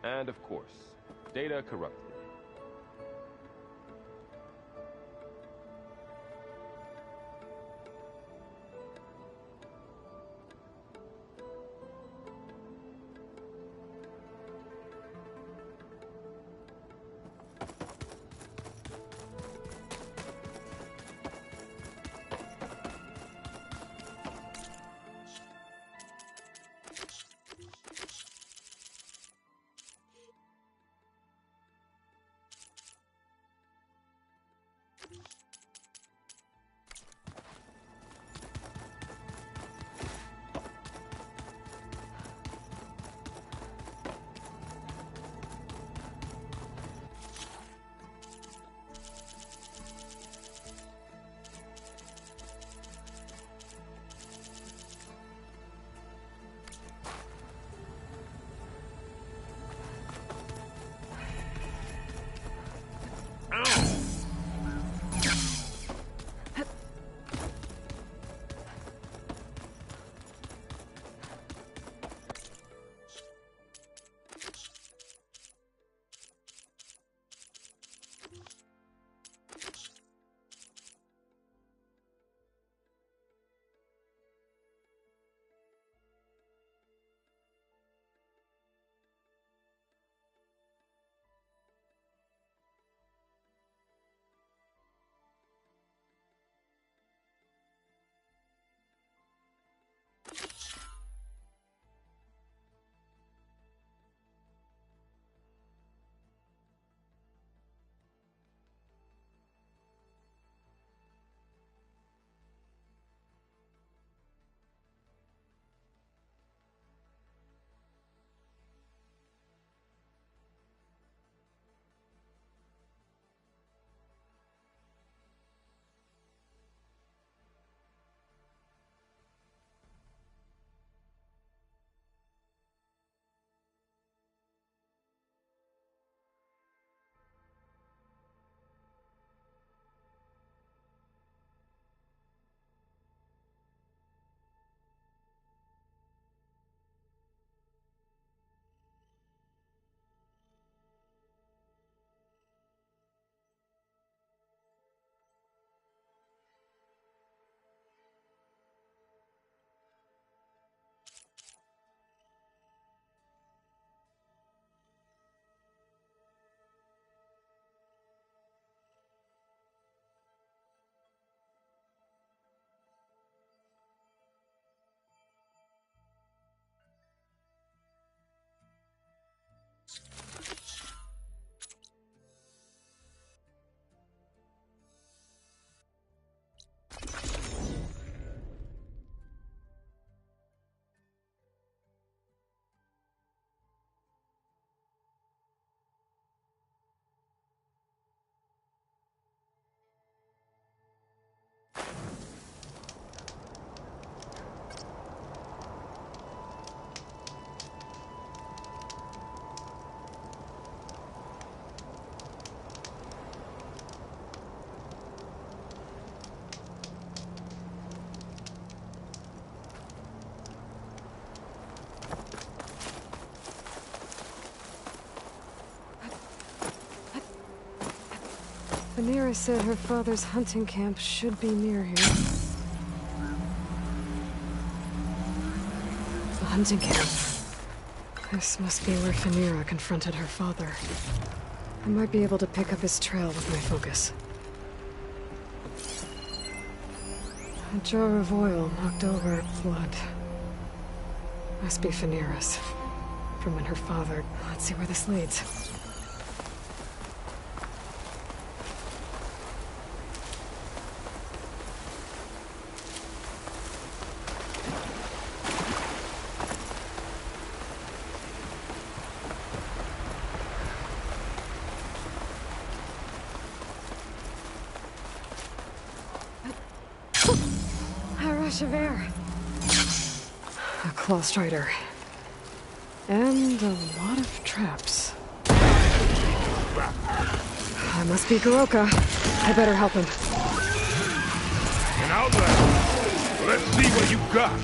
And of course, data corrupted. Vanera said her father's hunting camp should be near here. The hunting camp. This must be where Vanera confronted her father. I might be able to pick up his trail with my focus. A jar of oil knocked over blood. Must be Vanera's. From when her father... Let's see where this leads. Of air. A claw strider. And a lot of traps. I must be Garoka. I better help him. An outlet. Let's see what you got.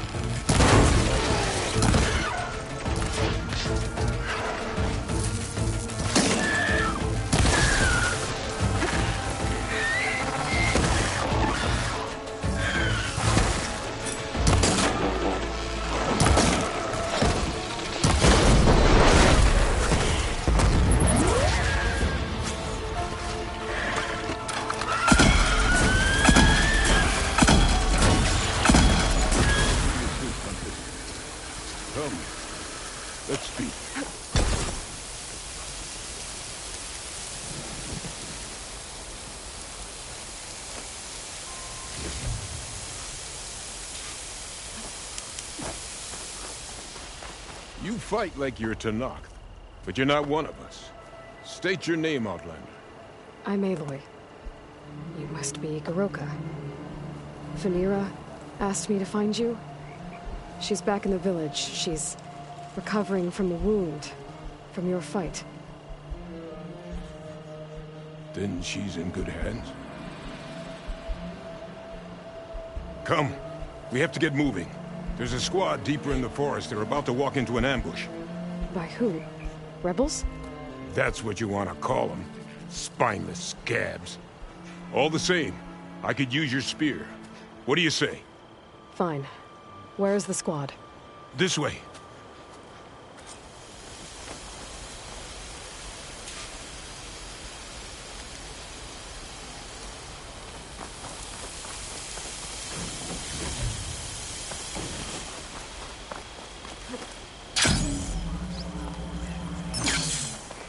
You fight like you're Tanakh, but you're not one of us. State your name, Outlander. I'm Aloy. You must be Garoka. Phaneera asked me to find you. She's back in the village. She's recovering from a wound from your fight. Then she's in good hands. Come. We have to get moving. There's a squad deeper in the forest. They're about to walk into an ambush. By who? Rebels? That's what you want to call them. Spineless scabs. All the same, I could use your spear. What do you say? Fine. Where is the squad? This way.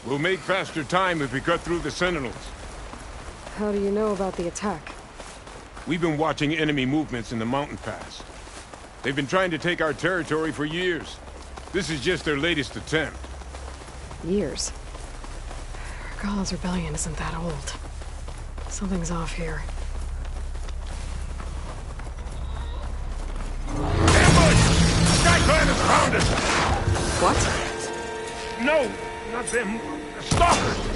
We'll make faster time if we cut through the sentinels. How do you know about the attack? We've been watching enemy movements in the mountain pass. They've been trying to take our territory for years. This is just their latest attempt. Years? Regala's rebellion isn't that old. Something's off here. Ambush! SkyClan has found us! What? No, not them. Stalkers!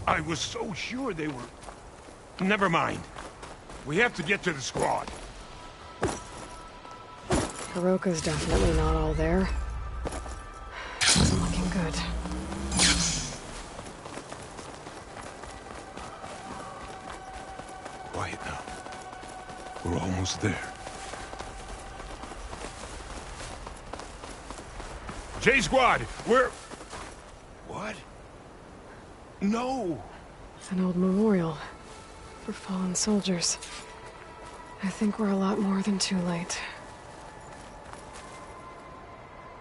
I was so sure they were... Never mind. We have to get to the squad. Garoka's definitely not all there. Isn't looking good. Quiet now. We're almost there. J-Squad, we're... What? No! An old memorial for fallen soldiers. I think we're a lot more than too late.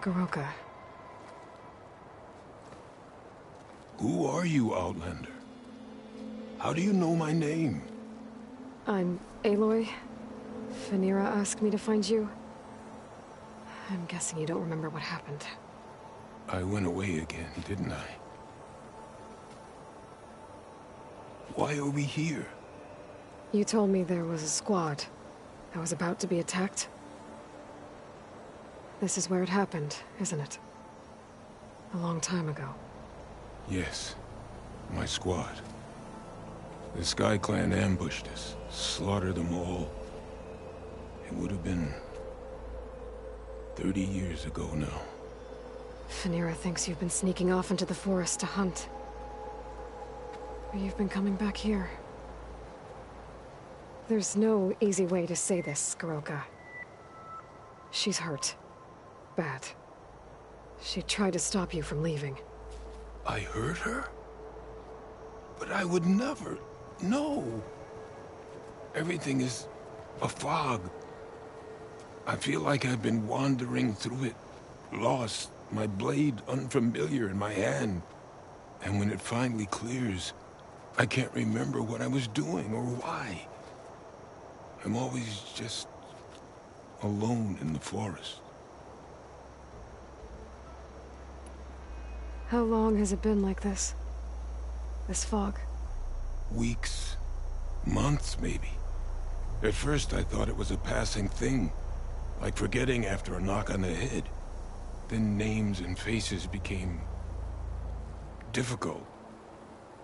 Garoka. Who are you, Outlander? How do you know my name? I'm Aloy. Phaneera asked me to find you. I'm guessing you don't remember what happened. I went away again, didn't I? Why are we here? You told me there was a squad that was about to be attacked. This is where it happened, isn't it? A long time ago. Yes. My squad. The Sky Clan ambushed us, slaughtered them all. It would have been 30 years ago now. Phaneera thinks you've been sneaking off into the forest to hunt. But you've been coming back here. There's no easy way to say this, Garoka. She's hurt. Bad. She tried to stop you from leaving. I hurt her? But I would never... No. Everything is a fog. I feel like I've been wandering through it, lost, my blade unfamiliar in my hand. And when it finally clears, I can't remember what I was doing or why. I'm always just alone in the forest. How long has it been like this? This fog? Weeks, months maybe. At first I thought it was a passing thing, like forgetting after a knock on the head. Then names and faces became difficult.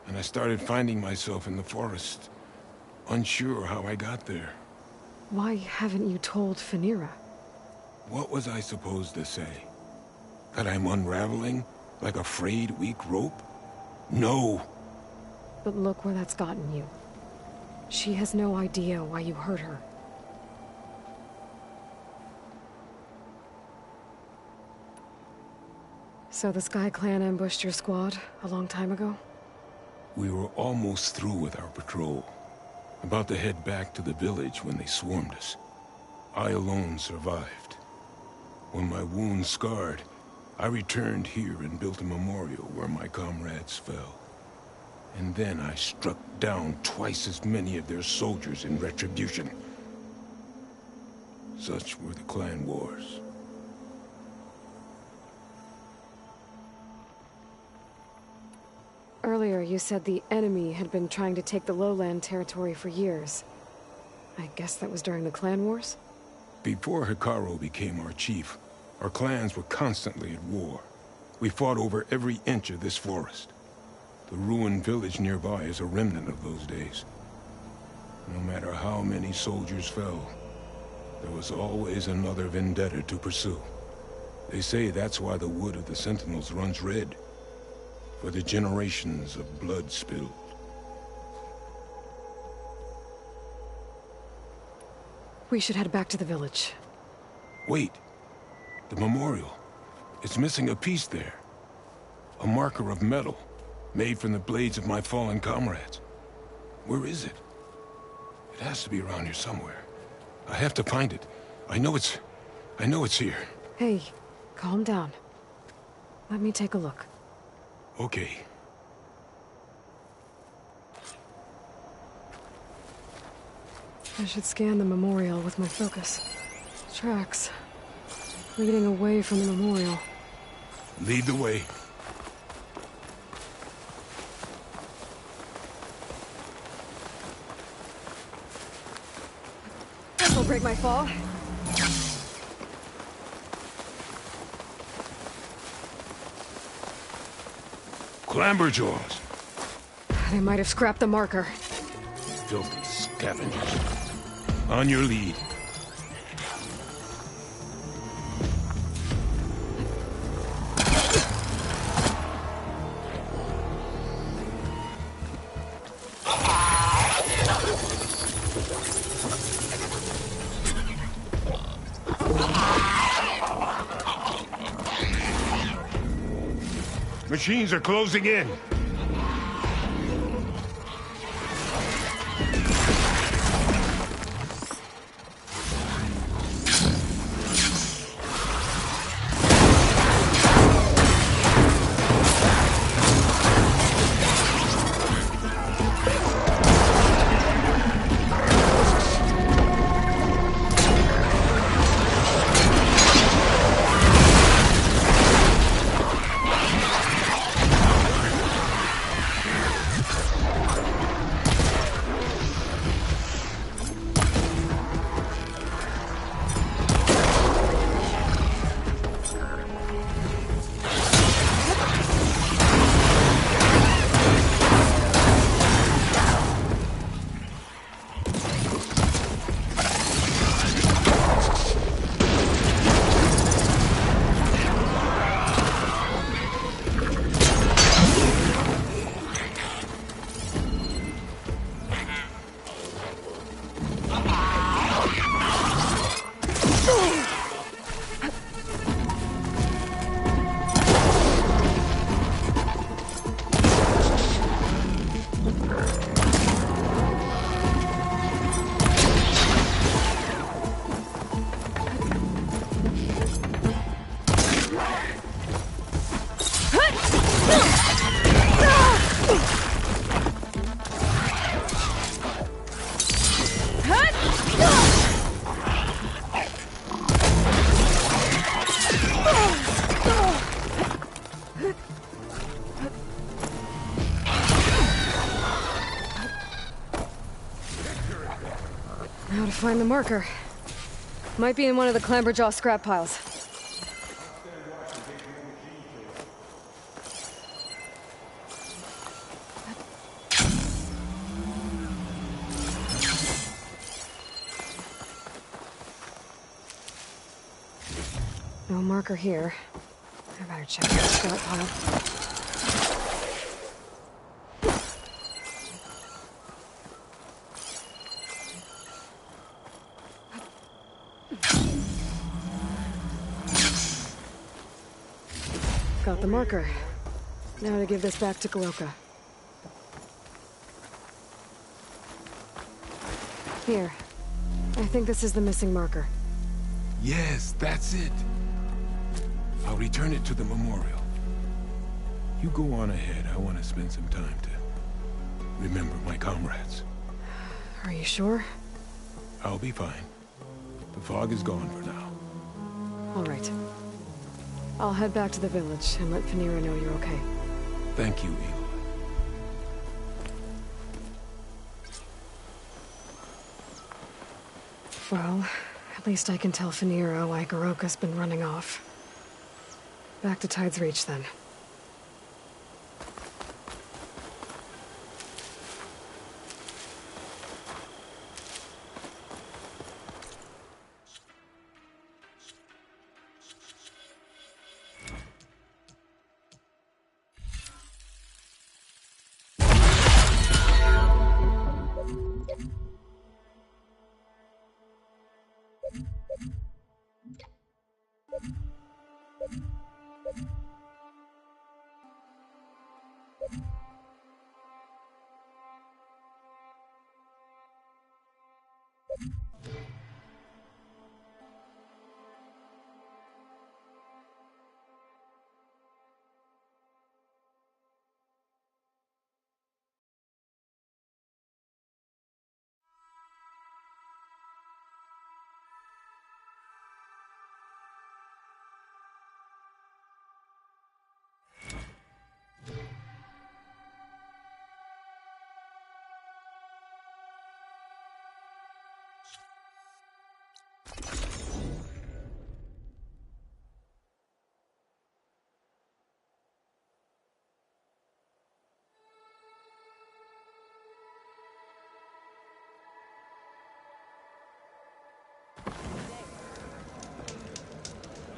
and I started finding myself in the forest, unsure how I got there. Why haven't you told Phaneira? What was I supposed to say? That I'm unraveling like a frayed, weak rope? No! But look where that's gotten you. She has no idea why you hurt her. So the Sky Clan ambushed your squad a long time ago? We were almost through with our patrol. About to head back to the village when they swarmed us. I alone survived. When my wounds scarred, I returned here and built a memorial where my comrades fell. And then I struck down twice as many of their soldiers in retribution. Such were the clan wars. Earlier, you said the enemy had been trying to take the lowland territory for years. I guess that was during the clan wars? Before Hikaru became our chief, our clans were constantly at war. We fought over every inch of this forest. The ruined village nearby is a remnant of those days. No matter how many soldiers fell, there was always another vendetta to pursue. They say that's why the wood of the Sentinels runs red. For the generations of blood spilled. We should head back to the village. Wait. The memorial. It's missing a piece there. A marker of metal, made from the blades of my fallen comrades. Where is it? It has to be around here somewhere. I have to find it. I know it's here. Hey, calm down. Let me take a look. Okay. I should scan the memorial with my focus. Tracks. Leading away from the memorial. Lead the way. This'll break my fall. Clamberjaws. They might have scrapped the marker. Filthy scavengers. On your lead. Machines are closing in. Now to find the marker. Might be in one of the Clamberjaw scrap piles. No marker here. I better check the scrap pile. Got the marker. Now to give this back to Garoka. Here. I think this is the missing marker. Yes, that's it. I'll return it to the memorial. You go on ahead. I want to spend some time to remember my comrades. Are you sure? I'll be fine. The fog is gone for now. All right. I'll head back to the village and let Phanera know you're okay. Thank you, Aloy. Well, at least I can tell Phanera why Garoka's been running off. Back to Tide's Reach, then.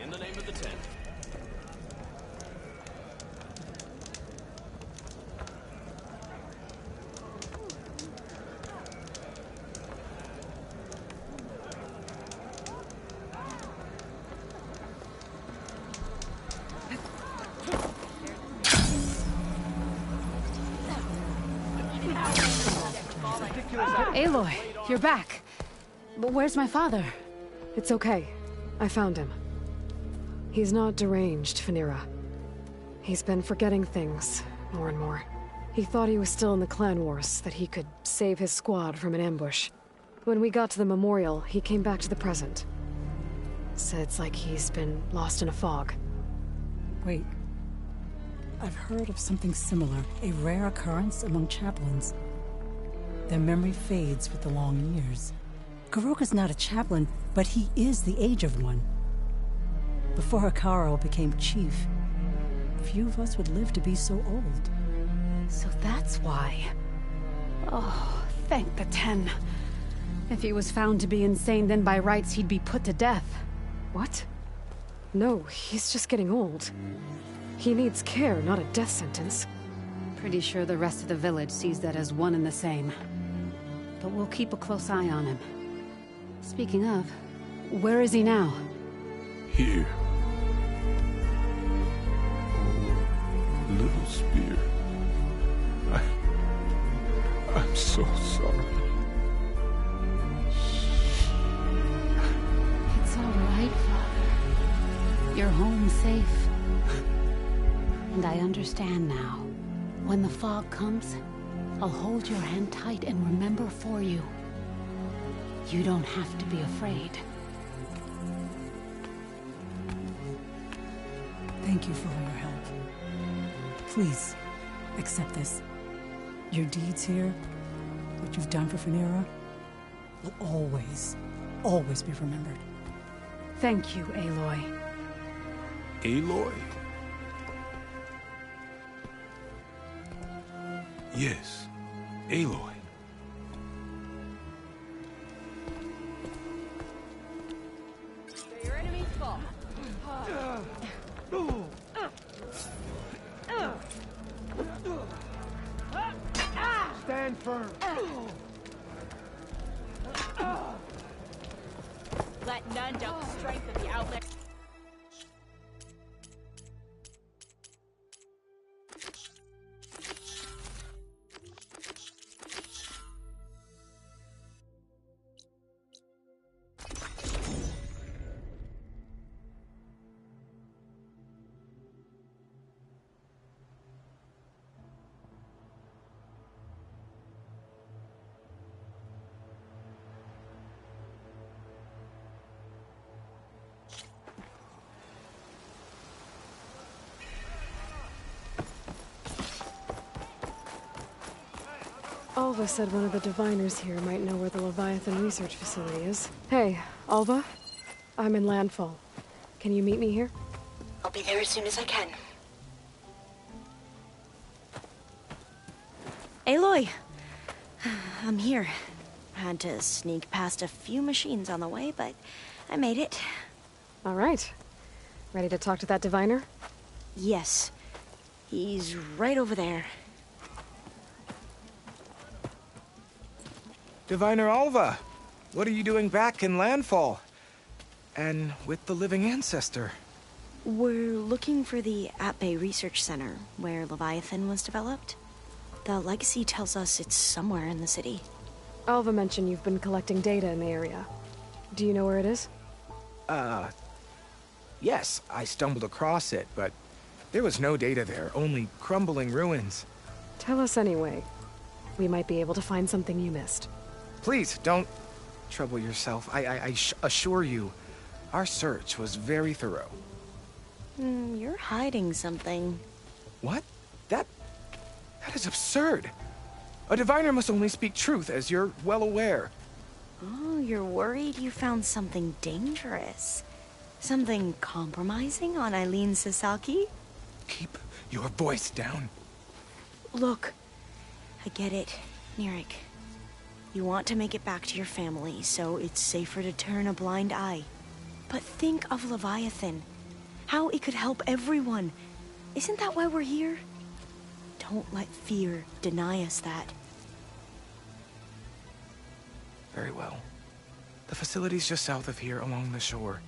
In the name of the Ten. Aloy, you're back. But where's my father? It's okay. I found him. He's not deranged, Phanera. He's been forgetting things, more and more. He thought he was still in the clan wars, that he could save his squad from an ambush. When we got to the memorial, he came back to the present. Said it's like he's been lost in a fog. Wait. I've heard of something similar, a rare occurrence among chaplains. Their memory fades with the long years. Garoka's not a chaplain, but he is the age of one. Before Hikaru became chief, few of us would live to be so old. So that's why. Oh, thank the Ten. If he was found to be insane, then by rights he'd be put to death. What? No, he's just getting old. He needs care, not a death sentence. Pretty sure the rest of the village sees that as one and the same. But we'll keep a close eye on him. Speaking of, where is he now? Here. Oh, little spear. I'm so sorry. It's all right, Father. You're home safe. And I understand now. When the fog comes, I'll hold your hand tight and remember for you. You don't have to be afraid. Thank you for all your help. Please, accept this. Your deeds here, what you've done for Phanera, will always, always be remembered. Thank you, Aloy. Aloy? Yes, Aloy. Your enemies fall. Stand firm. Let none doubt the strength of the outlet. Alva said one of the diviners here might know where the Leviathan research facility is. Hey, Alva? I'm in Landfall. Can you meet me here? I'll be there as soon as I can. Aloy! I'm here. Had to sneak past a few machines on the way, but I made it. All right. Ready to talk to that diviner? Yes. He's right over there. Diviner Alva, what are you doing back in Landfall? And with the living ancestor? We're looking for the At-Bay Research Center, where Leviathan was developed. The legacy tells us it's somewhere in the city. Alva mentioned you've been collecting data in the area. Do you know where it is? Yes, I stumbled across it, but there was no data there, only crumbling ruins. Tell us anyway. We might be able to find something you missed. Please, don't trouble yourself. I assure you, our search was very thorough. You're hiding something. What? That is absurd. A diviner must only speak truth, as you're well aware. Oh, you're worried you found something dangerous. Something compromising on Eileen Sasaki? Keep your voice down. Look, I get it, Nirik. You want to make it back to your family, so it's safer to turn a blind eye. But think of Leviathan. How it could help everyone. Isn't that why we're here? Don't let fear deny us that. Very well. The facility's just south of here, along the shore.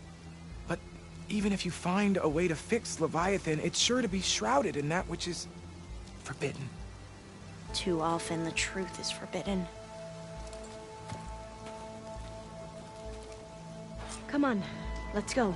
But even if you find a way to fix Leviathan, it's sure to be shrouded in that which is forbidden. Too often the truth is forbidden. Come on, let's go.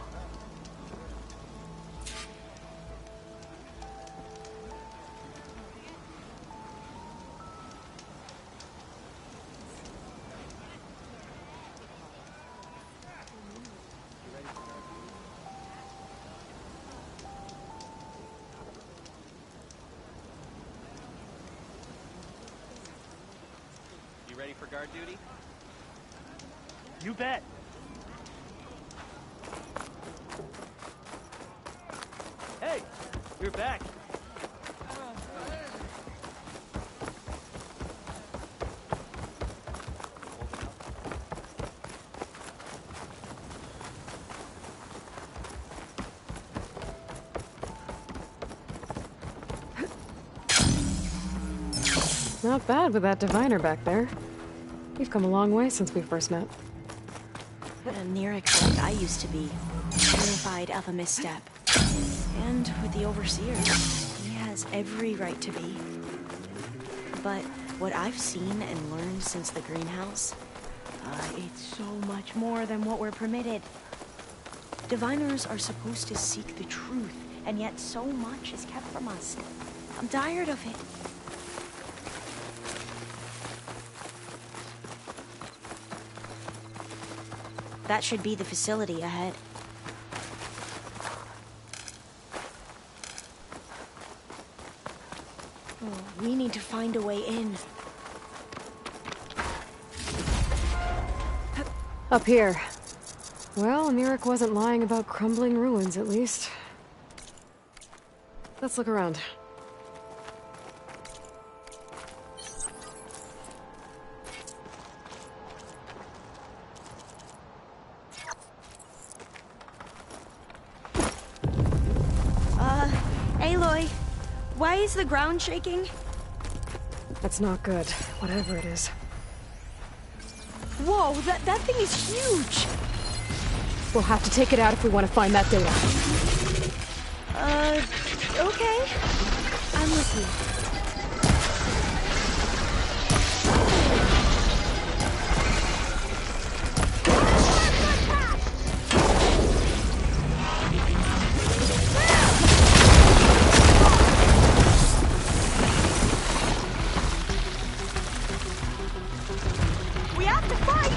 You ready for guard duty? You bet. Hey, you're back. Not bad with that diviner back there. You've come a long way since we first met. Nirik, like I used to be, terrified of a misstep. And with the Overseer, he has every right to be. But what I've seen and learned since the greenhouse, it's so much more than what we're permitted. Diviners are supposed to seek the truth, and yet so much is kept from us. I'm tired of it. That should be the facility ahead. Oh, we need to find a way in. Up here. Well, Nirik wasn't lying about crumbling ruins, at least. Let's look around. Aloy, why is the ground shaking? That's not good, whatever it is. Whoa, that thing is huge! We'll have to take it out if we want to find that data. Okay. I'm with you. We have to fight!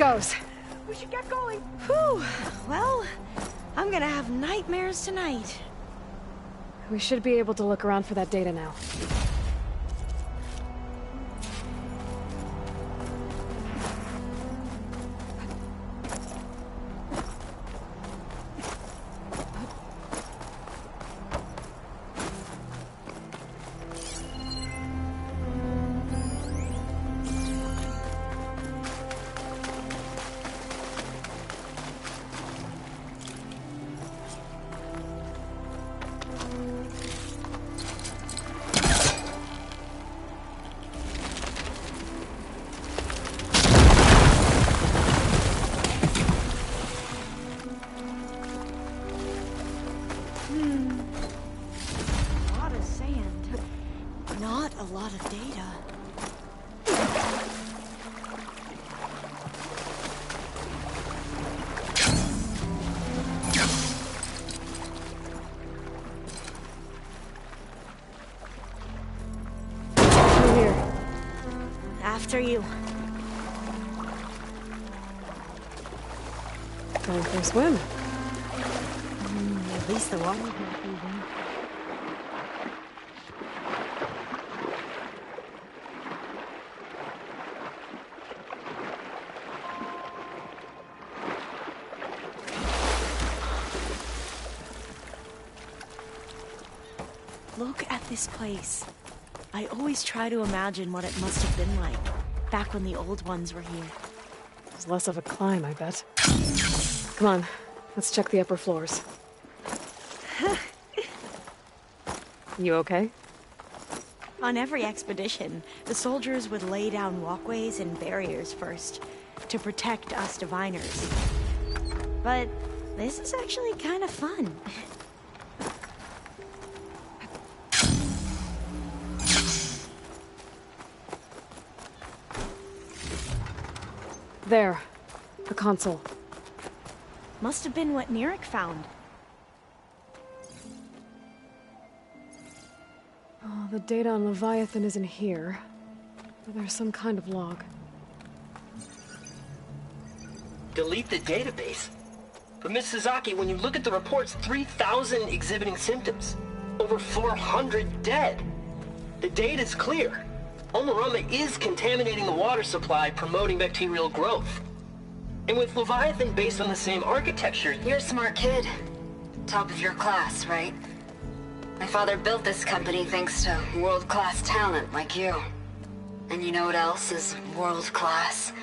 goes. We should get going. Whew. Well, I'm gonna have nightmares tonight. We should be able to look around for that data now. A lot of sand. Not a lot of data. Through here. After you. Going for a swim. At least the water's not freezing. Look at this place. I always try to imagine what it must have been like back when the old ones were here. It was less of a climb, I bet. Come on, let's check the upper floors. You okay? On every expedition, the soldiers would lay down walkways and barriers first to protect us diviners. But this is actually kind of fun. There. The console. Must have been what Neric found. Oh, the data on Leviathan isn't here. But there's some kind of log. Delete the database? But Miss Sasaki, when you look at the reports, 3,000 exhibiting symptoms. Over 400 dead. The data's clear. Omarama is contaminating the water supply, promoting bacterial growth. And with Leviathan based on the same architecture... You're a smart kid. Top of your class, right? My father built this company thanks to world-class talent like you. And you know what else is world-class?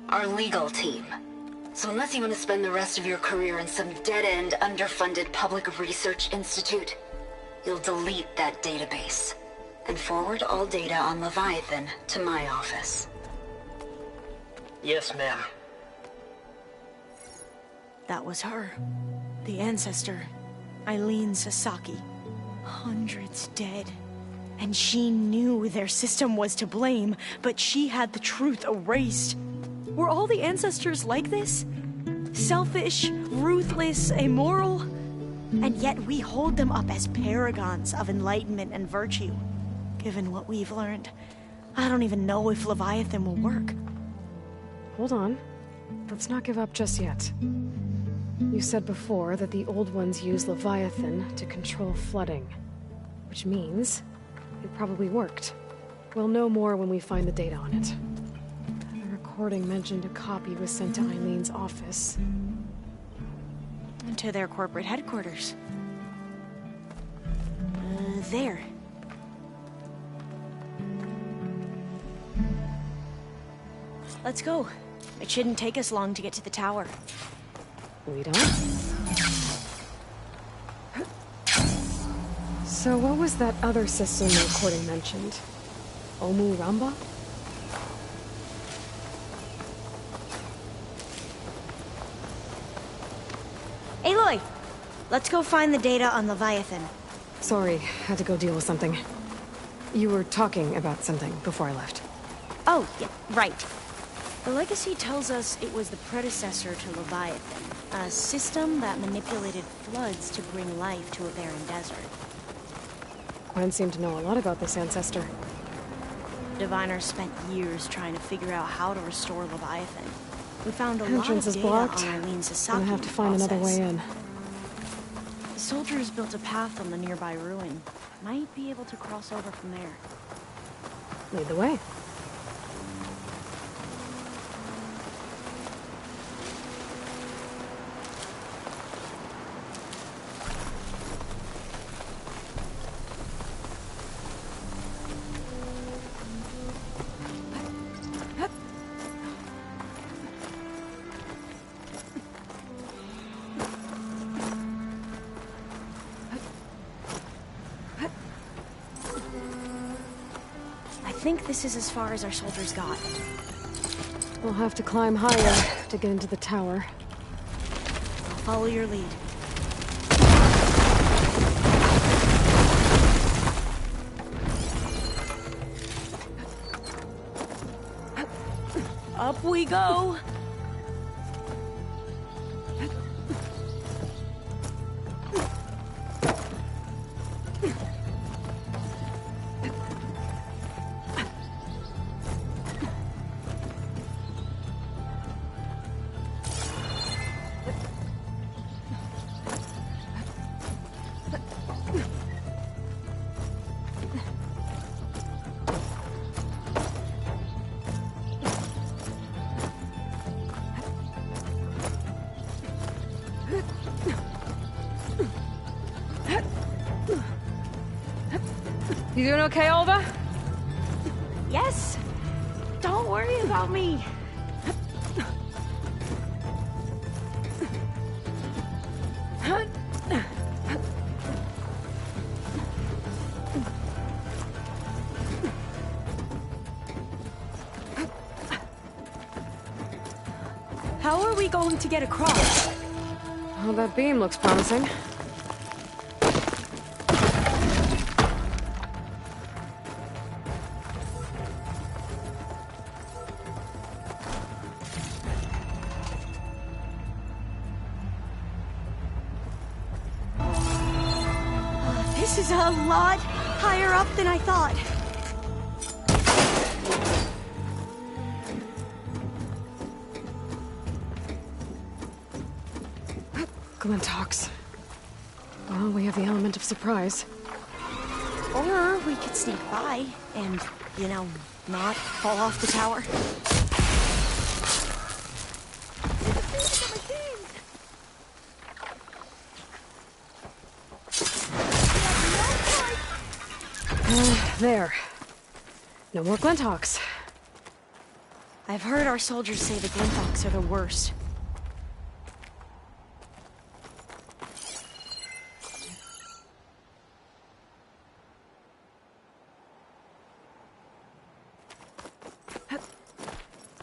Our legal team. So unless you want to spend the rest of your career in some dead-end, underfunded public research institute, you'll delete that database and forward all data on Leviathan to my office. Yes, ma'am. That was her. The ancestor. Eileen Sasaki. Hundreds dead. And she knew their system was to blame, but she had the truth erased. Were all the ancestors like this? Selfish, ruthless, immoral? And yet we hold them up as paragons of enlightenment and virtue. Given what we've learned, I don't even know if Leviathan will work. Hold on. Let's not give up just yet. You said before that the old ones use Leviathan to control flooding. Which means it probably worked. We'll know more when we find the data on it. The recording mentioned a copy was sent to Eileen's office. And to their corporate headquarters. There. Let's go. It shouldn't take us long to get to the tower. We don't? So what was that other system the recording mentioned? Omu Ramba? Aloy! Let's go find the data on Leviathan. Sorry, had to go deal with something. You were talking about something before I left. Oh, yeah, right. The legacy tells us it was the predecessor to Leviathan, a system that manipulated floods to bring life to a barren desert. Gwen seemed to know a lot about this ancestor. Diviners spent years trying to figure out how to restore Leviathan. We found a lot Entrance of is data blocked. on Eileen Sasaki. Gonna have to find another way in. The soldiers built a path on the nearby ruin. Might be able to cross over from there. Lead the way. I think this is as far as our soldiers got. We'll have to climb higher to get into the tower. I'll follow your lead. Up we go! You doing okay, Alva? Yes! Don't worry about me! How are we going to get across? Oh, that beam looks promising. This is a lot higher up than I thought. Glintox. Well, we have the element of surprise. Or we could sneak by and, you know, not fall off the tower. There. No more Glintox. I've heard our soldiers say the Glintox are the worst.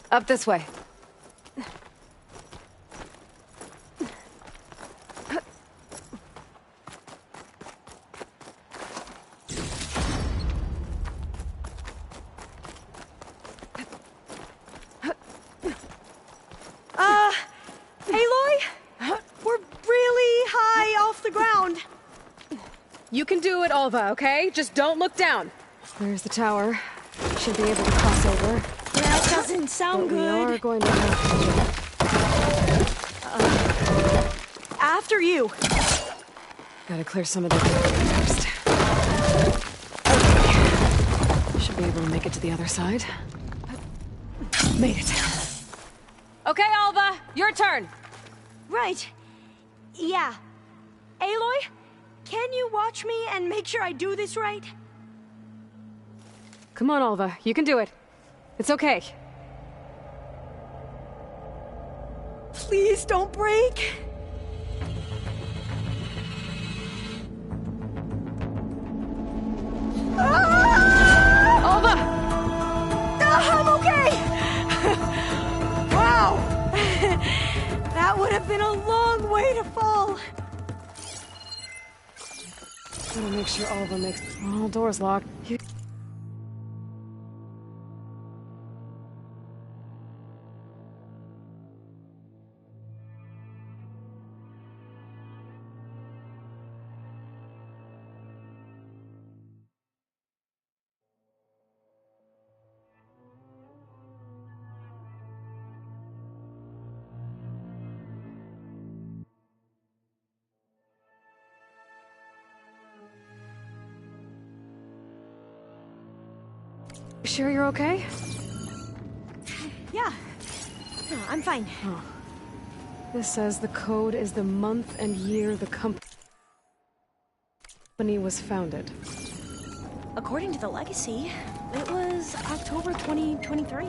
Up this way. Aloy? We're really high off the ground. You can do it, Alva, okay? Just don't look down. There's the tower. Should be able to cross over. That doesn't sound But good. we are going to have to... After you. Gotta clear some of the first. Okay. Should be able to make it to the other side. Made it. Okay, Alva, your turn. Right. Yeah. Aloy, can you watch me and make sure I do this right? Come on, Alva, you can do it. It's okay. Please don't break. Alva! I'm okay! Wow! That would have been a long way to fall. Gotta make sure Alva makes... Oh, door's locked. Sure you're okay? Yeah. No, I'm fine. Oh. This says the code is the month and year the company was founded. According to the legacy, it was October 2023.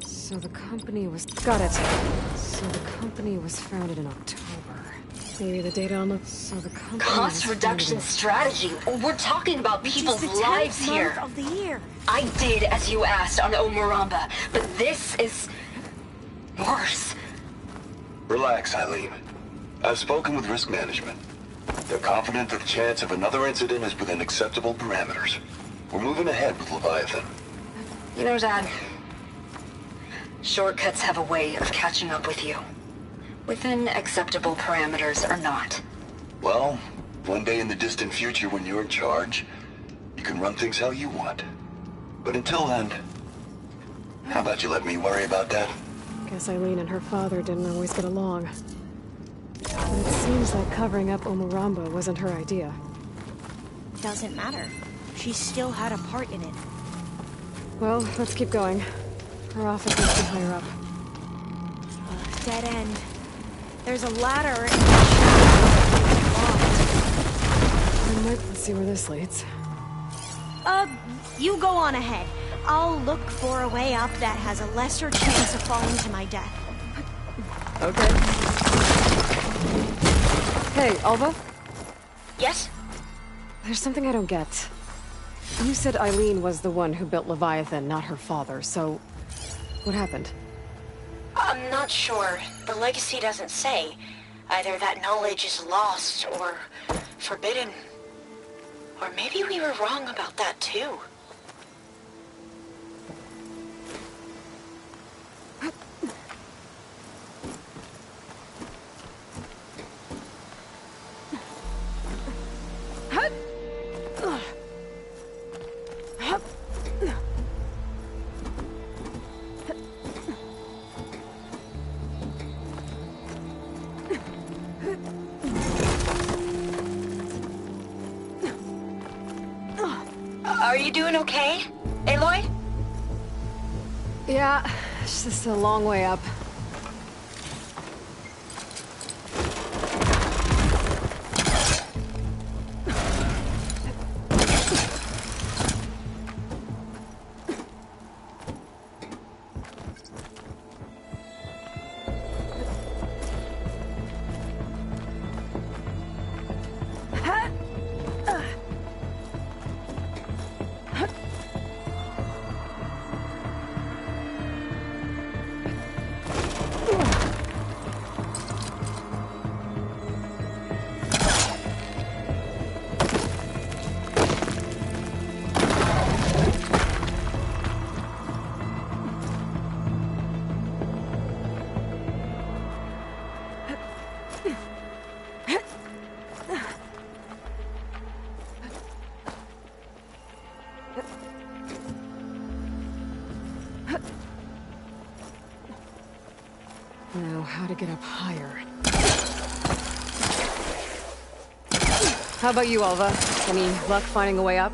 So the company was... Got it. So the company was founded in October. Maybe the date on the... So the company Cost reduction strategy. We're talking about people's lives here. Of the year. I did as you asked on Omuramba, but this is... worse. Relax, Eileen. I've spoken with risk management. They're confident that the chance of another incident is within acceptable parameters. We're moving ahead with Leviathan. You know, Dad, shortcuts have a way of catching up with you. Within acceptable parameters or not. Well, one day in the distant future when you're in charge, you can run things how you want. But until then, how about you let me worry about that? Guess Eileen and her father didn't always get along. But it seems like covering up Omuramba wasn't her idea. Doesn't matter. She still had a part in it. Well, let's keep going. Her office must be higher up. Dead end. There's a ladder in Let's see where this leads. You go on ahead. I'll look for a way up that has a lesser chance of falling to my death. Okay. Hey, Alva? Yes? There's something I don't get. You said Eileen was the one who built Leviathan, not her father, so... what happened? I'm not sure. The legacy doesn't say. Either that knowledge is lost or forbidden. Or maybe we were wrong about that too. Are you doing okay, Aloy? Yeah, it's just a long way up. Now, how to get up higher? How about you, Alva? Any luck finding a way up?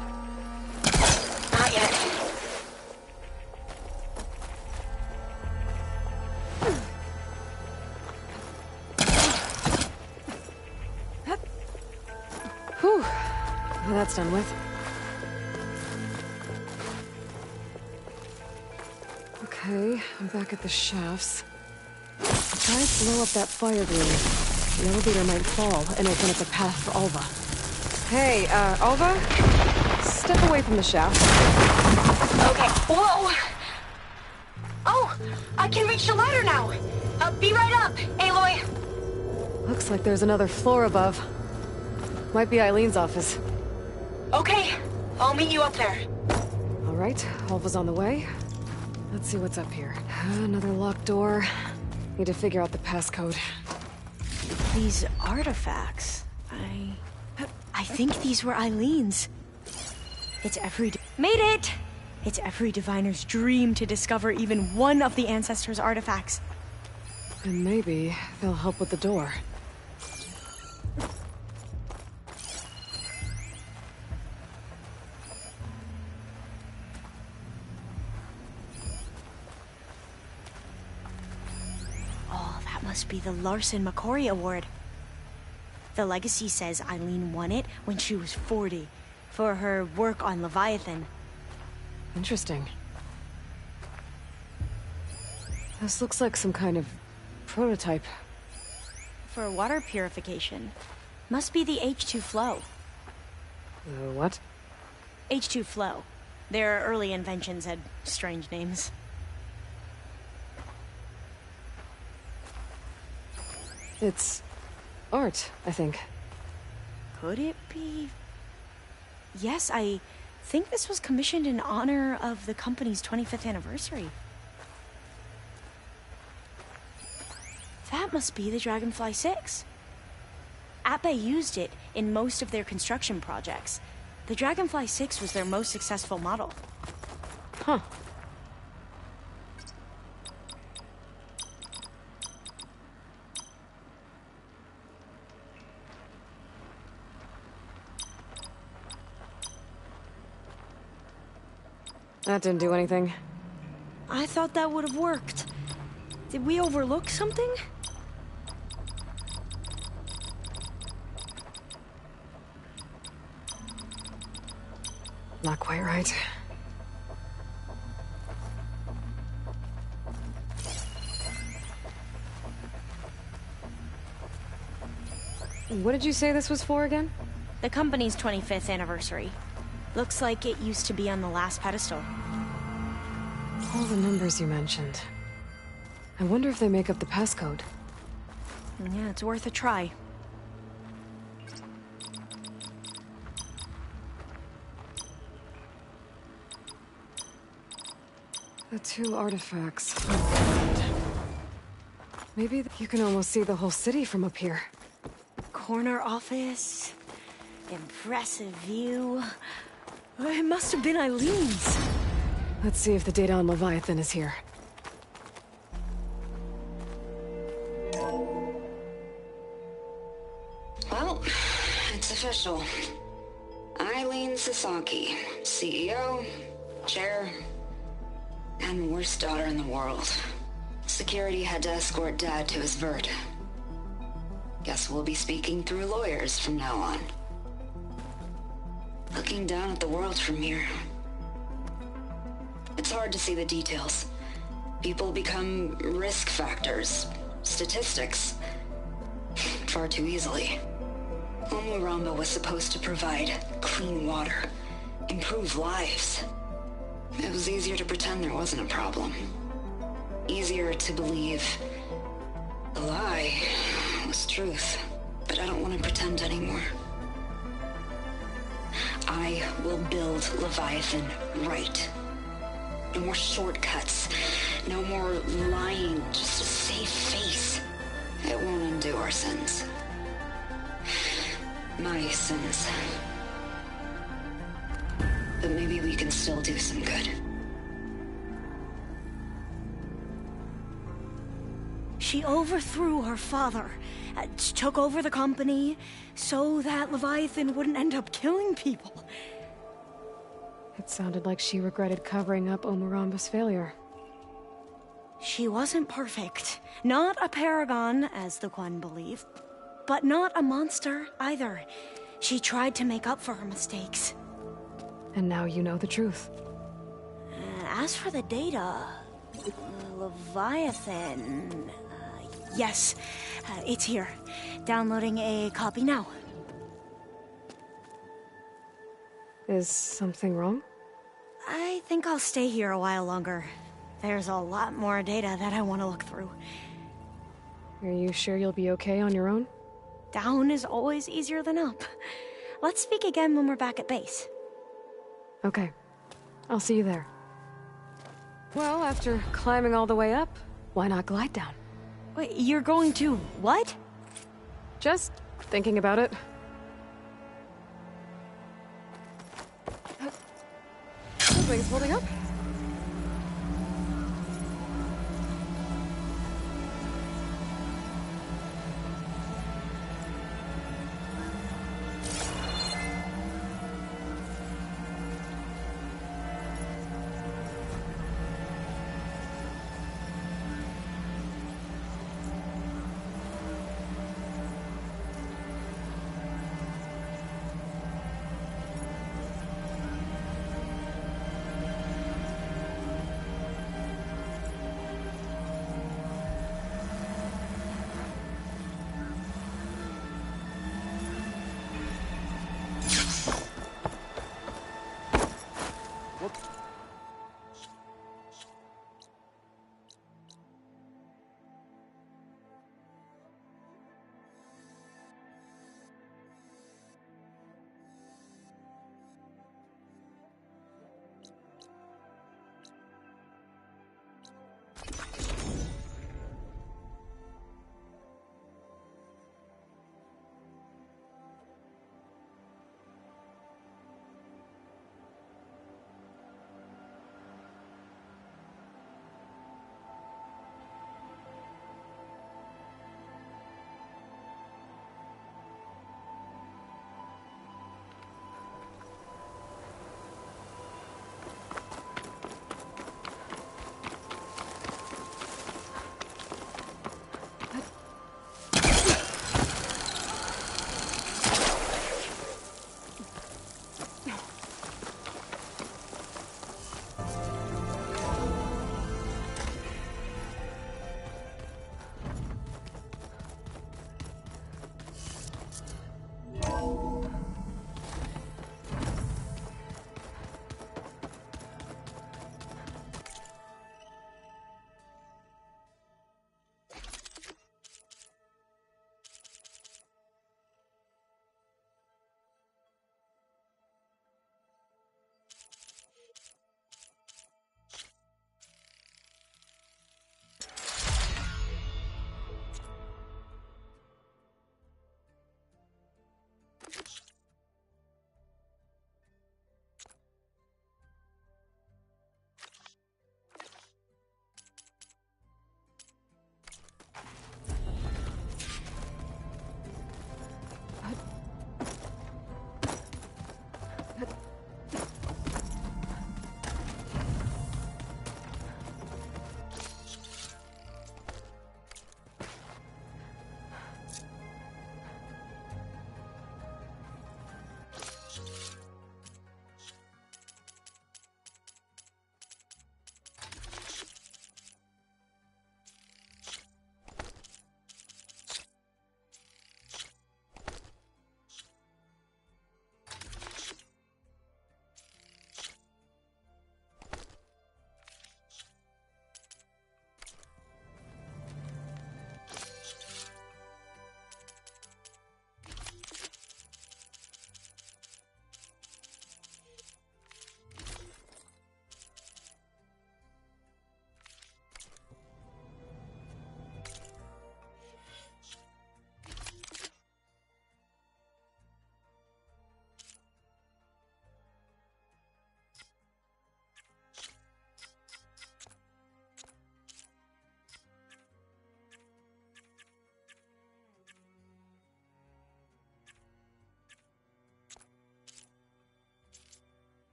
Not yet. Whew. Well, that's done with. Okay, I'm back at the shafts. Try to blow up that fire green. The elevator might fall and open up a path for Alva. Hey, Alva? Step away from the shaft. Okay. Whoa! Oh! I can reach the ladder now! Be right up, Aloy! Looks like there's another floor above. Might be Eileen's office. Okay. I'll meet you up there. All right, Alva's on the way. Let's see what's up here. Another locked door. Need to figure out the passcode. These artifacts... I think these were Eileen's. It's every... Made it! It's every diviner's dream to discover even one of the ancestors' artifacts. And maybe they'll help with the door. Oh, that must be the Larson McCory Award. The legacy says Eileen won it when she was 40 for her work on Leviathan. Interesting. This looks like some kind of prototype. For water purification. Must be the H2 flow. What? H2 flow. Their early inventions had strange names. It's art, I think. Could it be? Yes, I think this was commissioned in honor of the company's 25th anniversary. That must be the Dragonfly 6. Atbay used it in most of their construction projects. The Dragonfly 6 was their most successful model. Huh. That didn't do anything. I thought that would have worked. Did we overlook something? Not quite right. What did you say this was for again? The company's 25th anniversary. Looks like it used to be on the last pedestal. All the numbers you mentioned. I wonder if they make up the passcode. Yeah, it's worth a try. The two artifacts. Maybe you can almost see the whole city from up here. Corner office. Impressive view. It must have been Eileen's. Let's see if the data on Leviathan is here. Well, it's official. Eileen Sasaki, CEO, chair, and worst daughter in the world. Security had to escort Dad to his vert. Guess we'll be speaking through lawyers from now on. Looking down at the world from here. It's hard to see the details. People become risk factors, statistics, far too easily. Omuramba was supposed to provide clean water, improve lives. It was easier to pretend there wasn't a problem. Easier to believe the lie was truth. But I don't want to pretend anymore. I will build Leviathan right. No more shortcuts. No more lying just to save face. It won't undo our sins. My sins. But maybe we can still do some good. She overthrew her father, took over the company, so that Leviathan wouldn't end up killing people. It sounded like she regretted covering up Omuramba's failure. She wasn't perfect. Not a paragon, as the Quan believe, but not a monster either. She tried to make up for her mistakes. And now you know the truth. As for the data, Leviathan... yes, it's here. Downloading a copy now. Is something wrong? I think I'll stay here a while longer. There's a lot more data that I want to look through. Are you sure you'll be okay on your own? Down is always easier than up. Let's speak again when we're back at base. Okay. I'll see you there. Well, after climbing all the way up, why not glide down? Wait, you're going to what? Just thinking about it. Something's holding up.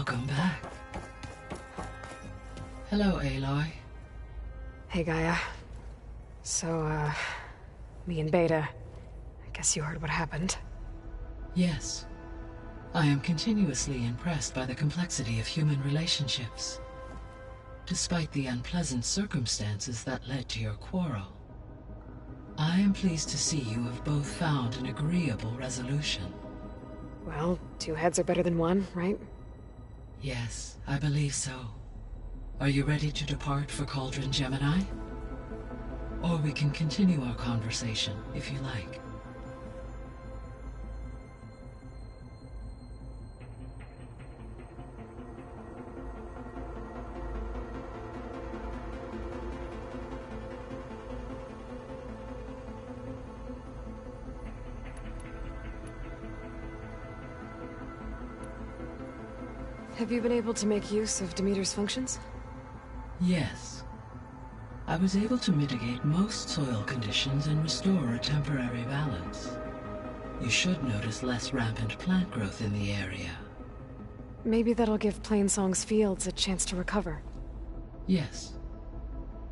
Welcome back. Hello, Aloy. Hey, Gaia. So, me and Beta, I guess you heard what happened. Yes. I am continuously impressed by the complexity of human relationships. Despite the unpleasant circumstances that led to your quarrel, I am pleased to see you have both found an agreeable resolution. Well, two heads are better than one, right? Yes, I believe so. Are you ready to depart for Cauldron Gemini? Or we can continue our conversation, if you like. Have you been able to make use of Demeter's functions? Yes. I was able to mitigate most soil conditions and restore a temporary balance. You should notice less rampant plant growth in the area. Maybe that'll give Plainsong's fields a chance to recover. Yes.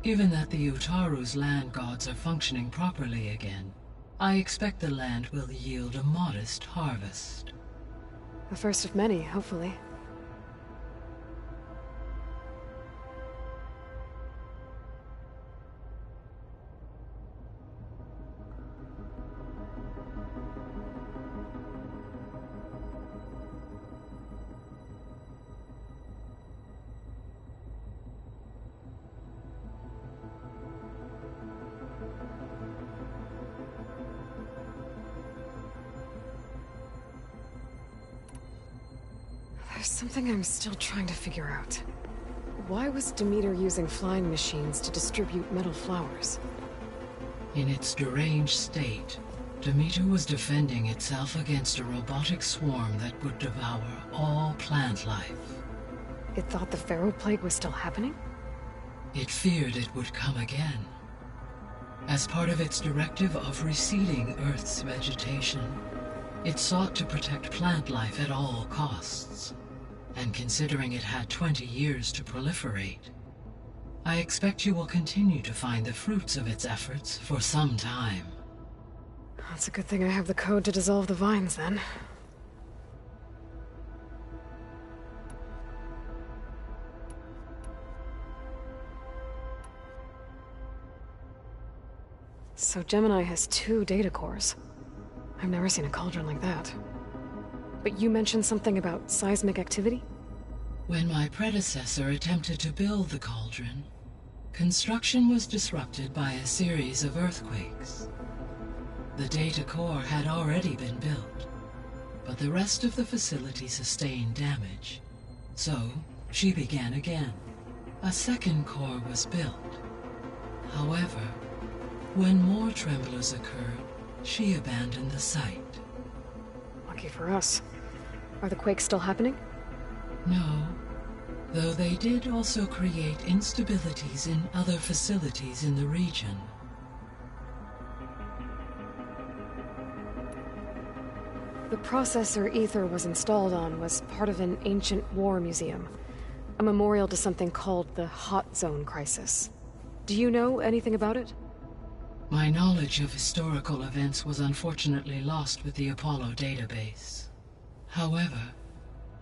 Given that the Utaru's land gods are functioning properly again, I expect the land will yield a modest harvest. The first of many, hopefully. There's something I'm still trying to figure out. Why was Demeter using flying machines to distribute metal flowers? In its deranged state, Demeter was defending itself against a robotic swarm that would devour all plant life. It thought the Pharaoh Plague was still happening? It feared it would come again. As part of its directive of reseeding Earth's vegetation, it sought to protect plant life at all costs. And considering it had 20 years to proliferate, I expect you will continue to find the fruits of its efforts for some time. That's a good thing I have the code to dissolve the vines, then. So Gemini has 2 data cores. I've never seen a cauldron like that. But you mentioned something about seismic activity? When my predecessor attempted to build the cauldron, construction was disrupted by a series of earthquakes. The data core had already been built, but the rest of the facility sustained damage. So, she began again. A second core was built. However, when more tremblers occurred, she abandoned the site. Lucky for us. Are the quakes still happening? No, though they did also create instabilities in other facilities in the region. The processor Ether was installed on was part of an ancient war museum, a memorial to something called the Hot Zone Crisis. Do you know anything about it? My knowledge of historical events was unfortunately lost with the Apollo database. However,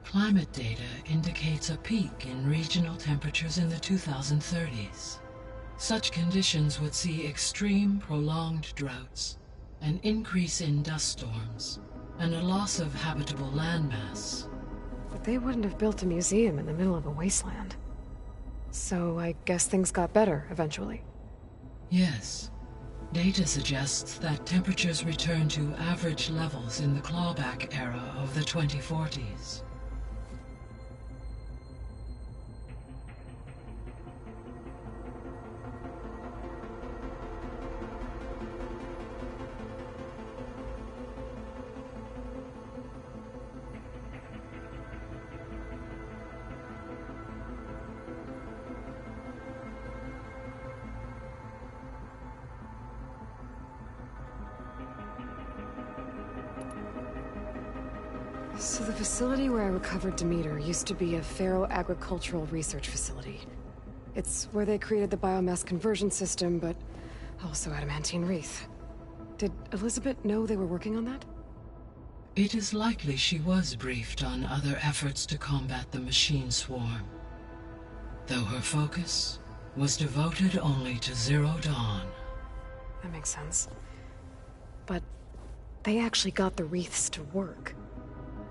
climate data indicates a peak in regional temperatures in the 2030s. Such conditions would see extreme, prolonged droughts, an increase in dust storms, and a loss of habitable landmass. But they wouldn't have built a museum in the middle of a wasteland. So I guess things got better eventually. Yes. Data suggests that temperatures returned to average levels in the clawback era of the 2040s. So the facility where I recovered Demeter used to be a Pharaoh agricultural research facility. It's where they created the biomass conversion system, but also adamantine wreath. Did Elizabeth know they were working on that? It is likely she was briefed on other efforts to combat the machine swarm, though her focus was devoted only to Zero Dawn. That makes sense. But they actually got the wreaths to work.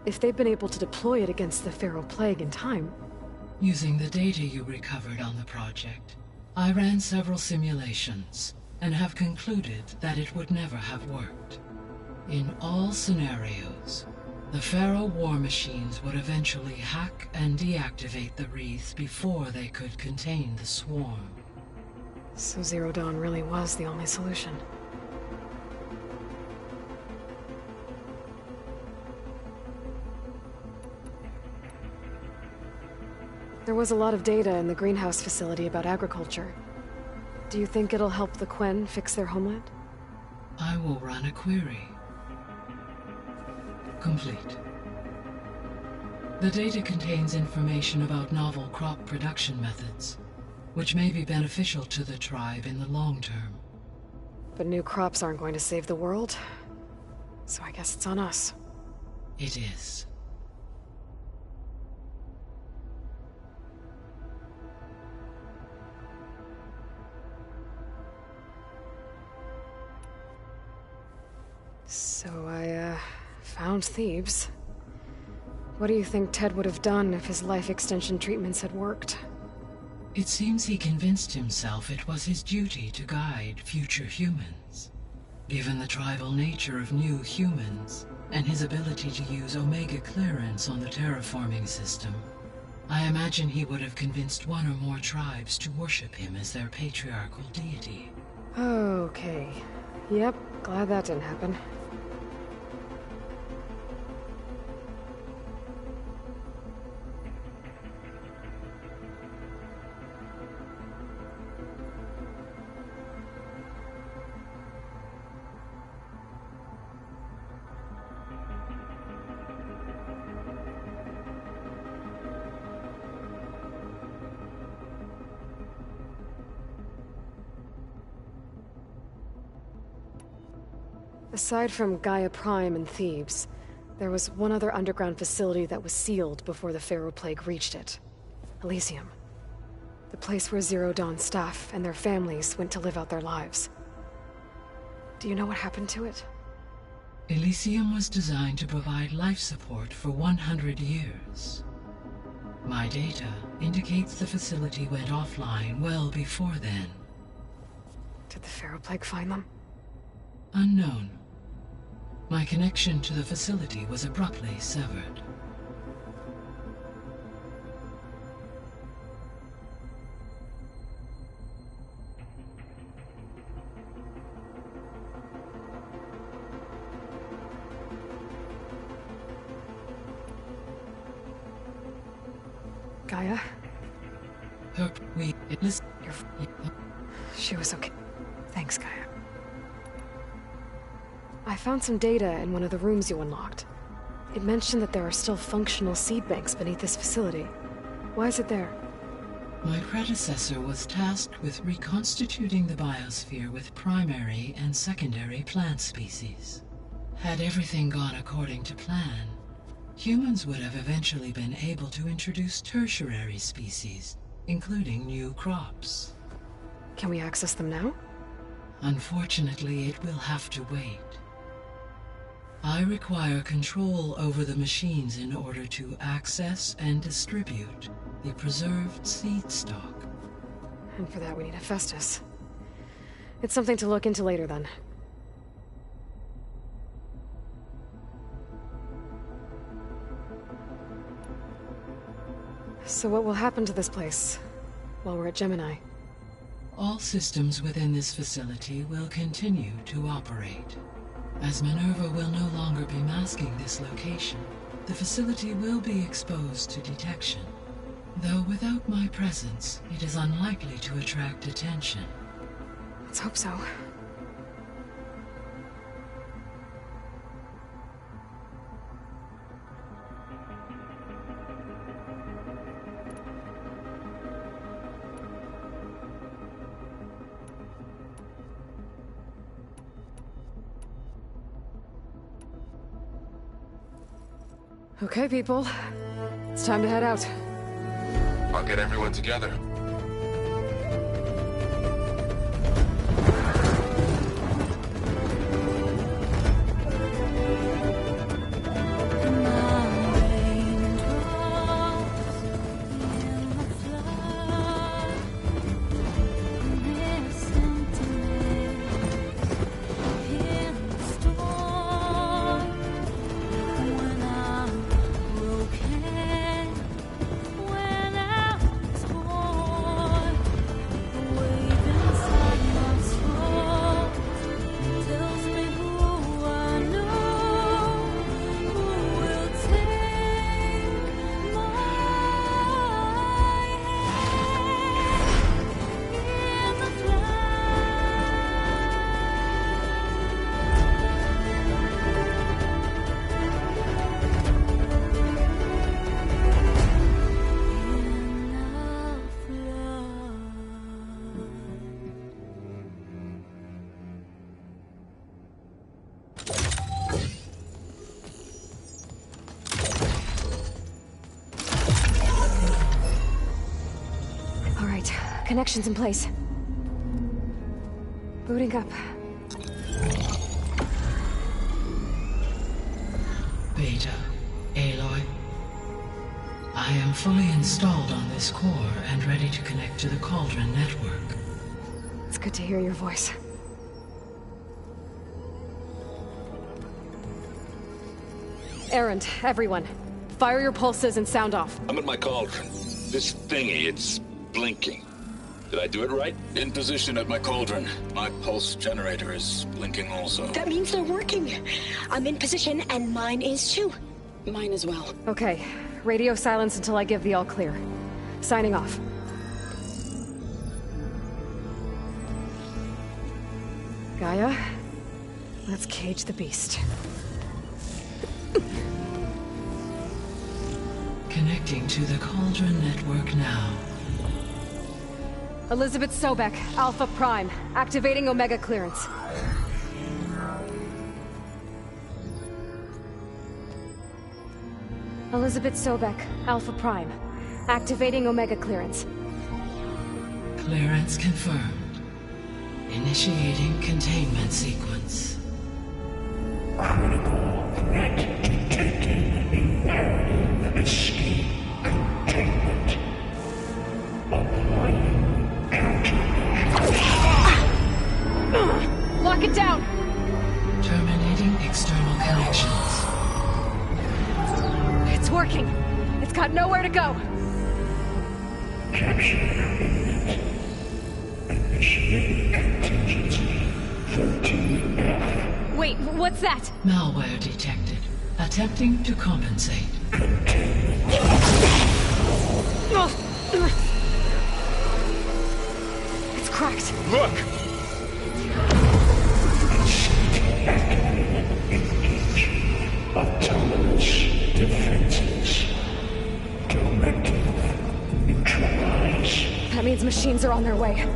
If they've been able to deploy it against the Pharaoh Plague in time... Using the data you recovered on the project, I ran several simulations and have concluded that it would never have worked. In all scenarios, the Pharaoh war machines would eventually hack and deactivate the wreaths before they could contain the swarm. So Zero Dawn really was the only solution. There was a lot of data in the greenhouse facility about agriculture. Do you think it'll help the Quen fix their homeland? I will run a query. Complete. The data contains information about novel crop production methods, which may be beneficial to the tribe in the long term. But new crops aren't going to save the world, so I guess it's on us. It is. So I, found Thebes. What do you think Ted would have done if his life extension treatments had worked? It seems he convinced himself it was his duty to guide future humans. Given the tribal nature of new humans, and his ability to use Omega clearance on the terraforming system, I imagine he would have convinced one or more tribes to worship him as their patriarchal deity. Okay. Yep, glad that didn't happen. Aside from Gaia Prime and Thebes, there was one other underground facility that was sealed before the Pharaoh Plague reached it. Elysium. The place where Zero Dawn staff and their families went to live out their lives. Do you know what happened to it? Elysium was designed to provide life support for 100 years. My data indicates the facility went offline well before then. Did the Pharaoh Plague find them? Unknown. My connection to the facility was abruptly severed. Gaia? She was okay. Thanks, Gaia. I found some data in one of the rooms you unlocked. It mentioned that there are still functional seed banks beneath this facility. Why is it there? My predecessor was tasked with reconstituting the biosphere with primary and secondary plant species. Had everything gone according to plan, humans would have eventually been able to introduce tertiary species, including new crops. Can we access them now? Unfortunately, it will have to wait. I require control over the machines in order to access and distribute the preserved seed stock. And for that we need Hephaestus. It's something to look into later then. So what will happen to this place while we're at Gemini? All systems within this facility will continue to operate. As Minerva will no longer be masking this location, the facility will be exposed to detection. Though without my presence, it is unlikely to attract attention. Let's hope so. Okay, people. It's time to head out. I'll get everyone together. Connections in place. Booting up. Beta, Aloy. I am fully installed on this core and ready to connect to the Cauldron network. It's good to hear your voice. Errand, everyone. Fire your pulses and sound off. I'm at my Cauldron. This thingy, it's blinking. Did I do it right? In position at my Cauldron. My pulse generator is blinking also. That means they're working. I'm in position, and mine is too. Mine as well. Okay. Radio silence until I give the all clear. Signing off. Gaia, let's cage the beast. Connecting to the Cauldron network now. Elizabeth Sobek, Alpha Prime, activating Omega clearance. Elizabeth Sobek, Alpha Prime, activating Omega clearance. Clearance confirmed. Initiating containment sequence. Critical threat detected. Imperative escape containment. Applying Lock it down! Terminating external connections. It's working. It's got nowhere to go. Capture imminent. Initiating contingency 13F. Wait, what's that? Malware detected. Attempting to compensate. It's cracked. Look! Autonomous defenses. Directive. Neutralize. That means machines are on their way.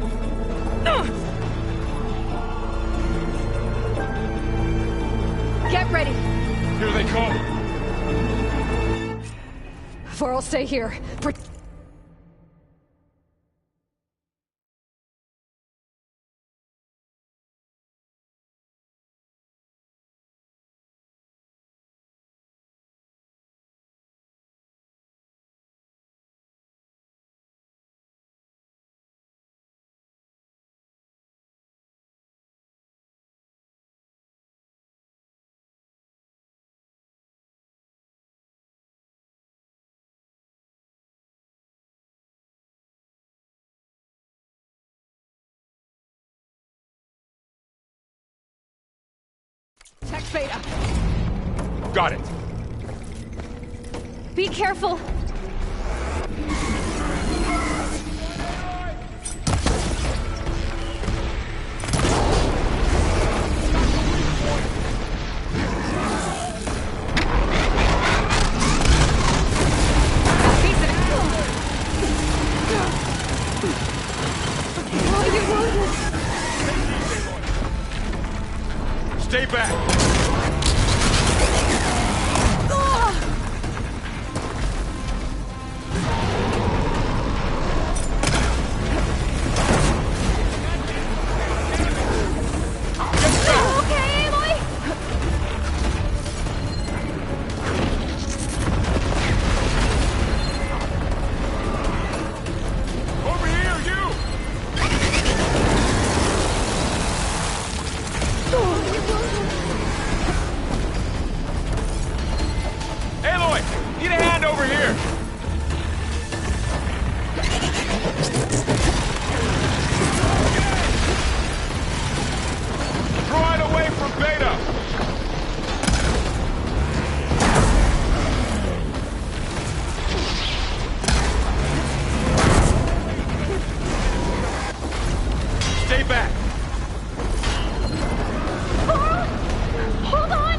Get ready! Here they come! Varl, stay here. Tech Beta. Got it. Be careful. Stay back! Stay back! Hold on!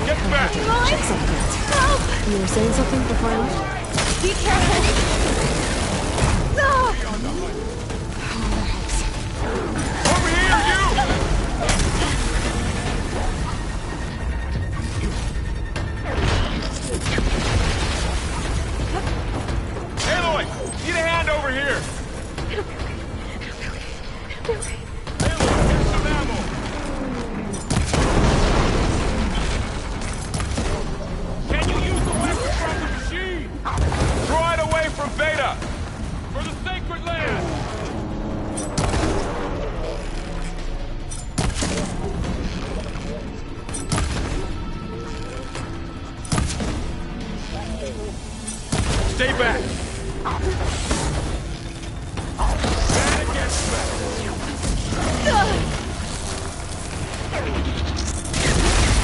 Get back! You were saying something before I left? Be careful! No! Over here, you! Aloy! Need a hand over here! Stay back!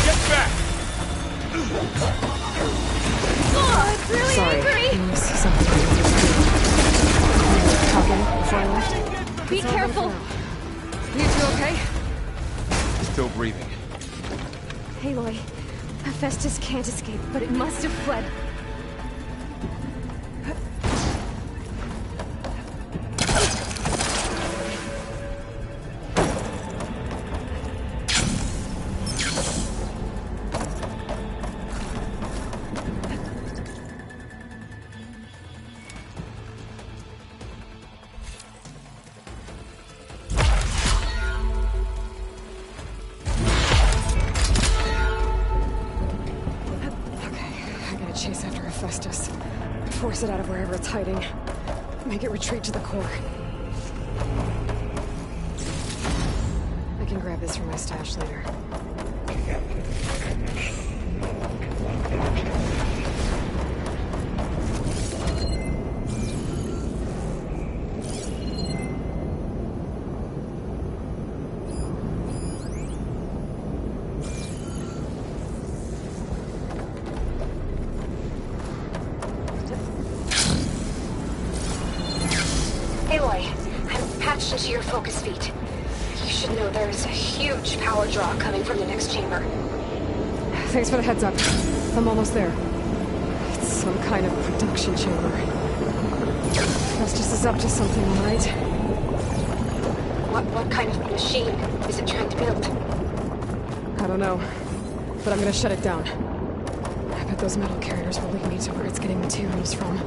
Get back! Oh, it's really Sorry. angry! There was something talking before I left. Be careful! You two okay? Still breathing. Aloy, Hephaestus can't escape, but it must have fled. Chase after Hephaestus. Force it out of wherever it's hiding. Make it retreat to the core. I can grab this from my stash later. Aloy, I'm patched into your focus feed. You should know there's a huge power draw coming from the next chamber. Thanks for the heads up. I'm almost there. It's some kind of production chamber. Hephaestus is up to something, all right? What kind of machine is it trying to build? I don't know. but I'm gonna shut it down. I bet those metal carriers will lead me to where it's getting materials from.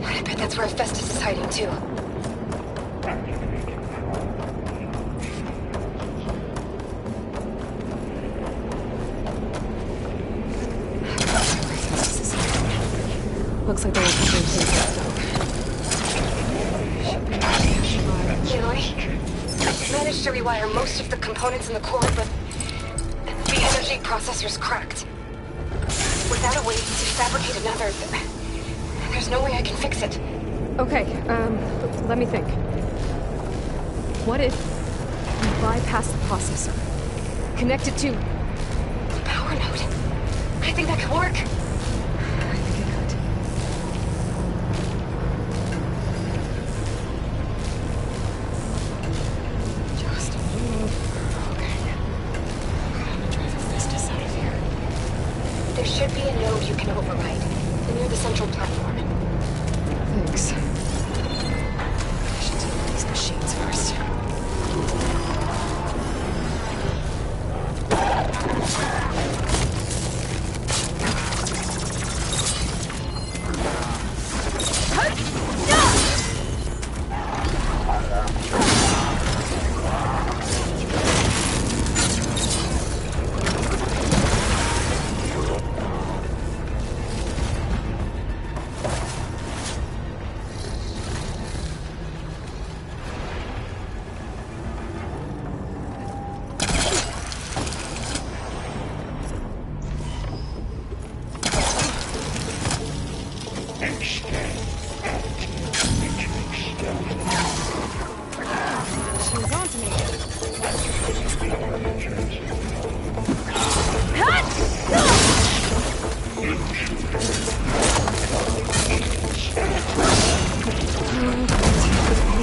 I bet that's where Festus is hiding, too. Looks like there were a couple of places, though. Aloy, managed to rewire most of the components in the core, but the energy processor's cracked. Without a way to fabricate another, there's no way I can fix it. Okay, let me think. What if we bypass the processor? Connect it to... Power node. I think that could work. I think it could. Just move. Okay. I'm gonna drive Festus out of here. There should be a node you can override, near the central platform. Thanks. I should deal with these machines first.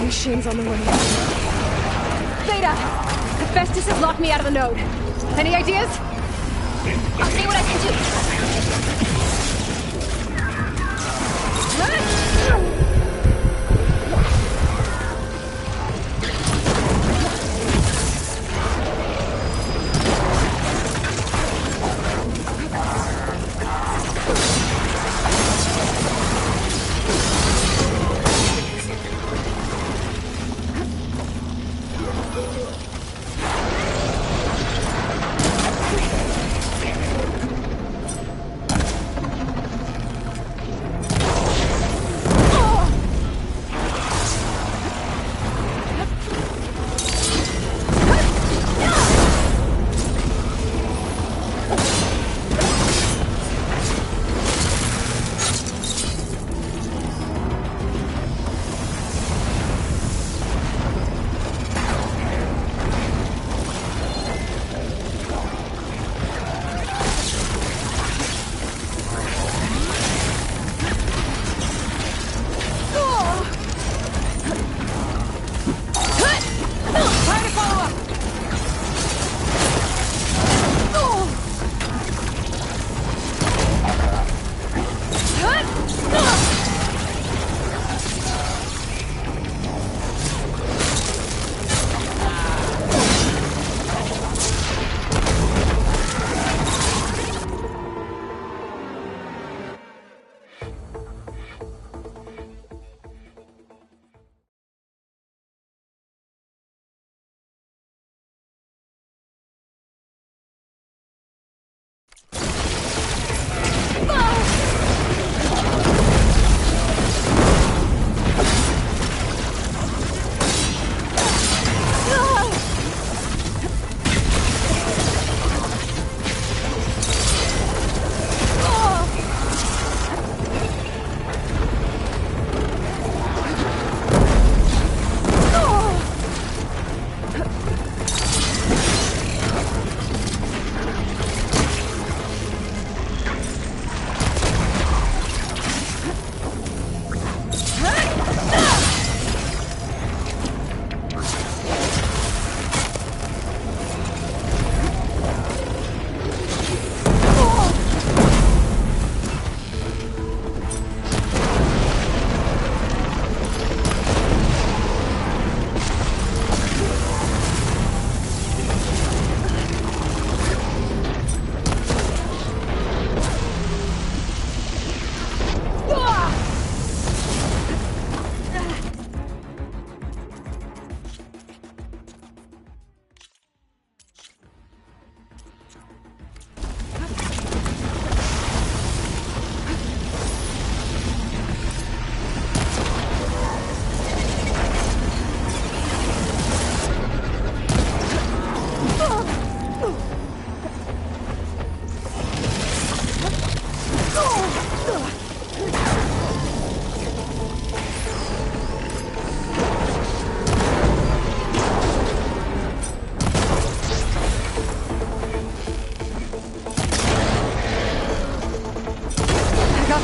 Machines on the way. Zeta! Festus has locked me out of the node. Any ideas? I'll see what I can do.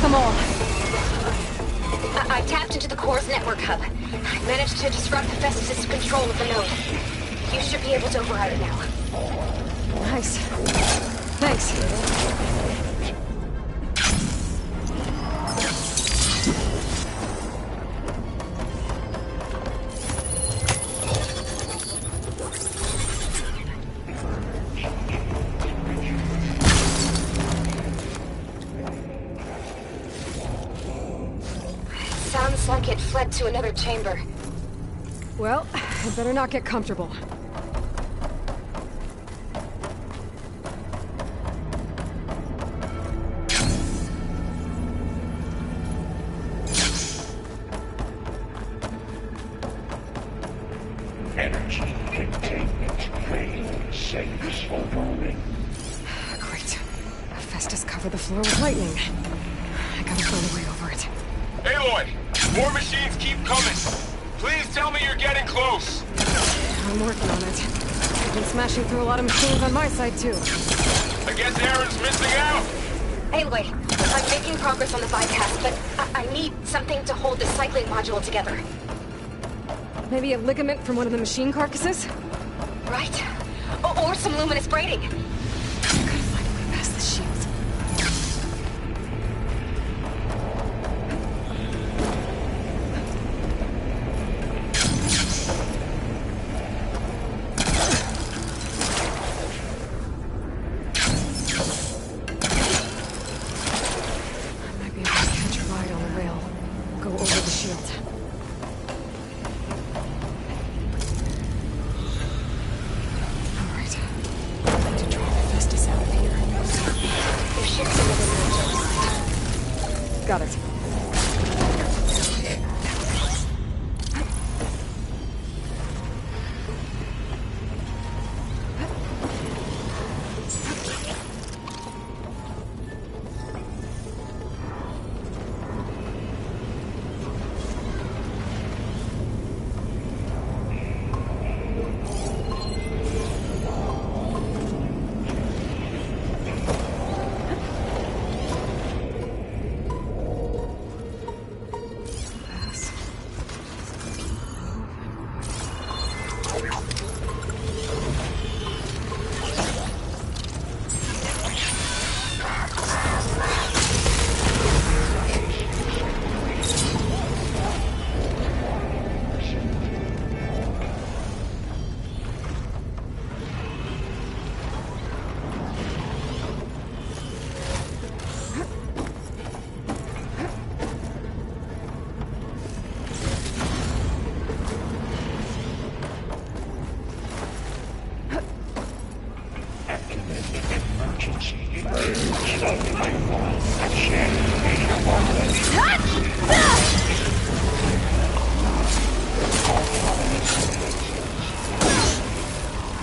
them all. I tapped into the core's network hub. I managed to disrupt Hephaestus' control of the node. You should be able to override it now. Nice. Thanks. Sounds like it fled to another chamber. Well, I better not get comfortable. Energy containment failed. Saves overrunning. Great. Hephaestus covered the floor with lightning. I gotta find a way over it. Aloy! More machines keep coming! Please tell me you're getting close! I'm working on it. I've been smashing through a lot of machines on my side, too. I guess Aaron's missing out! Anyway, I'm making progress on the bypass, but I need something to hold the cycling module together. Maybe a ligament from one of the machine carcasses? Right. Or some luminous braiding. Gotta find a way past the shield. Got it.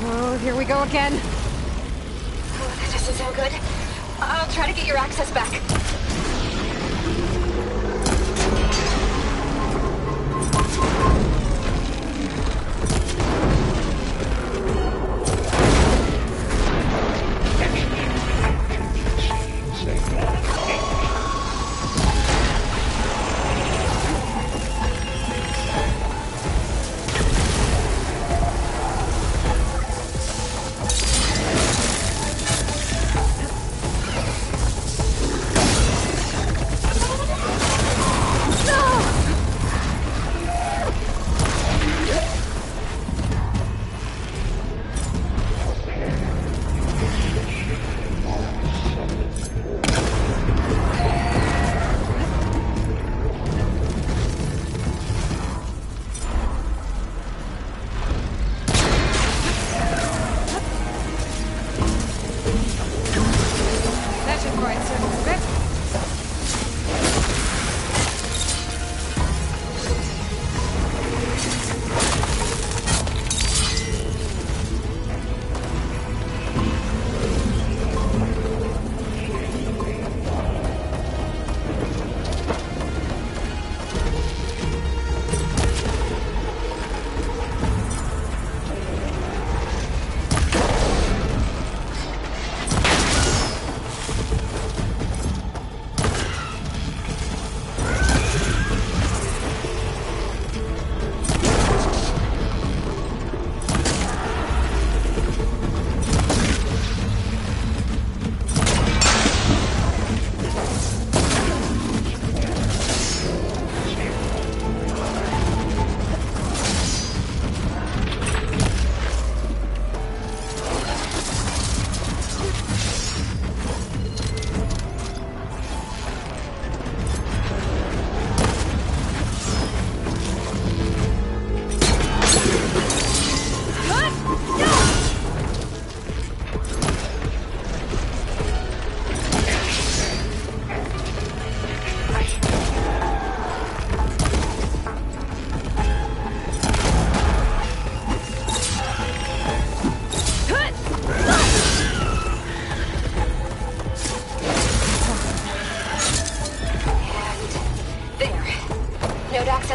Oh, here we go again. Oh, that doesn't sound good. I'll try to get your access back.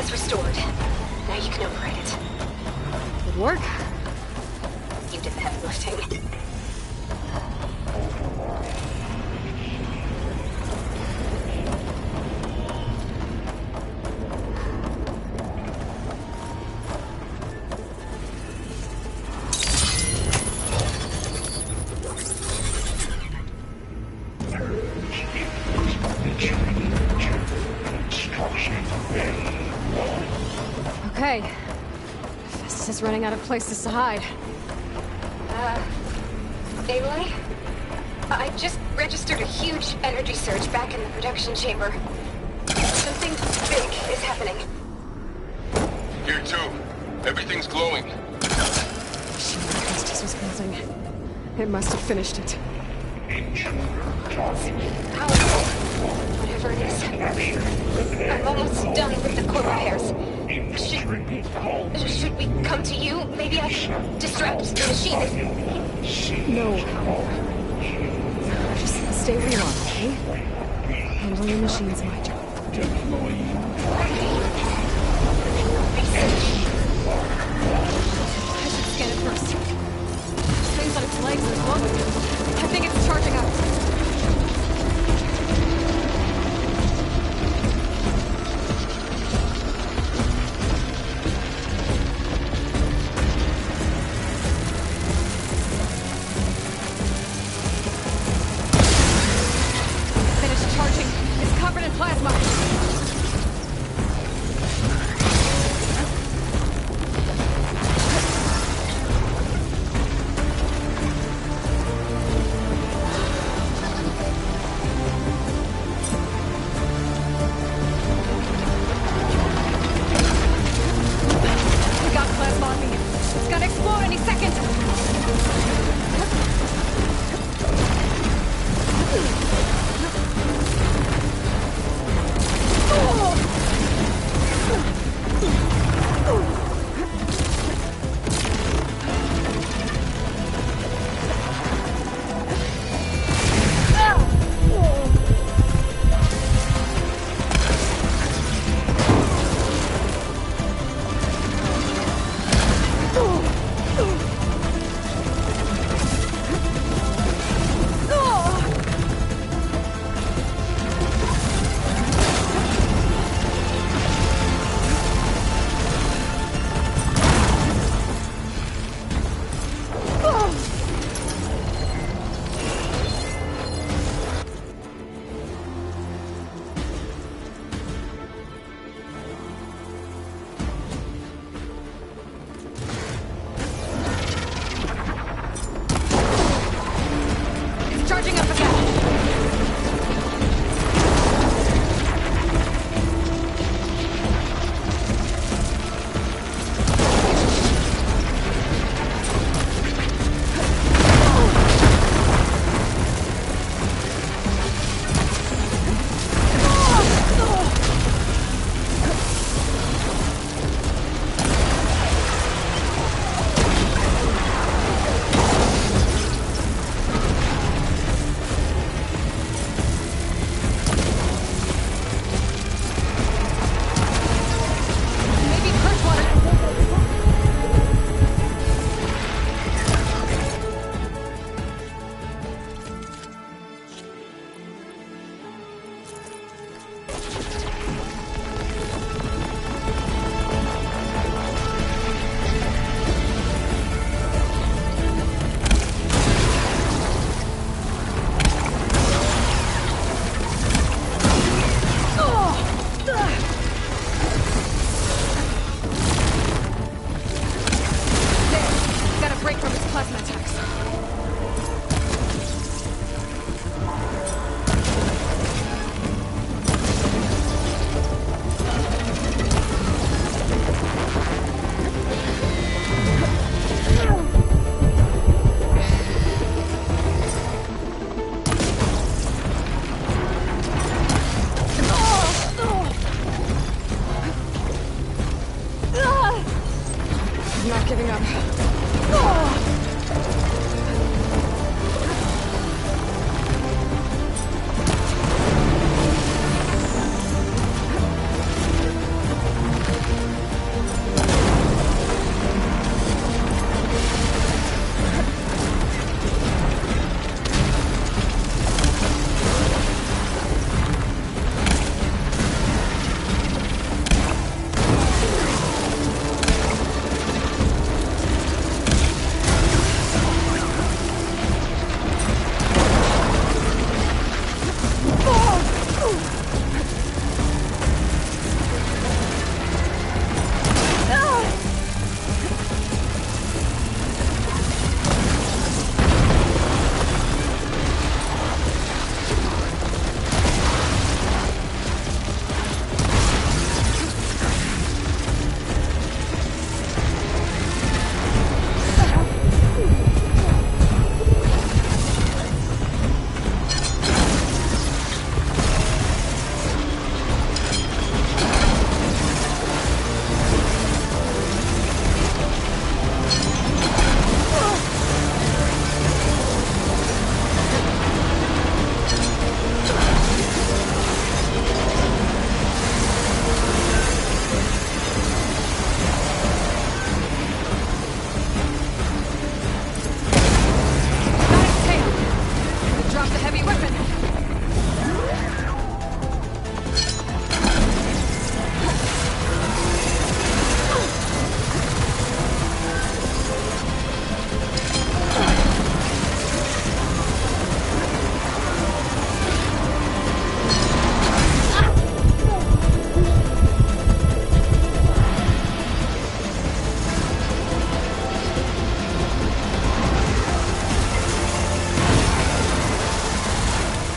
is restored. Now you can operate it. Good work. You did the heavy lifting. Okay. Festus is running out of places to hide. Aloy? I just registered a huge energy surge back in the production chamber. Something big is happening. Here too. Everything's glowing. Festus was building. It must have finished it. Powerful. Whatever it is. I'm almost done with the core repairs. Should we come to you? Maybe I can distract the machine. No. Just stay where you are, okay? Handling the machine's my job. I should scan it first. Things on its legs as well. I think it's charging up.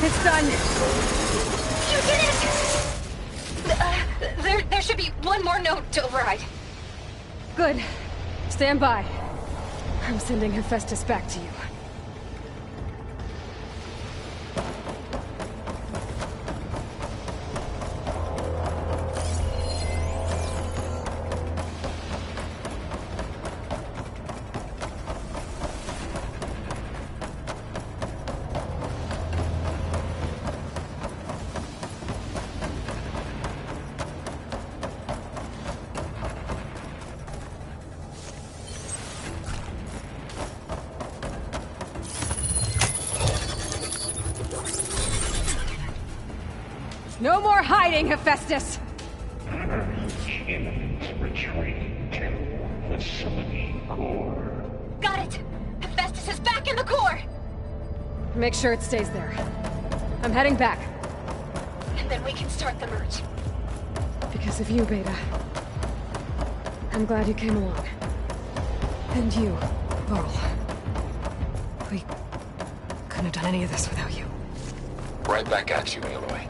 It's done. You did it! There should be one more note to override. Good. Stand by. I'm sending Hephaestus back to you. No more hiding, Hephaestus! Imminent retreat to facility core. Got it! Hephaestus is back in the core! Make sure it stays there. I'm heading back. And then we can start the merge. Because of you, Beta. I'm glad you came along. And you, Laurel. We couldn't have done any of this without you. Right back at you, Aloy.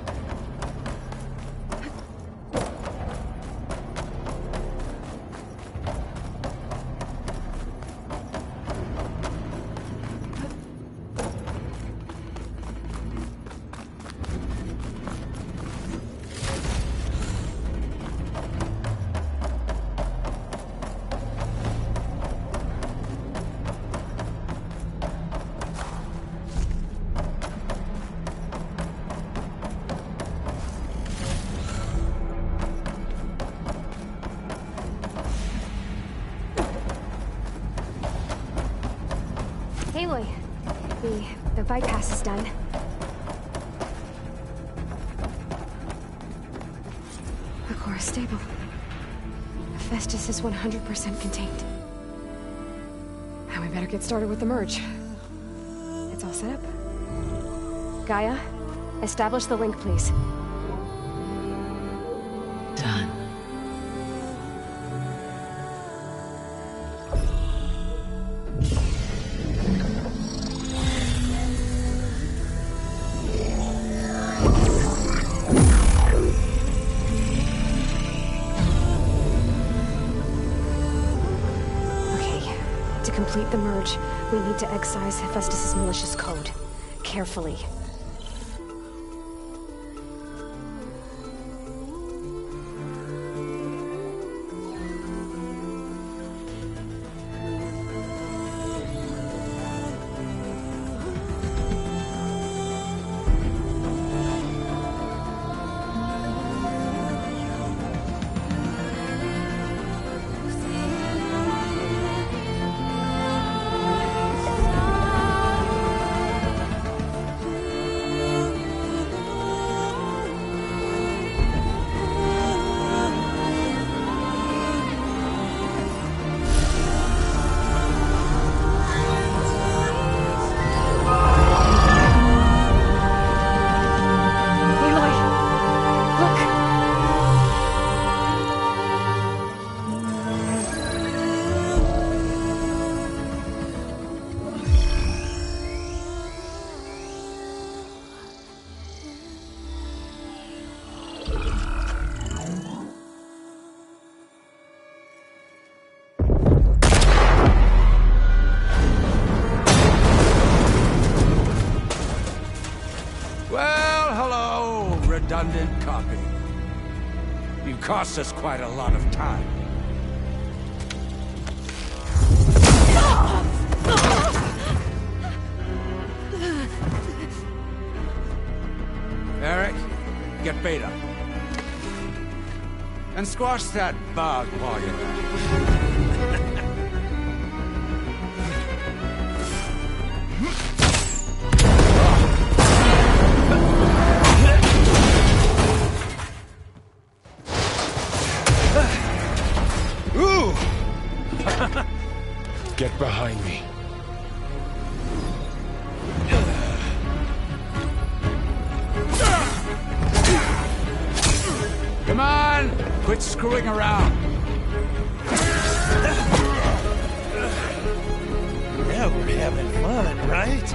Aloy, the bypass is done. The core is stable. Hephaestus is 100% contained. And we better get started with the merge. It's all set up. Gaia, establish the link, please. Done. To complete the merge, we need to excise Hephaestus' malicious code. Carefully. Redundant copy. You cost us quite a lot of time. Eric, get Beta. And squash that bug while you're at it. Get behind me. Come on! Quit screwing around. Now we're having fun, right?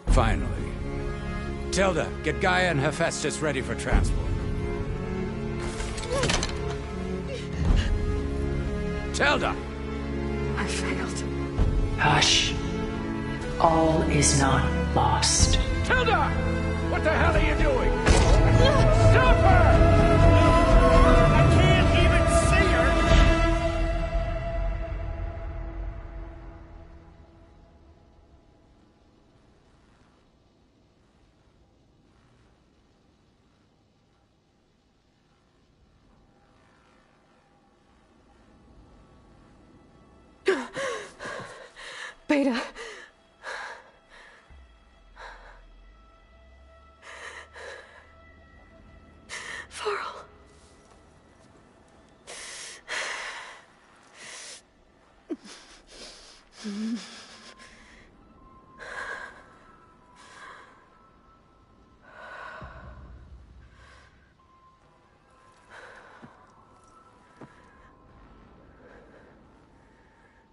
Finally. Tilda, get Gaia and Hephaestus ready for transport. Tilda! I failed. Hush. All is not lost. Tilda! What the hell are you doing? Stop her! I can't even see her! Beta. Varl.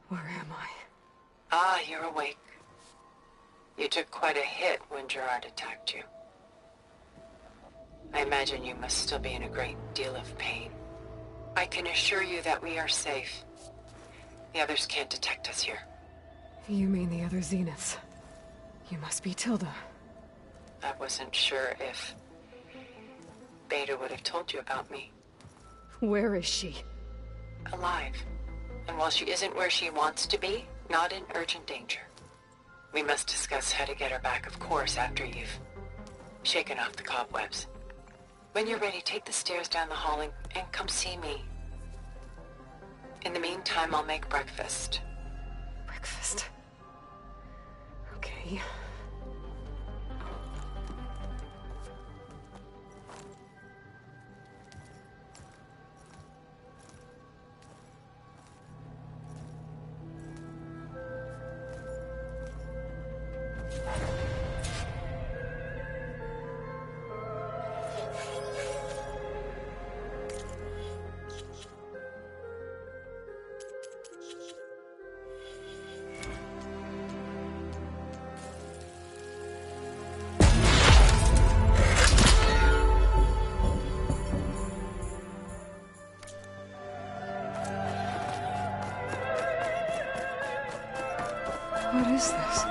Where am I? Ah, you're awake. You took quite a hit when Gerard attacked you. I imagine you must still be in a great deal of pain. I can assure you that we are safe. The others can't detect us here. You mean the other Zeniths? You must be Tilda. I wasn't sure if Beta would have told you about me. Where is she? Alive. And while she isn't where she wants to be, not in urgent danger. We must discuss how to get her back, of course, after you've shaken off the cobwebs. When you're ready, take the stairs down the hall and come see me. In the meantime, I'll make breakfast. Breakfast? Okay. What is this?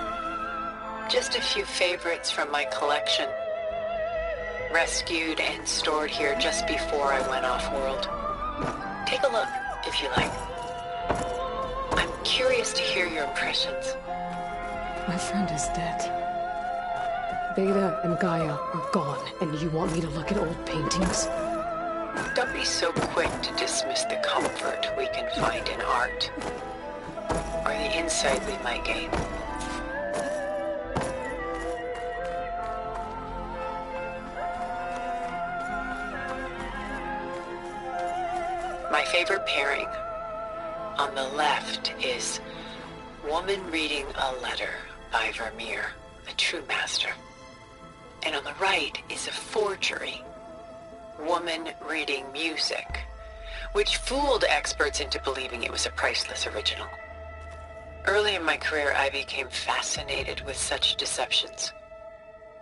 Just a few favorites from my collection. Rescued and stored here just before I went off-world. Take a look, if you like. I'm curious to hear your impressions. My friend is dead. Beta and Gaia are gone, and you want me to look at old paintings? Don't be so quick to dismiss the comfort we can find in art. Or the insight we might gain. My favorite pairing on the left is Woman Reading a Letter by Vermeer, a true master. And on the right is a forgery, Woman Reading Music, which fooled experts into believing it was a priceless original. Early in my career, I became fascinated with such deceptions.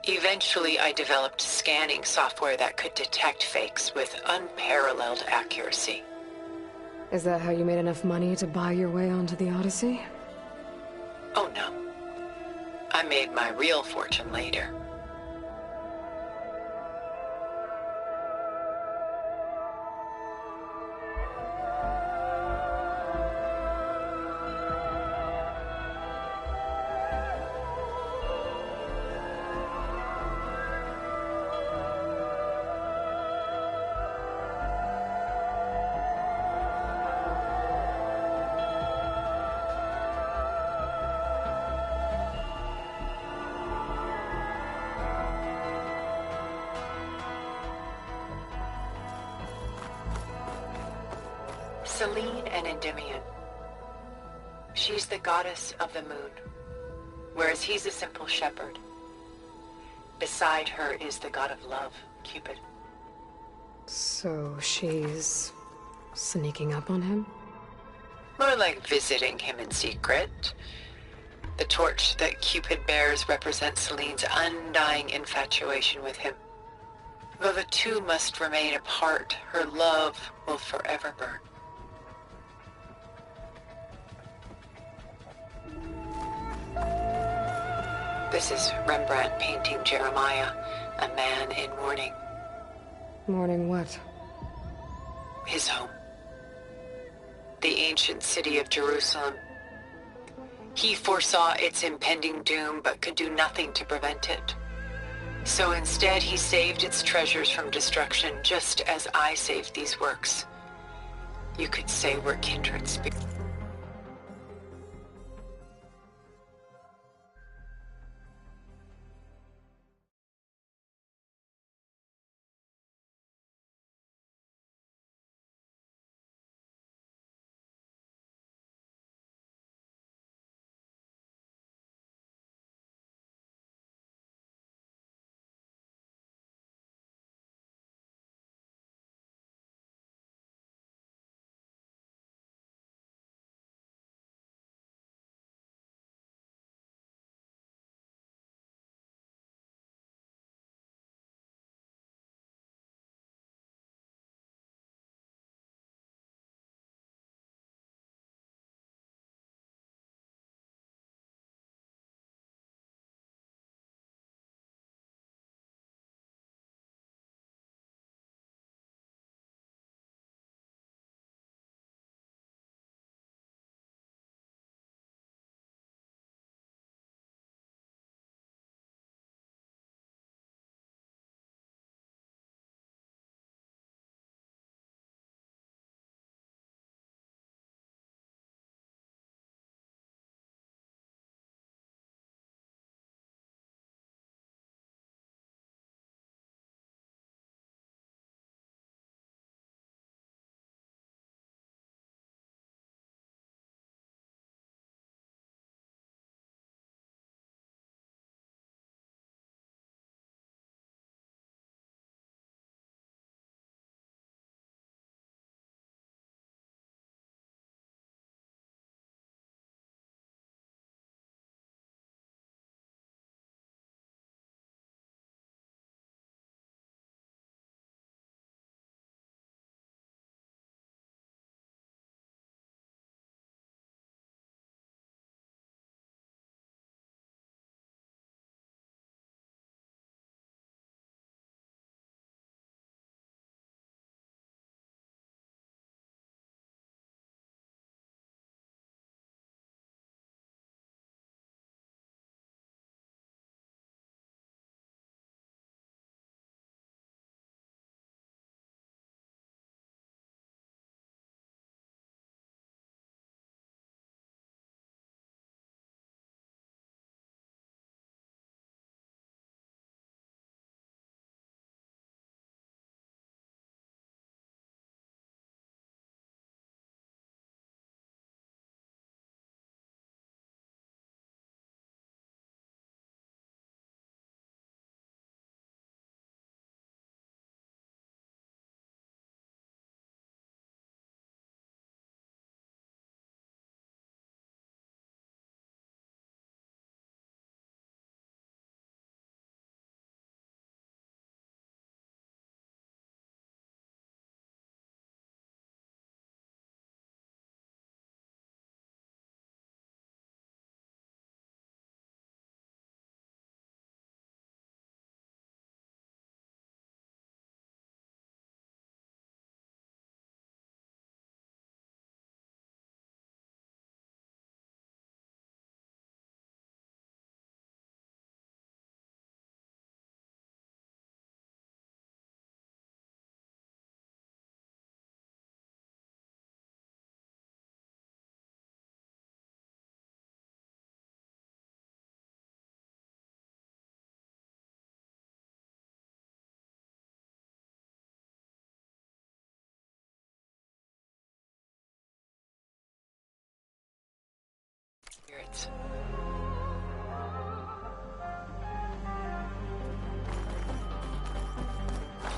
Eventually, I developed scanning software that could detect fakes with unparalleled accuracy. Is that how you made enough money to buy your way onto the Odyssey? Oh no. I made my real fortune later. Selene and Endymion. She's the goddess of the moon, whereas he's a simple shepherd. Beside her is the god of love, Cupid. So she's sneaking up on him? More like visiting him in secret. The torch that Cupid bears represents Celine's undying infatuation with him. Though the two must remain apart, her love will forever burn. This is Rembrandt painting Jeremiah, a man in mourning. Mourning what? His home. The ancient city of Jerusalem. He foresaw its impending doom, but could do nothing to prevent it. So instead, he saved its treasures from destruction, just as I saved these works. You could say we're kindred spirits.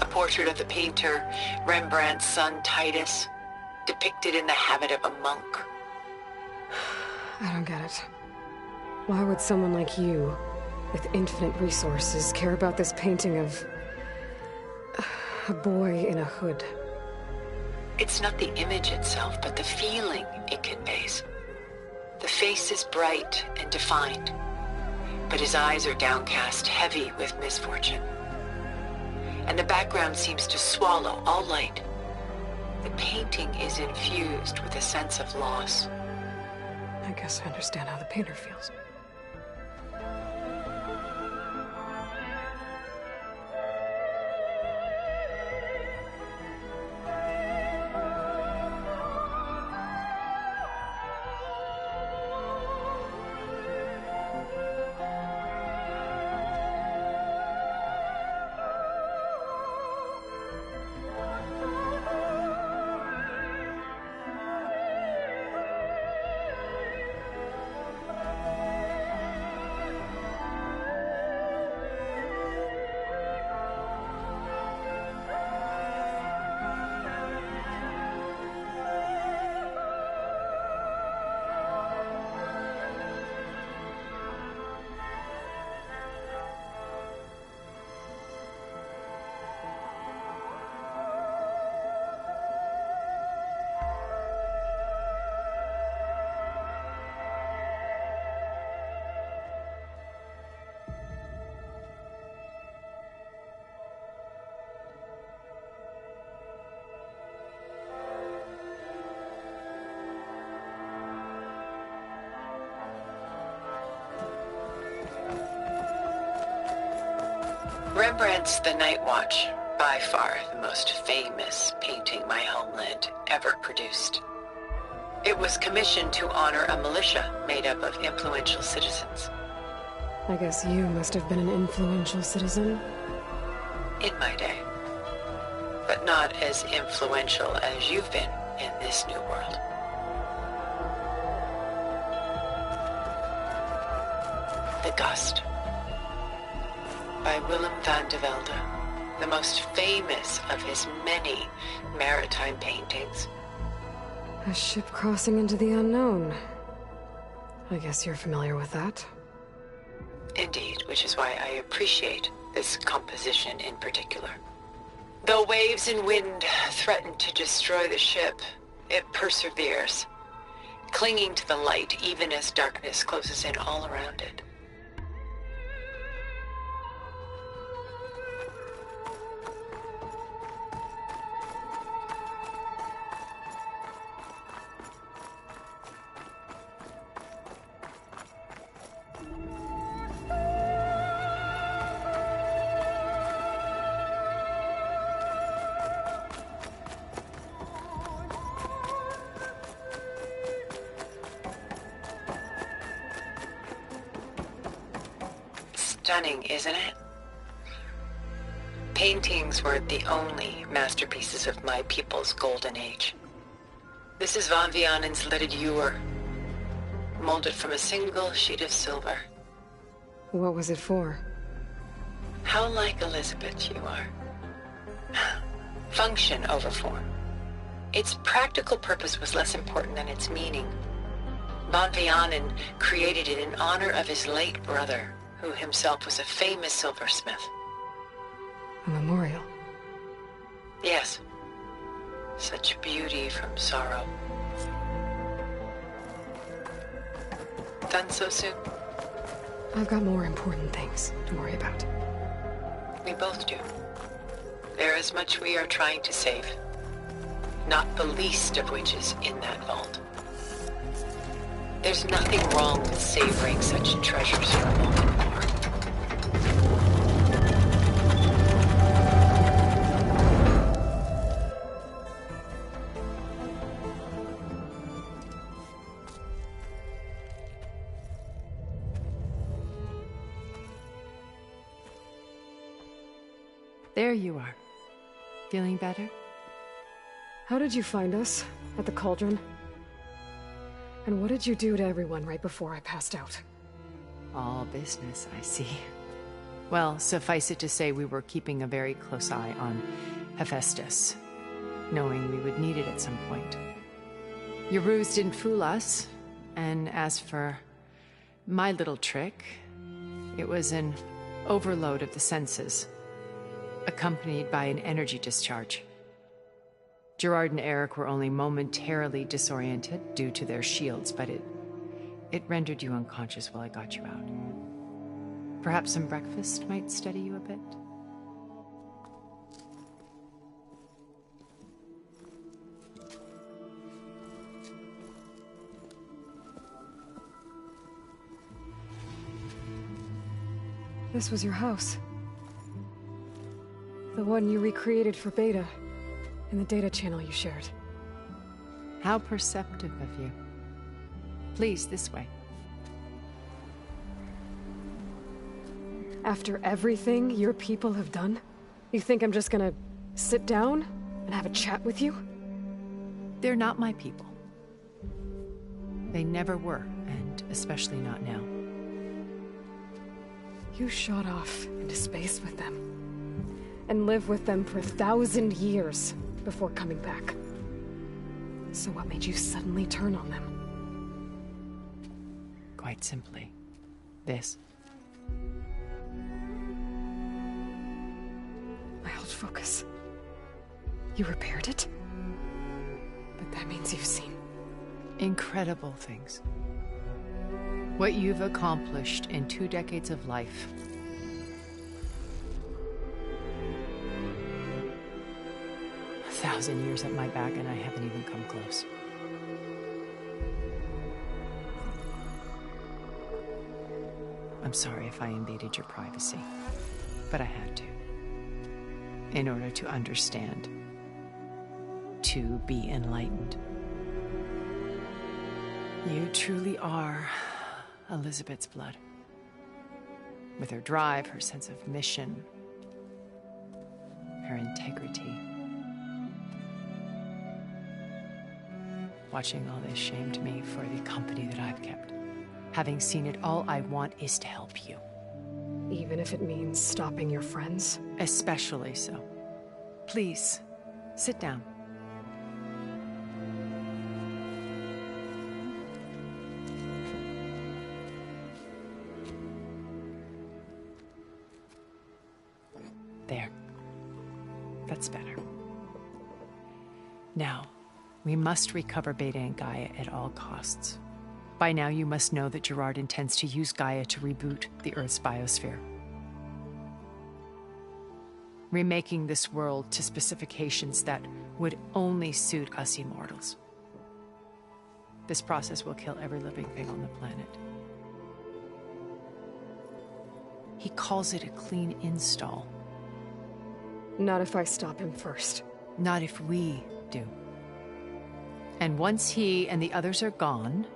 A portrait of the painter, Rembrandt's son Titus, depicted in the habit of a monk. I don't get it. Why would someone like you, with infinite resources, care about this painting of a boy in a hood? It's not the image itself, but the feeling it conveys. The face is bright and defined, but his eyes are downcast, heavy with misfortune. And the background seems to swallow all light. The painting is infused with a sense of loss. I guess I understand how the painter feels. Rembrandt's The Night Watch, by far the most famous painting my homeland ever produced. It was commissioned to honor a militia made up of influential citizens. I guess you must have been an influential citizen. In my day. But not as influential as you've been in this new world. The Gust. By Willem van de Velde, the most famous of his many maritime paintings. A ship crossing into the unknown. I guess you're familiar with that. Indeed, which is why I appreciate this composition in particular. Though waves and wind threaten to destroy the ship, it perseveres, clinging to the light even as darkness closes in all around it. Stunning, isn't it? Paintings were the only masterpieces of my people's golden age. This is Van Vianen's leaded ewer, molded from a single sheet of silver. What was it for? How like Elizabeth you are. Function over form. Its practical purpose was less important than its meaning. Van Vianen created it in honor of his late brother, who himself was a famous silversmith. A memorial? Yes. Such beauty from sorrow. Done so soon? I've got more important things to worry about. We both do. There is much we are trying to save. Not the least of which is in that vault. There's nothing wrong with savoring such treasures for a moment more. There you are. Feeling better? How did you find us? At the cauldron? And what did you do to everyone right before I passed out? All business, I see. Well, suffice it to say we were keeping a very close eye on Hephaestus, knowing we would need it at some point. Your ruse didn't fool us. And as for my little trick, it was an overload of the senses, accompanied by an energy discharge. Gerard and Eric were only momentarily disoriented due to their shields, but it rendered you unconscious while I got you out. Perhaps some breakfast might steady you a bit? This was your house. The one you recreated for Beta, in the data channel you shared. How perceptive of you. Please, this way. After everything your people have done, you think I'm just gonna sit down and have a chat with you? They're not my people. They never were, and especially not now. You shot off into space with them, and lived with them for 1,000 years before coming back. So what made you suddenly turn on them? Quite simply, this. My old focus. You repaired it? But that means you've seen incredible things. What you've accomplished in 2 decades of life. A 1,000 years at my back and I haven't even come close. I'm sorry if I invaded your privacy, but I had to. In order to understand. To be enlightened. You truly are Elizabeth's blood. With her drive, her sense of mission, her integrity. Watching all this shamed me for the company that I've kept. Having seen it, all I want is to help you. Even if it means stopping your friends? Especially so. Please, sit down. There. That's better. Now, we must recover Beta and Gaia at all costs. By now, you must know that Gerard intends to use Gaia to reboot the Earth's biosphere. Remaking this world to specifications that would only suit us immortals. This process will kill every living thing on the planet. He calls it a clean install. Not if I stop him first. Not if we do. And once he and the others are gone,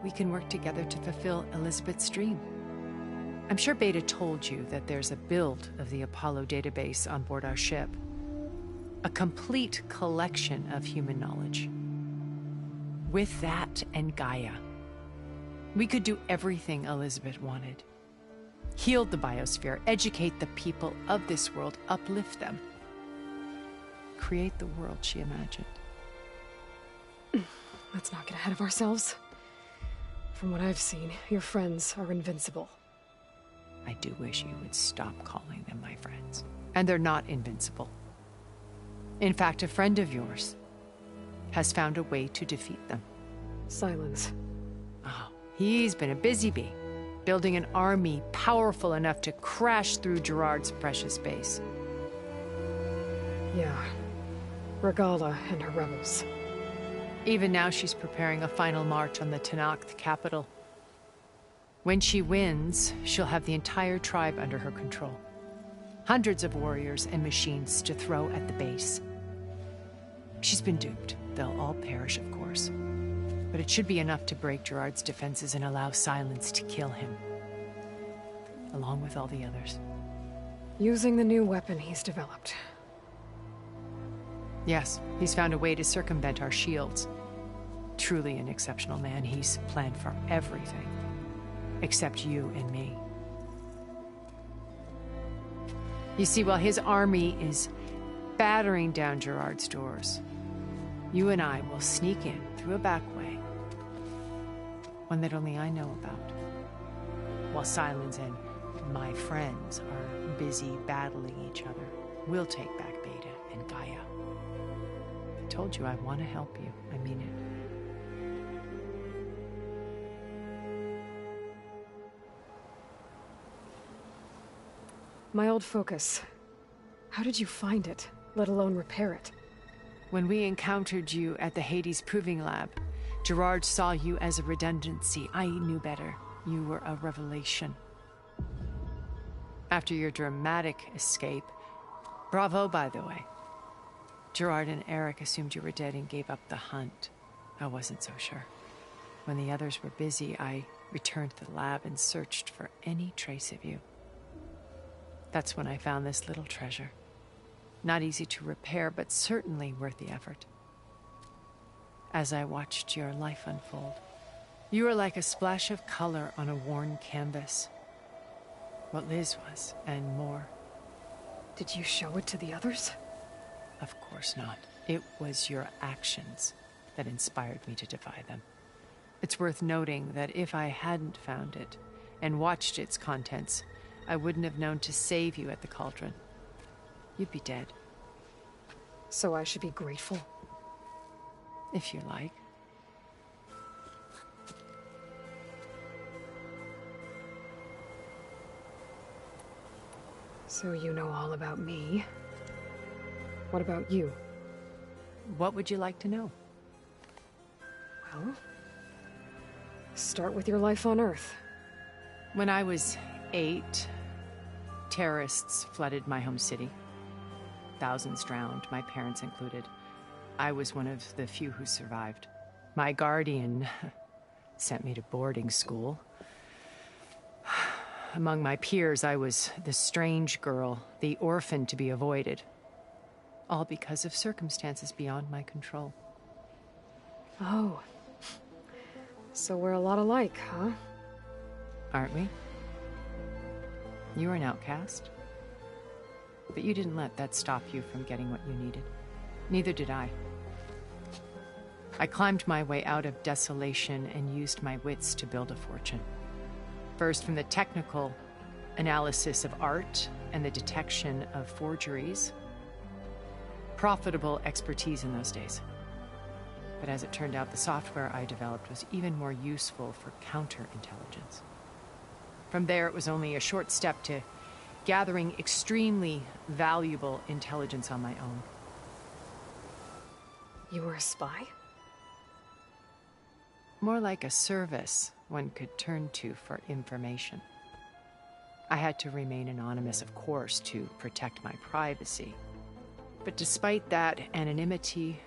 we can work together to fulfill Elizabeth's dream. I'm sure Beta told you that there's a build of the Apollo database on board our ship. A complete collection of human knowledge. With that and Gaia, we could do everything Elizabeth wanted. Heal the biosphere, educate the people of this world, uplift them. Create the world she imagined. Let's not get ahead of ourselves. From what I've seen, your friends are invincible. I do wish you would stop calling them my friends. And they're not invincible. In fact, a friend of yours has found a way to defeat them. Silence. Oh, he's been a busy bee, building an army powerful enough to crash through Gerard's precious base. Yeah. Regala and her rebels. Even now she's preparing a final march on the Tenakth capital. When she wins, she'll have the entire tribe under her control. Hundreds of warriors and machines to throw at the base. She's been duped. They'll all perish, of course. But it should be enough to break Gerard's defenses and allow Silence to kill him. Along with all the others. Using the new weapon he's developed. Yes, he's found a way to circumvent our shields. Truly an exceptional man. He's planned for everything. Except you and me. You see, while his army is battering down Gerard's doors, you and I will sneak in through a back way, one that only I know about. While Silence and my friends are busy battling each other, we'll take back Beta and Gaia. I told you I want to help you. I mean it. My old focus. How did you find it, let alone repair it? When we encountered you at the Hades Proving Lab, Gerard saw you as a redundancy. I knew better. You were a revelation. After your dramatic escape, bravo, by the way, Gerard and Eric assumed you were dead and gave up the hunt. I wasn't so sure. When the others were busy, I returned to the lab and searched for any trace of you. That's when I found this little treasure. Not easy to repair, but certainly worth the effort. As I watched your life unfold, you were like a splash of color on a worn canvas. What Liz was, and more. Did you show it to the others? Of course not. It was your actions that inspired me to defy them. It's worth noting that if I hadn't found it and watched its contents, I wouldn't have known to save you at the cauldron. You'd be dead. So I should be grateful? If you like. So you know all about me. What about you? What would you like to know? Well, start with your life on Earth. When I was 8, terrorists flooded my home city. Thousands drowned, my parents included. I was one of the few who survived. My guardian sent me to boarding school. Among my peers, I was the strange girl, the orphan to be avoided. All because of circumstances beyond my control. Oh. So we're a lot alike, huh? Aren't we? You were an outcast. But you didn't let that stop you from getting what you needed. Neither did I. I climbed my way out of desolation and used my wits to build a fortune. First, from the technical analysis of art and the detection of forgeries. Profitable expertise in those days. But as it turned out, the software I developed was even more useful for counterintelligence. From there, it was only a short step to gathering extremely valuable intelligence on my own. You were a spy? More like a service one could turn to for information. I had to remain anonymous, of course, to protect my privacy. But despite that anonymity,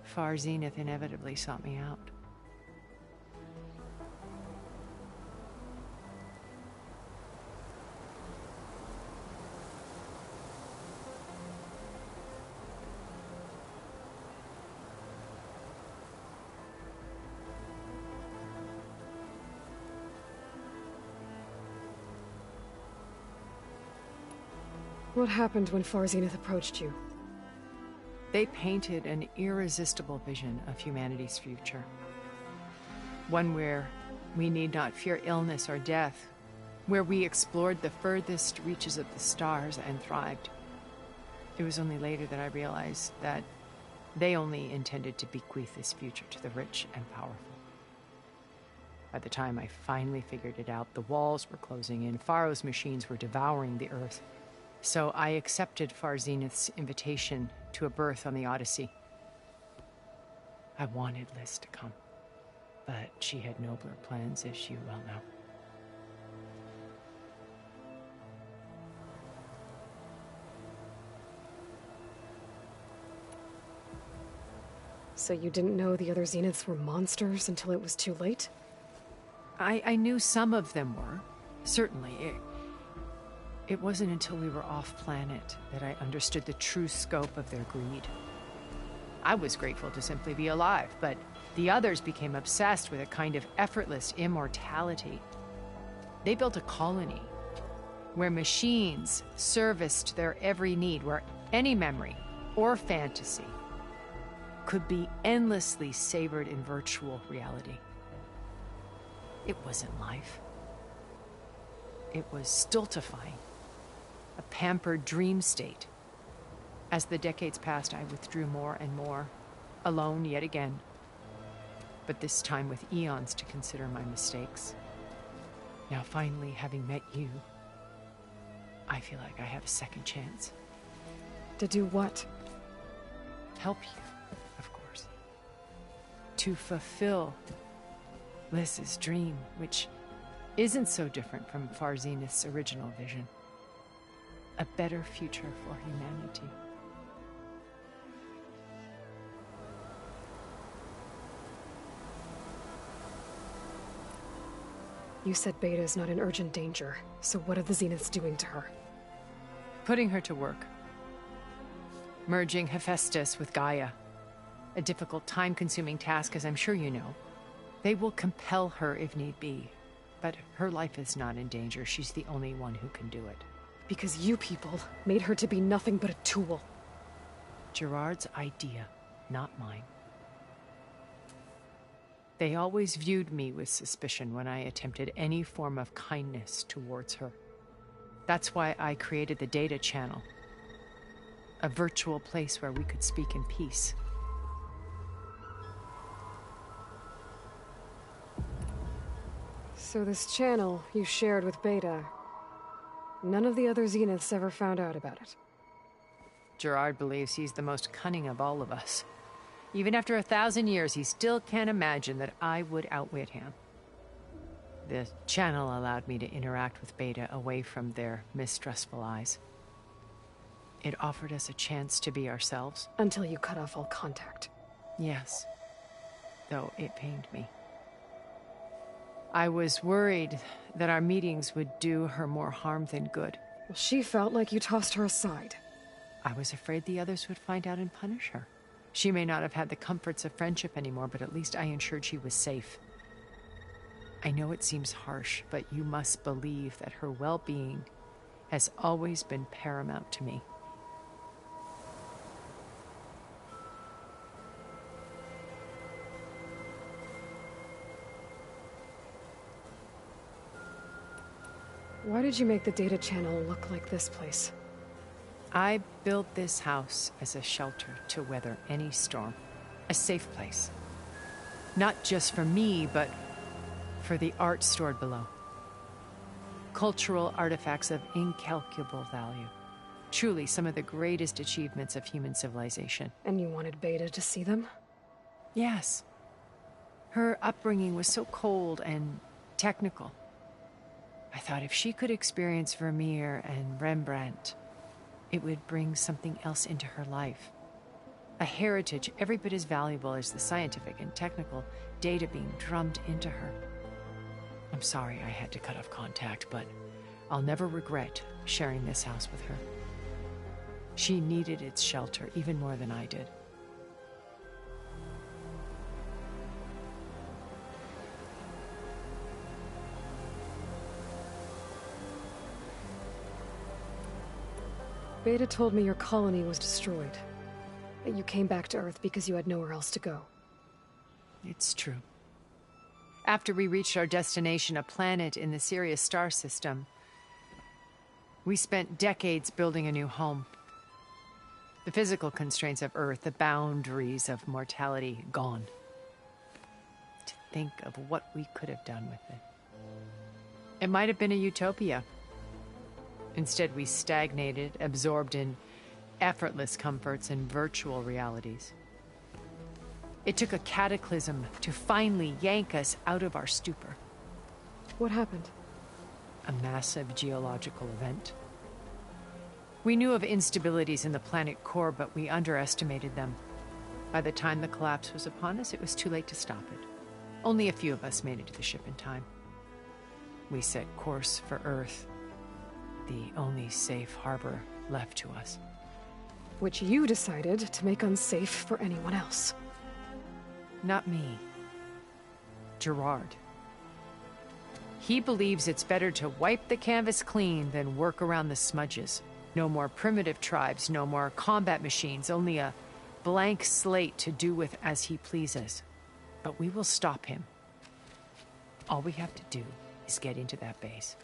Far Zenith inevitably sought me out. What happened when Far Zenith approached you? They painted an irresistible vision of humanity's future. One where we need not fear illness or death, where we explored the furthest reaches of the stars and thrived. It was only later that I realized that they only intended to bequeath this future to the rich and powerful. By the time I finally figured it out, the walls were closing in, Pharaoh's machines were devouring the earth. So I accepted Far Zenith's invitation to a berth on the Odyssey. I wanted Liz to come, but she had nobler plans, as you well know. So you didn't know the other Zeniths were monsters until it was too late? I knew some of them were, certainly. It wasn't until we were off-planet that I understood the true scope of their greed. I was grateful to simply be alive, but the others became obsessed with a kind of effortless immortality. They built a colony where machines serviced their every need, where any memory or fantasy could be endlessly savored in virtual reality. It wasn't life. It was stultifying. A pampered dream state. As the decades passed, I withdrew more and more, alone yet again. But this time with eons to consider my mistakes. Now finally, having met you, I feel like I have a second chance. To do what? Help you, of course. To fulfill Liz's dream, which isn't so different from Far Zenith's original vision. A better future for humanity. You said Beta is not in urgent danger, so what are the Zeniths doing to her? Putting her to work. Merging Hephaestus with Gaia. A difficult, time-consuming task, as I'm sure you know. They will compel her if need be. But her life is not in danger. She's the only one who can do it. Because you people made her to be nothing but a tool. Gerard's idea, not mine. They always viewed me with suspicion when I attempted any form of kindness towards her. That's why I created the data channel. A virtual place where we could speak in peace. So this channel you shared with Beta, none of the other Zeniths ever found out about it. Gerard believes he's the most cunning of all of us. Even after 1,000 years, he still can't imagine that I would outwit him. The channel allowed me to interact with Beta away from their mistrustful eyes. It offered us a chance to be ourselves. Until you cut off all contact. Yes. Though it pained me. I was worried that our meetings would do her more harm than good. Well, she felt like you tossed her aside. I was afraid the others would find out and punish her. She may not have had the comforts of friendship anymore, but at least I ensured she was safe. I know it seems harsh, but you must believe that her well-being has always been paramount to me. Why did you make the data channel look like this place? I built this house as a shelter to weather any storm. A safe place. Not just for me, but for the art stored below. Cultural artifacts of incalculable value. Truly some of the greatest achievements of human civilization. And you wanted Beta to see them? Yes. Her upbringing was so cold and technical. I thought if she could experience Vermeer and Rembrandt, it would bring something else into her life. A heritage every bit as valuable as the scientific and technical data being drummed into her. I'm sorry I had to cut off contact, but I'll never regret sharing this house with her. She needed its shelter even more than I did. Beta told me your colony was destroyed. That you came back to Earth because you had nowhere else to go. It's true. After we reached our destination, a planet in the Sirius star system, we spent decades building a new home. The physical constraints of Earth, the boundaries of mortality, gone. To think of what we could have done with it. It might have been a utopia. Instead, we stagnated, absorbed in effortless comforts and virtual realities. It took a cataclysm to finally yank us out of our stupor. What happened? A massive geological event. We knew of instabilities in the planet core, but we underestimated them. By the time the collapse was upon us, it was too late to stop it. Only a few of us made it to the ship in time. We set course for Earth, the only safe harbor left to us. Which you decided to make unsafe for anyone else. Not me. Gerard. He believes it's better to wipe the canvas clean than work around the smudges. No more primitive tribes, no more combat machines, only a blank slate to do with as he pleases. But we will stop him. All we have to do is get into that base.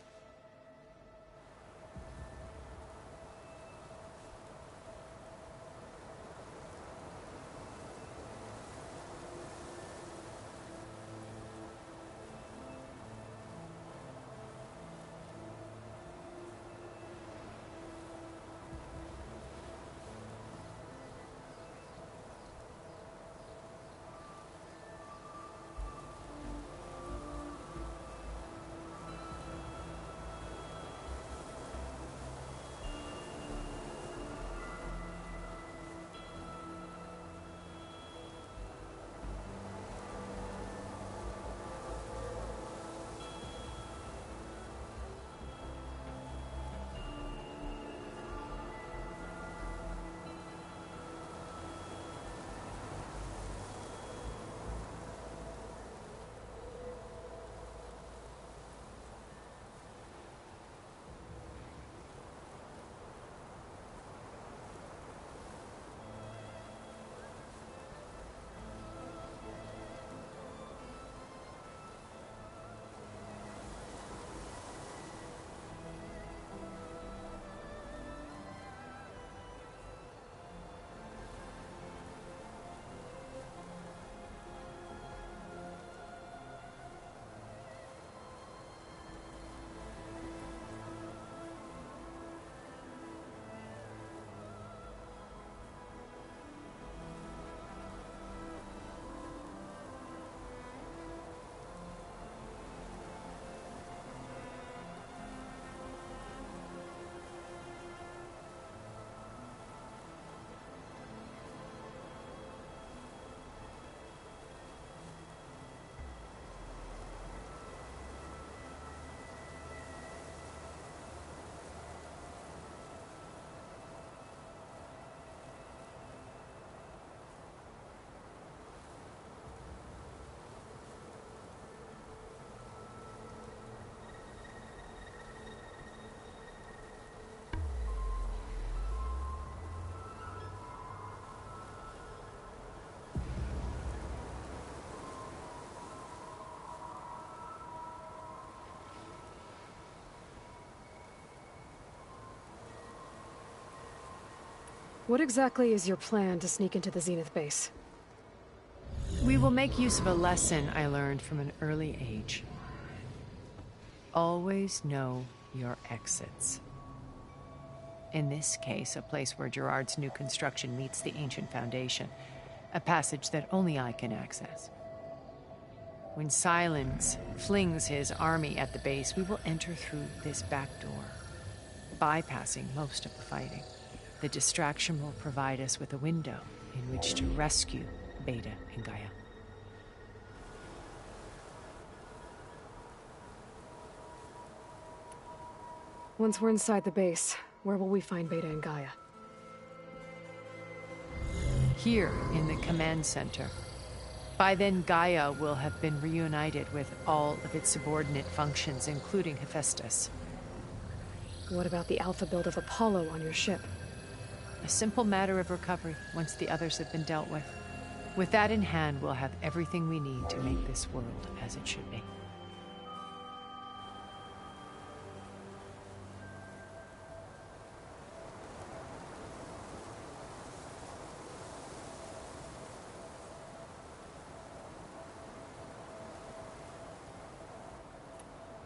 What exactly is your plan to sneak into the Zenith base? We will make use of a lesson I learned from an early age. Always know your exits. In this case, a place where Gerard's new construction meets the ancient foundation, a passage that only I can access. When Silence flings his army at the base, we will enter through this back door, bypassing most of the fighting. The distraction will provide us with a window in which to rescue Beta and Gaia. Once we're inside the base, where will we find Beta and Gaia? Here in the command center. By then, Gaia will have been reunited with all of its subordinate functions, including Hephaestus. What about the alpha build of Apollo on your ship? A simple matter of recovery once the others have been dealt with. With that in hand, we'll have everything we need to make this world as it should be.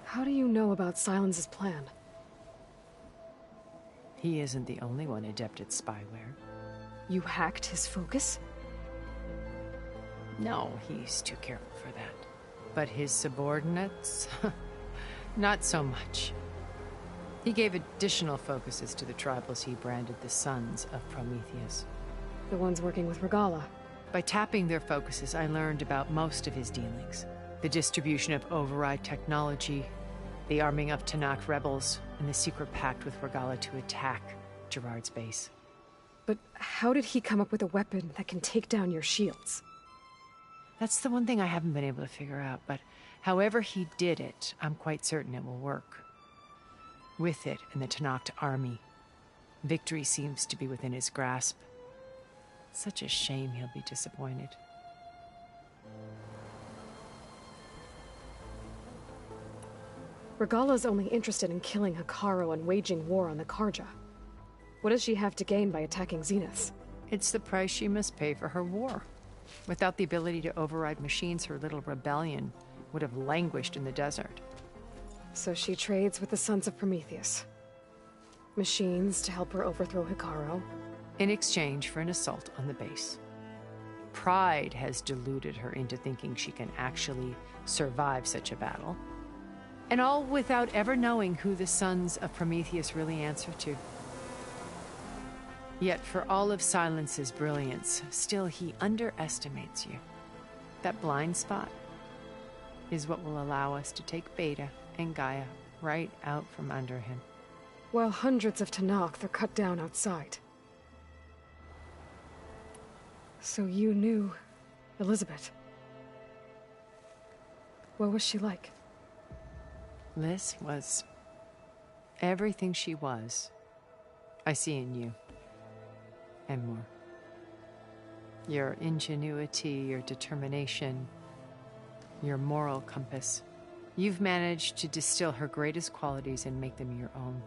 How do you know about Silence's plan? He isn't the only one adept at spyware. You hacked his focus? No, he's too careful for that. But his subordinates? Not so much. He gave additional focuses to the tribals he branded the Sons of Prometheus. The ones working with Regala. By tapping their focuses, I learned about most of his dealings. The distribution of override technology, the arming of Tanakh rebels, and the secret pact with Regala to attack Gerard's base. But how did he come up with a weapon that can take down your shields? That's the one thing I haven't been able to figure out, but however he did it, I'm quite certain it will work. With it and the Tanakh army, victory seems to be within his grasp. Such a shame he'll be disappointed. Regala's only interested in killing Hikaru and waging war on the Karja. What does she have to gain by attacking Zeniths? It's the price she must pay for her war. Without the ability to override machines, her little rebellion would have languished in the desert. So she trades with the Sons of Prometheus. Machines to help her overthrow Hikaru. In exchange for an assault on the base. Pride has deluded her into thinking she can actually survive such a battle. And all without ever knowing who the Sons of Prometheus really answer to. Yet for all of Silence's brilliance, still he underestimates you. That blind spot is what will allow us to take Beta and Gaia right out from under him. While hundreds of Tenakth are cut down outside. So you knew Elizabeth. What was she like? Liz was everything she was. I see in you. And more. Your ingenuity, your determination, your moral compass. You've managed to distill her greatest qualities and make them your own.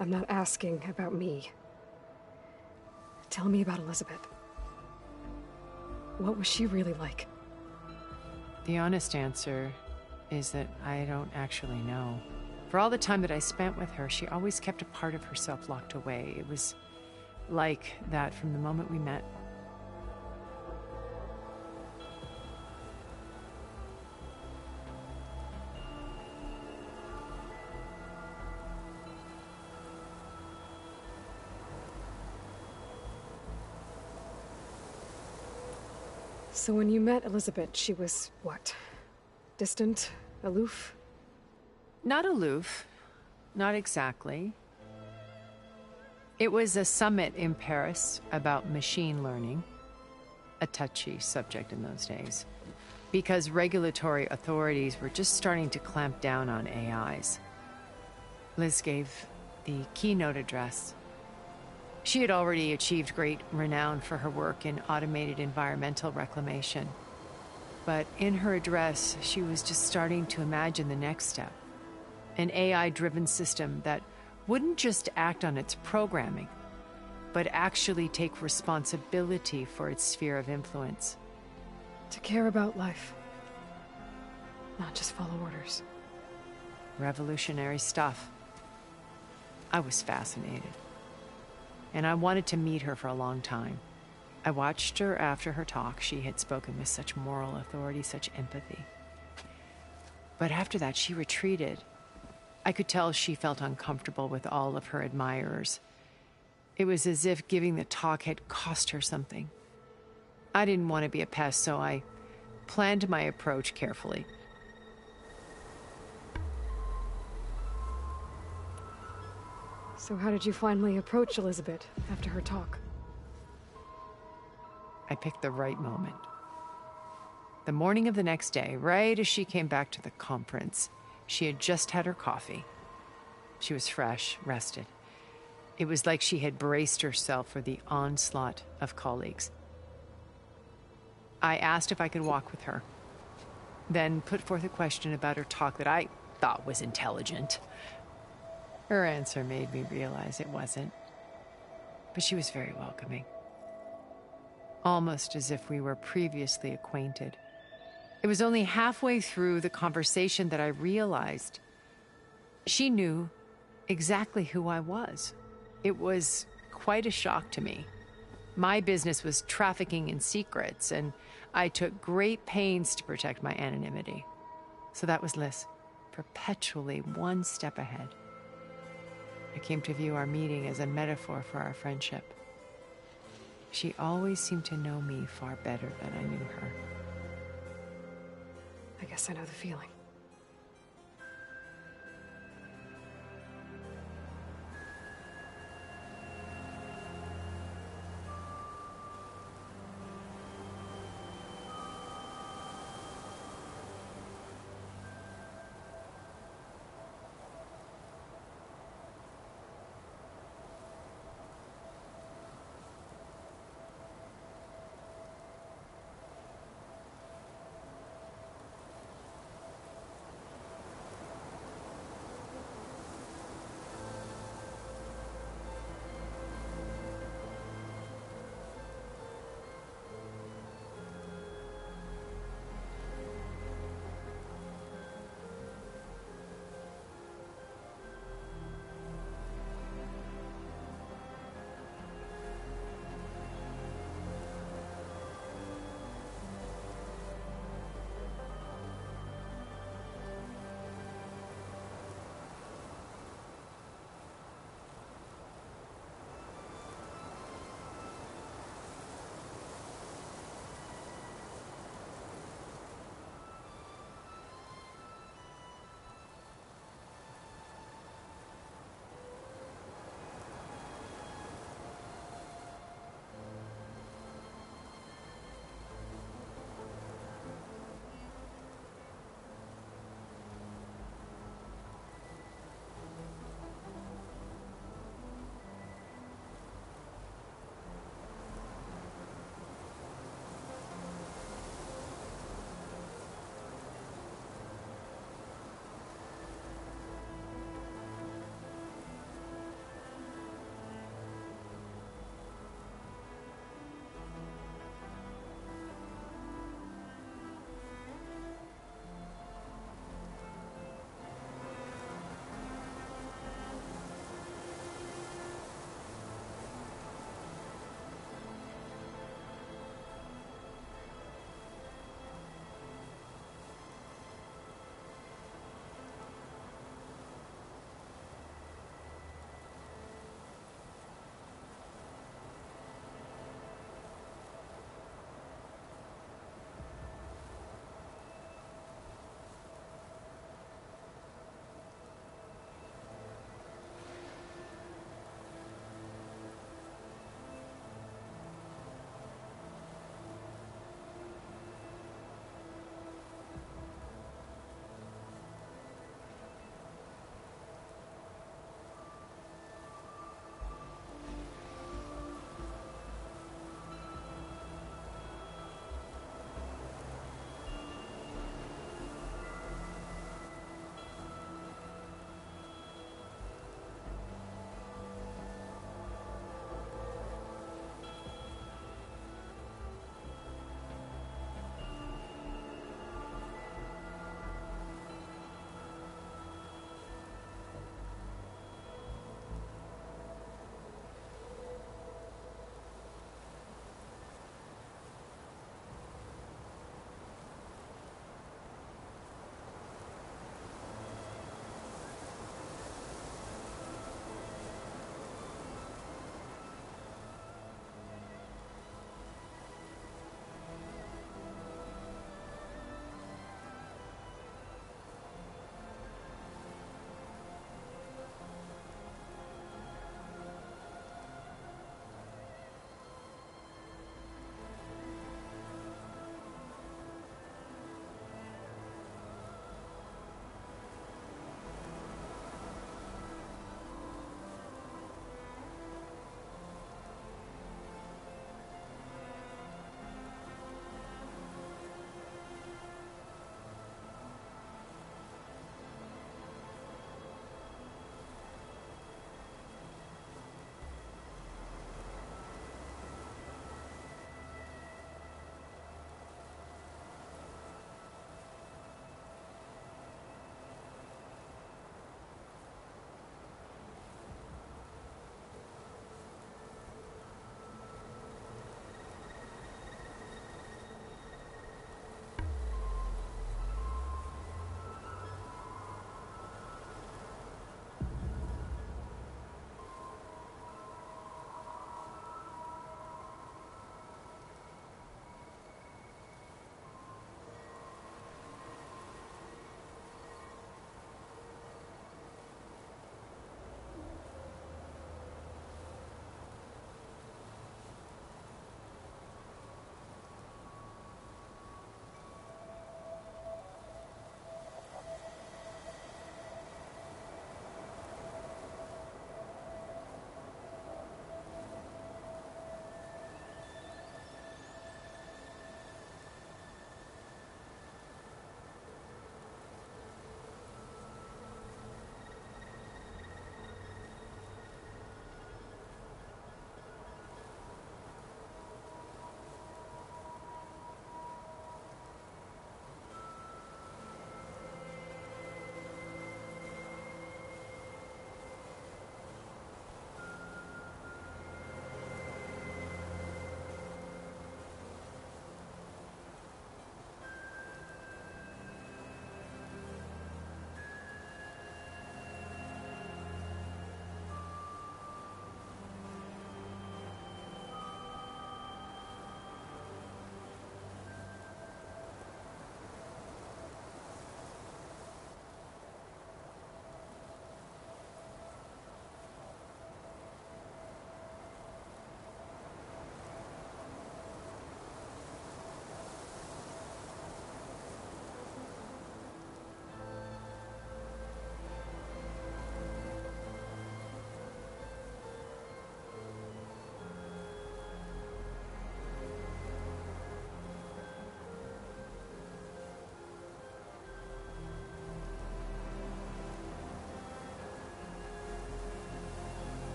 I'm not asking about me. Tell me about Elizabeth. What was she really like? The honest answer is that I don't actually know. For all the time that I spent with her, she always kept a part of herself locked away. It was like that from the moment we met. So when you met Elizabeth, she was what? Distant? Aloof? Not aloof. Not exactly. It was a summit in Paris about machine learning, a touchy subject in those days, because regulatory authorities were just starting to clamp down on AIs. Liz gave the keynote address. She had already achieved great renown for her work in automated environmental reclamation. But in her address, she was just starting to imagine the next step. An AI-driven system that wouldn't just act on its programming, but actually take responsibility for its sphere of influence. To care about life. Not just follow orders. Revolutionary stuff. I was fascinated. And I wanted to meet her for a long time. I watched her after her talk. She had spoken with such moral authority, such empathy. But after that, she retreated. I could tell she felt uncomfortable with all of her admirers. It was as if giving the talk had cost her something. I didn't want to be a pest, so I planned my approach carefully. So how did you finally approach Elizabeth after her talk? I picked the right moment. The morning of the next day, right as she came back to the conference, she had just had her coffee. She was fresh, rested. It was like she had braced herself for the onslaught of colleagues. I asked if I could walk with her, then put forth a question about her talk that I thought was intelligent. Her answer made me realize it wasn't, but she was very welcoming. Almost as if we were previously acquainted. It was only halfway through the conversation that I realized she knew exactly who I was. It was quite a shock to me. My business was trafficking in secrets, and I took great pains to protect my anonymity. So that was Liz, perpetually one step ahead. I came to view our meeting as a metaphor for our friendship. She always seemed to know me far better than I knew her. I guess I know the feeling.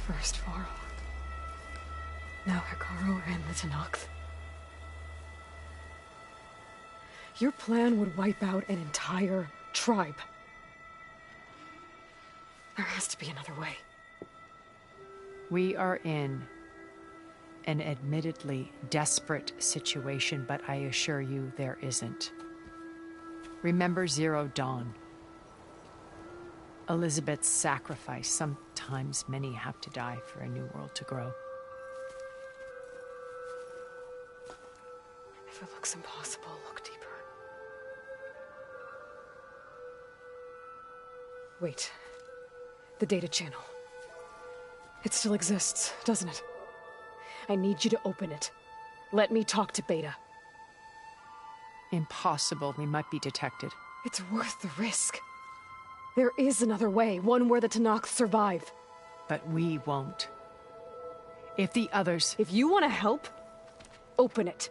First Varl. Now Hikaru and the Tenakth. Your plan would wipe out an entire tribe. There has to be another way. We are in an admittedly desperate situation, but I assure you there isn't. Remember Zero Dawn. Elizabeth's sacrifice. Sometimes many have to die for a new world to grow. If it looks impossible, look deeper. Wait. The data channel. It still exists, doesn't it? I need you to open it. Let me talk to Beta. Impossible. We might be detected. It's worth the risk. There is another way, one where the Tenakth survive. But we won't. If the others... If you want to help, open it.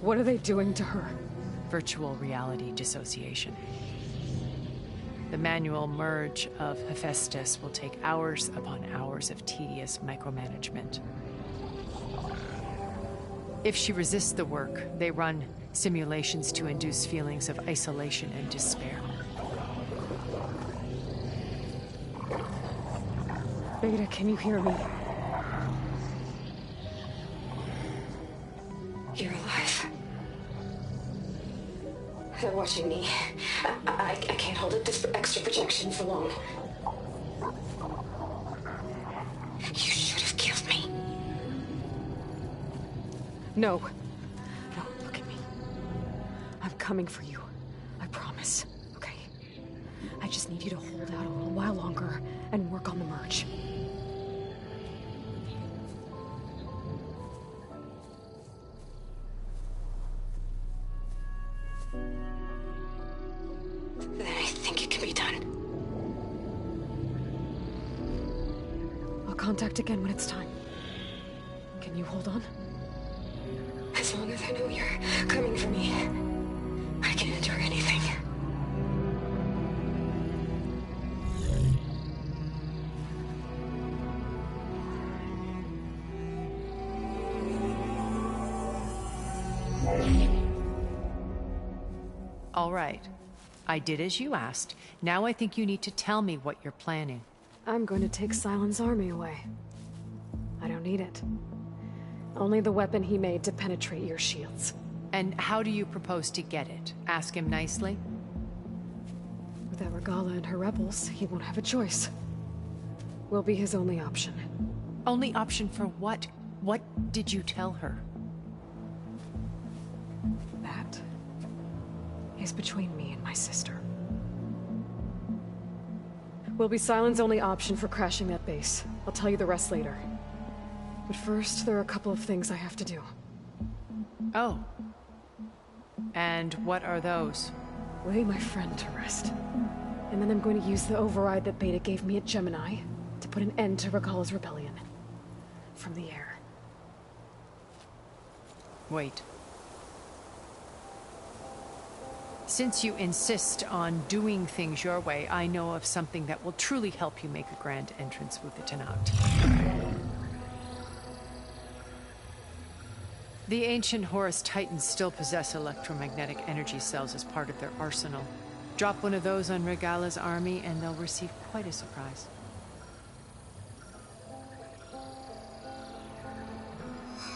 What are they doing to her? Virtual reality dissociation. The manual merge of Hephaestus will take hours upon hours of tedious micromanagement. If she resists the work, they run simulations to induce feelings of isolation and despair. Beta, can you hear me? You're alive. They're watching me. I can't hold up this extra projection for long. You should have killed me. No. No, look at me. I'm coming for you. I promise. Okay? I just need you to hold out a little while longer and work on the merge. Then I think it can be done. I'll contact again when it's time. Can you hold on? As long as I know you're coming for me, I can endure anything. All right. I did as you asked. Now I think you need to tell me what you're planning. I'm going to take Silent's army away. I don't need it. Only the weapon he made to penetrate your shields. And how do you propose to get it? Ask him nicely? Without Regala and her rebels, he won't have a choice. We'll be his only option. Only option for what? What did you tell her? That is between me and my sister. Will be Silent's only option for crashing that base. I'll tell you the rest later. But first, there are a couple of things I have to do. Oh. And what are those? Lay my friend to rest. And then I'm going to use the override that Beta gave me at Gemini to put an end to Regala's rebellion. From the air. Wait. Since you insist on doing things your way, I know of something that will truly help you make a grand entrance with the Tenakth. The ancient Horus Titans still possess electromagnetic energy cells as part of their arsenal. Drop one of those on Regala's army and they'll receive quite a surprise.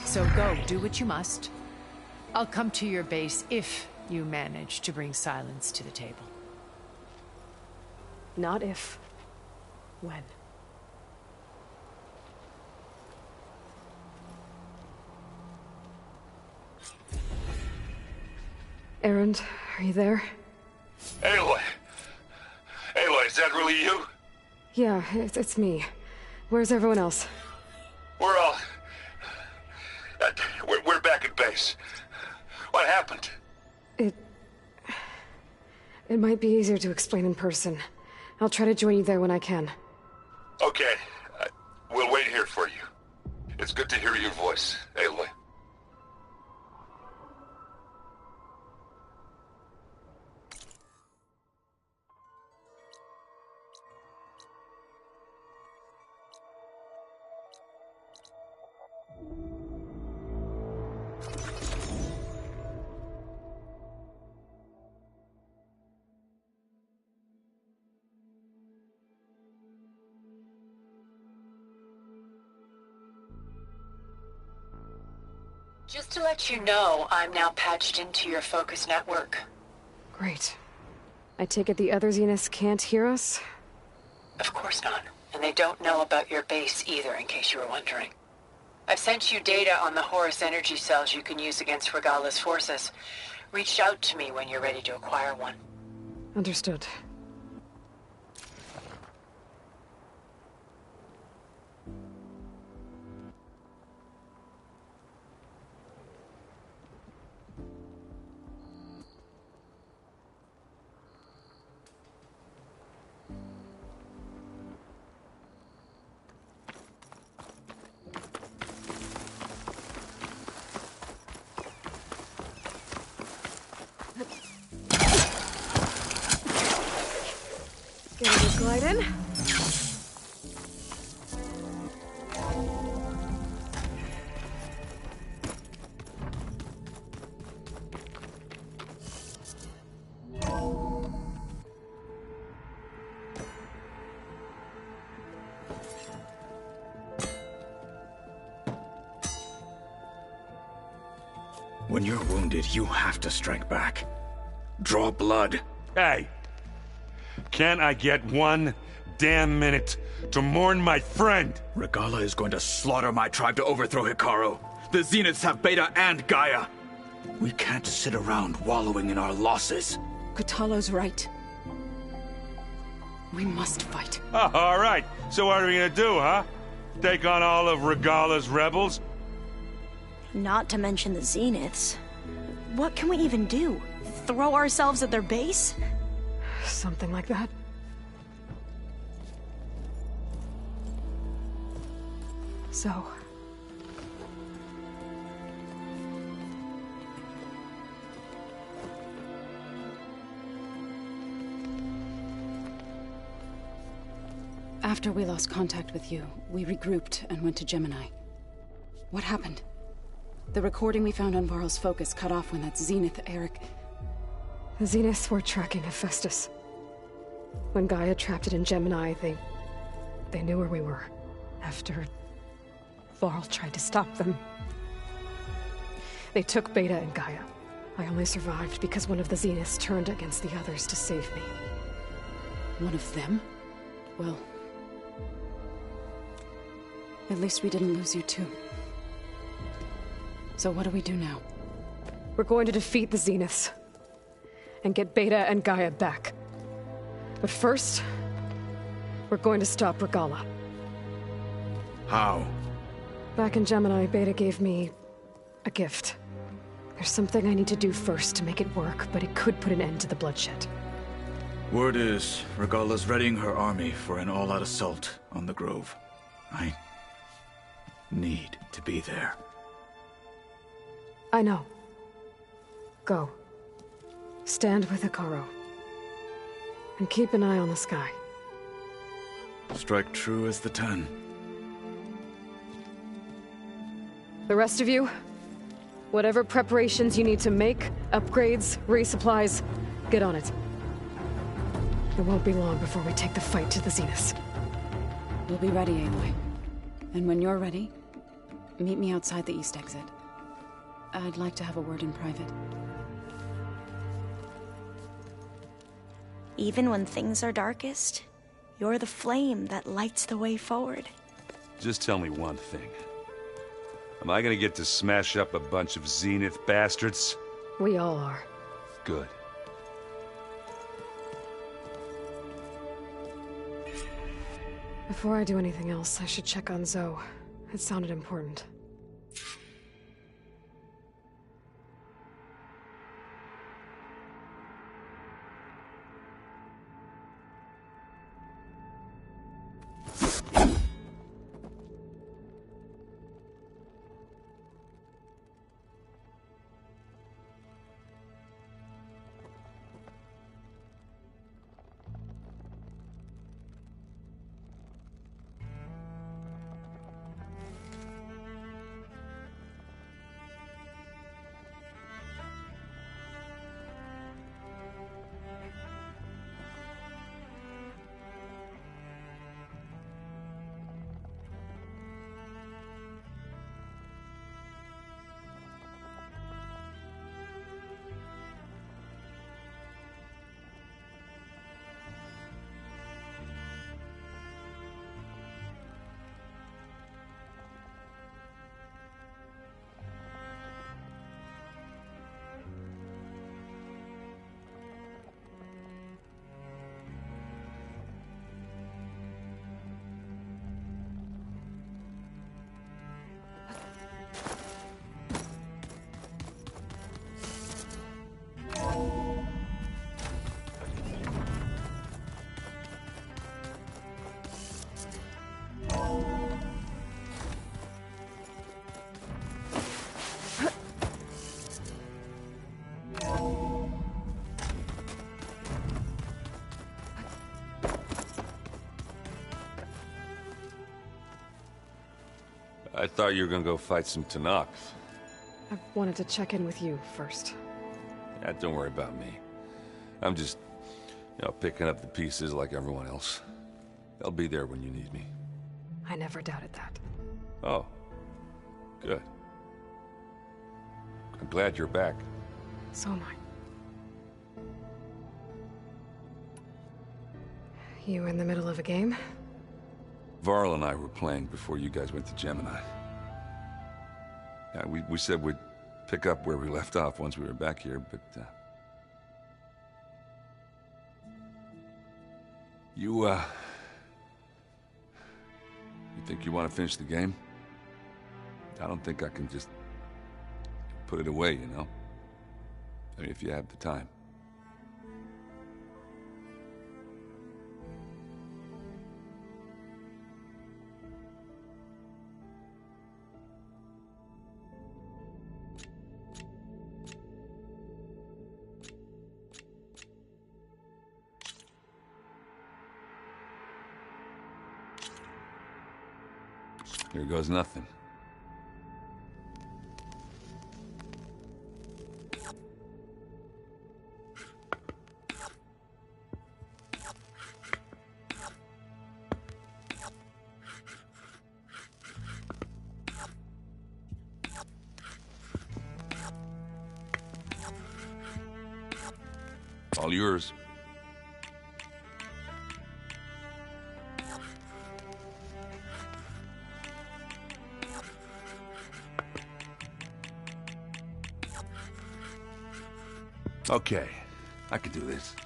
So go, do what you must. I'll come to your base if you manage to bring Silence to the table. Not if. When. Erend, are you there? Aloy! Aloy, is that really you? Yeah, it's me. Where's everyone else? We're all... we're back at base. What happened? It might be easier to explain in person. I'll try to join you there when I can. Okay. We'll wait here for you. It's good to hear your voice, Aloy. Just to let you know, I'm now patched into your focus network. Great. I take it the other Zeniths can't hear us? Of course not. And they don't know about your base either, in case you were wondering. I've sent you data on the Horus energy cells you can use against Regala's forces. Reach out to me when you're ready to acquire one. Understood. Getting a glide in. When you're wounded, you have to strike back. Draw blood. Hey! Can't I get one damn minute to mourn my friend? Regala is going to slaughter my tribe to overthrow Hikaru. The Zeniths have Beta and Gaia. We can't sit around wallowing in our losses. Kotallo's right. We must fight. Oh, all right. So what are we gonna do, huh? Take on all of Regala's rebels? Not to mention the Zeniths. What can we even do? Throw ourselves at their base? Something like that. So... After we lost contact with you, we regrouped and went to Gemini. What happened? The recording we found on Varl's focus cut off when that Zenith, Eric... The Zeniths were tracking Hephaestus. When Gaia trapped it in Gemini, they knew where we were. After Varl tried to stop them. They took Beta and Gaia. I only survived because one of the Zeniths turned against the others to save me. One of them? Well... at least we didn't lose you too. So what do we do now? We're going to defeat the Zeniths. And get Beta and Gaia back. But first, we're going to stop Regala. How? Back in Gemini, Beta gave me a gift. There's something I need to do first to make it work, but it could put an end to the bloodshed. Word is, Regala's readying her army for an all-out assault on the Grove. I need to be there. I know. Go. Stand with Hikaru. And keep an eye on the sky. Strike true as the 10. The rest of you, whatever preparations you need to make, upgrades, resupplies, get on it. It won't be long before we take the fight to the Zeniths. We'll be ready, Aloy. And when you're ready, meet me outside the east exit. I'd like to have a word in private. Even when things are darkest, you're the flame that lights the way forward. Just tell me one thing. Am I gonna get to smash up a bunch of Zenith bastards? We all are. Good. Before I do anything else, I should check on Zoe. It sounded important. I thought you were gonna go fight some Tanaks. I wanted to check in with you first. Yeah, don't worry about me. I'm just, picking up the pieces like everyone else. I'll be there when you need me. I never doubted that. Oh. Good. I'm glad you're back. So am I. You in the middle of a game? Varl and I were playing before you guys went to Gemini. Yeah, we said we'd pick up where we left off once we were back here, but... You think you want to finish the game? I don't think I can just put it away, you know? I mean, if you have the time. Here goes nothing. All yours. Okay, I can do this.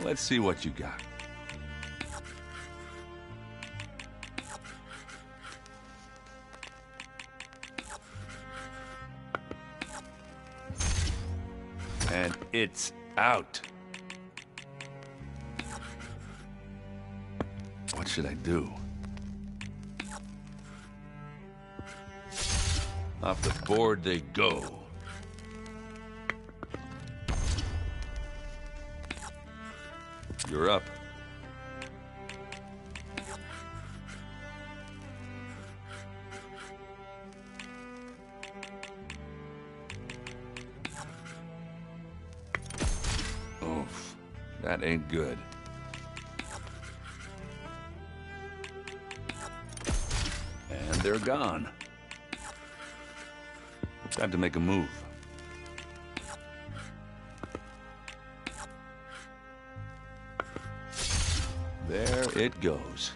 Let's see what you got. And it's out. What should I do? Off the board they go. You're up. Oof, that ain't good. And they're gone. Time to make a move. There it goes.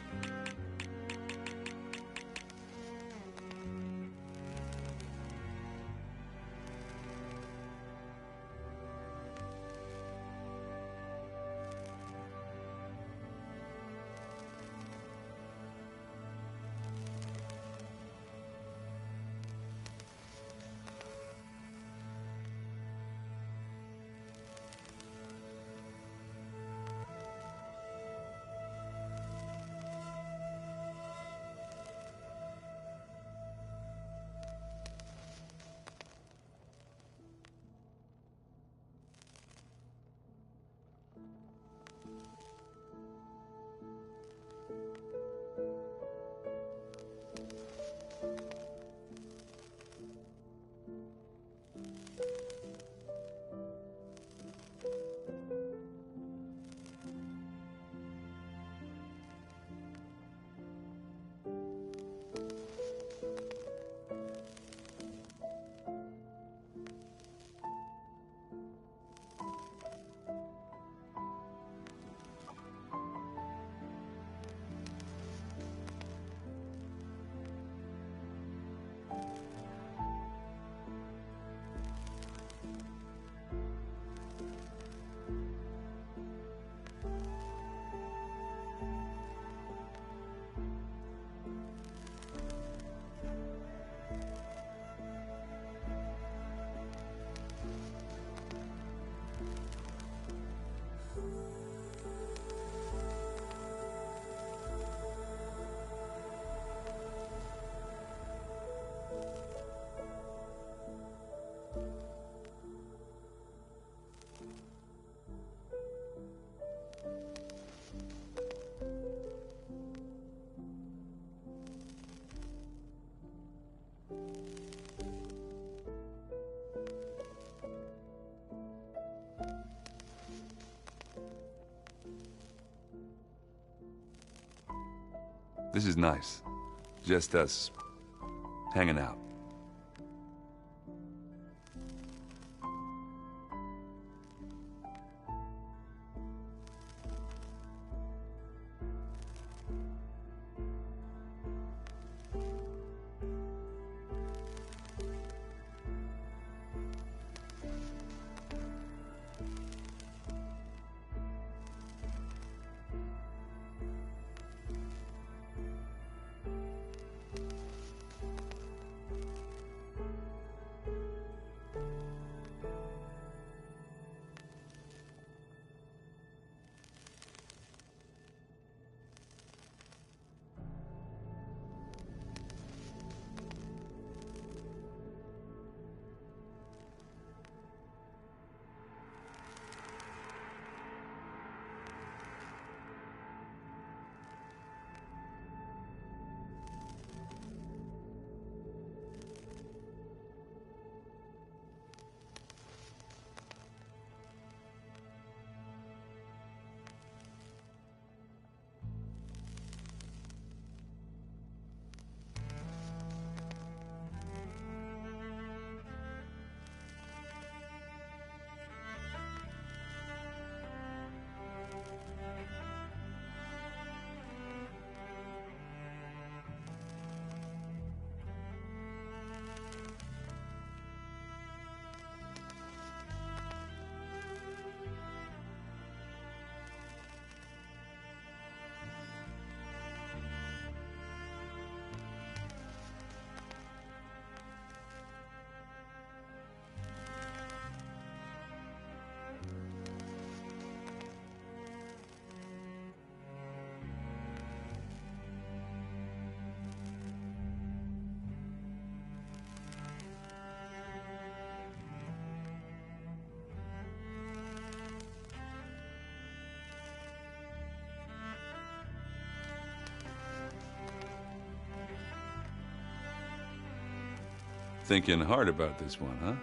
This is nice. Just us hanging out. Thinking hard about this one, huh?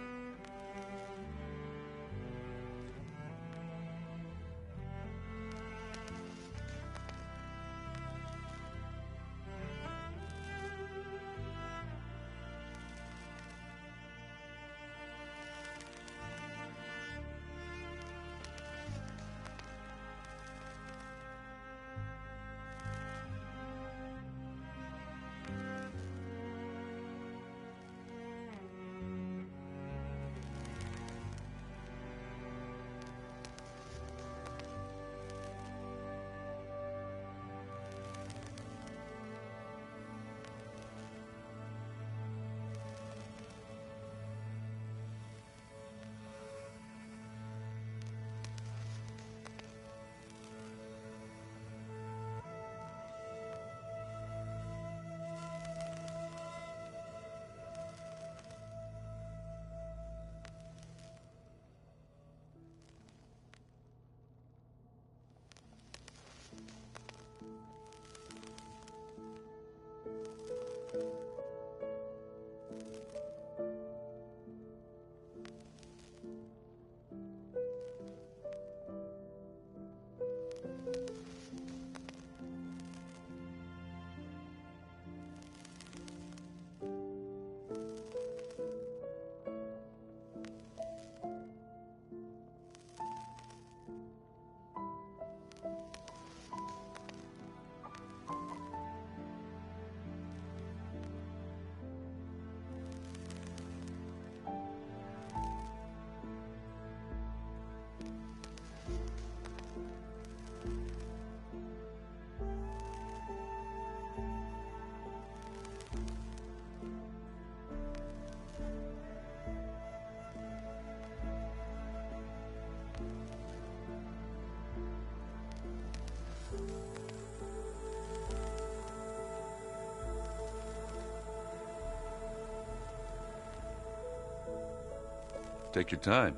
Take your time.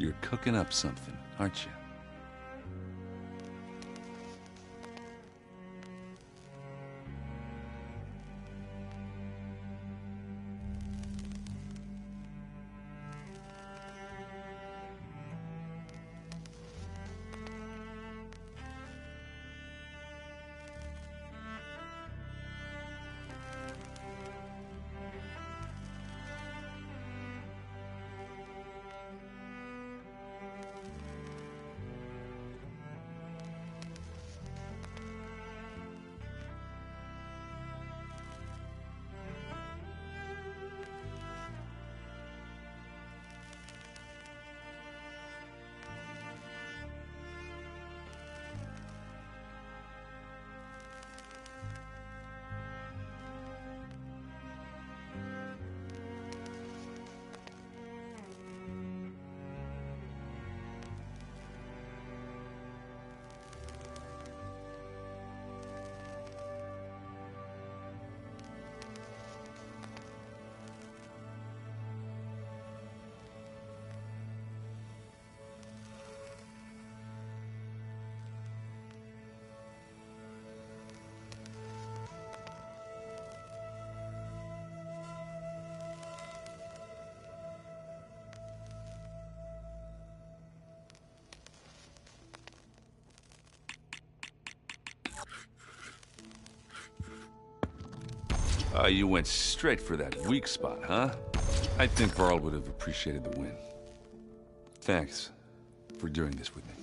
You're cooking up something, aren't you? You went straight for that weak spot, huh? I think Varl would have appreciated the win. Thanks for doing this with me.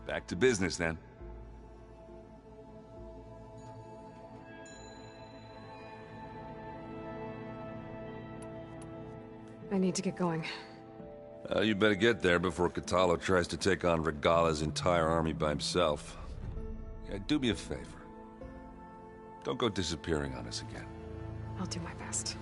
Back to business, then. I need to get going. You better get there before Catalo tries to take on Regala's entire army by himself. Yeah, do me a favor. Don't go disappearing on us again. I'll do my best.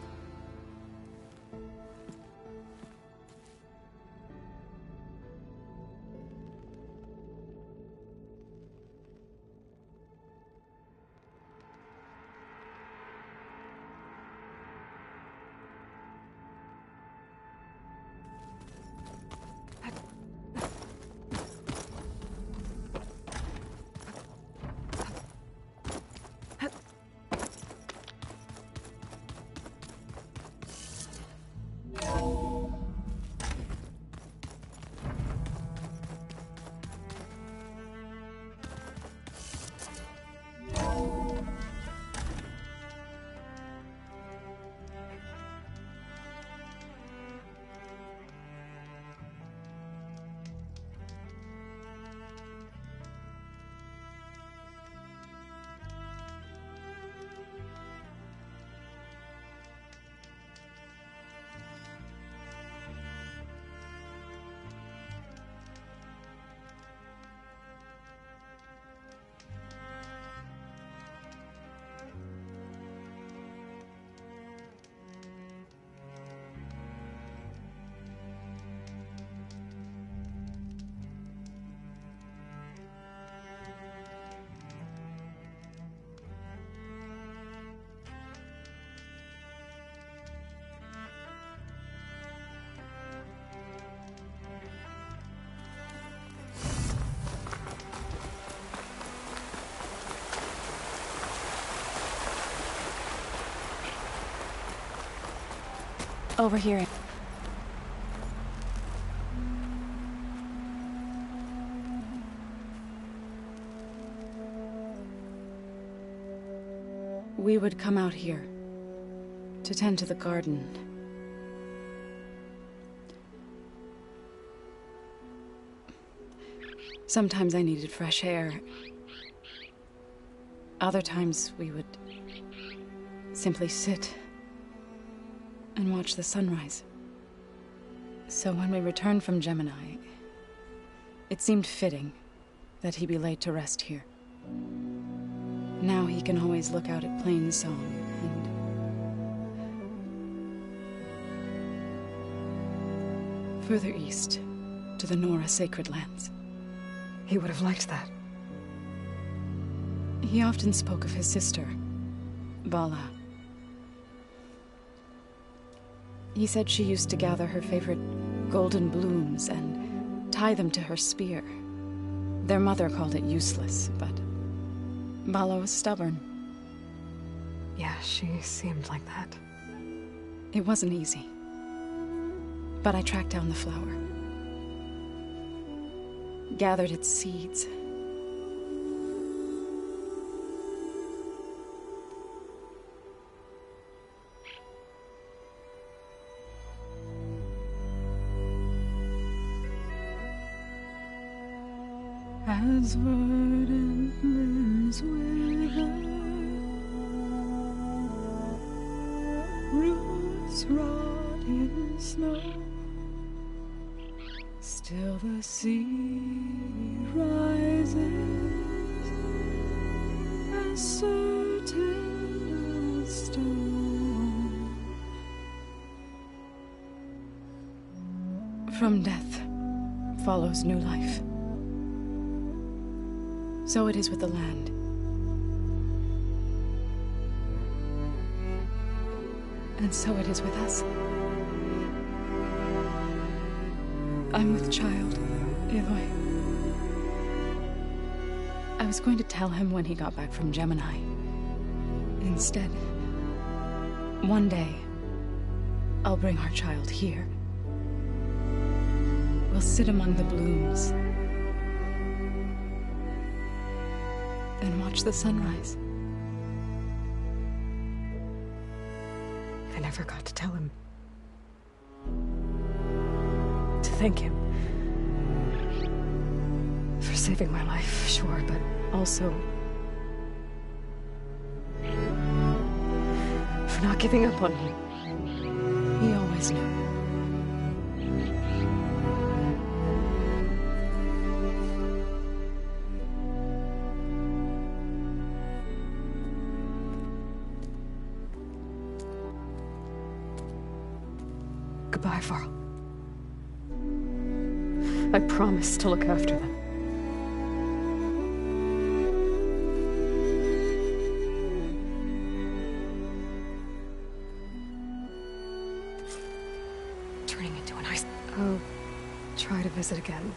Over here. We would come out here to tend to the garden. Sometimes I needed fresh air. Other times we would simply sit and watch the sunrise. So when we returned from Gemini, It seemed fitting that he be laid to rest here. Now he can always look out at Plain Song and further east to the Nora Sacred Lands. He would have liked that. He often spoke of his sister, Vala. He said she used to gather her favorite golden blooms and tie them to her spear. Their mother called it useless, but Vala was stubborn. Yeah, she seemed like that. It wasn't easy. But I tracked down the flower. Gathered its seeds. As verdant limbs wither, roots rot in snow, still the sea rises, as certain as stone. From death follows new life. So it is with the land. And so it is with us. I'm with child, Aloy. I was going to tell him when he got back from Gemini. Instead, one day, I'll bring our child here. We'll sit among the blooms and watch the sunrise. I never got to tell him. To thank him. For saving my life, sure, but also for not giving up on me. He always knew. Goodbye, Varl. I promise to look after them. Turning into an ice... I'll try to visit again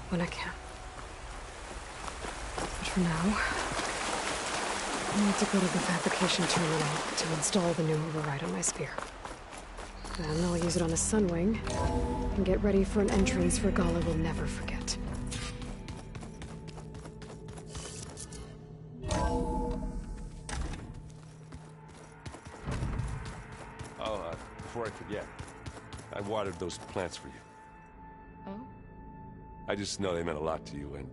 when I can. But for now, I need to go to the fabrication terminal to install the new override on my spear. Then I'll use it on a sunwing, and get ready for an entrance Regalla will never forget. Oh, before I forget, I watered those plants for you. Oh? I just know they meant a lot to you, and,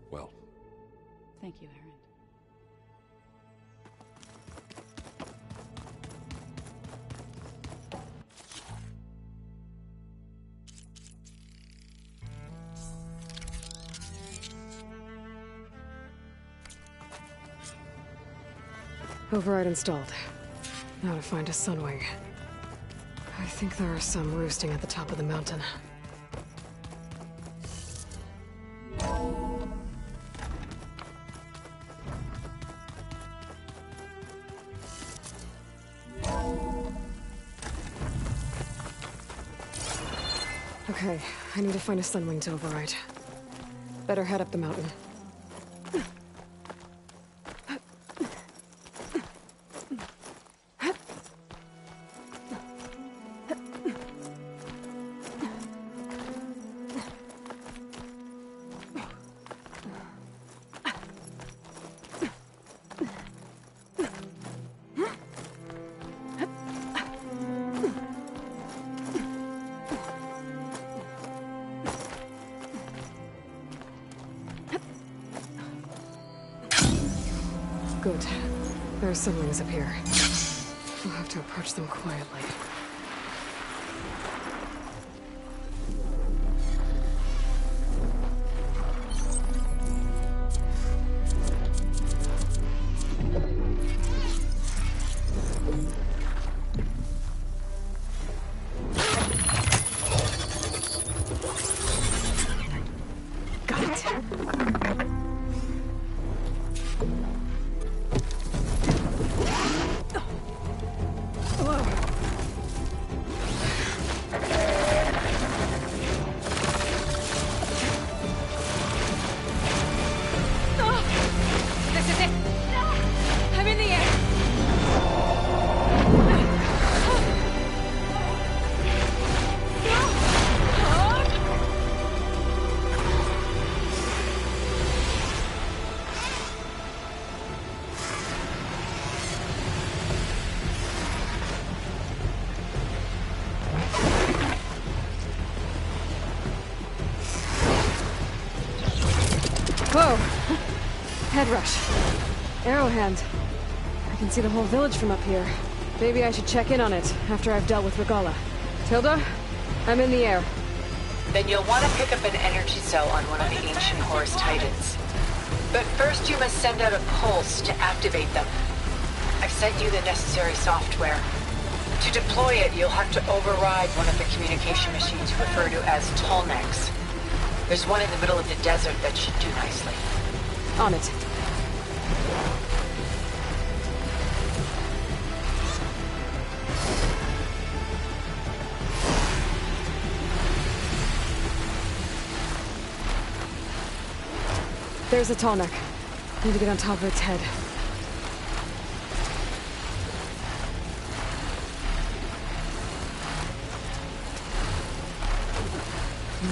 well... Thank you, Aaron. Override installed. Now to find a sunwing. I think there are some roosting at the top of the mountain. Okay, I need to find a sunwing to override. Better head up the mountain. Good. There are sunwings up here. We'll have to approach them quietly. head rush. Arrowhand. I can see the whole village from up here. Maybe I should check in on it after I've dealt with Regala. Tilda, I'm in the air. Then you'll want to pick up an energy cell on one of the ancient Horus Titans. But first you must send out a pulse to activate them. I've sent you the necessary software. To deploy it, you'll have to override one of the communication machines referred to as Tallnecks. There's one in the middle of the desert that should do nicely. On it. There's a Tallneck. Need to get on top of its head.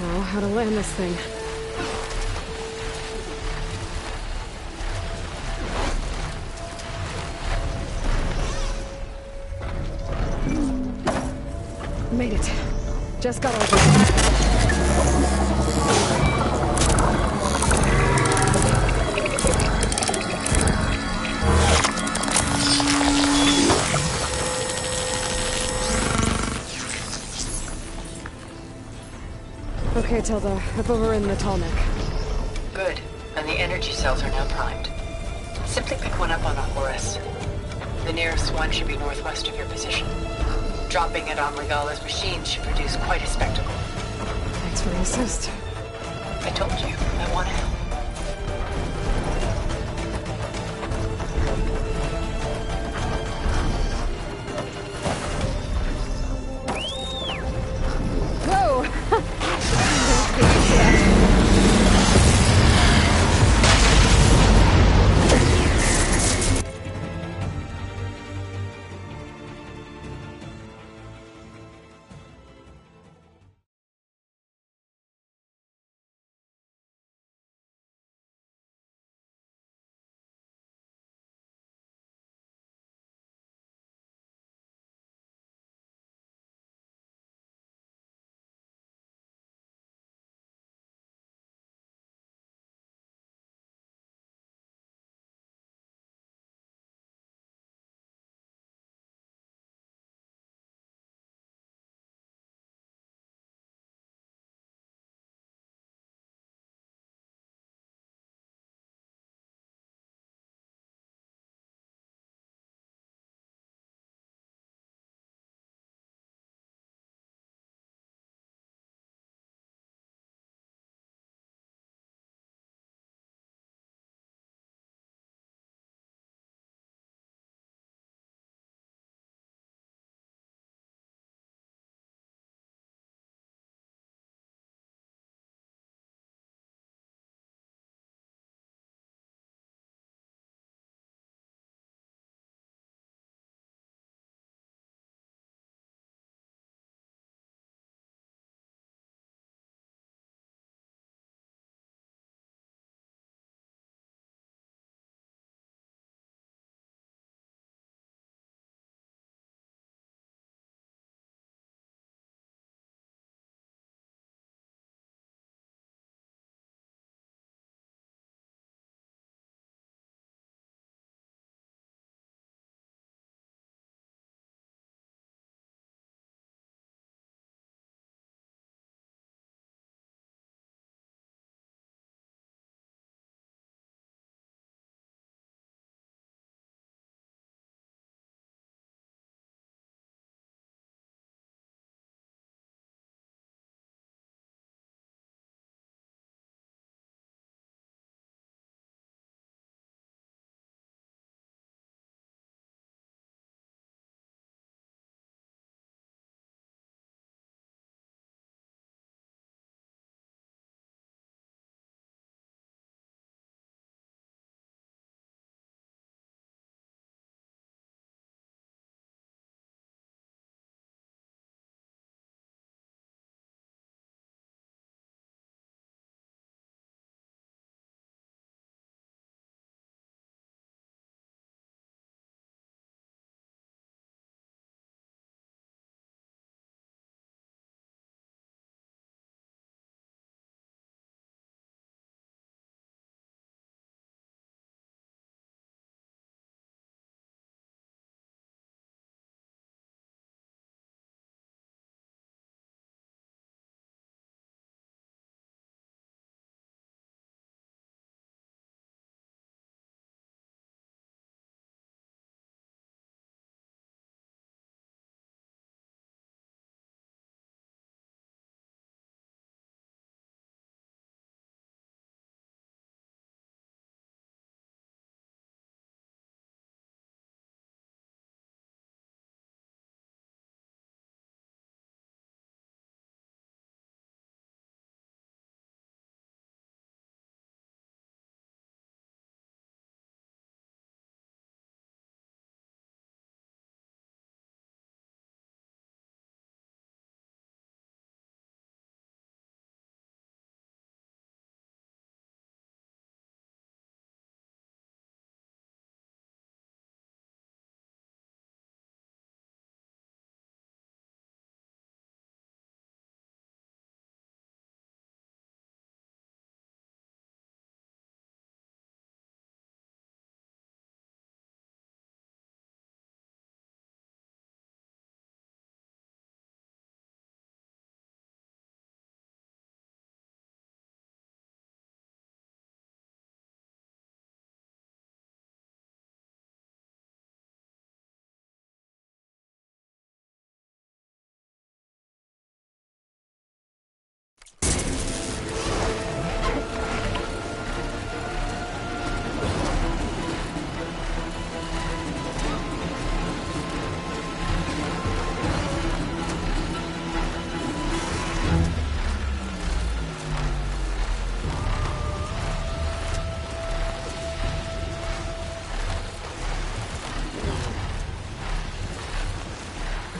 Now, how to land this thing. Made it. Just got over. Okay, Tilda. I've overridden the Tallneck. Good. And the energy cells are now primed. Simply pick one up on a Horus. The nearest one should be northwest of your position. Dropping it on Regala's machine should produce quite a spectacle. Thanks for the assist. I told you, I want to help.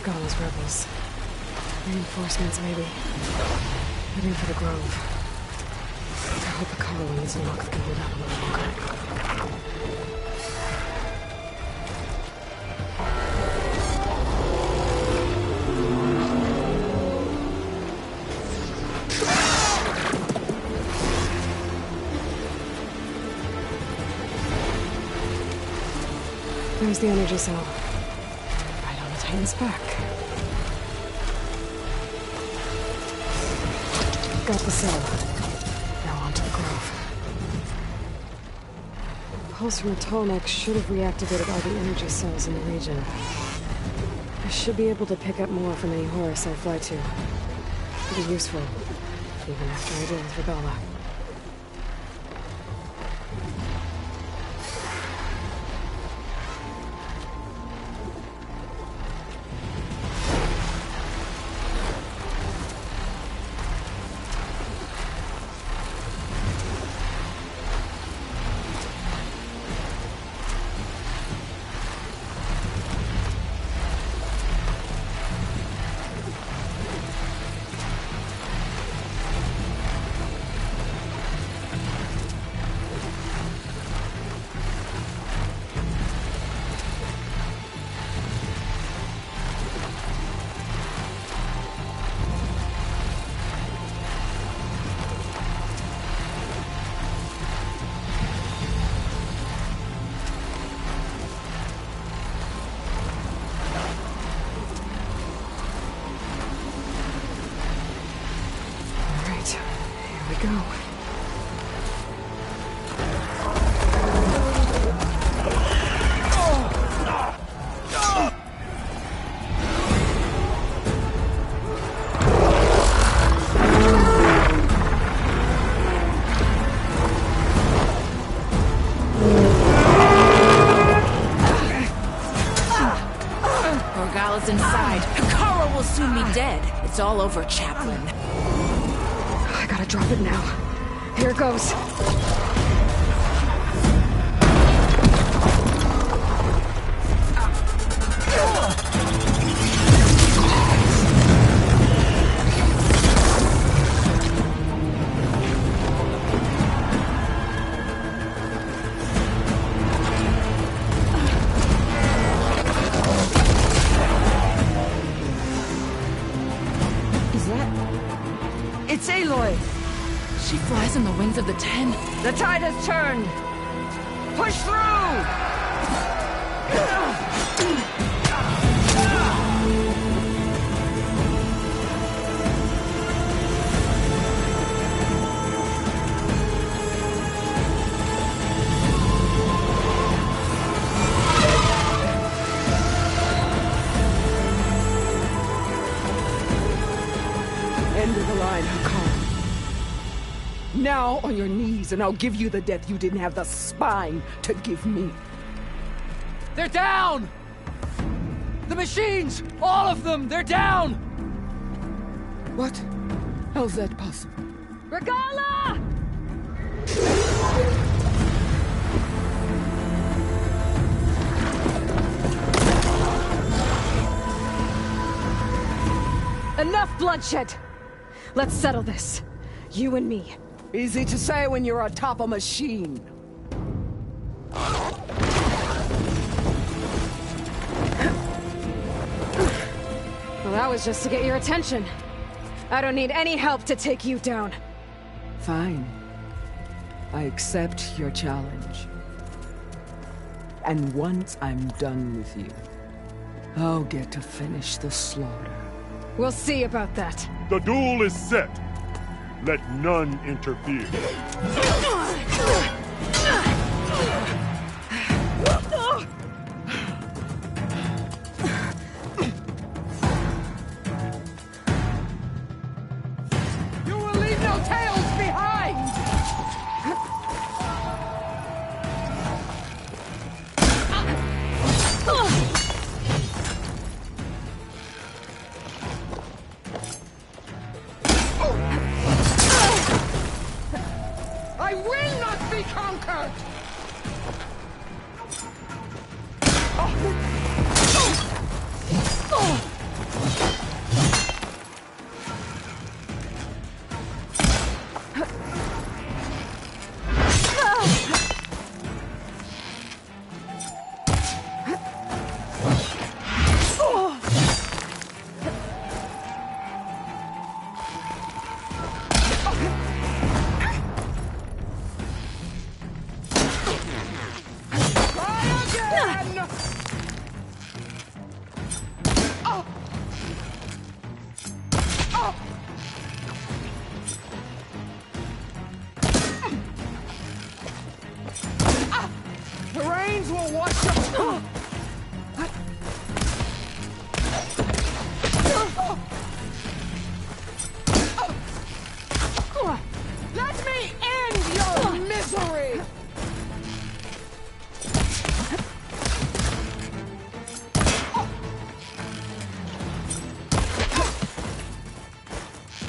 Regala's rebels. Reinforcements, maybe. Heading for the Grove. I hope the Carl and Snek can hold out a little longer. There's the energy cell. Right on the Titan's back. Got the cell. Now on to the Grove. Pulse from the Tolmec should have reactivated all the energy cells in the region. I should be able to pick up more from any horse I fly to. It'll be useful, even after I deal with Regala. Go. Regala's inside. Hikaru will soon be dead. It's all over, Chaplain. I gotta drop it now. Here goes. It's Aloy! She flies on the wings of the Ten. The tide has turned! Push through! End of the line, Hikaru. Now on your knees, and I'll give you the death you didn't have the spine to give me. They're down! The machines! All of them! They're down! What? How's that possible? Regala! Enough bloodshed! Let's settle this. You and me. Easy to say when you're atop a machine. Well, that was just to get your attention. I don't need any help to take you down. Fine. I accept your challenge. And once I'm done with you, I'll get to finish the slaughter. We'll see about that. The duel is set. Let none interfere. You will leave no tales behind! I will not be winds will wash up. Let me end your misery!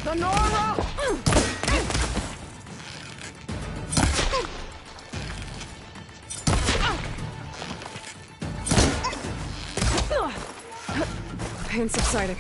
Sonora! Pain subsiding.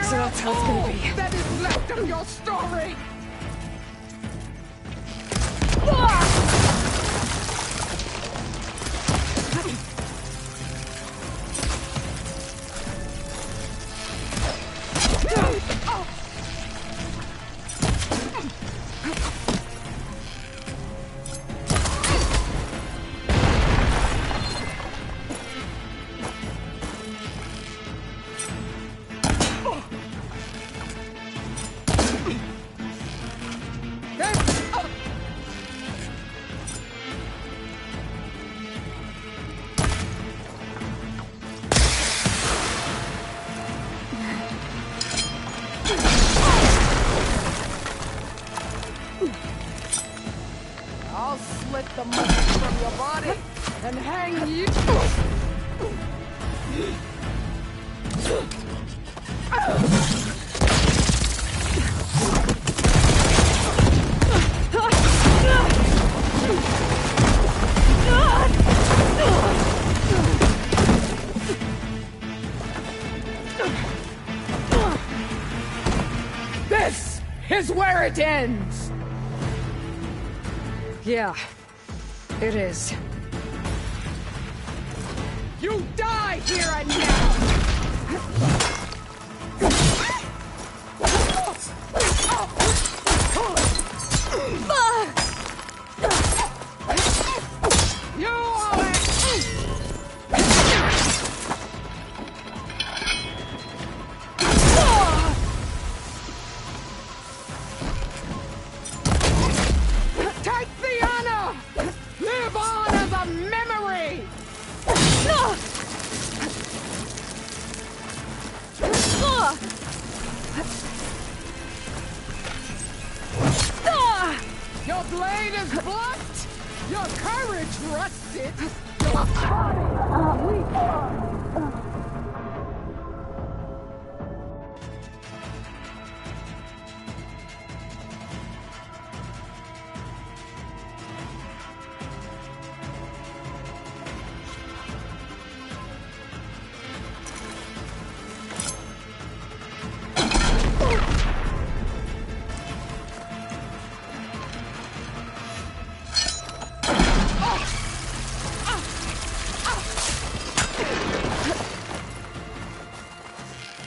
So that's how it's gonna be. That is left of your story! I'll slit the muscles from your body and hang you. This is where it ends! Yeah, it is. You die here and now! You are take the honor! Live on as a memory! Your blade is blunt! Your courage rusted! Your body weak!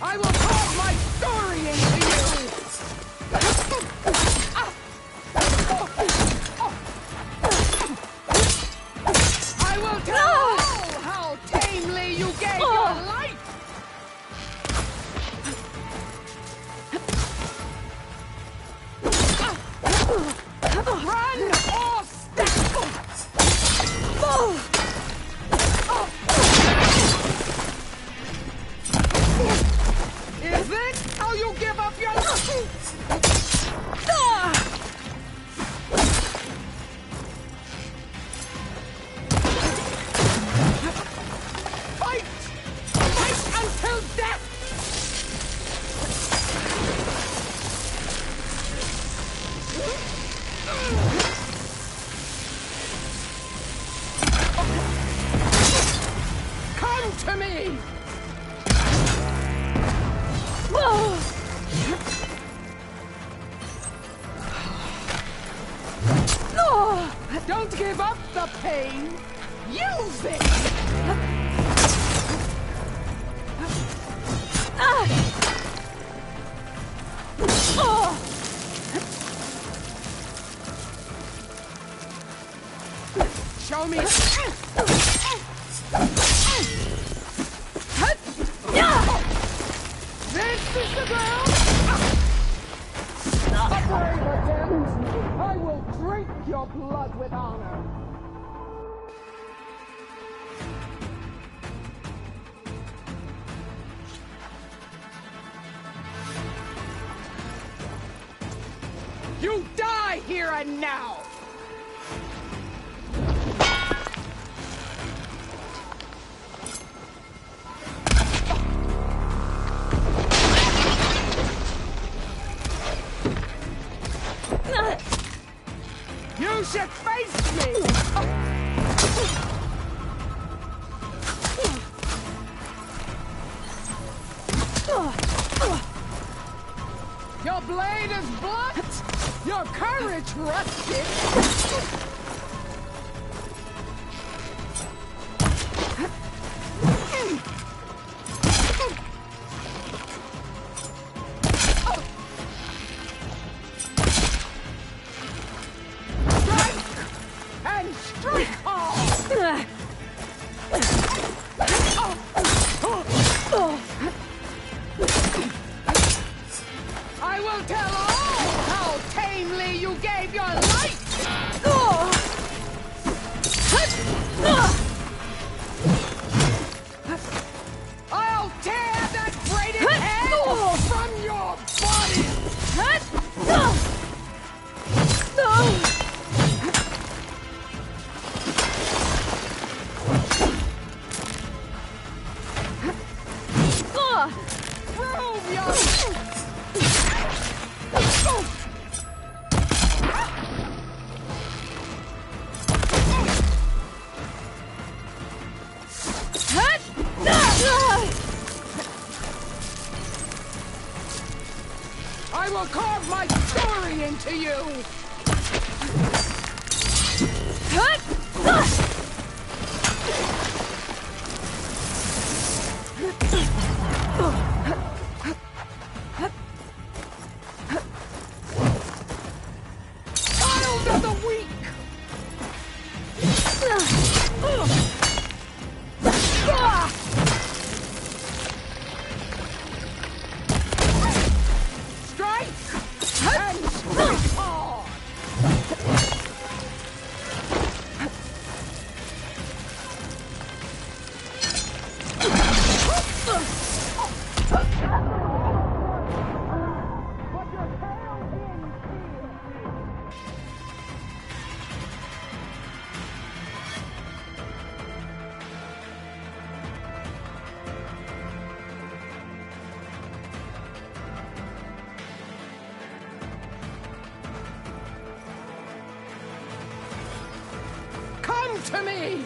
I will carve my story into you! I will tell all how tamely you gave your life! Run or step! Is this how you give up your life? Fight! Fight until death! Don't give up the pain! Use it! Show me! This is the ground! A brave attempt! I will drink your blood with honor! You die here and now! You should face me! Your blade is blunt! Your courage rusted! And strike hard! I will tell all how tamely you gave your life! I'll tear that braided head from your body! Prove your... I will carve my story into you! Child of the weak! Strike! And strike hard! Come to me!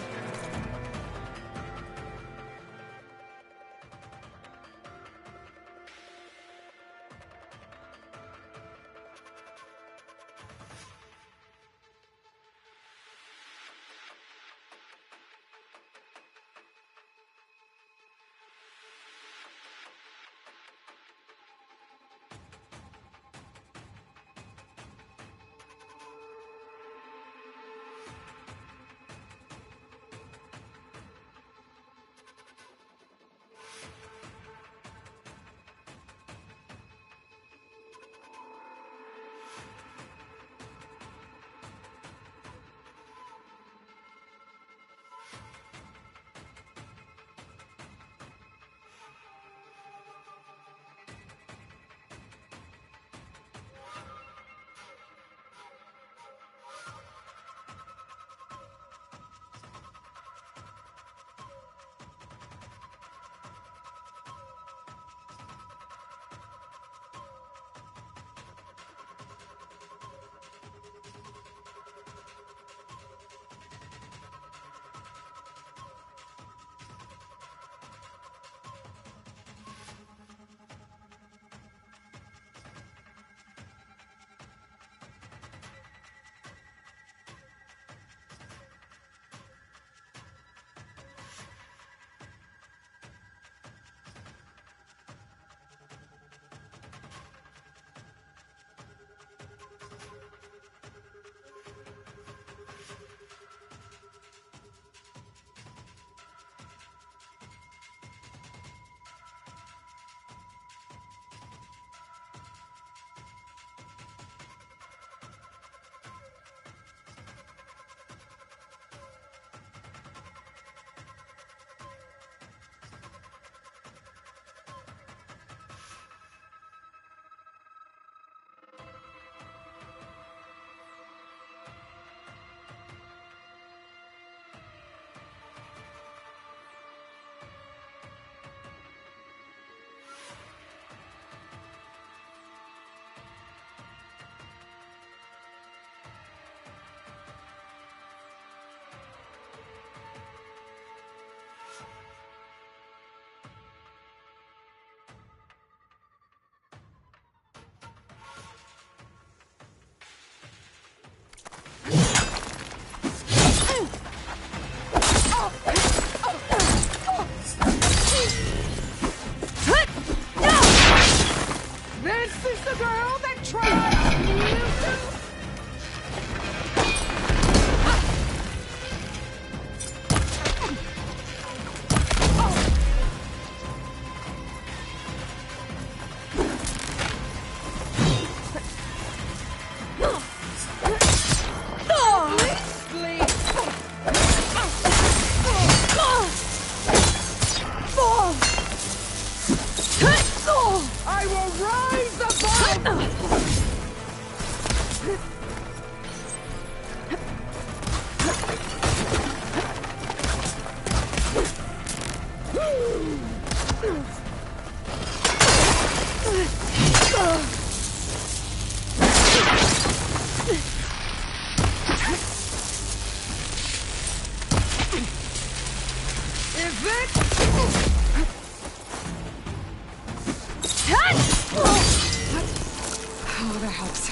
Oh, that helps.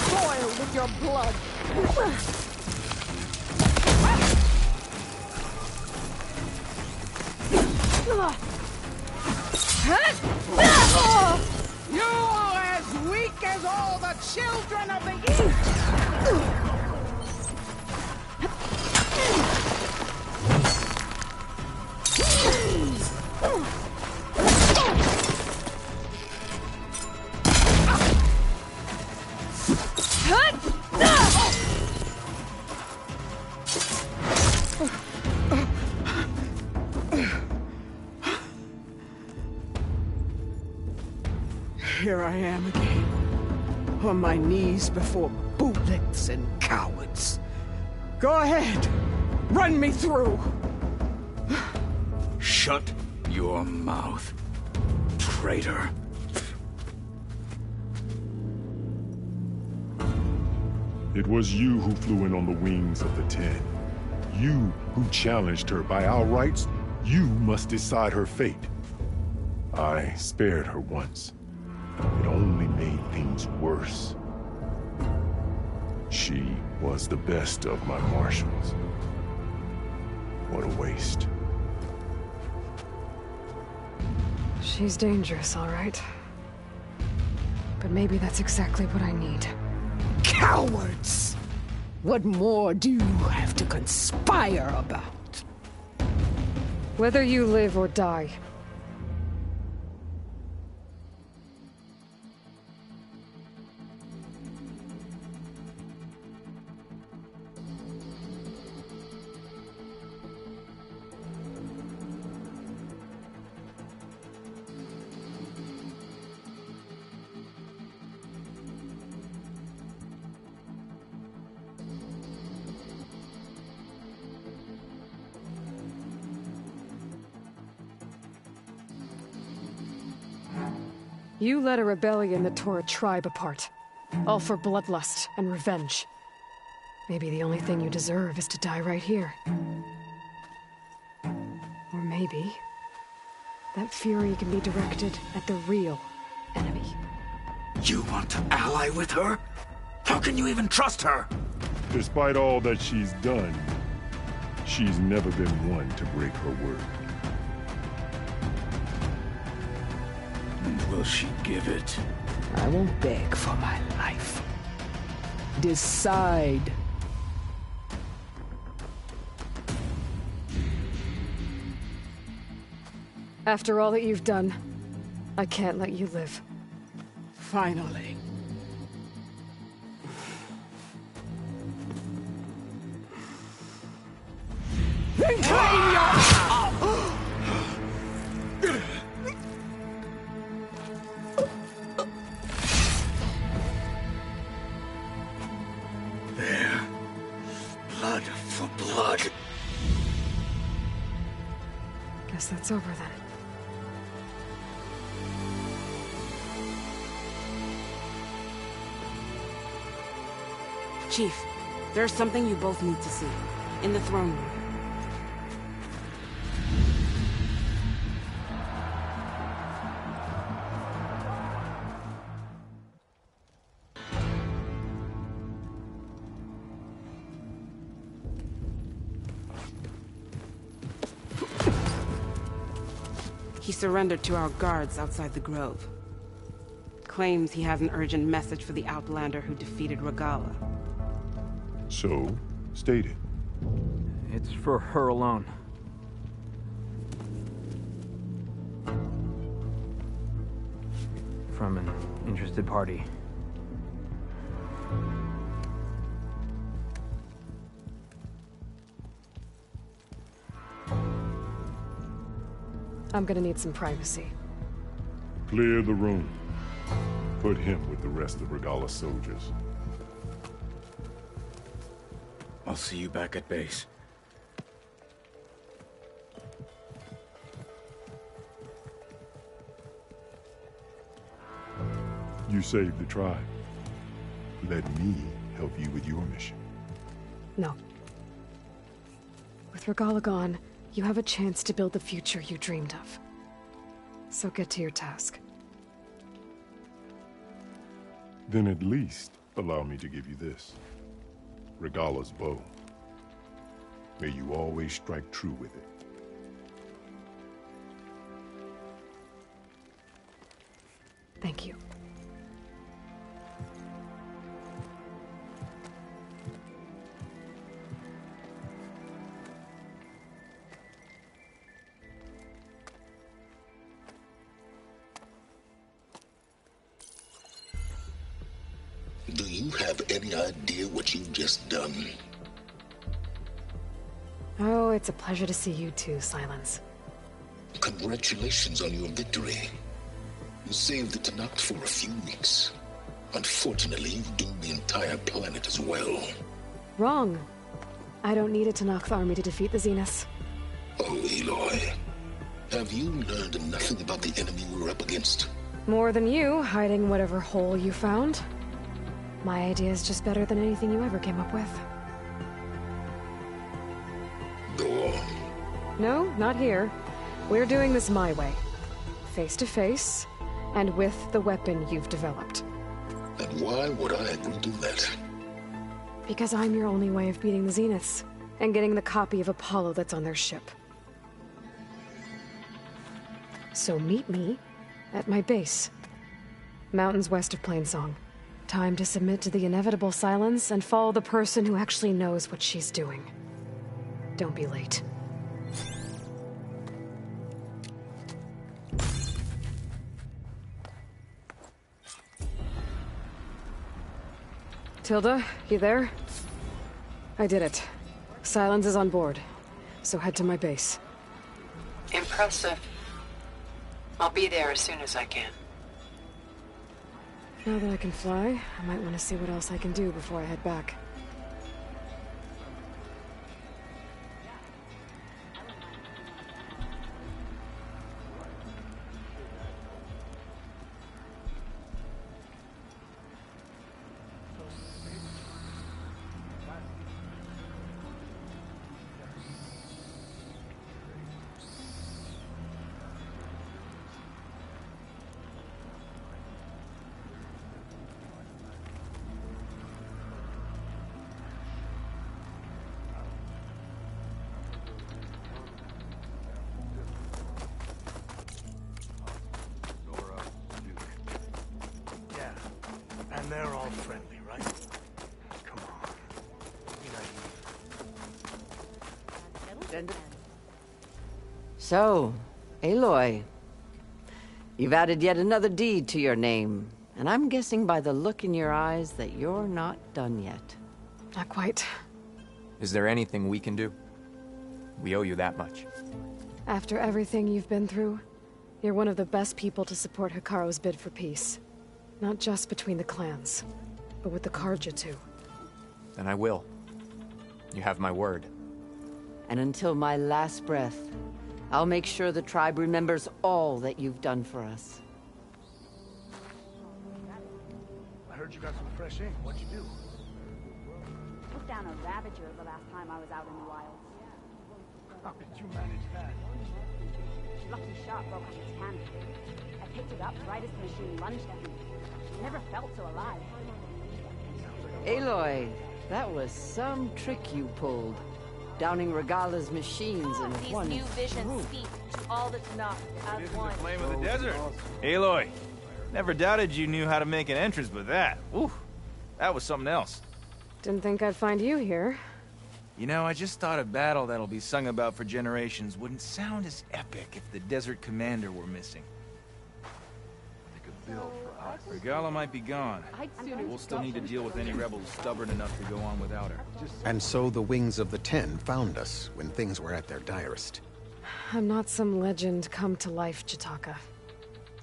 Soil with your blood. You are as weak as all the children of the East! Here I am again, on my knees before bootlicks and cowards. Go ahead, run me through. Shut your mouth, traitor. It was you who flew in on the wings of the Ten. You who challenged her by our rights. You must decide her fate. I spared her once. It only made things worse. She was the best of my marshals. What a waste. She's dangerous, all right. But maybe that's exactly what I need. Cowards! What more do you have to conspire about? Whether you live or die. You led a rebellion that tore a tribe apart. All for bloodlust and revenge. Maybe the only thing you deserve is to die right here. Or maybe that fury can be directed at the real enemy. You want to ally with her? How can you even trust her? Despite all that she's done, she's never been one to break her word. Will she give it? I won't beg for my life. Decide. After all that you've done, I can't let you live. Finally. Then claim your... There. Blood for blood. Guess that's over then. Chief, there's something you both need to see. In the throne room. He surrendered to our guards outside the grove. Claims he has an urgent message for the Outlander who defeated Regala. So, state it. It's for her alone. From an interested party. I'm gonna need some privacy. Clear the room. Put him with the rest of Regala's soldiers. I'll see you back at base. You saved the tribe. Let me help you with your mission. No. With Regala gone, you have a chance to build the future you dreamed of. So get to your task. Then at least allow me to give you this. Regala's bow. May you always strike true with it. Thank you. Do you have any idea what you've just done? Oh, it's a pleasure to see you too, Silence. Congratulations on your victory. You saved the Tanakh for a few weeks. Unfortunately, you've doomed the entire planet as well. Wrong. I don't need a Tanakh army to defeat the Zeniths. Oh, Aloy. Have you learned nothing about the enemy we're up against? More than you, hiding whatever hole you found. My idea is just better than anything you ever came up with. Go on. No, not here. We're doing this my way. Face to face, and with the weapon you've developed. And why would I agree to that? Because I'm your only way of beating the Zeniths, and getting the copy of Apollo that's on their ship. So meet me at my base. Mountains west of Plainsong. Time to submit to the inevitable silence and follow the person who actually knows what she's doing. Don't be late. Tilda, you there? I did it. Silence is on board, so head to my base. Impressive. I'll be there as soon as I can. Now that I can fly, I might want to see what else I can do before I head back. And they're all friendly, right? Come on. Be naive. So, Aloy, you've added yet another deed to your name, and I'm guessing by the look in your eyes that you're not done yet. Not quite. Is there anything we can do? We owe you that much. After everything you've been through, you're one of the best people to support Hikaru's bid for peace. Not just between the clans, but with the Karja too. Then I will. You have my word. And until my last breath, I'll make sure the tribe remembers all that you've done for us. I heard you got some fresh ink. What'd you do? Took down a Ravager the last time I was out in the wilds. How did you manage that? Lucky shot broke off its hand. I picked it up right as the machine lunged at me. Never felt so alive. Aloy, that was some trick you pulled. Downing Regala's machines in These one new visions swoop. speak to all the Tanakh as one. Flame of the desert. Aloy, never doubted you knew how to make an entrance, but that, ooh, that was something else. Didn't think I'd find you here. You know, I just thought a battle that'll be sung about for generations wouldn't sound as epic if the desert commander were missing. They could build for us. Regala might be gone. We'll still need to deal with any rebels stubborn enough to go on without her. And so the Wings of the Ten found us when things were at their direst. I'm not some legend come to life, Jataka.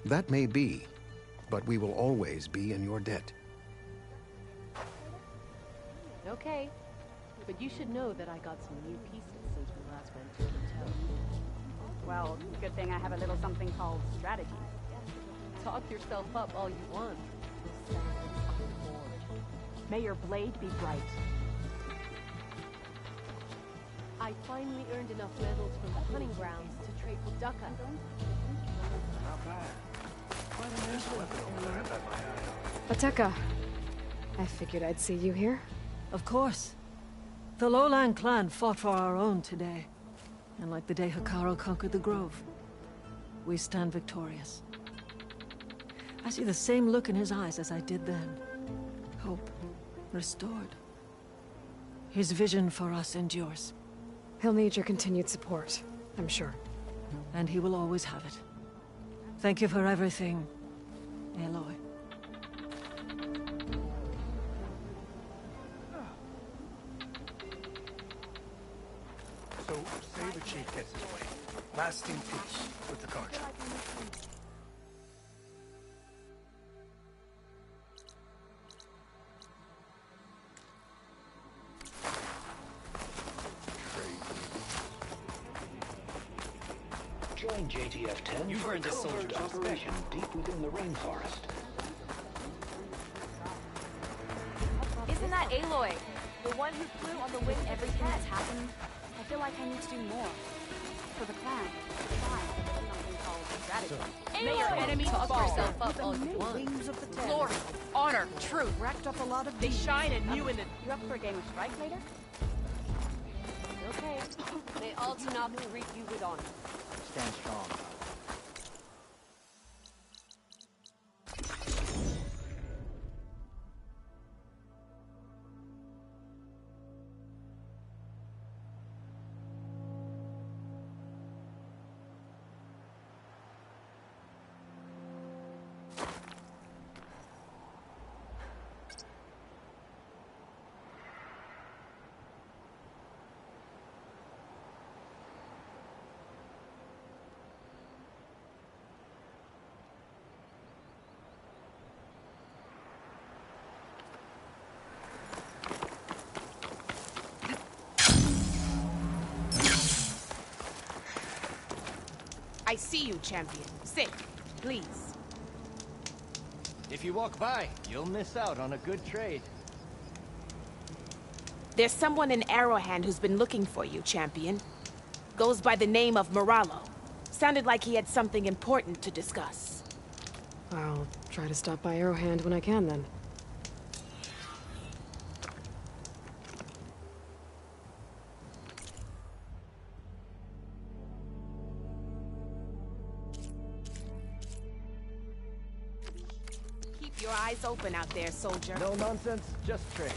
That may be, but we will always be in your debt. Okay, but you should know that I got some new pieces since we last went to the hotel. Well, good thing I have a little something called strategy. Talk yourself up all you want. May your blade be bright. I finally earned enough levels from the hunting grounds to trade with Dukkha. Not bad. Quite a nice weapon over there, I bet my eye. Ateka. I figured I'd see you here. Of course. The Lowland clan fought for our own today. And like the day Hikaru conquered the Grove, we stand victorious. I see the same look in his eyes as I did then. Hope restored. His vision for us endures. He'll need your continued support, I'm sure. And he will always have it. Thank you for everything, Aloy. So, say the chief gets his way. Lasting peace with the Carja. Join JTF-10 You've for a earned a covert soldier's operation deep within the rainforest. Isn't that Aloy? The one who flew on the wing everything that's happened? I feel like I need to do more. For the clan. For the tribe. Something called strategy. May your enemies Talk fall. yourself up With on the one. wings of the ten. Glory, honor, truth. Racked up a lot of. They shine anew in the. You up for a game of strike later? Okay. May all Tanakh greet you with honor. Stand strong. I see you, champion. Sit, please. If you walk by, you'll miss out on a good trade. There's someone in Arrowhand who's been looking for you, champion. Goes by the name of Moralo. Sounded like he had something important to discuss. I'll try to stop by Arrowhand when I can, then. Keep your eyes open out there, soldier. No nonsense, just trade.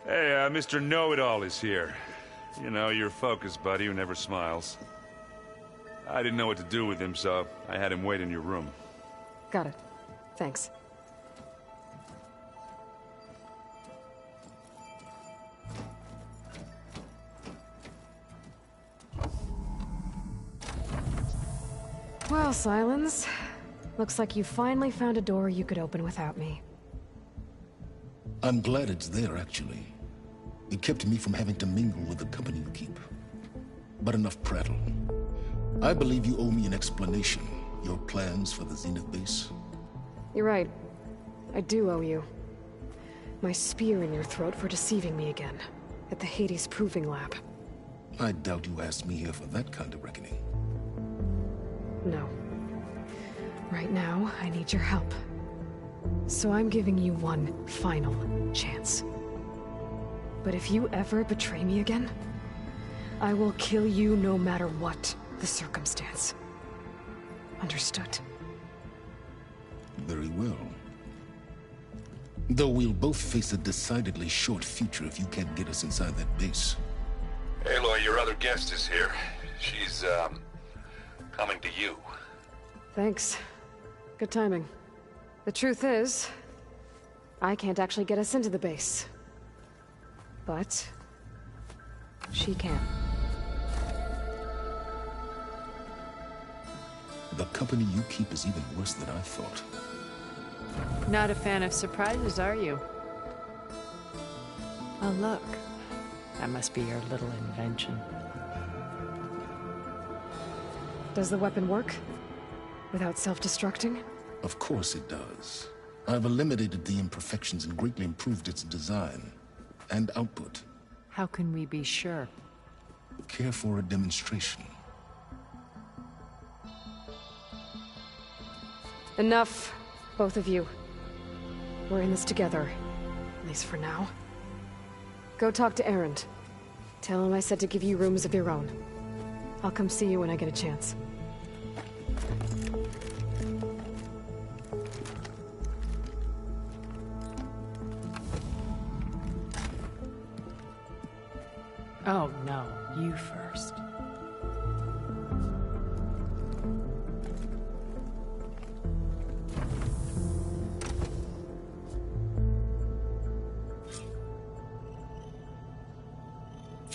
Hey, Mr. Know-It-All is here. You know, your focus buddy who never smiles. I didn't know what to do with him, so I had him wait in your room. Got it. Thanks. Well, Silence. Looks like you finally found a door you could open without me. I'm glad it's there, actually. It kept me from having to mingle with the company you keep. But enough prattle. I believe you owe me an explanation. Your plans for the Zenith base? You're right. I do owe you. My spear in your throat for deceiving me again. At the Hades Proving Lab. I doubt you asked me here for that kind of reckoning. No. Right now, I need your help. So I'm giving you one final chance. But if you ever betray me again, I will kill you no matter what the circumstance. Understood? Very well. Though we'll both face a decidedly short future if you can't get us inside that base. Aloy, your other guest is here. She's, coming to you. Thanks. Good timing. The truth is, I can't actually get us into the base. But she can. The company you keep is even worse than I thought. Not a fan of surprises, are you? Oh, look. That must be your little invention. Does the weapon work? Without self-destructing? Of course it does. I've eliminated the imperfections and greatly improved its design and output. How can we be sure? Care for a demonstration? Enough, both of you. We're in this together, at least for now. Go talk to Erend. Tell him I said to give you rooms of your own. I'll come see you when I get a chance. Oh, no. You first.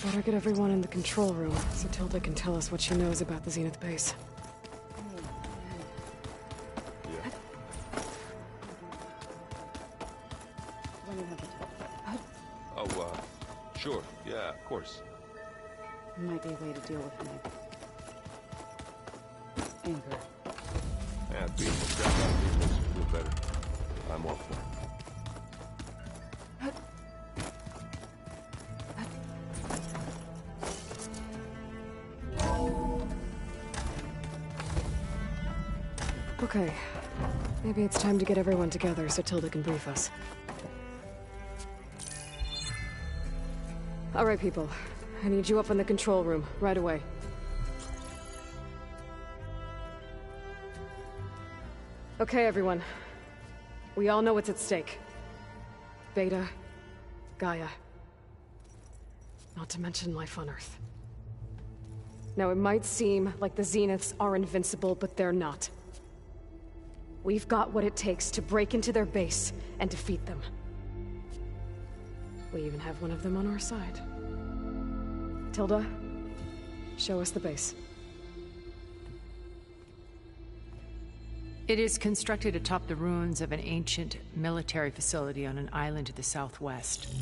Better get everyone in the control room so Tilda can tell us what she knows about the Zenith base. Sure, yeah, of course. Might be a way to deal with my anger. Yeah, being the crap out of people makes you feel better. I'm all for it. Okay. Maybe it's time to get everyone together so Tilda can brief us. All right, people. I need you up in the control room, right away. Okay, everyone. We all know what's at stake. Beta, Gaia. Not to mention life on Earth. Now, it might seem like the Zeniths are invincible, but they're not. We've got what it takes to break into their base and defeat them. We even have one of them on our side. Tilda, show us the base. It is constructed atop the ruins of an ancient military facility on an island to the southwest.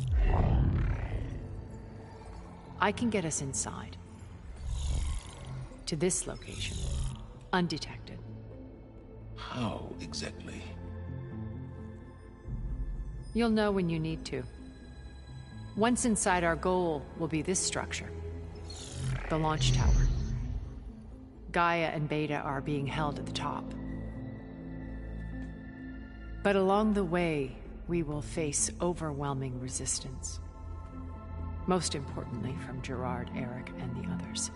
I can get us inside. To this location. Undetected. How exactly? You'll know when you need to. Once inside, our goal will be this structure. The launch tower. Gaia and Beta are being held at the top. But along the way, we will face overwhelming resistance. Most importantly from Gerard, Eric, and the others.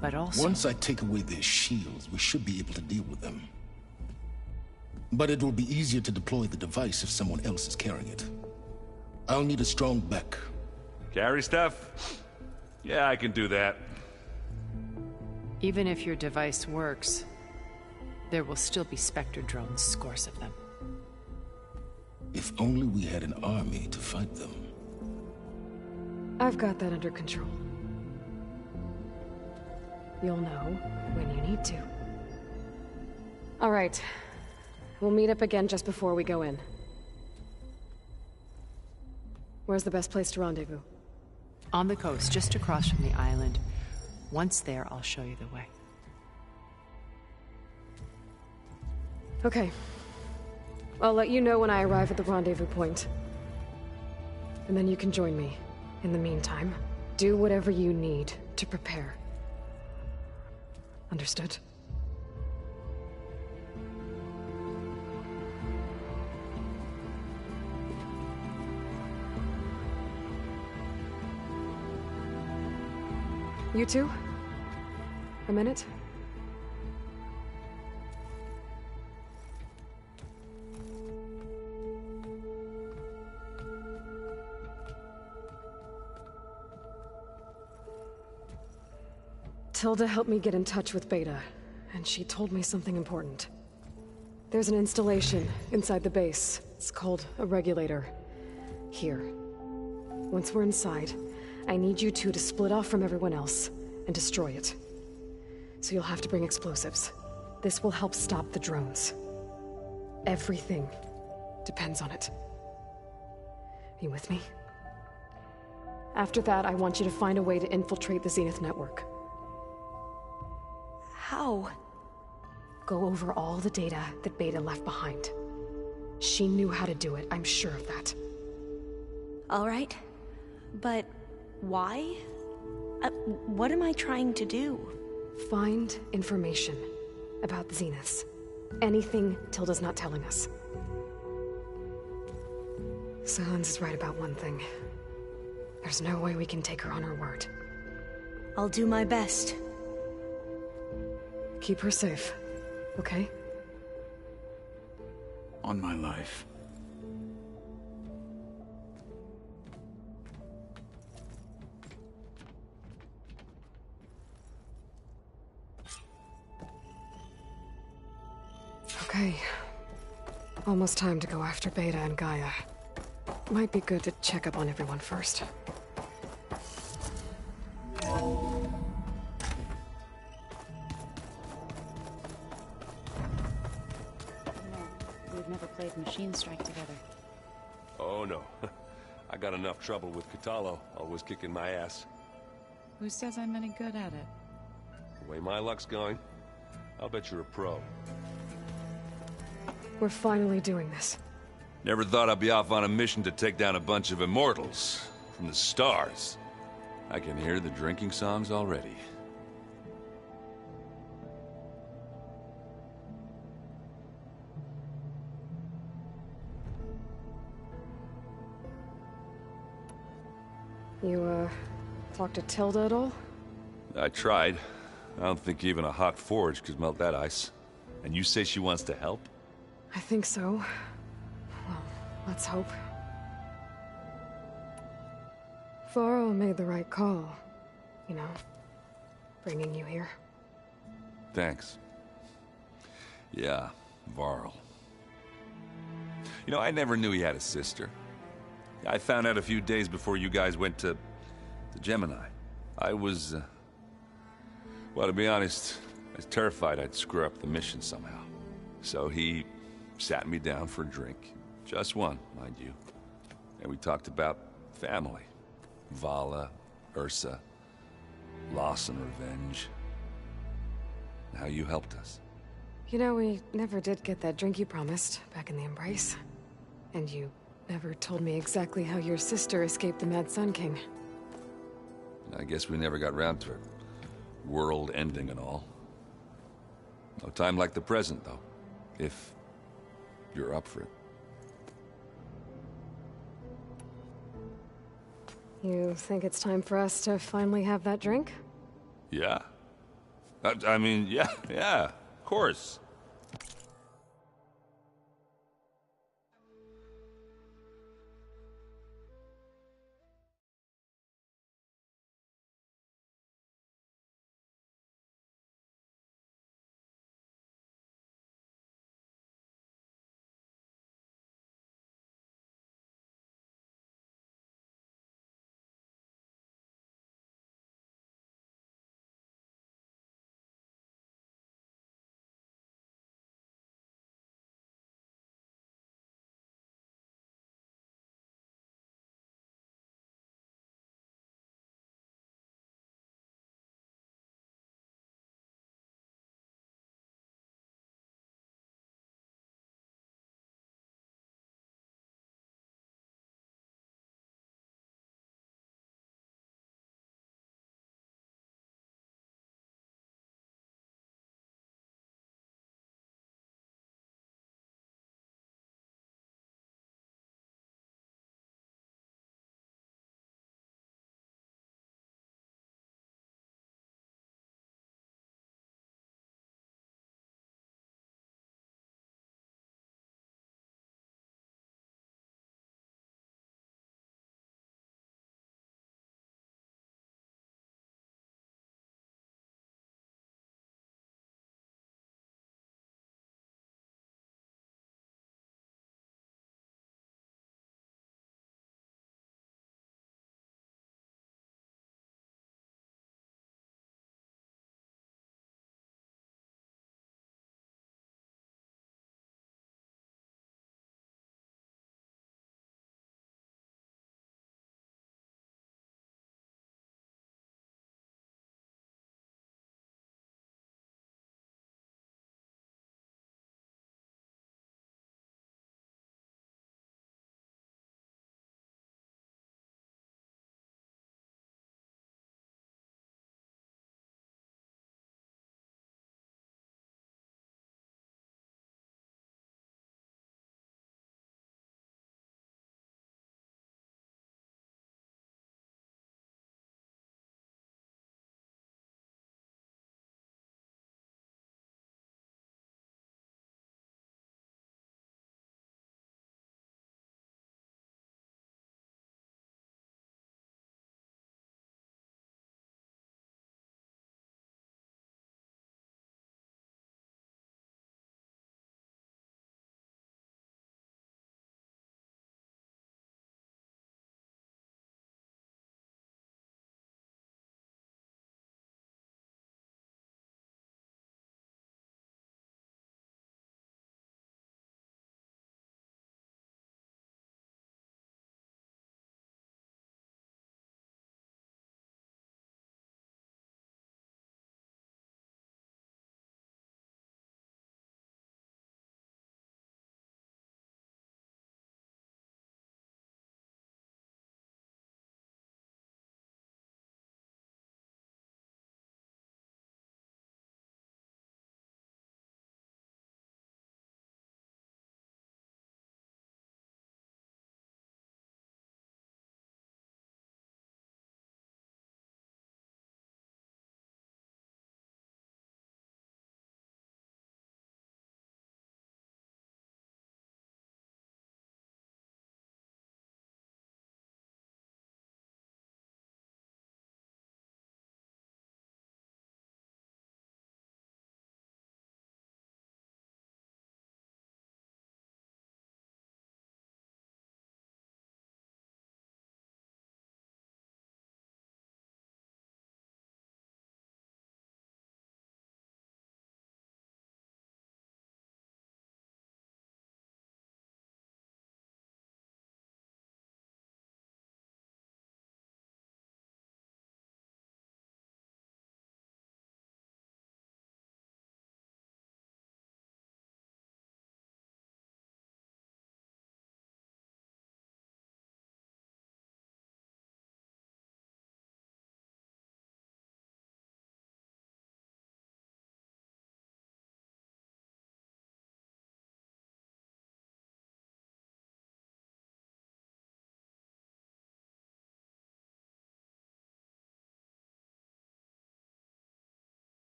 But also... Once I take away their shields, we should be able to deal with them. But it will be easier to deploy the device if someone else is carrying it. I'll need a strong back. Carry stuff? Yeah, I can do that. Even if your device works, there will still be Spectre drones, scores of them. If only we had an army to fight them. I've got that under control. You'll know when you need to. All right. We'll meet up again just before we go in. Where's the best place to rendezvous? On the coast, just across from the island. Once there, I'll show you the way. Okay. I'll let you know when I arrive at the rendezvous point. And then you can join me. In the meantime, do whatever you need to prepare. Understood? You two? A minute? Tilda helped me get in touch with Beta, and she told me something important. There's an installation inside the base. It's called a regulator. Here. Once we're inside, I need you two to split off from everyone else and destroy it. So you'll have to bring explosives. This will help stop the drones. Everything depends on it. You with me? After that, I want you to find a way to infiltrate the Zenith network. How? Go over all the data that Beta left behind. She knew how to do it, I'm sure of that. All right. But why? What am I trying to do? Find information about the Zeniths. Anything Tilda's not telling us. Silence is right about one thing. There's no way we can take her on her word. I'll do my best. Keep her safe, okay? On my life. Okay. Almost time to go after Beta and Gaia. Might be good to check up on everyone first. We've never played Machine Strike together. Oh no. I got enough trouble with Catallo, always kicking my ass. Who says I'm any good at it? The way my luck's going, I'll bet you're a pro. We're finally doing this. Never thought I'd be off on a mission to take down a bunch of immortals from the stars. I can hear the drinking songs already. You, talk to Tilda at all? I tried. I don't think even a hot forge could melt that ice. And you say she wants to help? I think so. Well, let's hope. Varro made the right call. You know, bringing you here. Thanks. Yeah, Varl. You know, I never knew he had a sister. I found out a few days before you guys went to Gemini. I was, well, to be honest, I was terrified I'd screw up the mission somehow. So he sat me down for a drink. Just one, mind you. And we talked about family. Vala, Ursa, loss and revenge. And how you helped us. You know, we never did get that drink you promised back in the Embrace. And you never told me exactly how your sister escaped the Mad Sun King. I guess we never got round to it. World ending and all. No time like the present, though. If you're up for it. You think it's time for us to finally have that drink? Yeah. I mean, yeah, of course.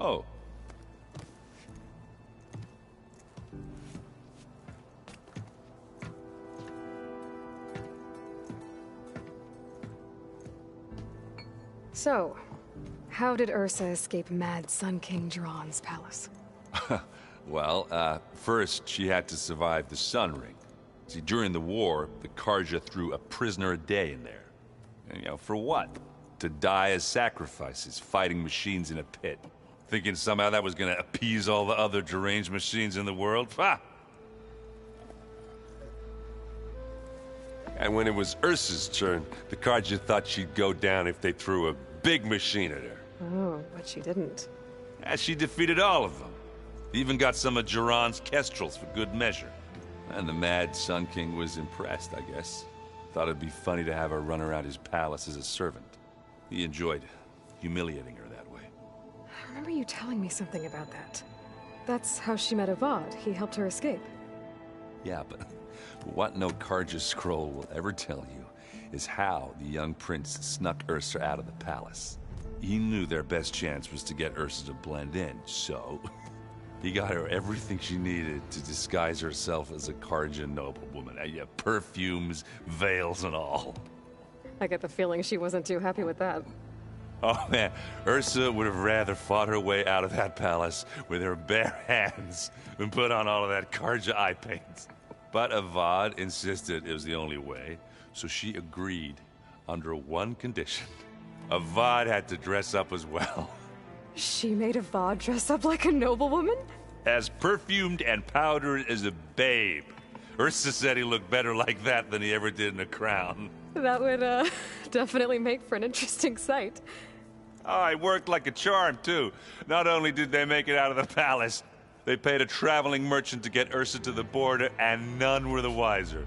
Oh. So, how did Ursa escape Mad Sun King Jiran's palace? Well, first she had to survive the Sun Ring. See, during the war, the Karja threw a prisoner a day in there. And, you know, for what? To die as sacrifices, fighting machines in a pit. Thinking somehow that was gonna appease all the other deranged machines in the world? Ha! And when it was Ursa's turn, the Karja thought she'd go down if they threw a big machine at her. Oh, but she didn't. And she defeated all of them. Even got some of Jiran's kestrels for good measure. And the Mad Sun King was impressed, I guess. Thought it'd be funny to have her run around his palace as a servant. He enjoyed humiliating her that way. I remember you telling me something about that. That's how she met Avad. He helped her escape. Yeah, but what no Karja scroll will ever tell you is how the young prince snuck Ursa out of the palace. He knew their best chance was to get Ursa to blend in, so he got her everything she needed to disguise herself as a Karja noblewoman. Yeah, perfumes, veils, and all. I get the feeling she wasn't too happy with that. Oh man, Ursa would have rather fought her way out of that palace with her bare hands than put on all of that Karja eye paint. But Avad insisted it was the only way, so she agreed under one condition. Avad had to dress up as well. She made Avad dress up like a noblewoman? As perfumed and powdered as a babe. Ursa said he looked better like that than he ever did in a crown. That would, definitely make for an interesting sight. Oh, it worked like a charm, too. Not only did they make it out of the palace, they paid a traveling merchant to get Ursa to the border, and none were the wiser.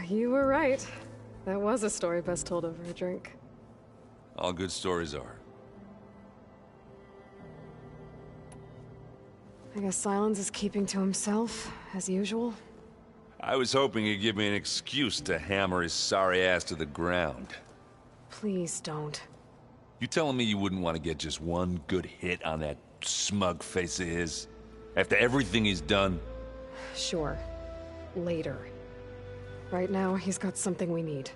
You were right. That was a story best told over a drink. All good stories are. I guess Silence is keeping to himself, as usual. I was hoping he'd give me an excuse to hammer his sorry ass to the ground. Please don't. You telling me you wouldn't want to get just one good hit on that smug face of his? After everything he's done? Sure. Later. Right now, he's got something we need.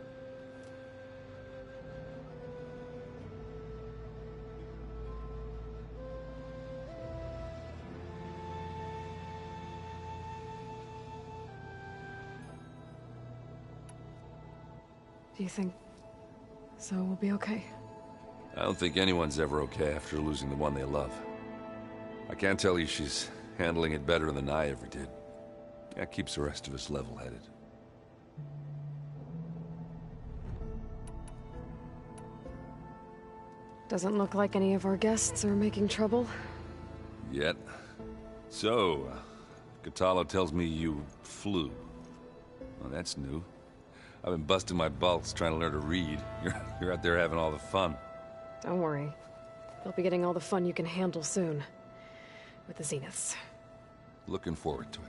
Do you think so will be okay? I don't think anyone's ever okay after losing the one they love. I can't tell you she's handling it better than I ever did. That keeps the rest of us level-headed. Doesn't look like any of our guests are making trouble. Yet. So, Kotallo tells me you flew. Well, that's new. I've been busting my balls trying to learn to read. You're out there having all the fun. Don't worry. You'll be getting all the fun you can handle soon. With the Zeniths. Looking forward to it.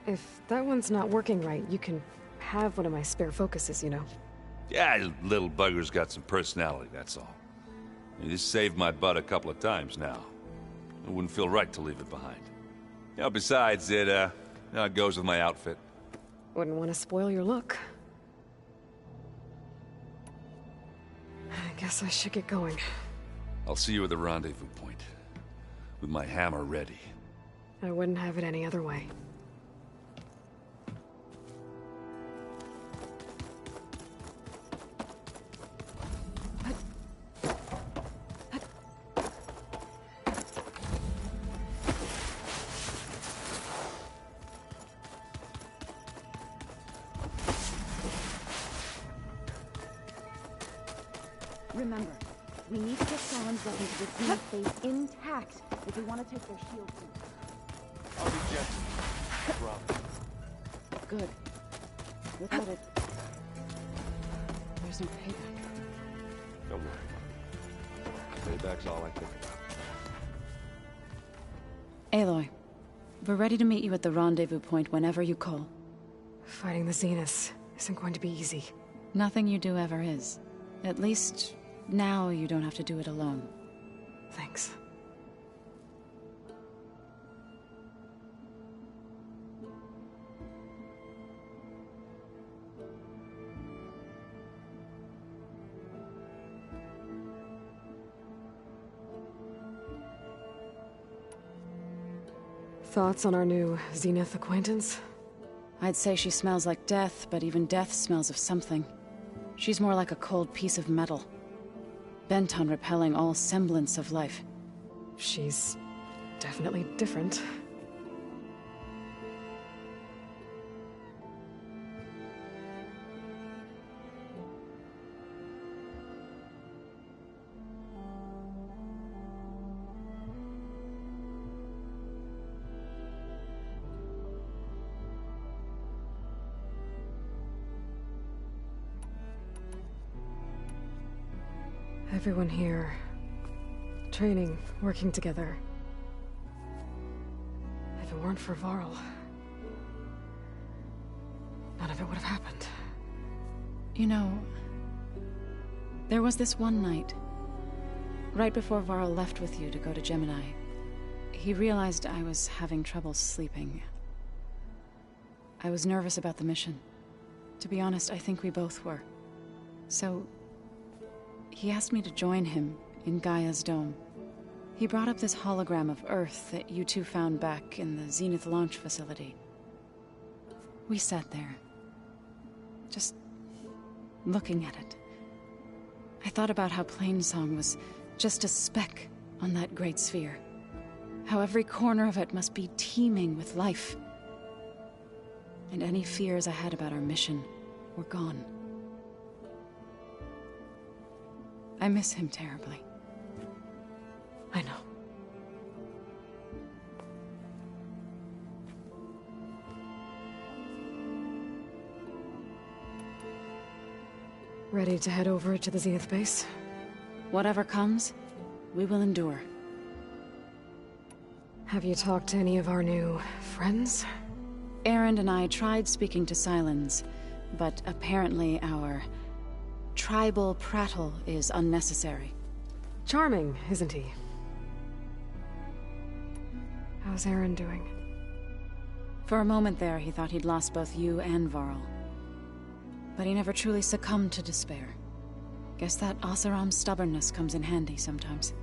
If that one's not working right, you can have one of my spare focuses, you know. Yeah, little bugger's got some personality, that's all. This saved my butt a couple of times now. It wouldn't feel right to leave it behind. You know, besides, it goes with my outfit. Wouldn't want to spoil your look. I guess I should get going. I'll see you at the rendezvous point. With my hammer ready. I wouldn't have it any other way. Remember, we need to get Silence weapon to the Zenith base intact if we want to take their shields. I'll be gentle. Rob. Good. Without it, there's no payback. Don't worry. Payback's all I think about. Aloy, we're ready to meet you at the rendezvous point whenever you call. Fighting the Zeniths isn't going to be easy. Nothing you do ever is. At least, now you don't have to do it alone. Thanks. Thoughts on our new Zenith acquaintance? I'd say she smells like death, but even death smells of something. She's more like a cold piece of metal, bent on repelling all semblance of life. She's definitely different. Everyone here, training, working together. If it weren't for Varl, none of it would have happened. You know, there was this one night, right before Varl left with you to go to Gemini. He realized I was having trouble sleeping. I was nervous about the mission. To be honest, I think we both were. So he asked me to join him in Gaia's dome. He brought up this hologram of Earth that you two found back in the Zenith launch facility. We sat there, just looking at it. I thought about how Plainsong was just a speck on that great sphere. How every corner of it must be teeming with life. And any fears I had about our mission were gone. I miss him terribly. I know. Ready to head over to the Zenith base? Whatever comes, we will endure. Have you talked to any of our new friends? Erend and I tried speaking to Sylens, but apparently our tribal prattle is unnecessary. Charming, isn't he? How's Erend doing? For a moment there, he thought he'd lost both you and Varl. But he never truly succumbed to despair. Guess that Oseram's stubbornness comes in handy sometimes.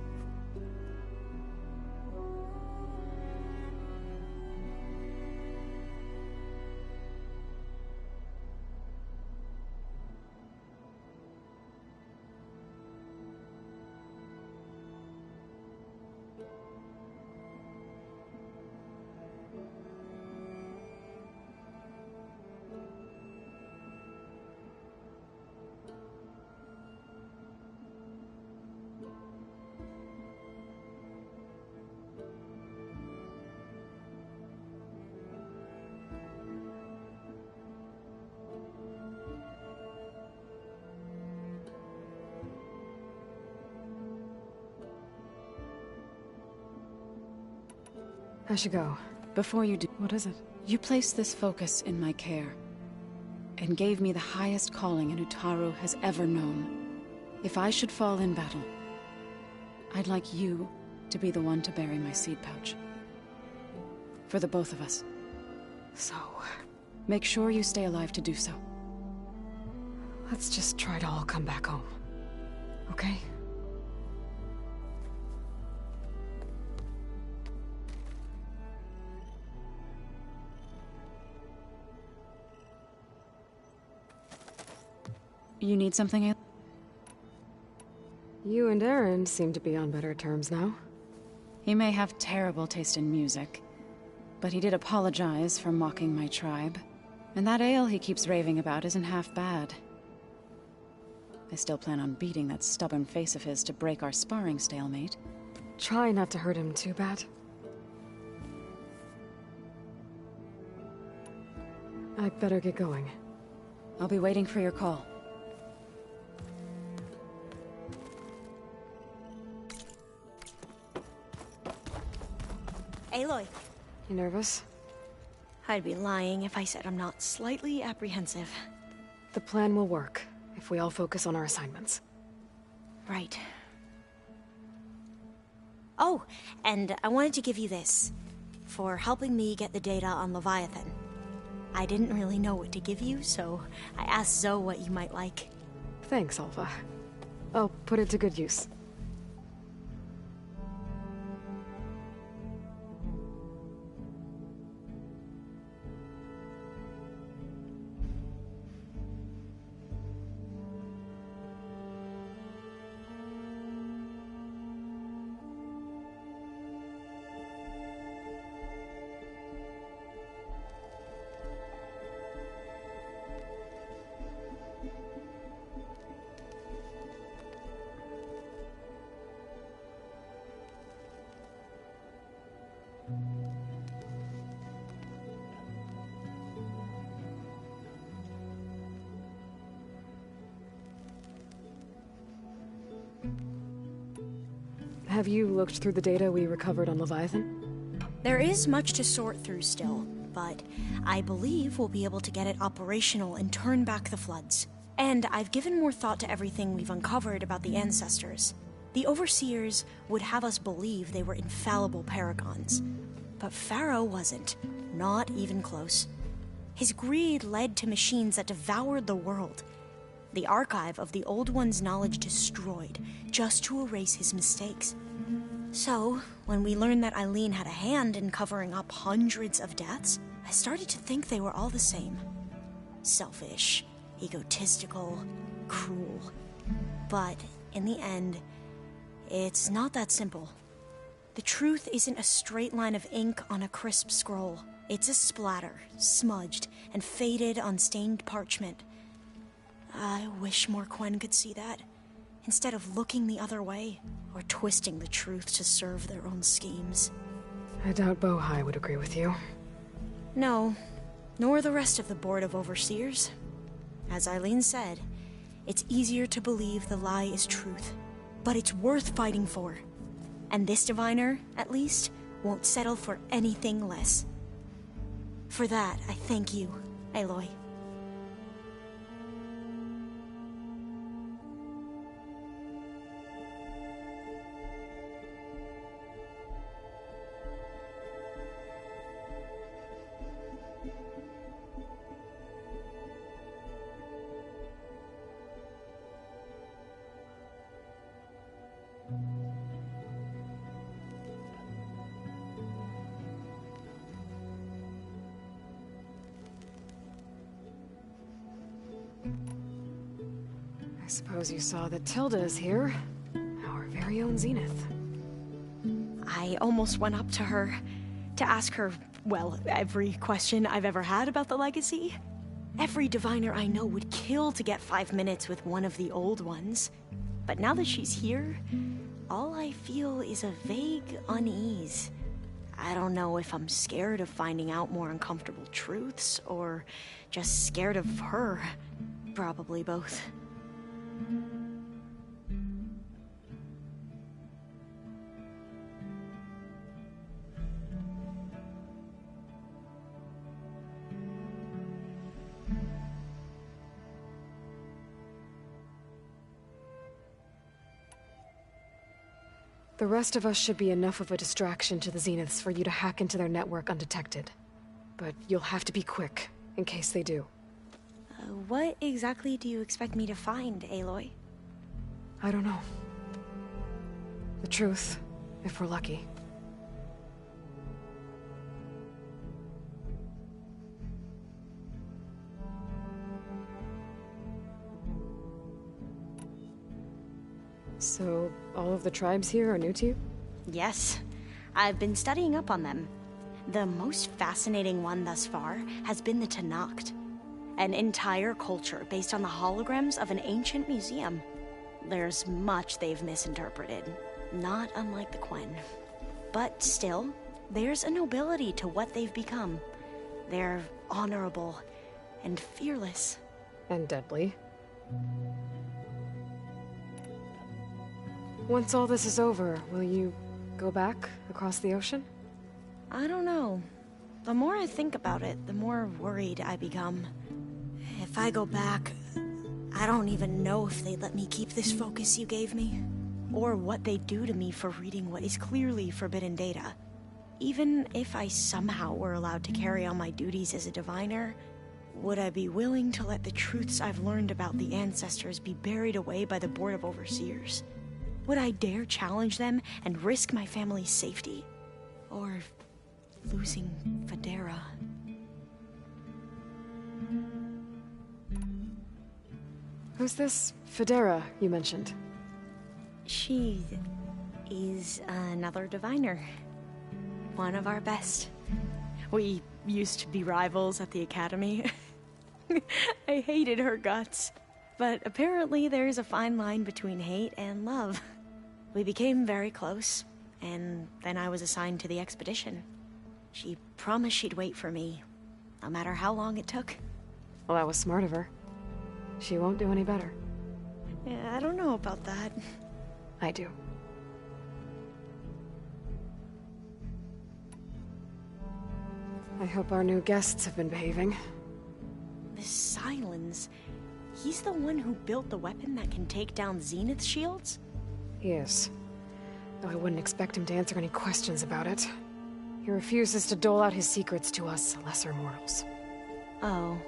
I should go. Before you do... What is it? You placed this focus in my care, and gave me the highest calling an Utaru has ever known. If I should fall in battle, I'd like you to be the one to bury my seed pouch. For the both of us. So... Make sure you stay alive to do so. Let's just try to all come back home. Okay? You need something? You and Erend seem to be on better terms now. He may have terrible taste in music, but he did apologize for mocking my tribe. And that ale he keeps raving about isn't half bad. I still plan on beating that stubborn face of his to break our sparring stalemate. Try not to hurt him too bad. I'd better get going. I'll be waiting for your call. Aloy. You nervous? I'd be lying if I said I'm not slightly apprehensive. The plan will work, if we all focus on our assignments. Right. Oh, and I wanted to give you this, for helping me get the data on Leviathan. I didn't really know what to give you, so I asked Zoe what you might like. Thanks, Alpha. I'll put it to good use. Have you looked through the data we recovered on Leviathan? There is much to sort through still, but I believe we'll be able to get it operational and turn back the floods. And I've given more thought to everything we've uncovered about the ancestors. The Overseers would have us believe they were infallible paragons. But Pharaoh wasn't. Not even close. His greed led to machines that devoured the world. The archive of the Old One's knowledge destroyed, just to erase his mistakes. So, when we learned that Eileen had a hand in covering up hundreds of deaths, I started to think they were all the same. Selfish, egotistical, cruel. But, in the end, it's not that simple. The truth isn't a straight line of ink on a crisp scroll. It's a splatter, smudged, and faded on stained parchment. I wish more Quen could see that, instead of looking the other way, or twisting the truth to serve their own schemes. I doubt Bohai would agree with you. No, nor the rest of the Board of Overseers. As Eileen said, it's easier to believe the lie is truth, but it's worth fighting for. And this diviner, at least, won't settle for anything less. For that, I thank you, Aloy. I suppose you saw that Tilda is here. Our very own Zenith. I almost went up to her to ask her, well, every question I've ever had about the legacy. Every diviner I know would kill to get 5 minutes with one of the old ones. But now that she's here, all I feel is a vague unease. I don't know if I'm scared of finding out more uncomfortable truths, or just scared of her. Probably both. The rest of us should be enough of a distraction to the Zeniths for you to hack into their network undetected. But you'll have to be quick, in case they do. What exactly do you expect me to find, Aloy? I don't know. The truth, if we're lucky. So, all of the tribes here are new to you? Yes. I've been studying up on them. The most fascinating one thus far has been the Tenakth. An entire culture based on the holograms of an ancient museum. There's much they've misinterpreted, not unlike the Quen. But still, there's a nobility to what they've become. They're honorable and fearless. And deadly. Once all this is over, will you go back across the ocean? I don't know. The more I think about it, the more worried I become. If I go back, I don't even know if they'd let me keep this focus you gave me, or what they'd do to me for reading what is clearly forbidden data. Even if I somehow were allowed to carry on my duties as a diviner, would I be willing to let the truths I've learned about the ancestors be buried away by the Board of Overseers? Would I dare challenge them and risk my family's safety? Or losing Federa? Who's this Federa you mentioned? She is another diviner. One of our best. We used to be rivals at the academy. I hated her guts. But apparently there's a fine line between hate and love. We became very close, and then I was assigned to the expedition. She promised she'd wait for me, no matter how long it took. Well, that was smart of her. She won't do any better. Yeah, I don't know about that. I do. I hope our new guests have been behaving. This Silence... He's the one who built the weapon that can take down Zenith shields? He is. Though I wouldn't expect him to answer any questions about it. He refuses to dole out his secrets to us lesser mortals. Oh.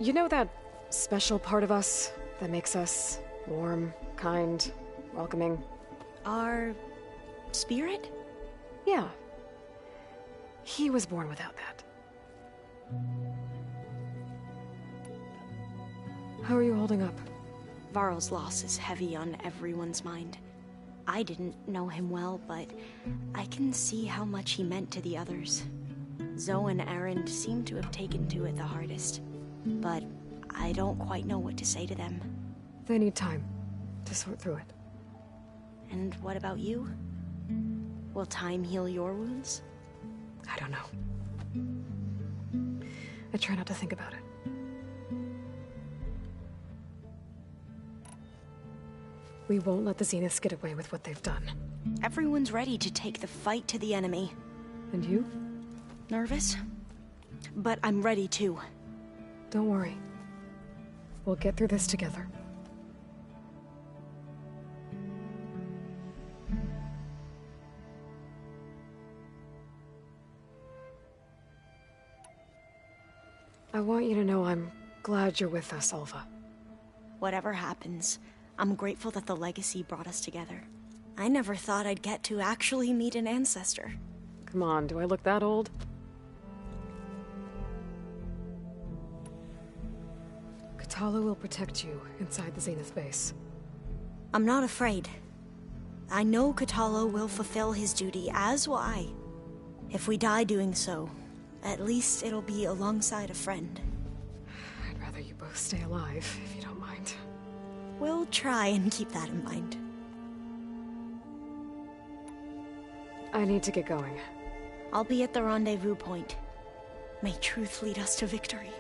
You know that special part of us that makes us warm, kind, welcoming? Our... spirit? Yeah. He was born without that. How are you holding up? Varl's loss is heavy on everyone's mind. I didn't know him well, but I can see how much he meant to the others. Zoe and Erend seem to have taken to it the hardest, but I don't quite know what to say to them. They need time to sort through it. And what about you? Will time heal your wounds? I don't know. I try not to think about it. We won't let the Zeniths get away with what they've done. Everyone's ready to take the fight to the enemy. And you? Nervous? But I'm ready too. Don't worry. We'll get through this together. I want you to know I'm glad you're with us, Alva. Whatever happens, I'm grateful that the legacy brought us together. I never thought I'd get to actually meet an ancestor. Come on, do I look that old? Katala will protect you inside the Zenith base. I'm not afraid. I know Katala will fulfill his duty, as will I. If we die doing so, at least it'll be alongside a friend. I'd rather you both stay alive, if you don't mind. We'll try and keep that in mind. I need to get going. I'll be at the rendezvous point. May truth lead us to victory.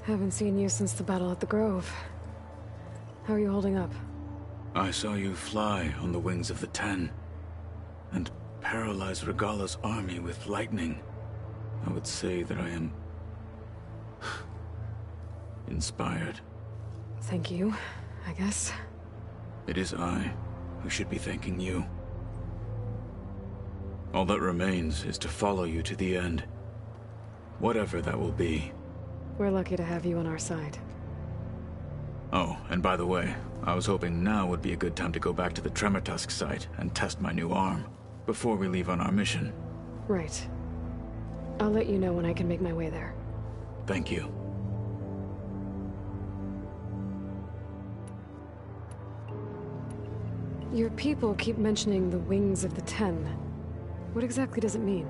Haven't seen you since the battle at the Grove. How are you holding up? I saw you fly on the wings of the Ten, and paralyze Regala's army with lightning. I would say that I am... inspired. Thank you, I guess. It is I who should be thanking you. All that remains is to follow you to the end. Whatever that will be. We're lucky to have you on our side. Oh, and by the way, I was hoping now would be a good time to go back to the Tremortusk site and test my new arm, before we leave on our mission. Right. I'll let you know when I can make my way there. Thank you. Your people keep mentioning the wings of the Ten. What exactly does it mean?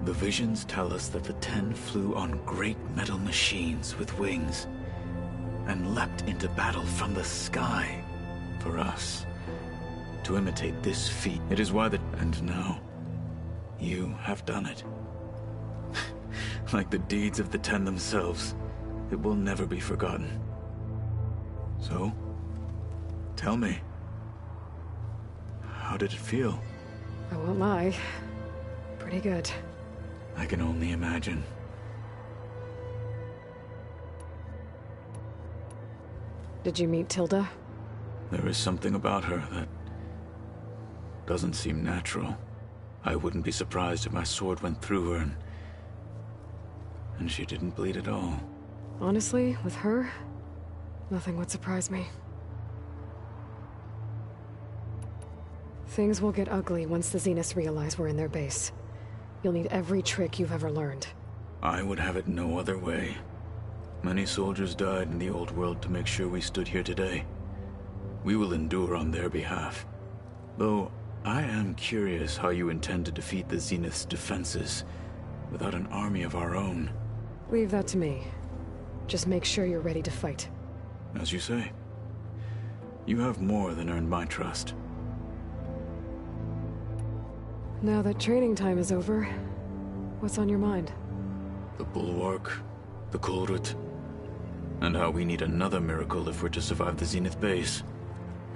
The visions tell us that the Ten flew on great metal machines with wings, and leapt into battle from the sky for us. To imitate this feat, it is why and now, you have done it. Like the deeds of the Ten themselves, it will never be forgotten. So, tell me, how did it feel? I won't lie. Pretty good. I can only imagine. Did you meet Tilda? There is something about her that doesn't seem natural. I wouldn't be surprised if my sword went through her and she didn't bleed at all. Honestly, with her, nothing would surprise me. Things will get ugly once the Zeniths realize we're in their base. You'll need every trick you've ever learned. I would have it no other way. Many soldiers died in the old world to make sure we stood here today. We will endure on their behalf. Though, I am curious how you intend to defeat the Zenith's defenses without an army of our own. Leave that to me. Just make sure you're ready to fight. As you say. You have more than earned my trust. Now that training time is over, what's on your mind? The Bulwark, the Kulrut, and how we need another miracle if we're to survive the Zenith base.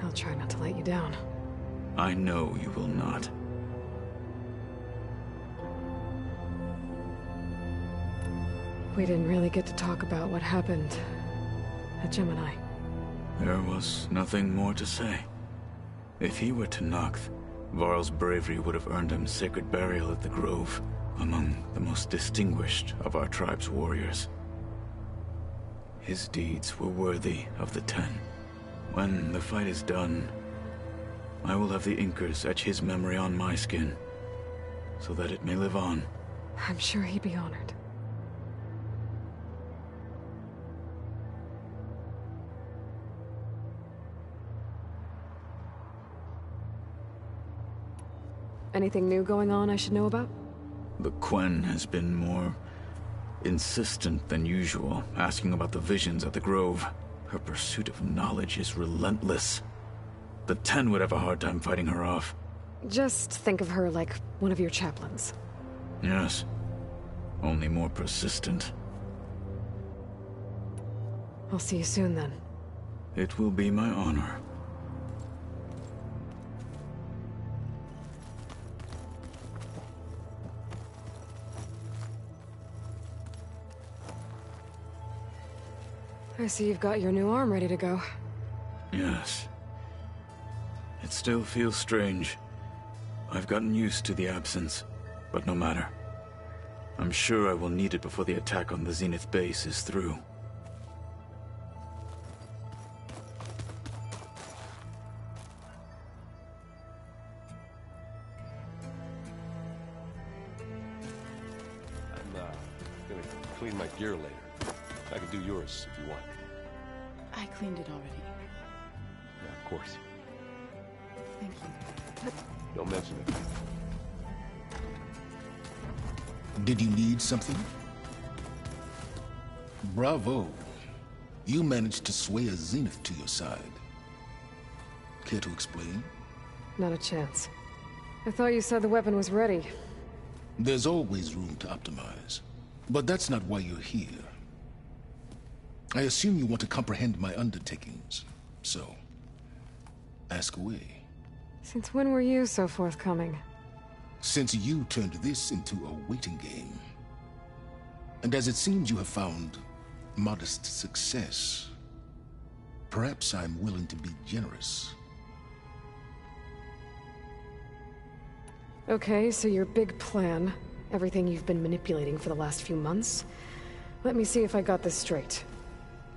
I'll try not to let you down. I know you will not. We didn't really get to talk about what happened at Gemini. There was nothing more to say. If he were Tenakth, Varl's bravery would have earned him sacred burial at the Grove, among the most distinguished of our tribe's warriors. His deeds were worthy of the Ten. When the fight is done, I will have the Inkers etch his memory on my skin, so that it may live on. I'm sure he'd be honored. Anything new going on I should know about? The Quen has been more insistent than usual, asking about the visions at the Grove. Her pursuit of knowledge is relentless. The Ten would have a hard time fighting her off. Just think of her like one of your chaplains. Yes. Only more persistent. I'll see you soon then. It will be my honor. I see you've got your new arm ready to go. Yes. It still feels strange. I've gotten used to the absence, but no matter. I'm sure I will need it before the attack on the Zenith base is through. I'm gonna clean my gear later. I can do yours if you want. I cleaned it already. Yeah, of course. Thank you. Don't mention it. Did you need something? Bravo. You managed to sway a Zenith to your side. Care to explain? Not a chance. I thought you said the weapon was ready. There's always room to optimize. But that's not why you're here. I assume you want to comprehend my undertakings. So, ask away. Since when were you so forthcoming? Since you turned this into a waiting game. And as it seems you have found modest success, perhaps I'm willing to be generous. Okay, so your big plan, everything you've been manipulating for the last few months. Let me see if I got this straight.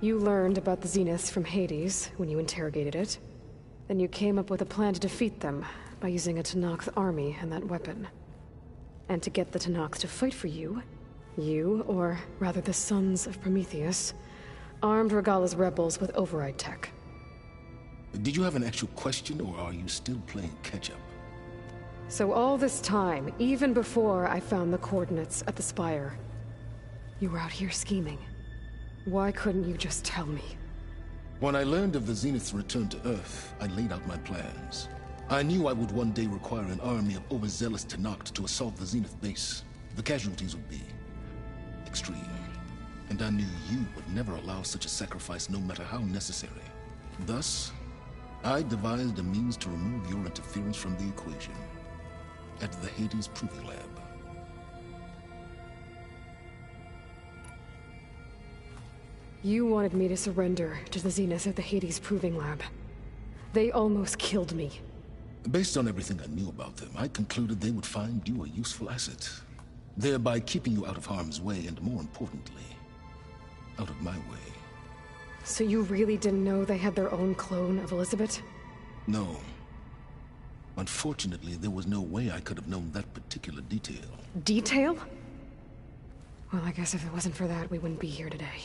You learned about the Zeniths from Hades when you interrogated it. Then you came up with a plan to defeat them by using a Tenakth army and that weapon. And to get the Tenakth to fight for you, or rather the Sons of Prometheus, armed Regalla's rebels with override tech. Did you have an actual question, or are you still playing catch-up? So all this time, even before I found the coordinates at the Spire, you were out here scheming. Why couldn't you just tell me? When I learned of the Zenith's return to Earth, I laid out my plans. I knew I would one day require an army of overzealous Tenakth to assault the Zenith base. The casualties would be extreme, and I knew you would never allow such a sacrifice no matter how necessary. Thus, I devised a means to remove your interference from the equation at the Hades Proving Lab. You wanted me to surrender to the Zenith at the Hades Proving Lab. They almost killed me. Based on everything I knew about them, I concluded they would find you a useful asset, thereby keeping you out of harm's way and, more importantly, out of my way. So you really didn't know they had their own clone of Elizabeth? No. Unfortunately, there was no way I could have known that particular detail. Detail? Well, I guess if it wasn't for that, we wouldn't be here today.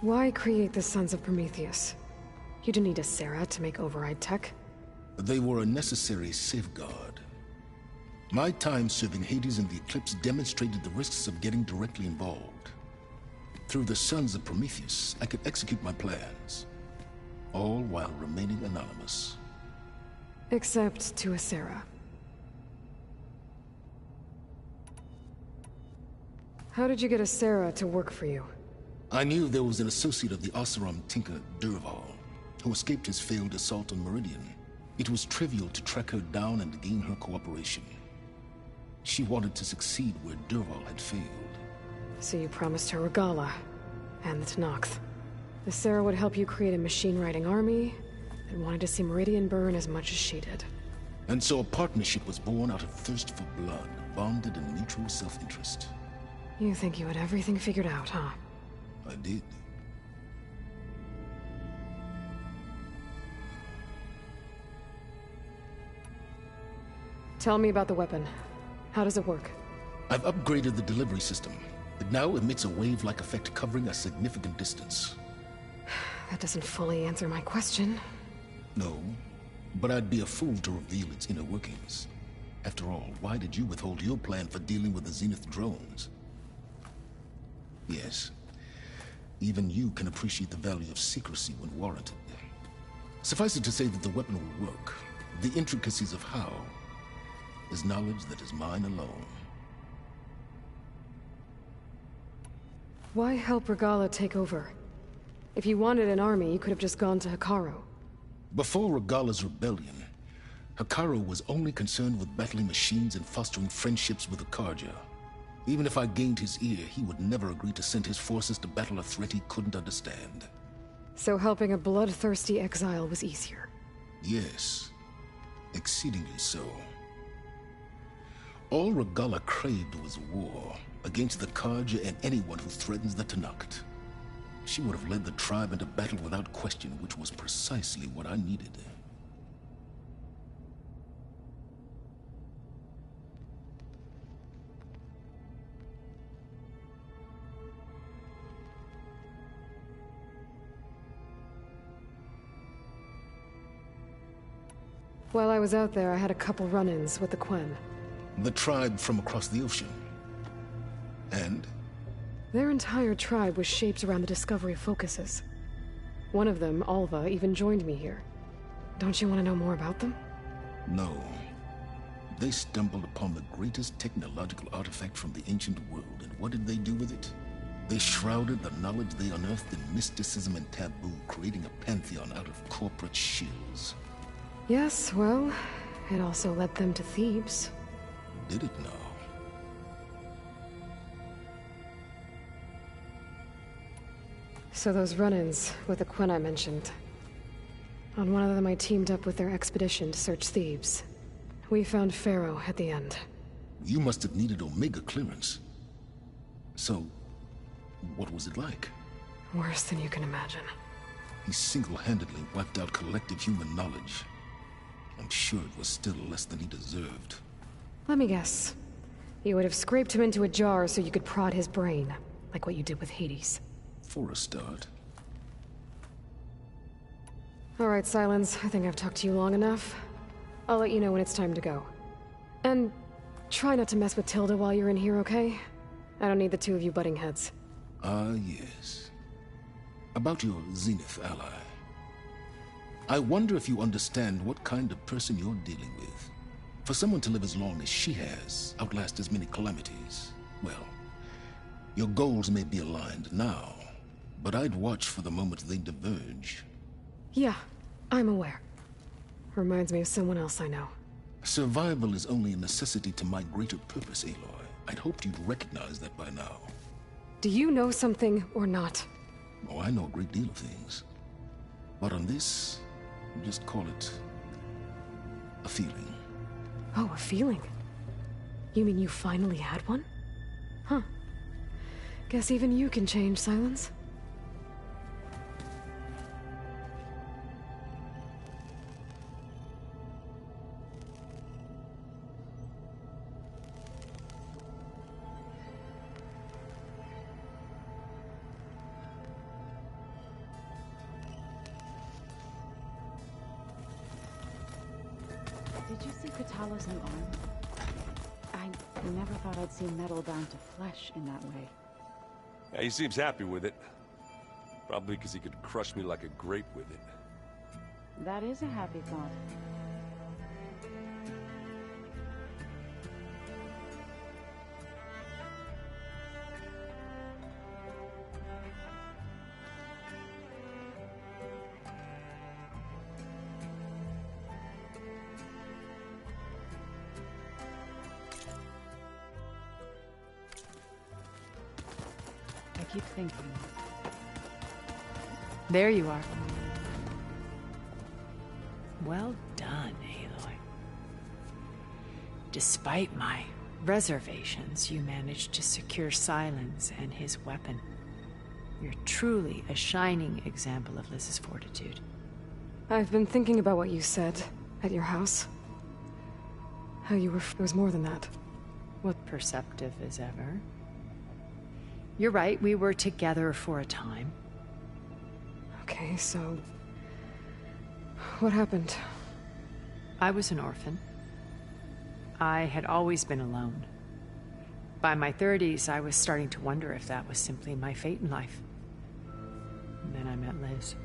Why create the Sons of Prometheus? You didn't need a Sarah to make override tech. They were a necessary safeguard. My time serving Hades and the Eclipse demonstrated the risks of getting directly involved. Through the Sons of Prometheus, I could execute my plans, all while remaining anonymous. Except to a Sarah. How did you get a Sarah to work for you? I knew there was an associate of the Oseram tinker, Durval, who escaped his failed assault on Meridian. It was trivial to track her down and gain her cooperation. She wanted to succeed where Durval had failed. So you promised her Regala, and the Tenakth. The Sarah would help you create a machine-riding army, and wanted to see Meridian burn as much as she did. And so a partnership was born out of thirst for blood, bonded in mutual self-interest. You think you had everything figured out, huh? I did. Tell me about the weapon. How does it work? I've upgraded the delivery system. It now emits a wave-like effect covering a significant distance. That doesn't fully answer my question. No, but I'd be a fool to reveal its inner workings. After all, why did you withhold your plan for dealing with the Zenith drones? Yes. Even you can appreciate the value of secrecy when warranted. Suffice it to say that the weapon will work. The intricacies of how is knowledge that is mine alone. Why help Regala take over? If you wanted an army, you could have just gone to Hekarro. Before Regala's rebellion, Hekarro was only concerned with battling machines and fostering friendships with the Karja. Even if I gained his ear, he would never agree to send his forces to battle a threat he couldn't understand. So helping a bloodthirsty exile was easier? Yes. Exceedingly so. All Regala craved was war, against the Karja and anyone who threatens the Tenakth. She would have led the tribe into battle without question, which was precisely what I needed. While I was out there, I had a couple run-ins with the Quen. The tribe from across the ocean. And? Their entire tribe was shaped around the Discovery focuses. One of them, Alva, even joined me here. Don't you want to know more about them? No. They stumbled upon the greatest technological artifact from the ancient world, and what did they do with it? They shrouded the knowledge they unearthed in mysticism and taboo, creating a pantheon out of corporate shills. Yes, well, it also led them to Thebes. Did it now? So those run-ins with the Quen I mentioned. On one of them I teamed up with their expedition to search Thebes. We found Pharaoh at the end. You must have needed Omega clearance. So, what was it like? Worse than you can imagine. He single-handedly wiped out collective human knowledge. I'm sure it was still less than he deserved. Let me guess. You would have scraped him into a jar so you could prod his brain, like what you did with Hades. For a start. All right, Silence. I think I've talked to you long enough. I'll let you know when it's time to go. And try not to mess with Tilda while you're in here, okay? I don't need the two of you butting heads. Ah, yes. About your Zenith ally. I wonder if you understand what kind of person you're dealing with. For someone to live as long as she has, outlast as many calamities, well, your goals may be aligned now, but I'd watch for the moment they diverge. Yeah, I'm aware. Reminds me of someone else I know. Survival is only a necessity to my greater purpose, Aloy. I'd hoped you'd recognize that by now. Do you know something or not? Oh, I know a great deal of things. But on this, just call it a feeling. Oh, a feeling? You mean you finally had one? Huh. Guess even you can change, Silence. Did you see Katala's new arm? I never thought I'd see metal down to flesh in that way. Yeah, he seems happy with it. Probably because he could crush me like a grape with it. That is a happy thought. I keep thinking. There you are. Well done, Aloy. Despite my reservations, you managed to secure Silence and his weapon. You're truly a shining example of Liz's fortitude. I've been thinking about what you said at your house. How you were... It was more than that. What perceptive as ever. You're right, we were together for a time. Okay, so... what happened? I was an orphan. I had always been alone. By my 30s, I was starting to wonder if that was simply my fate in life. And then I met Liz.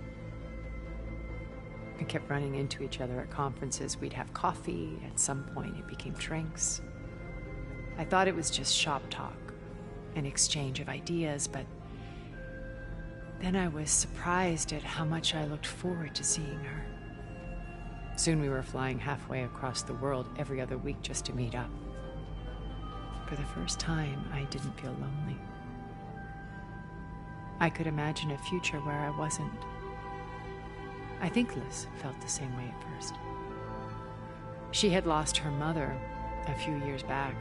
We kept running into each other at conferences. We'd have coffee. At some point, it became drinks. I thought it was just shop talk, an exchange of ideas, but then I was surprised at how much I looked forward to seeing her. Soon we were flying halfway across the world every other week just to meet up. For the first time, I didn't feel lonely. I could imagine a future where I wasn't. I think Liz felt the same way at first. She had lost her mother a few years back.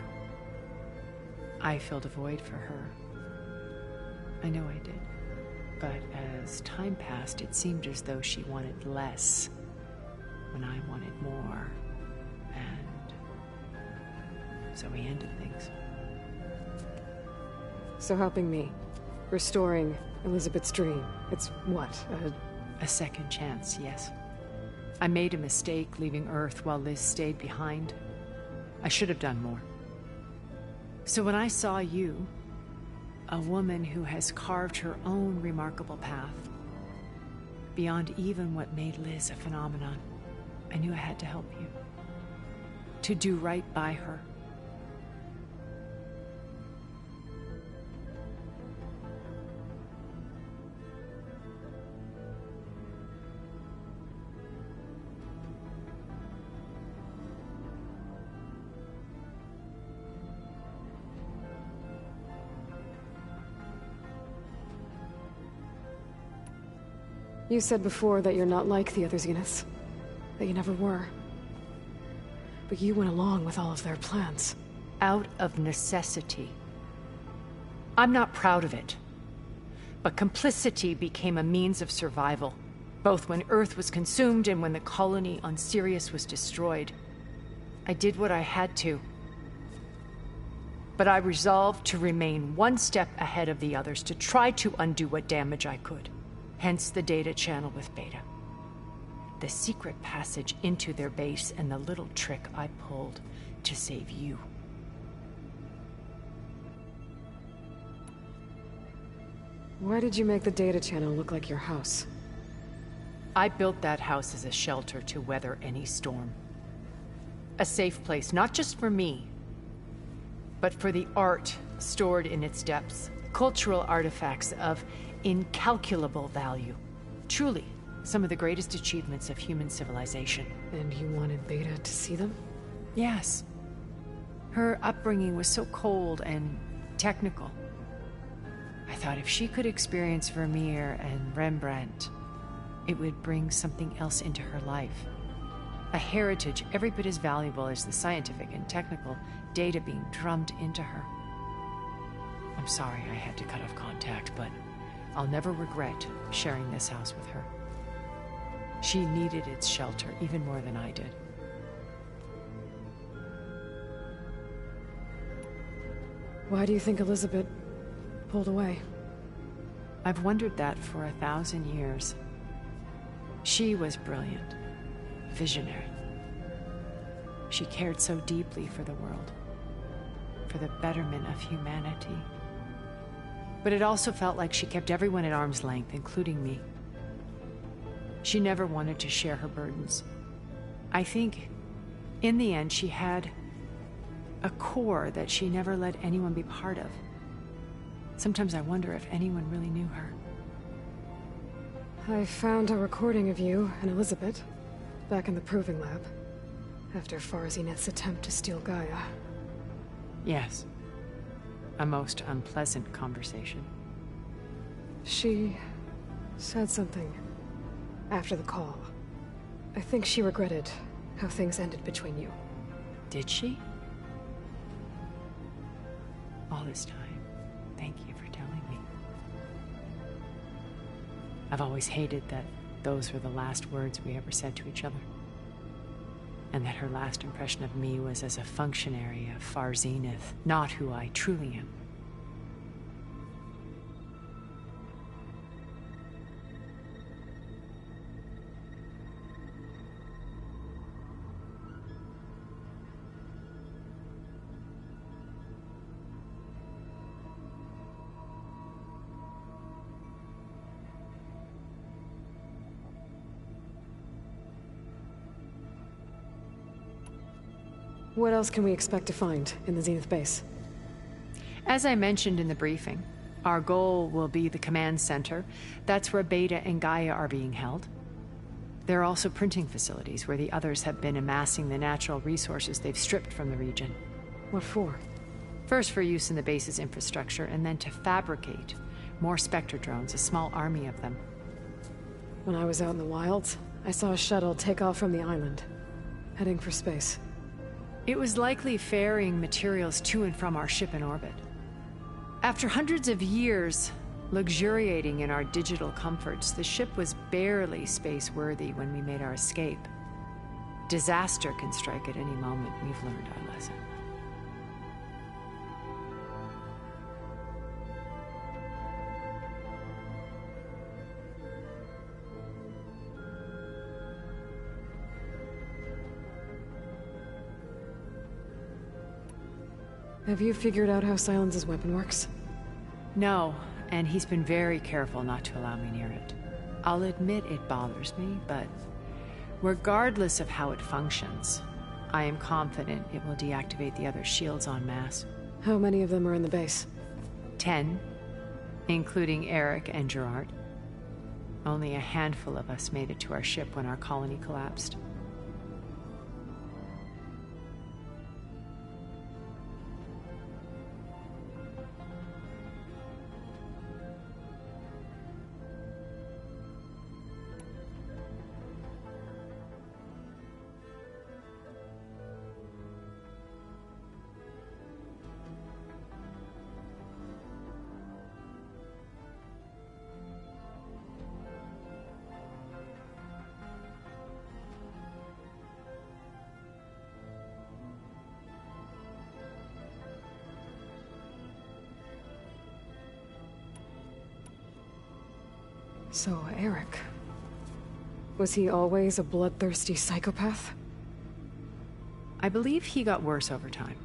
I filled a void for her. I know I did. But as time passed, it seemed as though she wanted less when I wanted more. And so we ended things. So helping me, restoring Elizabeth's dream, it's what, a second chance, yes. I made a mistake leaving Earth while Liz stayed behind. I should have done more. So when I saw you, a woman who has carved her own remarkable path, beyond even what made Liz a phenomenon, I knew I had to help you. To do right by her. You said before that you're not like the other Zeniths. That you never were. But you went along with all of their plans. Out of necessity. I'm not proud of it. But complicity became a means of survival, both when Earth was consumed and when the colony on Sirius was destroyed. I did what I had to. But I resolved to remain one step ahead of the others, to try to undo what damage I could. Hence the data channel with Beta. The secret passage into their base and the little trick I pulled to save you. Why did you make the data channel look like your house? I built that house as a shelter to weather any storm. A safe place, not just for me, but for the art stored in its depths. Cultural artifacts of incalculable value. Truly, some of the greatest achievements of human civilization. And you wanted Beta to see them? Yes. Her upbringing was so cold and technical. I thought if she could experience Vermeer and Rembrandt, it would bring something else into her life. A heritage every bit as valuable as the scientific and technical data being drummed into her. I'm sorry I had to cut off contact, but I'll never regret sharing this house with her. She needed its shelter even more than I did. Why do you think Elizabeth pulled away? I've wondered that for 1,000 years. She was brilliant, visionary. She cared so deeply for the world, for the betterment of humanity. But it also felt like she kept everyone at arm's length, including me. She never wanted to share her burdens. I think, in the end, she had a core that she never let anyone be part of. Sometimes I wonder if anyone really knew her. I found a recording of you and Elizabeth back in the proving lab after Farzineth's attempt to steal Gaia. Yes. A most unpleasant conversation. She said something after the call. I think she regretted how things ended between you. Did she? All this time, thank you for telling me. I've always hated that those were the last words we ever said to each other. And that her last impression of me was as a functionary of Farzineth, not who I truly am. What else can we expect to find in the Zenith base? As I mentioned in the briefing, our goal will be the command center. That's where Beta and Gaia are being held. There are also printing facilities where the others have been amassing the natural resources they've stripped from the region. What for? First for use in the base's infrastructure, and then to fabricate more Spectre drones, a small army of them. When I was out in the wilds, I saw a shuttle take off from the island, heading for space. It was likely ferrying materials to and from our ship in orbit. After hundreds of years luxuriating in our digital comforts, the ship was barely space-worthy when we made our escape. Disaster can strike at any moment. We've learned our lesson. Have you figured out how Silence's weapon works? No, and he's been very careful not to allow me near it. I'll admit it bothers me, but regardless of how it functions, I am confident it will deactivate the other shields en masse. How many of them are in the base? 10, including Eric and Gerard. Only a handful of us made it to our ship when our colony collapsed. So, Eric... was he always a bloodthirsty psychopath? I believe he got worse over time.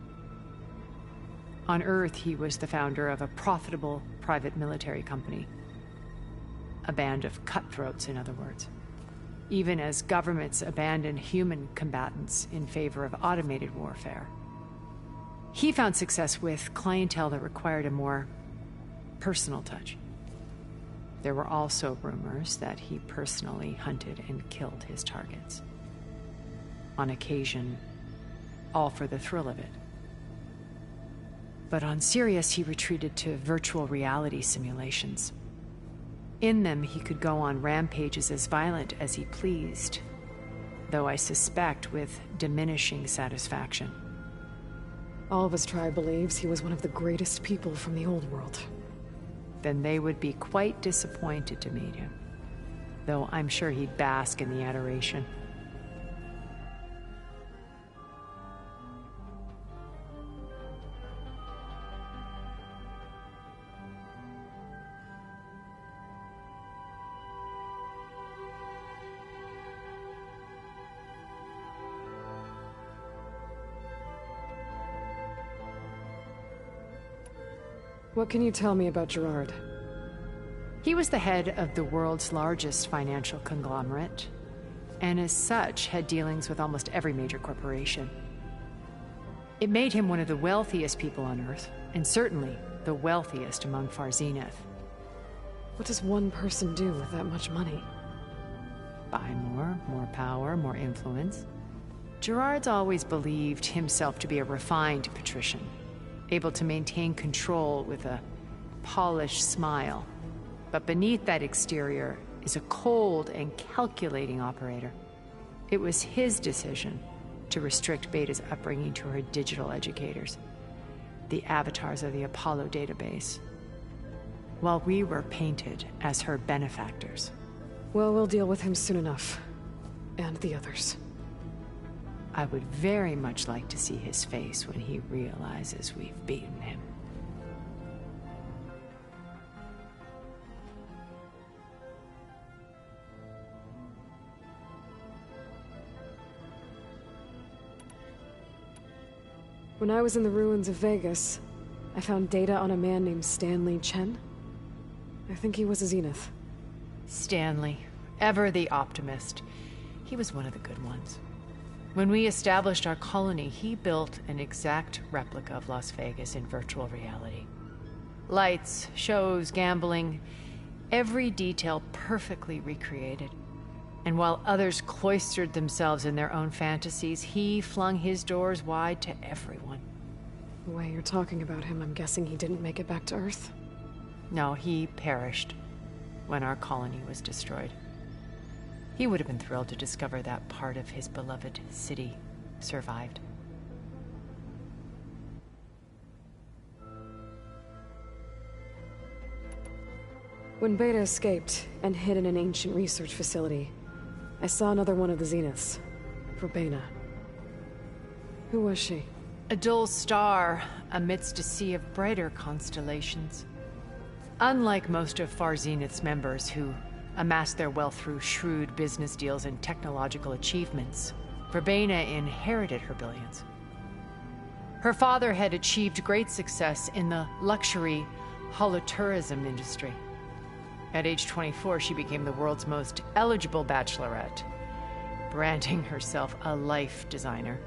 On Earth, he was the founder of a profitable private military company. A band of cutthroats, in other words. even as governments abandoned human combatants in favor of automated warfare. He found success with clientele that required a more personal touch. There were also rumors that he personally hunted and killed his targets. On occasion, all for the thrill of it. But on Sirius, he retreated to virtual reality simulations. In them, he could go on rampages as violent as he pleased, though I suspect with diminishing satisfaction. All of his tribe believes he was one of the greatest people from the old world. Then they would be quite disappointed to meet him, though I'm sure he'd bask in the adoration. What can you tell me about Gerard? He was the head of the world's largest financial conglomerate, and as such had dealings with almost every major corporation. It made him one of the wealthiest people on Earth, and certainly the wealthiest among Far Zenith. What does one person do with that much money? Buy more power, more influence. Gerard's always believed himself to be a refined patrician, able to maintain control with a polished smile. But beneath that exterior is a cold and calculating operator. It was his decision to restrict Beta's upbringing to her digital educators, the avatars of the Apollo database, while we were painted as her benefactors. Well, we'll deal with him soon enough. And the others. I would very much like to see his face when he realizes we've beaten him. When I was in the ruins of Vegas, I found data on a man named Stanley Chen. I think he was a Zenith. Stanley, ever the optimist. He was one of the good ones. When we established our colony, he built an exact replica of Las Vegas in virtual reality. Lights, shows, gambling, every detail perfectly recreated. And while others cloistered themselves in their own fantasies, he flung his doors wide to everyone. The way you're talking about him, I'm guessing he didn't make it back to Earth? No, he perished when our colony was destroyed. He would have been thrilled to discover that part of his beloved city survived. When Beta escaped and hid in an ancient research facility, I saw another one of the Zeniths, Verbena. Who was she? A dull star amidst a sea of brighter constellations. Unlike most of Far Zenith's members who amassed their wealth through shrewd business deals and technological achievements, Verbena inherited her billions. Her father had achieved great success in the luxury holotourism industry. At age 24, she became the world's most eligible bachelorette, branding herself a life designer.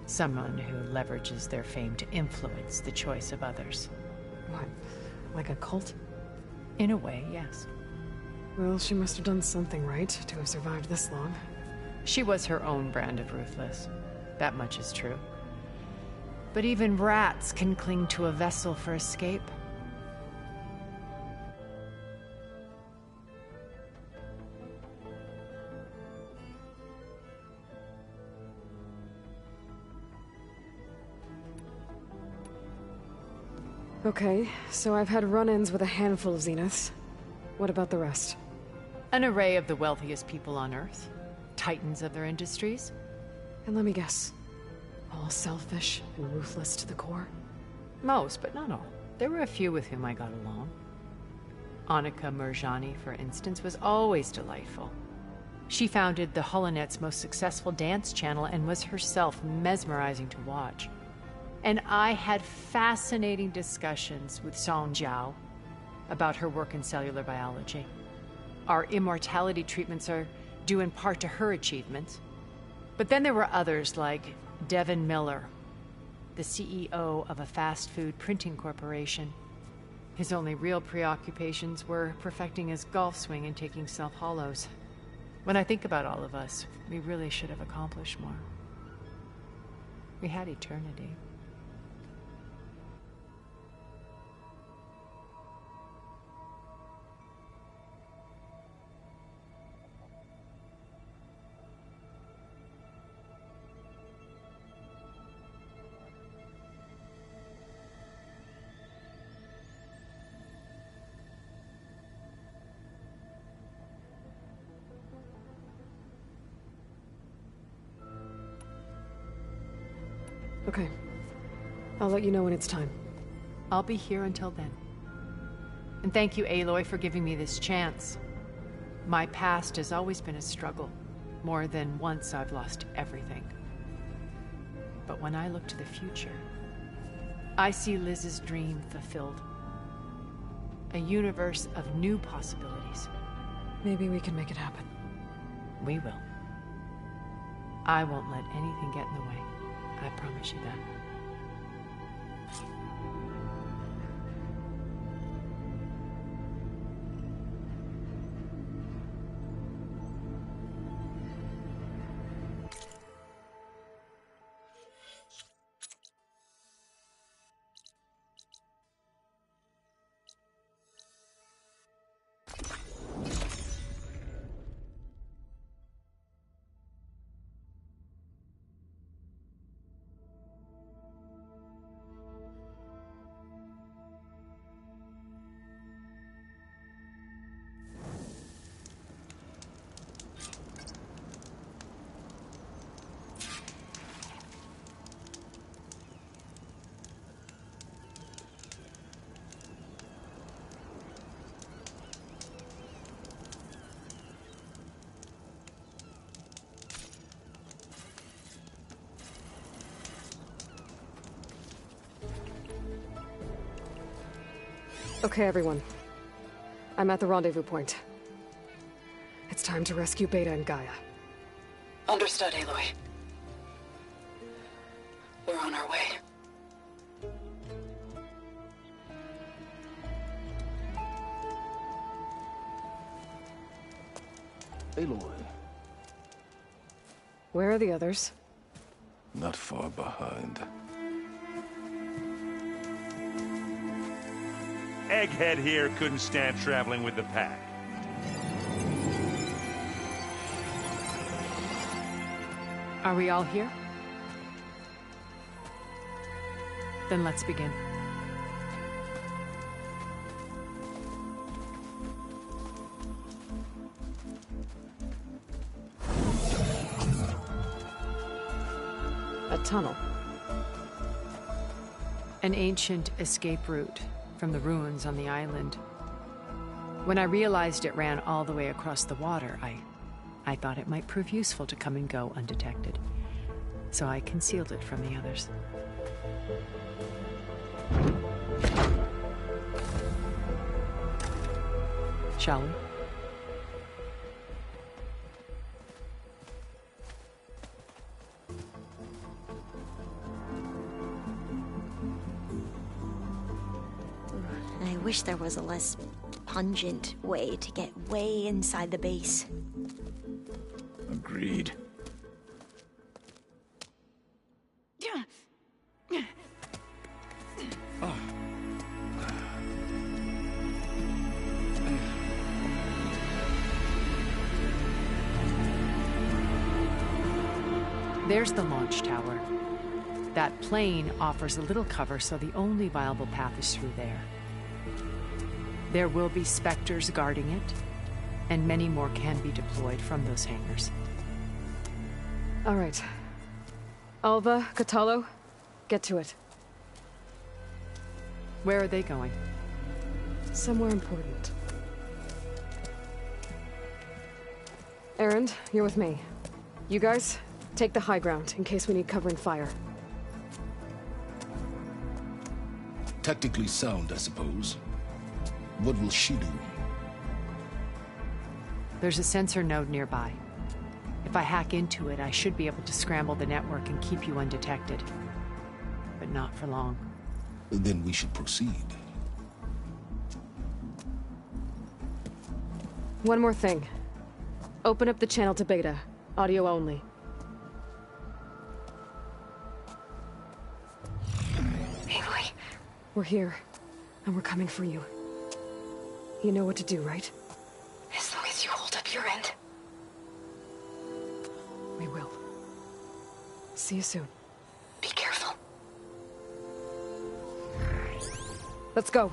Someone who leverages their fame to influence the choice of others. What? Like a cult? In a way, yes. Well, she must have done something right to have survived this long. She was her own brand of ruthless. That much is true. But even rats can cling to a vessel for escape. Okay, so I've had run-ins with a handful of Zeniths. What about the rest? An array of the wealthiest people on Earth. Titans of their industries. And let me guess. All selfish and ruthless to the core? Most, but not all. There were a few with whom I got along. Annika Murjani, for instance, was always delightful. She founded the HoloNet's most successful dance channel and was herself mesmerizing to watch. And I had fascinating discussions with Song Jiao about her work in cellular biology. Our immortality treatments are due in part to her achievements. But then there were others like Devin Miller, the CEO of a fast food printing corporation. His only real preoccupations were perfecting his golf swing and taking self-hollows. When I think about all of us, we really should have accomplished more. We had eternity. Okay. I'll let you know when it's time. I'll be here until then. And thank you, Aloy, for giving me this chance. My past has always been a struggle. More than once I've lost everything. But when I look to the future, I see Liz's dream fulfilled. A universe of new possibilities. Maybe we can make it happen. We will. I won't let anything get in the way. I promise you that. Okay, everyone. I'm at the rendezvous point. It's time to rescue Beta and Gaia. Understood, Aloy. We're on our way. Aloy. Where are the others? Not far behind. Egghead here couldn't stand traveling with the pack. Are we all here? Then let's begin. A tunnel. An ancient escape route from the ruins on the island. When I realized it ran all the way across the water, I thought it might prove useful to come and go undetected. So I concealed it from the others. Shall we? I wish there was a less pungent way to get way inside the base. Agreed. There's the launch tower. That plane offers a little cover, so the only viable path is through there. There will be Spectres guarding it, and many more can be deployed from those hangars. All right. Alva, Catalo, get to it. Where are they going? Somewhere important. Erend, you're with me. You guys, take the high ground in case we need covering fire. Tactically sound, I suppose. What will she do? There's a sensor node nearby. If I hack into it, I should be able to scramble the network and keep you undetected. But not for long. Then we should proceed. One more thing. Open up the channel to Beta. Audio only. Aloy. We're here, and we're coming for you. You know what to do, right? As long as you hold up your end. We will. See you soon. Be careful. Let's go.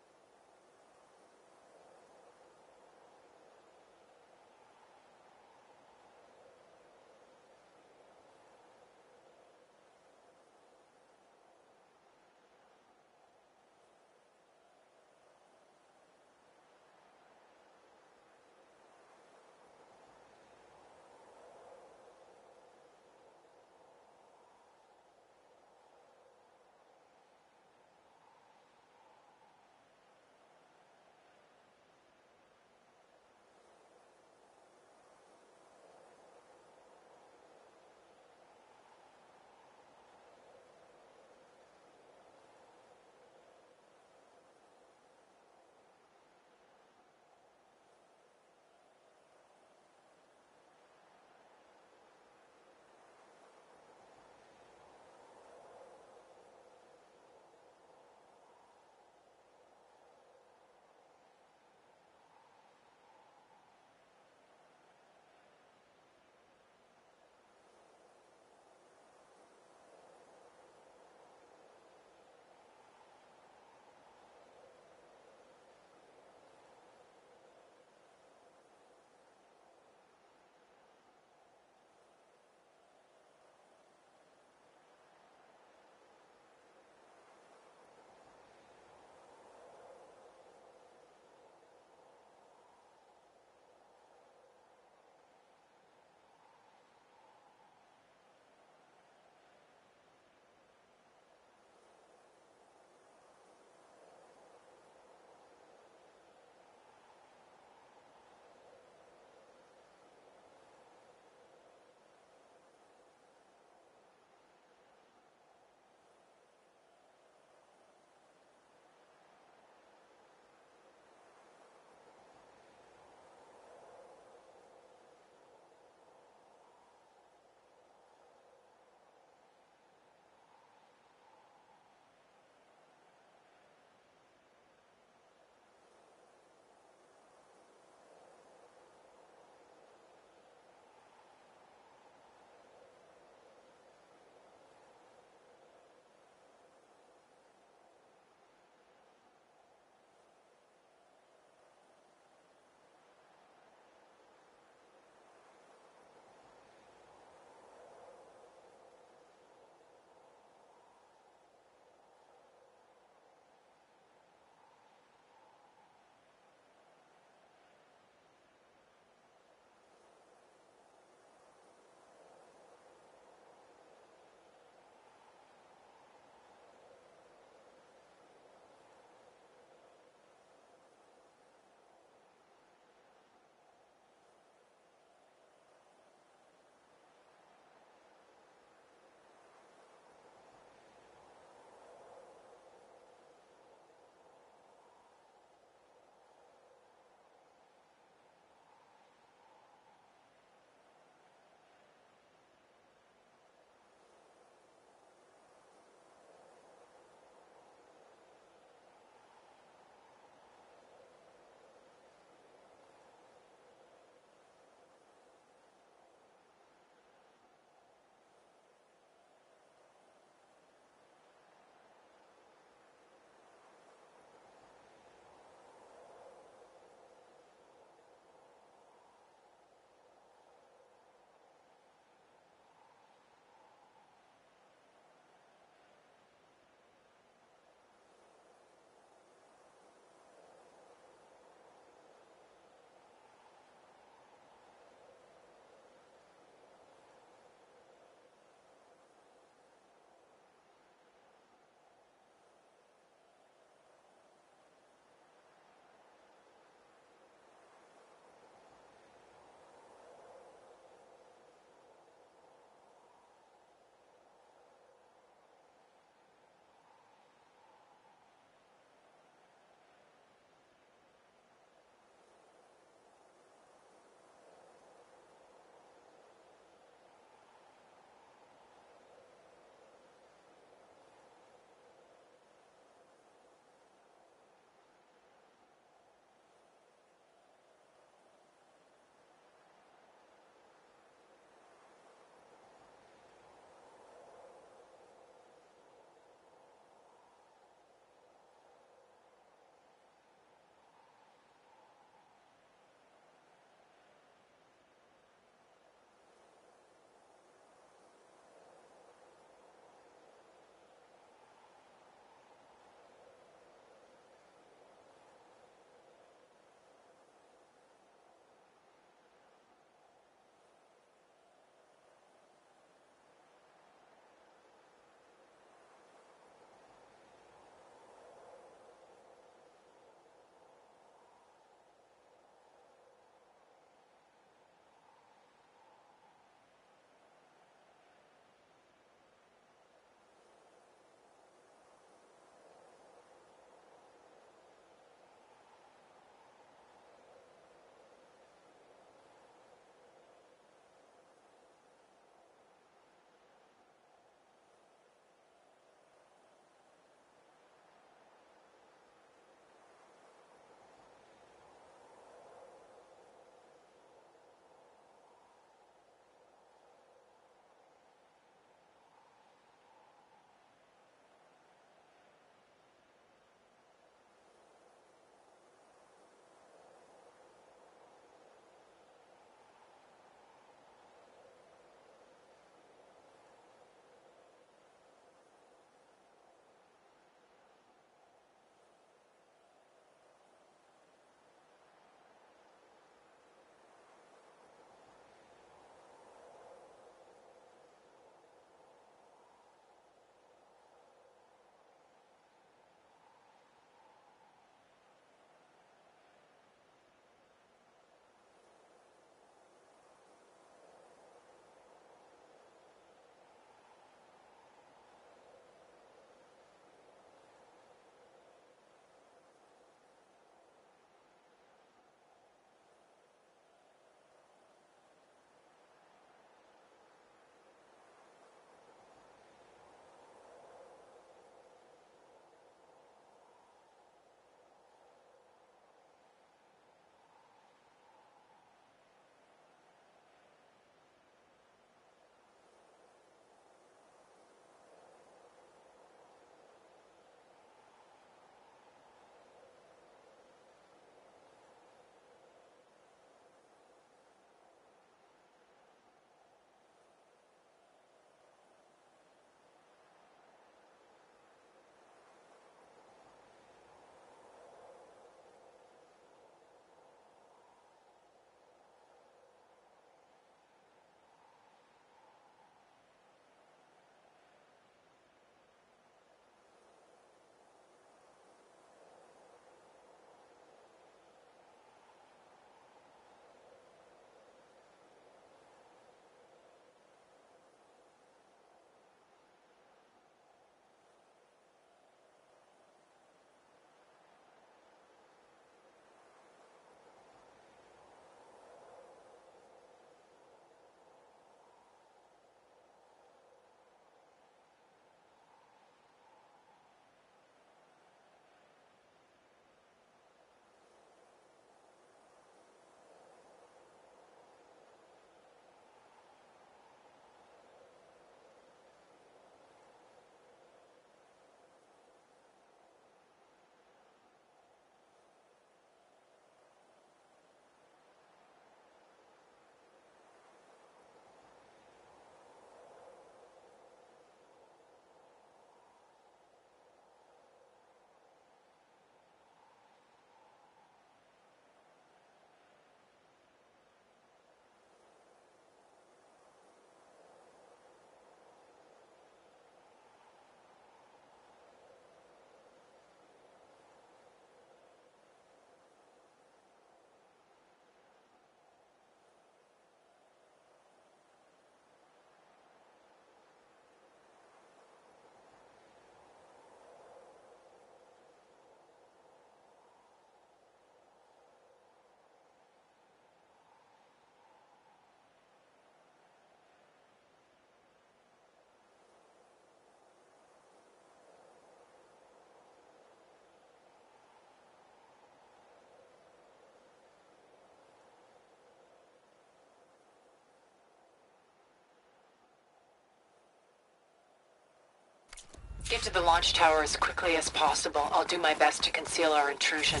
Get to the launch tower as quickly as possible. I'll do my best to conceal our intrusion.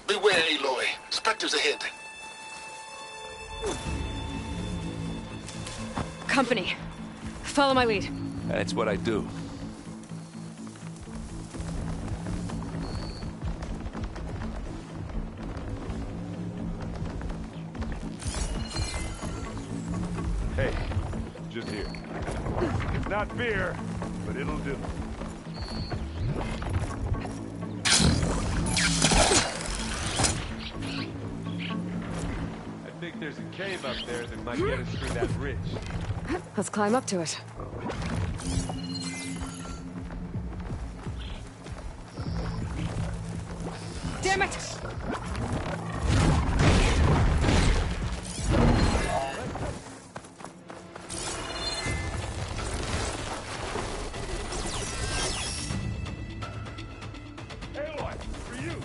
Beware, Aloy. Spectres ahead. Company. Follow my lead. That's what I do. Hey, just here. It's not beer, but it'll do. I think there's a cave up there that might get us through that ridge. Let's climb up to it. Damn it! Aloy, for you!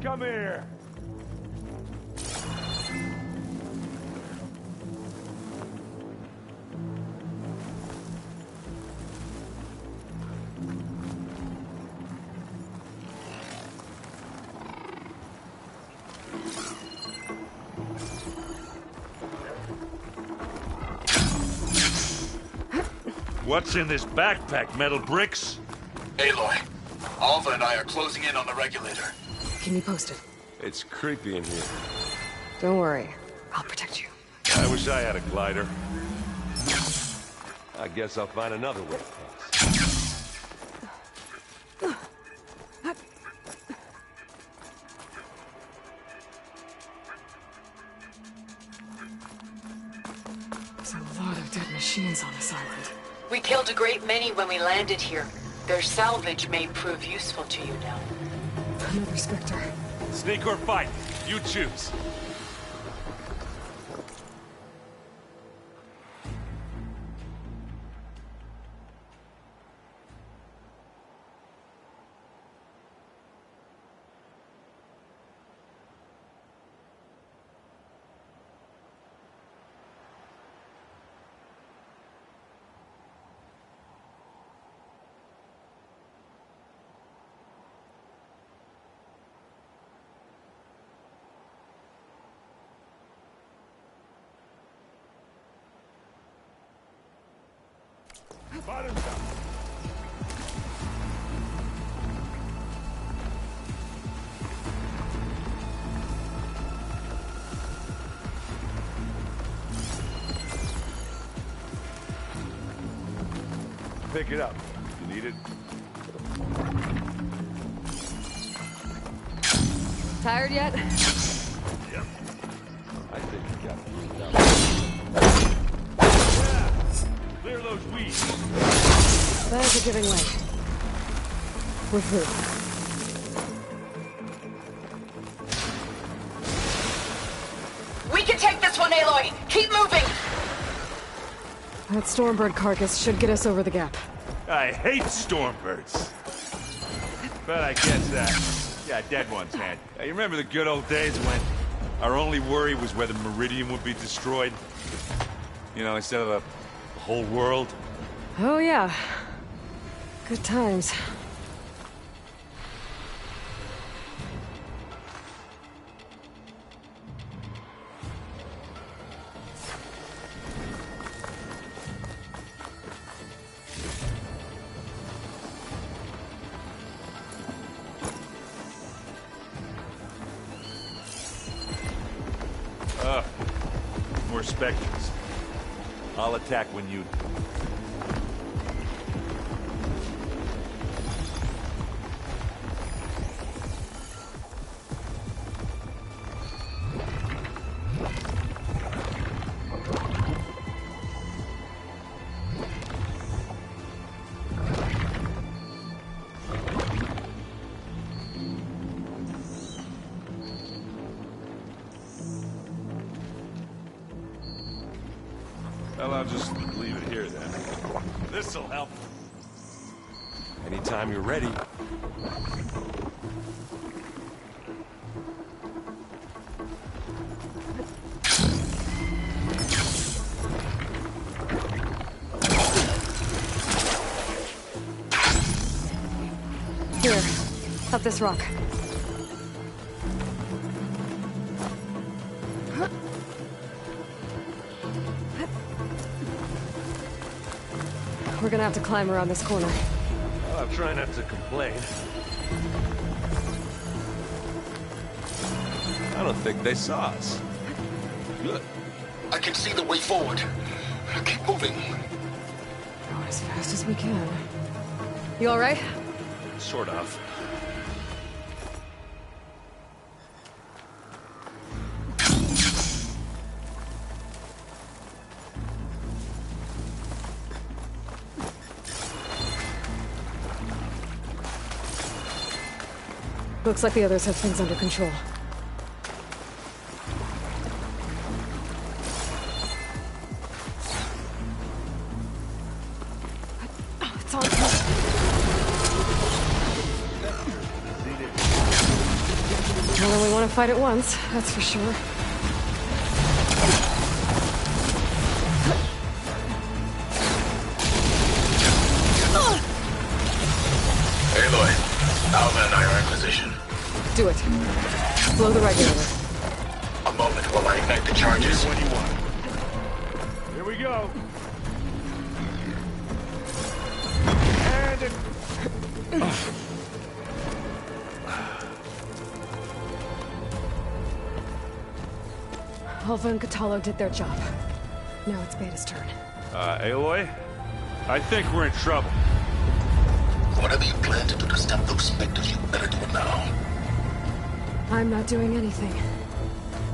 Come here! What's in this backpack, metal bricks? Aloy, Alva and I are closing in on the regulator. Keep me posted. It's creepy in here. Don't worry. I'll protect you. I wish I had a glider. I guess I'll find another way. There's a lot of dead machines on this island. We killed a great many when we landed here. Their salvage may prove useful to you now. Another Spectre. Sneak or fight, you choose. Bottom down. Pick it up. You need it? Tired yet? Yep. I think you got it. Yeah. Clear those weeds. Plans are giving way. We're through. We can take this one, Aloy! Keep moving! That Stormbird carcass should get us over the gap. I hate stormbirds. But I guess, yeah, dead ones, man. You remember the good old days when our only worry was whether Meridian would be destroyed? You know, instead of the whole world? Oh, yeah. Good times. More Spectres. I'll attack when you... Well, I'll just leave it here then. This'll help. Anytime you're ready. Here, up this rock. We're gonna have to climb around this corner. Well, I'll try not to complain. I don't think they saw us. Good. I can see the way forward. Keep moving. Going as fast as we can. You all right? Sort of. Looks like the others have things under control. It's on. Well, then we want to fight at once, that's for sure. Aloy, Alva and I are in position. Do it. Blow the regulator. A moment while I ignite the charges. What do you want? Here we go. And it... Alva and Kotallo did their job. Now it's Beta's turn. Aloy? I think we're in trouble. Whatever you plan to do to stop those specters, you better do it now. I'm not doing anything.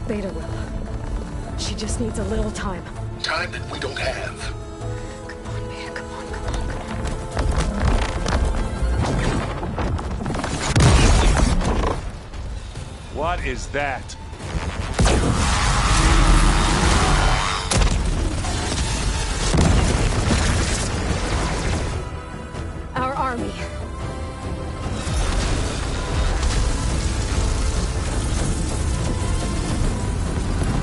Beta will. She just needs a little time. Time that we don't have. Come on, Beta, come on, come on. What is that? Our army.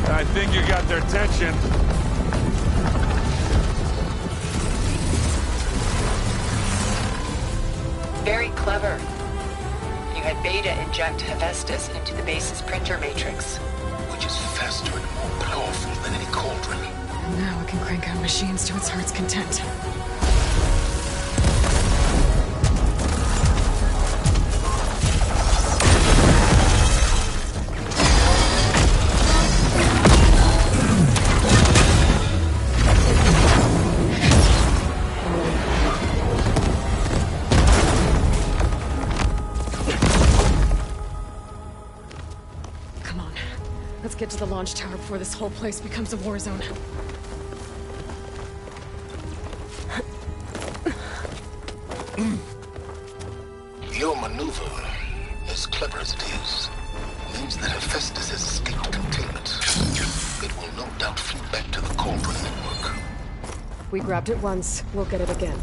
I think you got their attention. Very clever. You had Beta inject Hephaestus into the base's printer matrix. Which is faster and more powerful than any cauldron. And now it can crank out machines to its heart's content. Let's get to the launch tower before this whole place becomes a war zone. Your maneuver, as clever as it is, means that Hephaestus has escaped containment. It will no doubt flee back to the cauldron network. We grabbed it once, we'll get it again.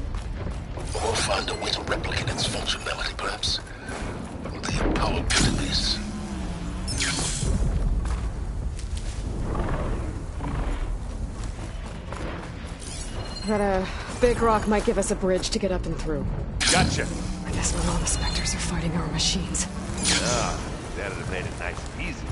Or find a way to replicate its functionality, perhaps. The power database. That, big rock might give us a bridge to get up and through. Gotcha. I guess not all the specters are fighting our machines. Ah, that'd have made it nice and easy.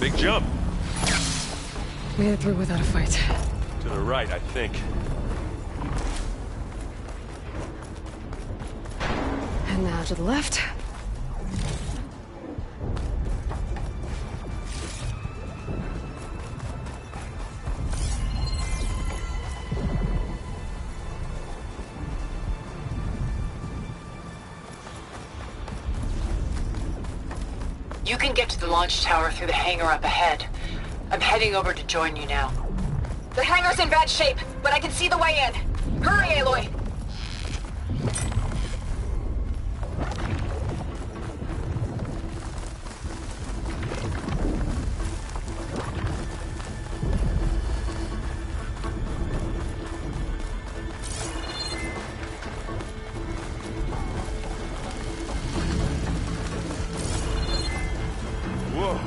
Big jump. Made it through without a fight. To the right, I think. And now to the left. You can get to the launch tower through the hangar up ahead. I'm heading over to join you now. The hangar's in bad shape, but I can see the way in. Hurry, Aloy! Whoa.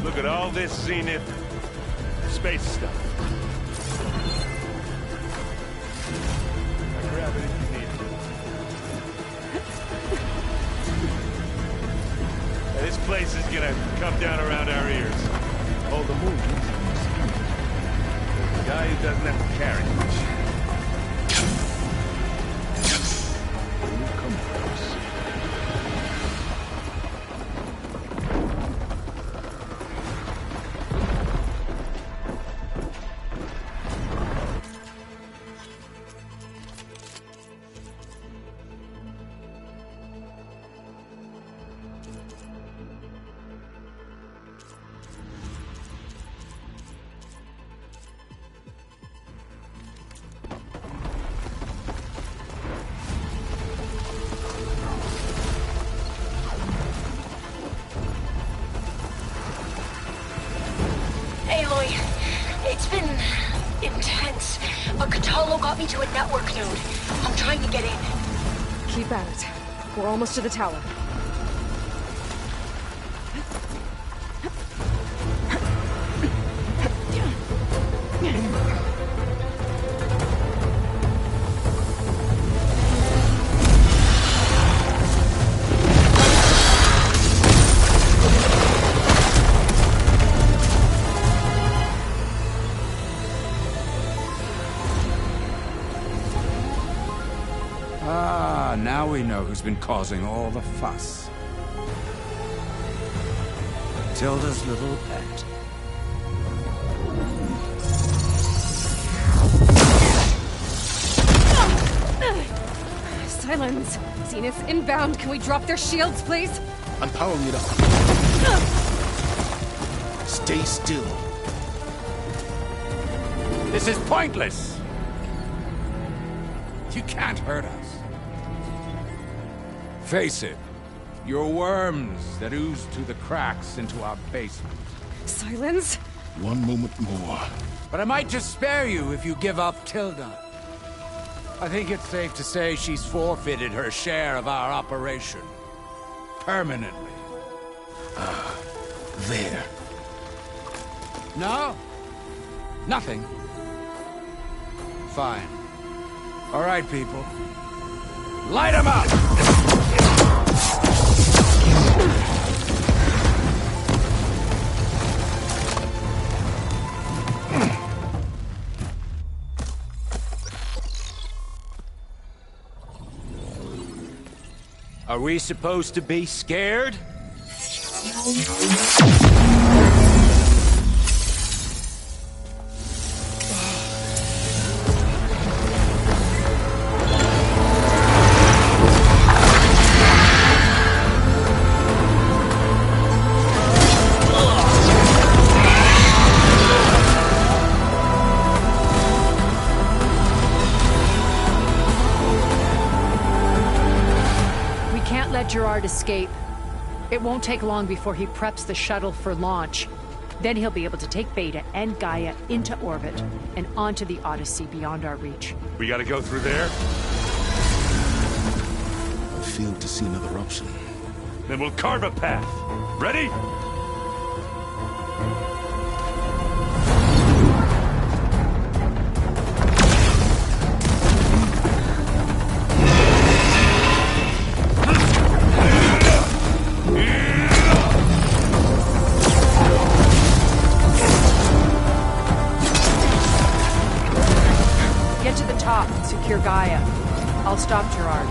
Look at all this zenith space stuff. Now grab it if you need it. Now, this place is gonna come down around our ears. Oh, the moon. The guy who doesn't have to carry much. You come for us. Aloy, it's been intense. But Catalo got me to a network node. I'm trying to get in. Keep at it. We're almost to the tower. Ah, now we know who's been causing all the fuss. Tilda's little pet. Silence! Zenith's inbound. Can we drop their shields, please? I'm powering it up. Stay still. This is pointless! You can't hurt us. Face it, you're worms that ooze through the cracks into our basement. Silence? One moment more. But I might just spare you if you give up Tilda. I think it's safe to say she's forfeited her share of our operation. Permanently. There. No? Nothing? Fine. All right, people. Light 'em up! Are we supposed to be scared? Gerard escape. It won't take long before he preps the shuttle for launch. Then he'll be able to take Beta and Gaia into orbit and onto the Odyssey beyond our reach. We gotta go through there? I fail to see another option. Then we'll carve a path. Ready? Get to the top and secure Gaia. I'll stop Gerard.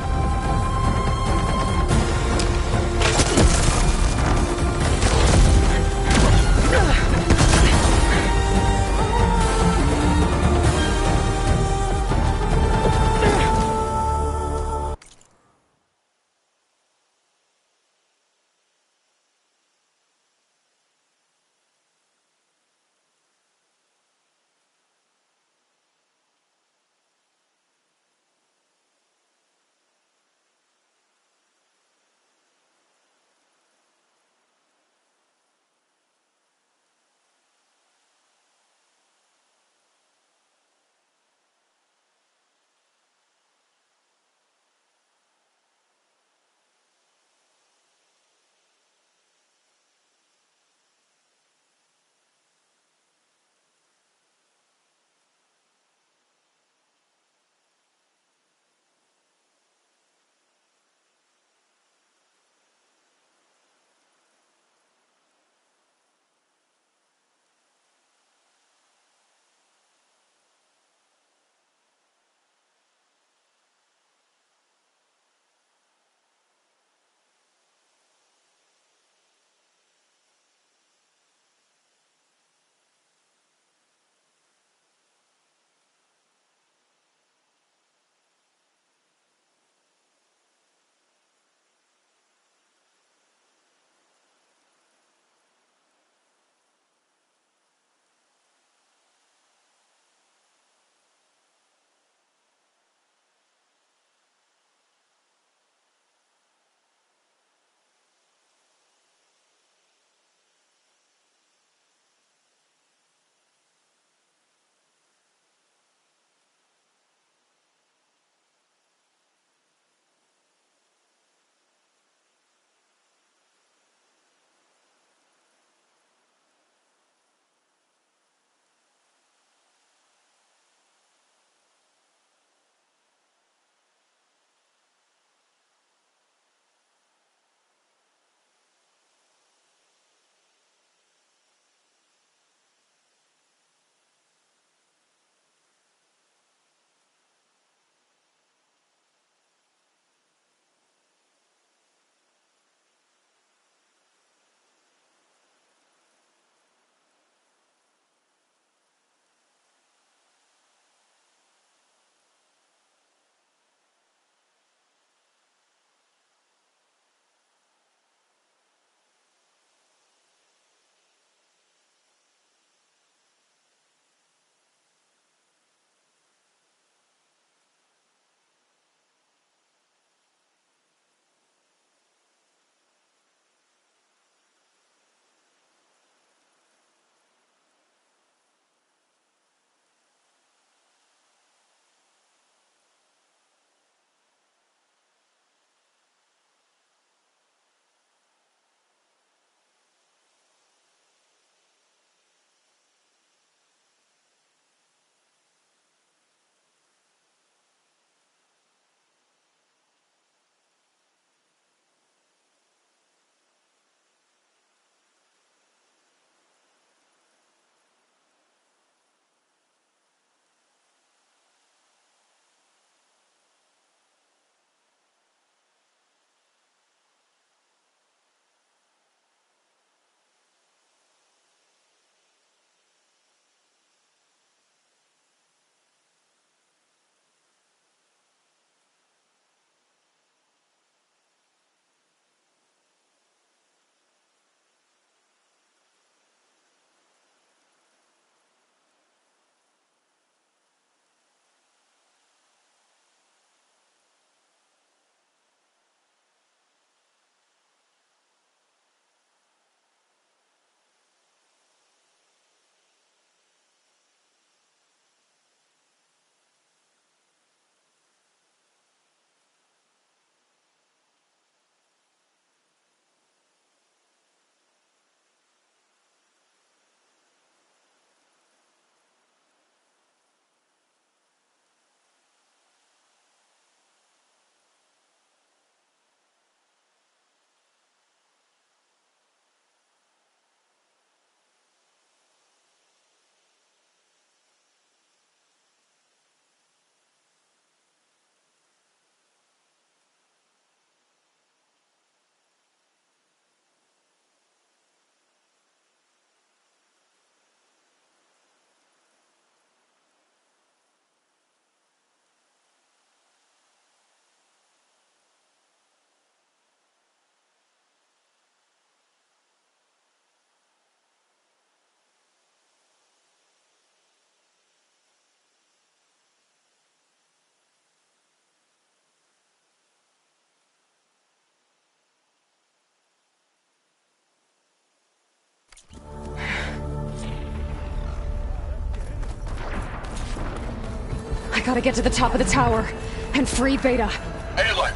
gotta get to the top of the tower and free Beta. Aloy,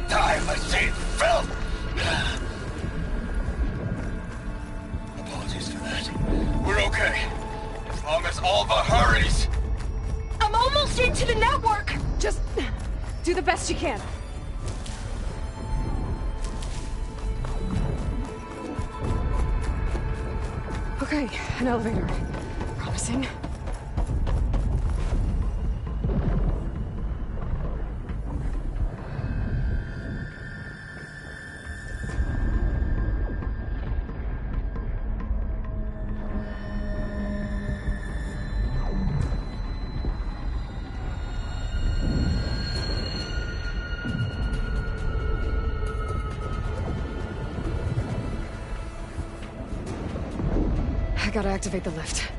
time machine fell! Apologies for that. We're okay. As long as Alva hurries. I'm almost into the network! Just do the best you can. Okay, an elevator. Promising. I gotta activate the lift.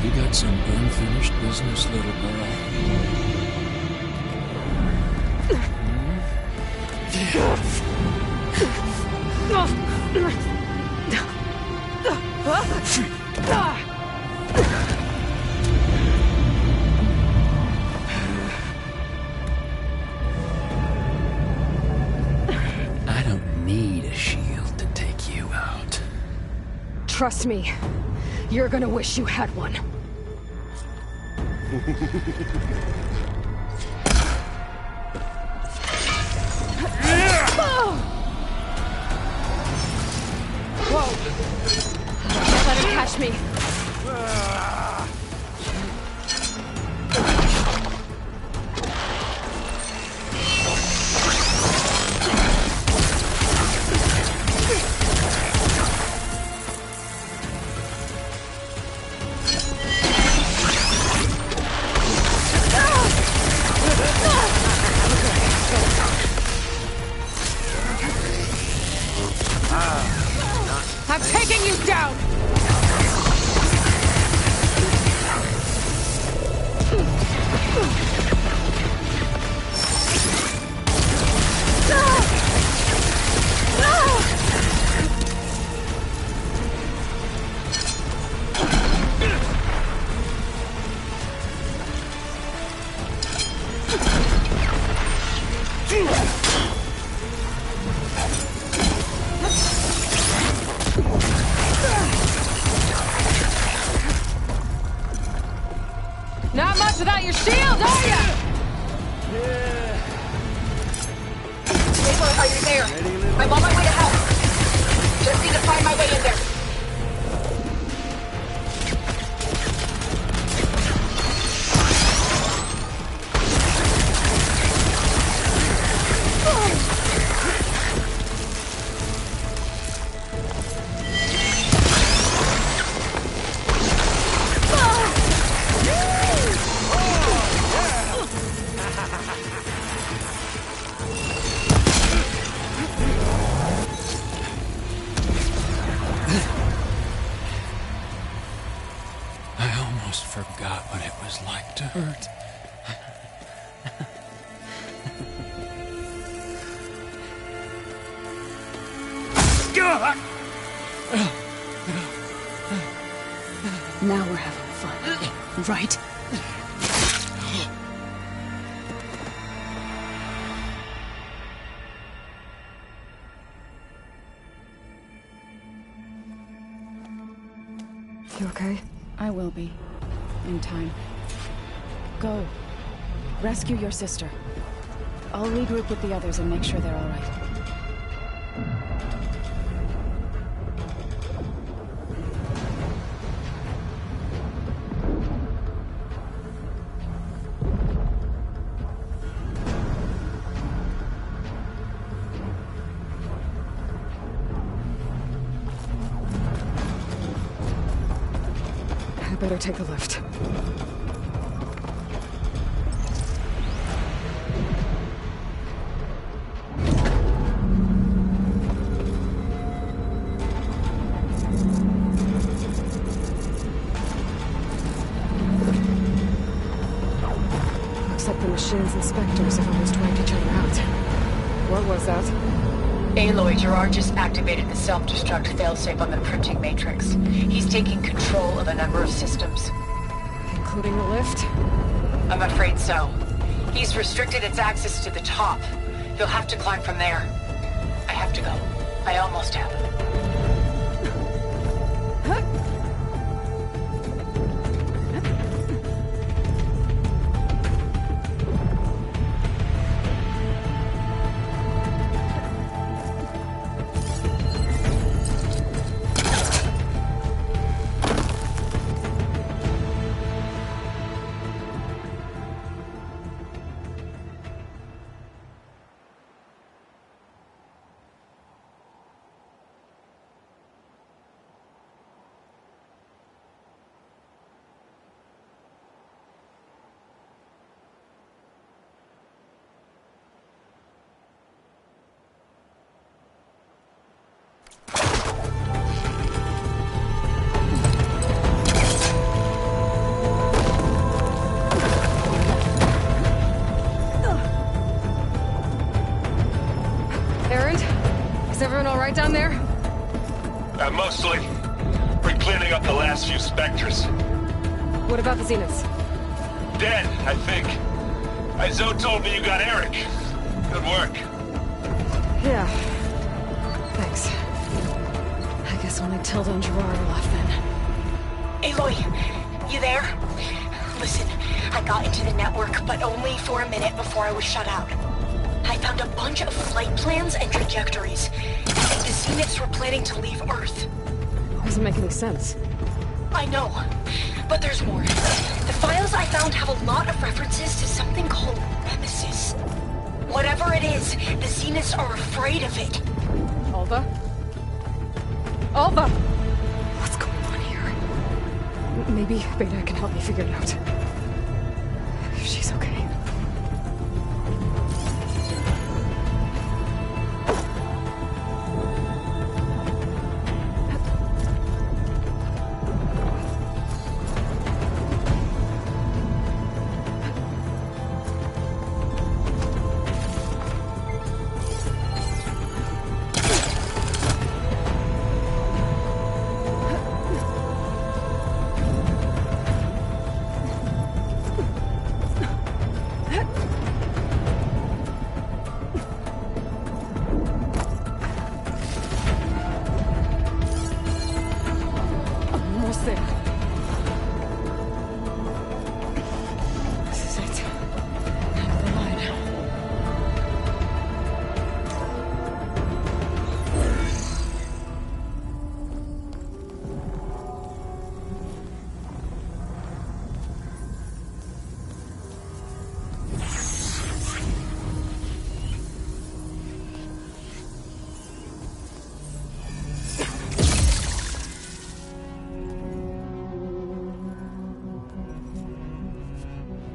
You got some unfinished business, little girl. I don't need a shield to take you out. Trust me, you're gonna wish you had one. Whoa! Don't let him catch me. I'm taking you down! Not much without your shield, are ya? Aloy, are you there? I'm on my way to help. Just need to find my way in there. I almost forgot what it was like to hurt. Now we're having fun, right? You okay? I will be. In time. Go. Rescue your sister. I'll regroup with the others and make sure they're all right. I better take the lift. Looks like the machines and Spectres have almost wiped each other out. What was that? Aloy, Gerard just activated the self-destruct failsafe on the printing matrix. He's taking control of a number of systems. Including the lift? I'm afraid so. He's restricted its access to the top. You'll have to climb from there. I have to go. I almost have. Is everyone all right down there? Mostly. We're cleaning up the last few Spectres. What about the Zeniths? Dead, I think. Zoe told me you got Eric. Good work. Yeah. Thanks. I guess only Tilda and Gerard are left then. Aloy, you there? Listen, I got into the network, but only for a minute before I was shut out. I found a bunch of flight plans and trajectories. And the Zeniths were planning to leave Earth. Doesn't make any sense. I know, but there's more. The files I found have a lot of references to something called Nemesis. Whatever it is, the Zeniths are afraid of it. Alva? Alva! What's going on here? Maybe Beta can help me figure it out. If she's okay.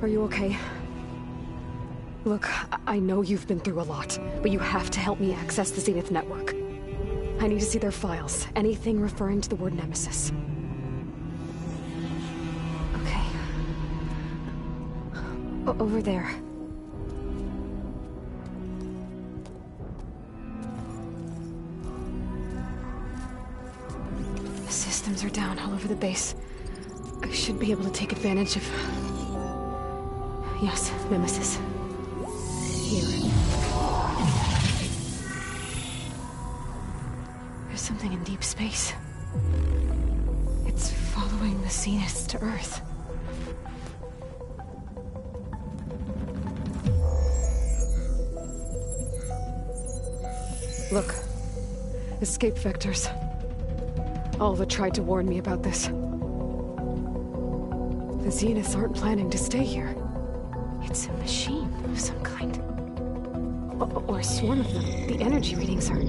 Are you okay? Look, I know you've been through a lot, but you have to help me access the Zenith network. I need to see their files, anything referring to the word Nemesis. Okay. Over there. The systems are down all over the base. I should be able to take advantage of... Yes, Nemesis. Here. There's something in deep space. It's following the Zeniths to Earth. Look. Escape vectors. Alva tried to warn me about this. The Zeniths aren't planning to stay here. It's a machine of some kind. Or a swarm of them. The energy readings are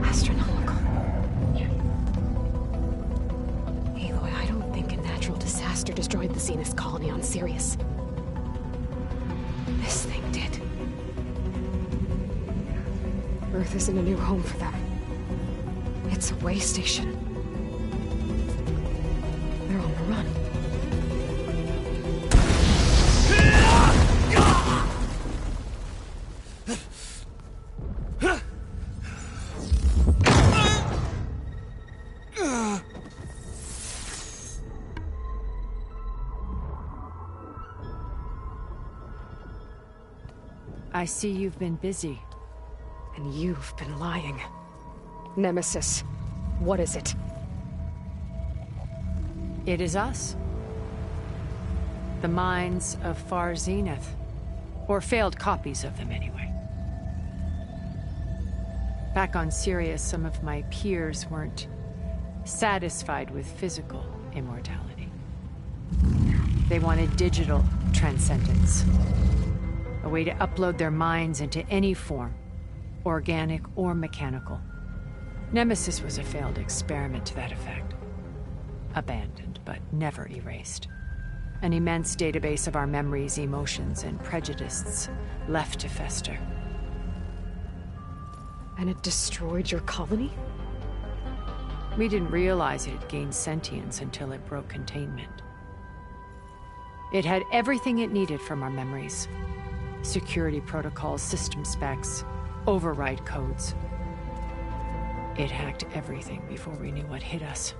astronomical. Aloy, I don't think a natural disaster destroyed the Zenith colony on Sirius. This thing did. Earth isn't a new home for them. It's a way station. They're on the run. I see you've been busy. And you've been lying. Nemesis, what is it? It is us. The minds of Far Zenith. Or failed copies of them, anyway. Back on Sirius, some of my peers weren't satisfied with physical immortality. They wanted digital transcendence. A way to upload their minds into any form, organic or mechanical. Nemesis was a failed experiment to that effect. Abandoned, but never erased. An immense database of our memories, emotions, and prejudices left to fester. And it destroyed your colony? We didn't realize it had gained sentience until it broke containment. It had everything it needed from our memories. Security protocols, system specs, override codes. It hacked everything before we knew what hit us.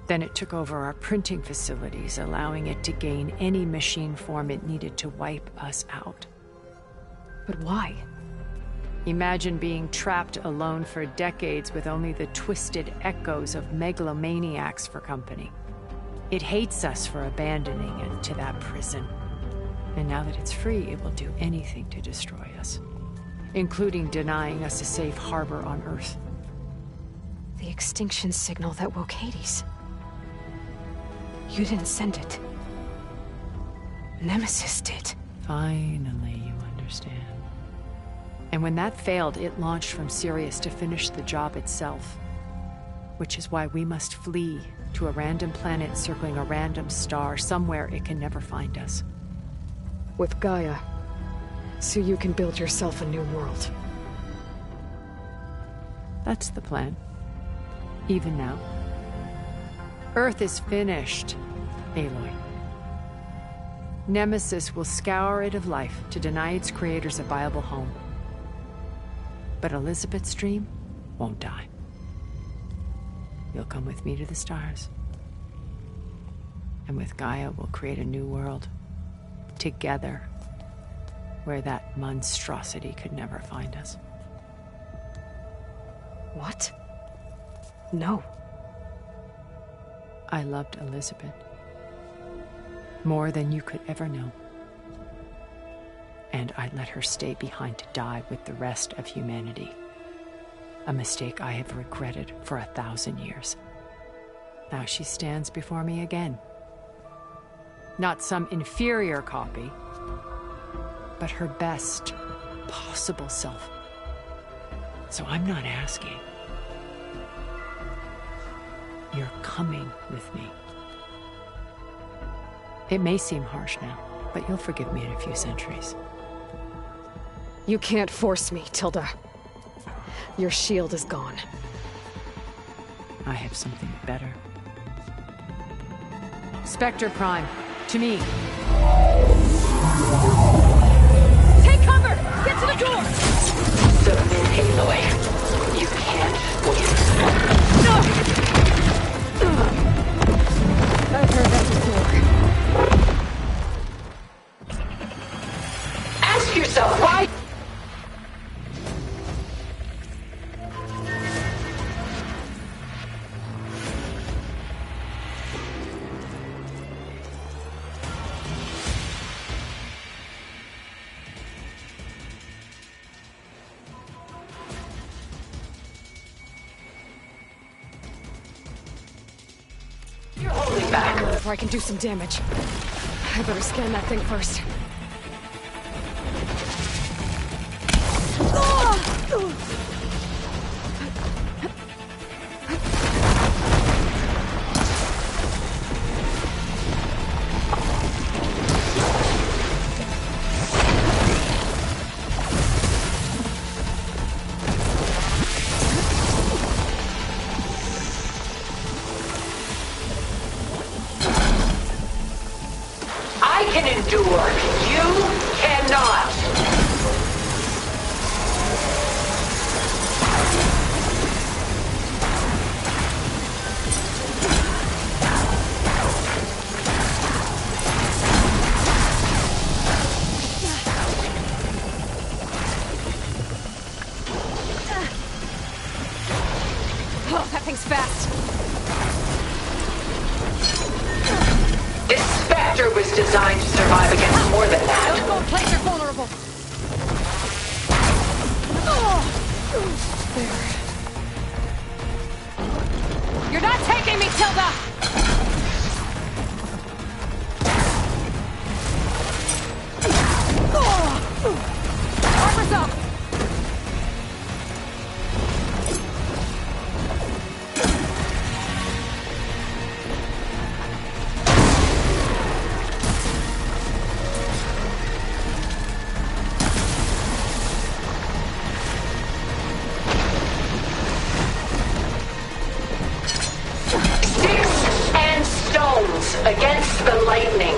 Then it took over our printing facilities, allowing it to gain any machine form it needed to wipe us out. But why? Imagine being trapped alone for decades with only the twisted echoes of megalomaniacs for company. It hates us for abandoning it to that prison. And now that it's free, it will do anything to destroy us, including denying us a safe harbor on Earth. The extinction signal that woke Hades. You didn't send it. Nemesis did. Finally, you understand. And when that failed, it launched from Sirius to finish the job itself. Which is why we must flee to a random planet circling a random star, somewhere it can never find us. With Gaia, so you can build yourself a new world. That's the plan. Even now. Earth is finished, Aloy. Nemesis will scour it of life to deny its creators a viable home. But Elizabeth's dream won't die. You'll come with me to the stars. And with Gaia, we'll create a new world. Together. Where that monstrosity could never find us. What? No. I loved Elizabeth. More than you could ever know. And I let her stay behind to die with the rest of humanity. A mistake I have regretted for 1,000 years. Now she stands before me again. Not some inferior copy, but her best possible self. So I'm not asking. You're coming with me. It may seem harsh now, but you'll forgive me in a few centuries. You can't force me, Tilda. Your shield is gone. I have something better. Spectre Prime, to me. Take cover! Get to the door! Submit, Aloy. You can't win. No! I've heard that before. Ask yourself why. before I can do some damage. I better scan that thing first. I can endure. You cannot. Oh, that thing's fast. This Spectre was designed to survive against more than that. Don't go in place, you're vulnerable. Oh, there. You're not taking me, Tilda! Armor's up! Sticks and stones against the lightning.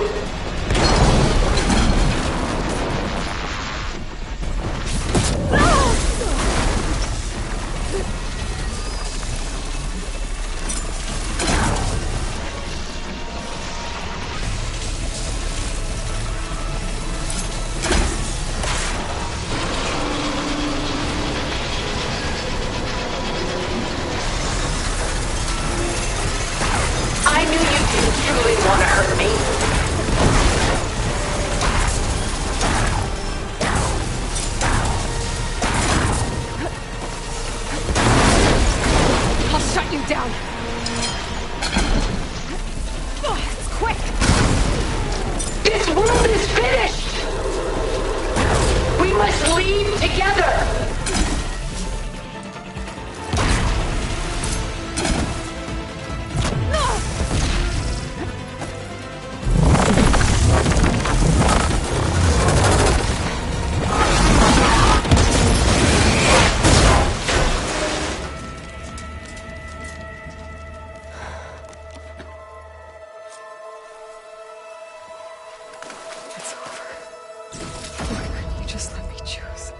I knew you didn't truly want to hurt me. I'll shut you down. It's quick. This world is finished. We must leave together. It's over. Why couldn't you just let me choose?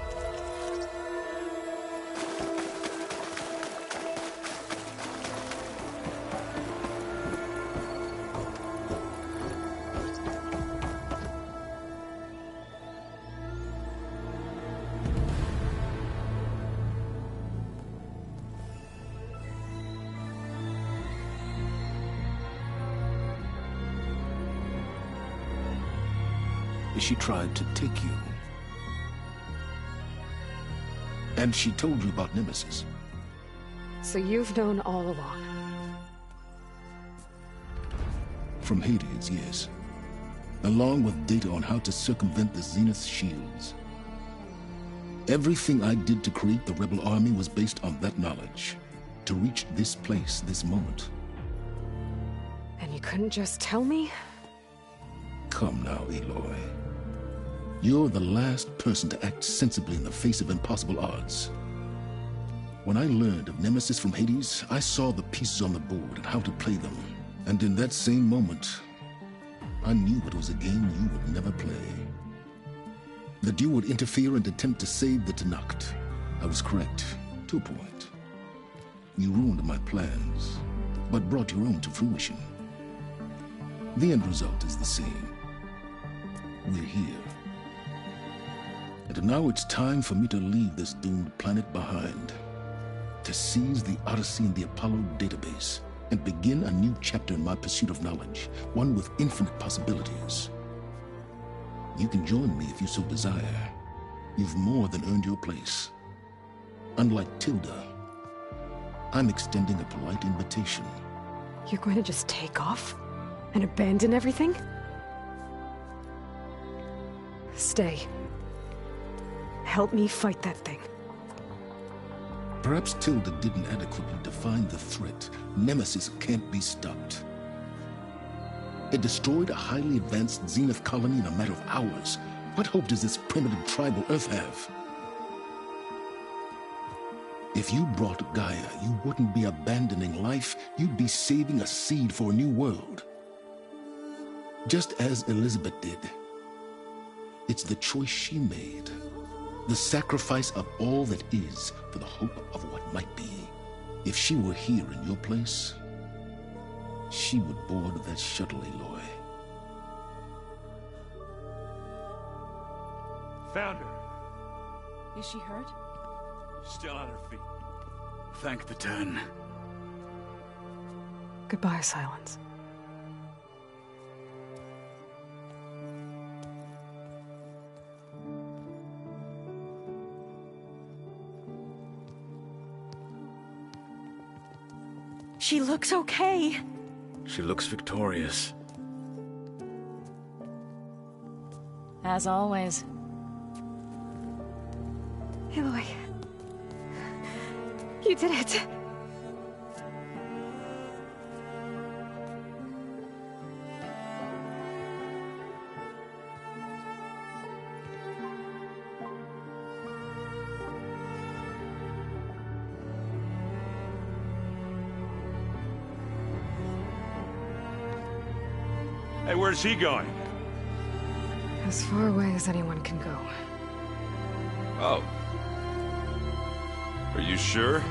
She tried to take you. And she told you about Nemesis. So you've known all along. From Hades, yes. Along with data on how to circumvent the Zenith shields. Everything I did to create the Rebel Army was based on that knowledge. To reach this place, this moment. And you couldn't just tell me? Come now, Aloy. You're the last person to act sensibly in the face of impossible odds. When I learned of Nemesis from Hades, I saw the pieces on the board and how to play them. And in that same moment, I knew it was a game you would never play. That you would interfere and attempt to save the Tenakth. I was correct, to a point. You ruined my plans, but brought your own to fruition. The end result is the same. We're here. And now it's time for me to leave this doomed planet behind. To seize the Odyssey and the Apollo database, and begin a new chapter in my pursuit of knowledge, one with infinite possibilities. You can join me if you so desire. You've more than earned your place. Unlike Tilda, I'm extending a polite invitation. You're going to just take off? And abandon everything? Stay. Help me fight that thing. Perhaps Tilda didn't adequately define the threat. Nemesis can't be stopped. It destroyed a highly advanced Zenith colony in a matter of hours. What hope does this primitive tribal Earth have? If you brought Gaia, you wouldn't be abandoning life, you'd be saving a seed for a new world. Just as Elizabeth did. It's the choice she made. The sacrifice of all that is for the hope of what might be. If she were here in your place, she would board that shuttle, Aloy. Found her. Is she hurt? Still on her feet. Thank the Ten. Goodbye, Silence. She looks okay. She looks victorious. As always. Aloy. You did it. Hey, where's he going? As far away as anyone can go. Oh. Are you sure?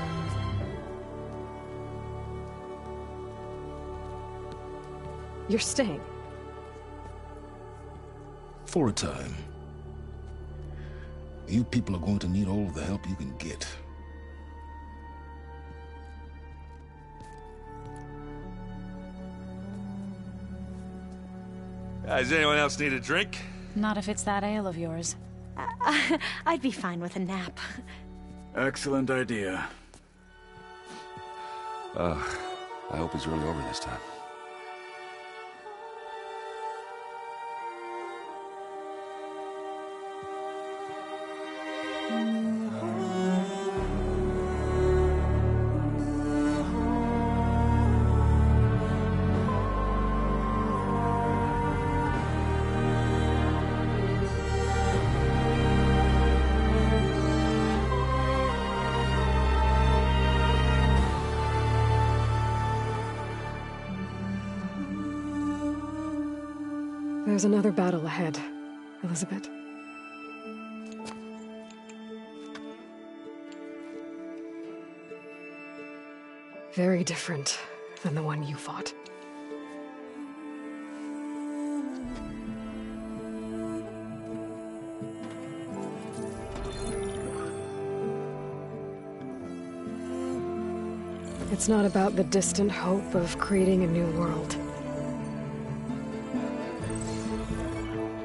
You're staying. For a time. You people are going to need all of the help you can get. Does anyone else need a drink? Not if it's that ale of yours. I'd be fine with a nap. Excellent idea. I hope it's really over this time. There's another battle ahead, Elizabeth. Very different than the one you fought. It's not about the distant hope of creating a new world.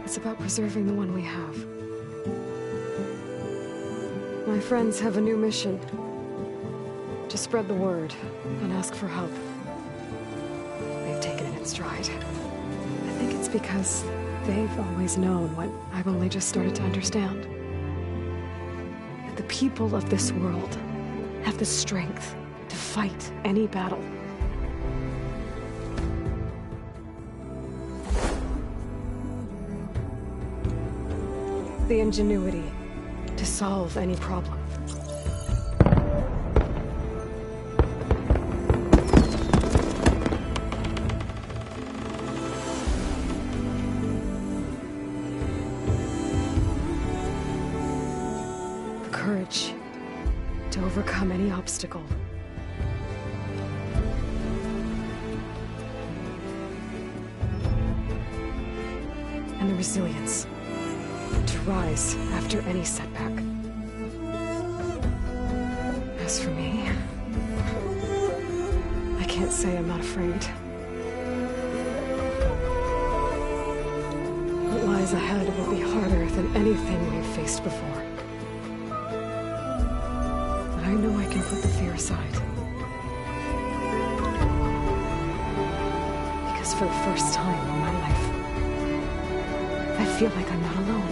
It's about preserving the one we have. My friends have a new mission. To spread the word and ask for help. They've taken it in stride. I think it's because they've always known what I've only just started to understand. That the people of this world have the strength to fight any battle. The ingenuity to solve any problem. The courage to overcome any obstacle. And the resilience to rise after any setback. As for me, I can't say I'm not afraid. What lies ahead will be harder than anything we've faced before. But I know I can put the fear aside. Because this for the first time in my life. I feel like I'm not alone.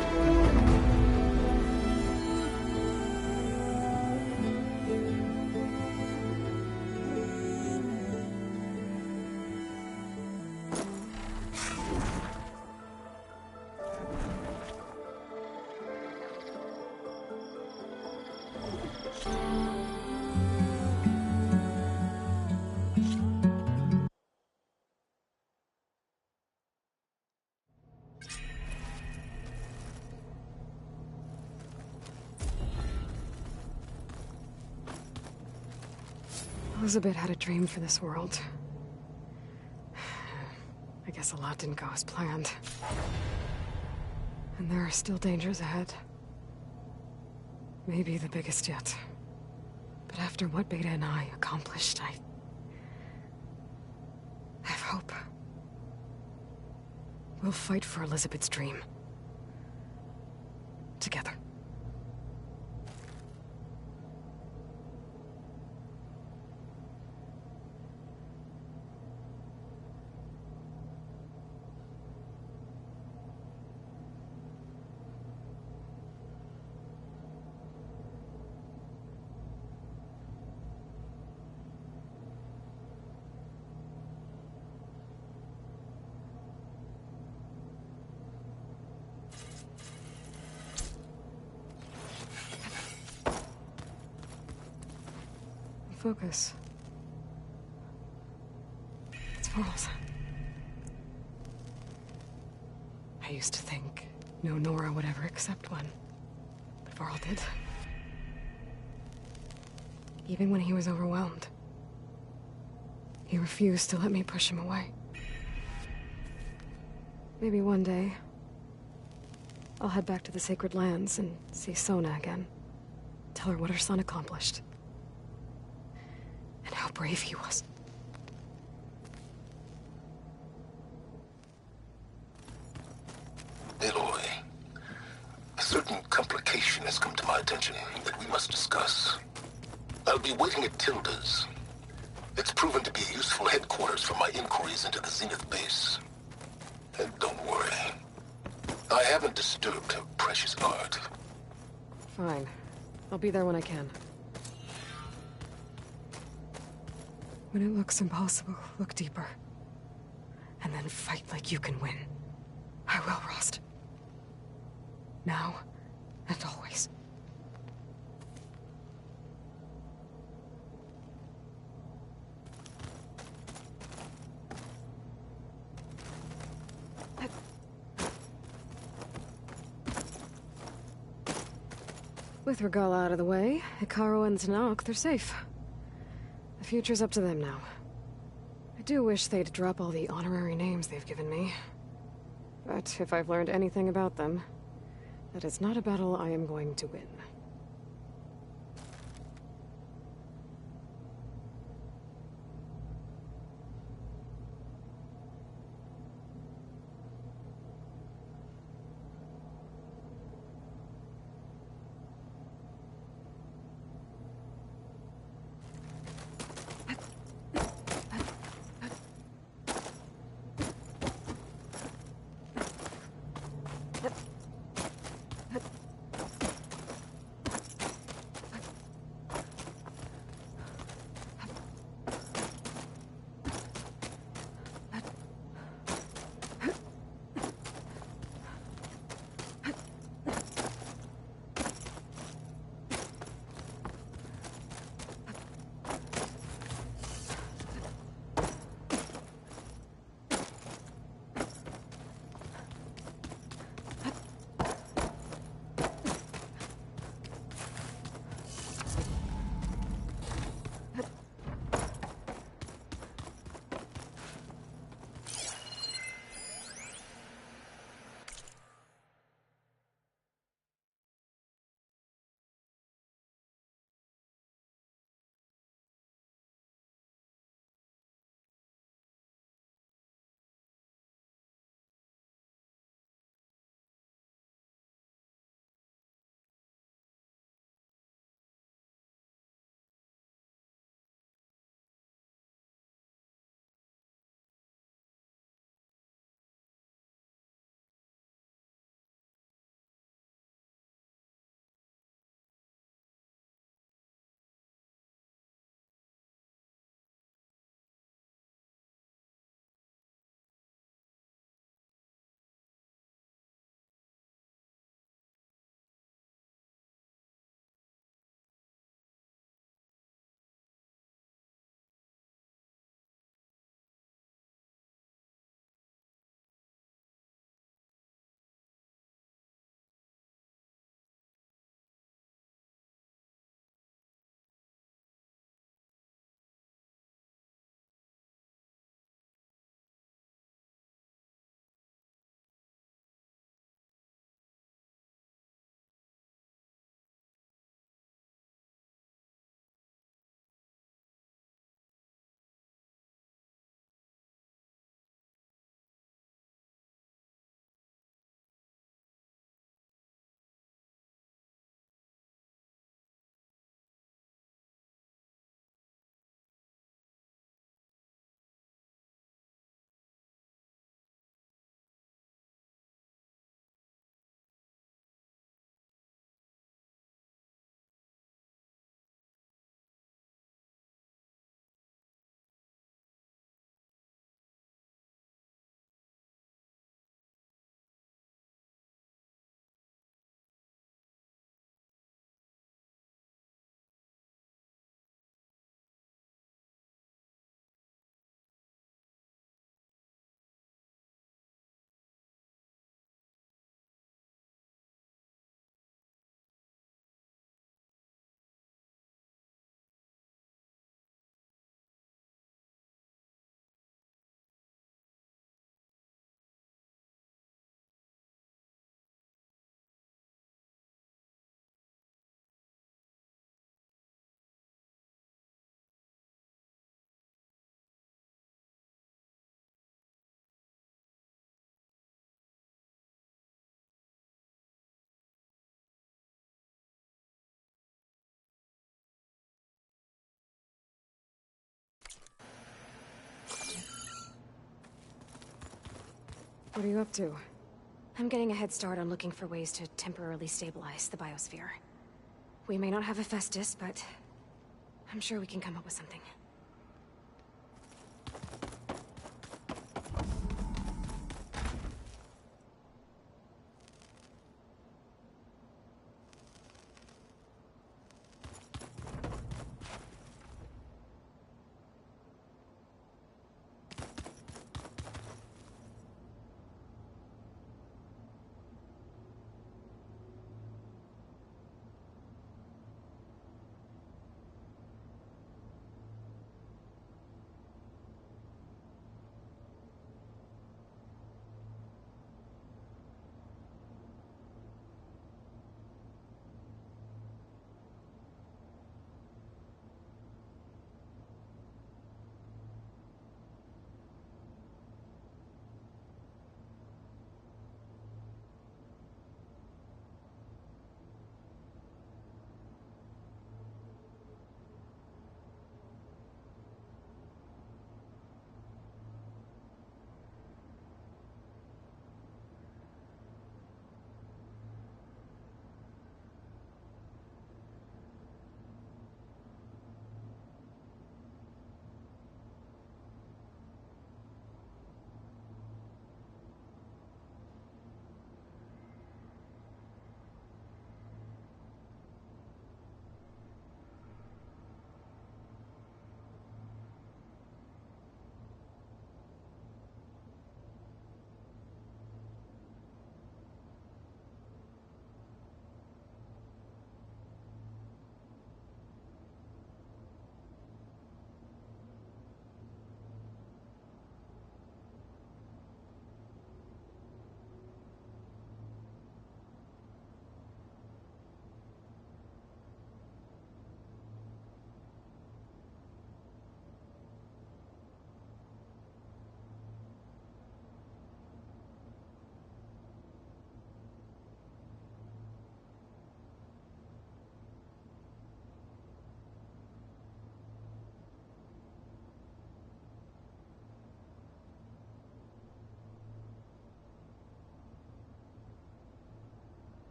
Elizabeth had a dream for this world. I guess a lot didn't go as planned. And there are still dangers ahead. Maybe the biggest yet. But after what Beta and I accomplished, I have hope. We'll fight for Elizabeth's dream. Together. Focus. It's Varl's. I used to think no Nora would ever accept one, but Varl did. Even when he was overwhelmed. He refused to let me push him away. Maybe one day, I'll head back to the Sacred Lands and see Sona again. Tell her what her son accomplished. And how brave he was. Aloy, a certain complication has come to my attention that we must discuss. I'll be waiting at Tilda's. It's proven to be a useful headquarters for my inquiries into the Zenith base. And don't worry, I haven't disturbed her precious art. Fine. I'll be there when I can. When it looks impossible, look deeper. And then fight like you can win. I will, Rost. Now and always. With Regala out of the way, Hikaru and Snek, they're safe. The future's up to them now. I do wish they'd drop all the honorary names they've given me. But if I've learned anything about them, that is not a battle I am going to win. What are you up to? I'm getting a head start on looking for ways to temporarily stabilize the biosphere. We may not have Hephaestus, but I'm sure we can come up with something.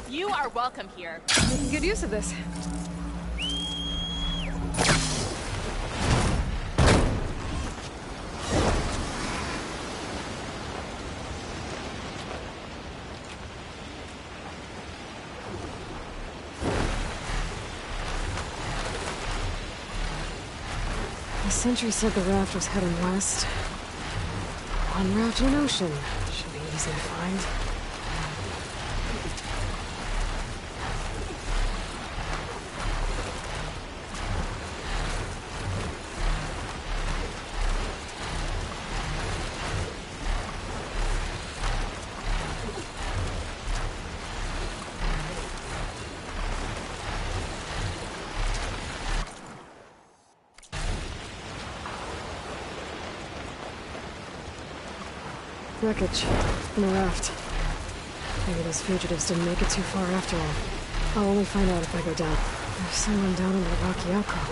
You are welcome here. Making good use of this. The sentry said the raft was heading west. One raft in an ocean. Should be easy to find. Wreckage. In a raft. Maybe those fugitives didn't make it too far after all. I'll only find out if I go down. There's someone down in the rocky outcrop.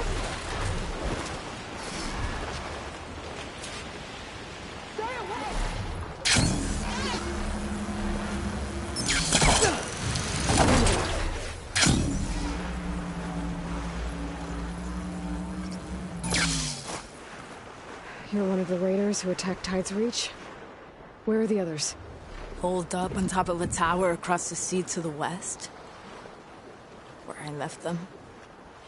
You're one of the raiders who attacked Tide's Reach? Where are the others? Holed up on top of a tower across the sea to the west. Where I left them.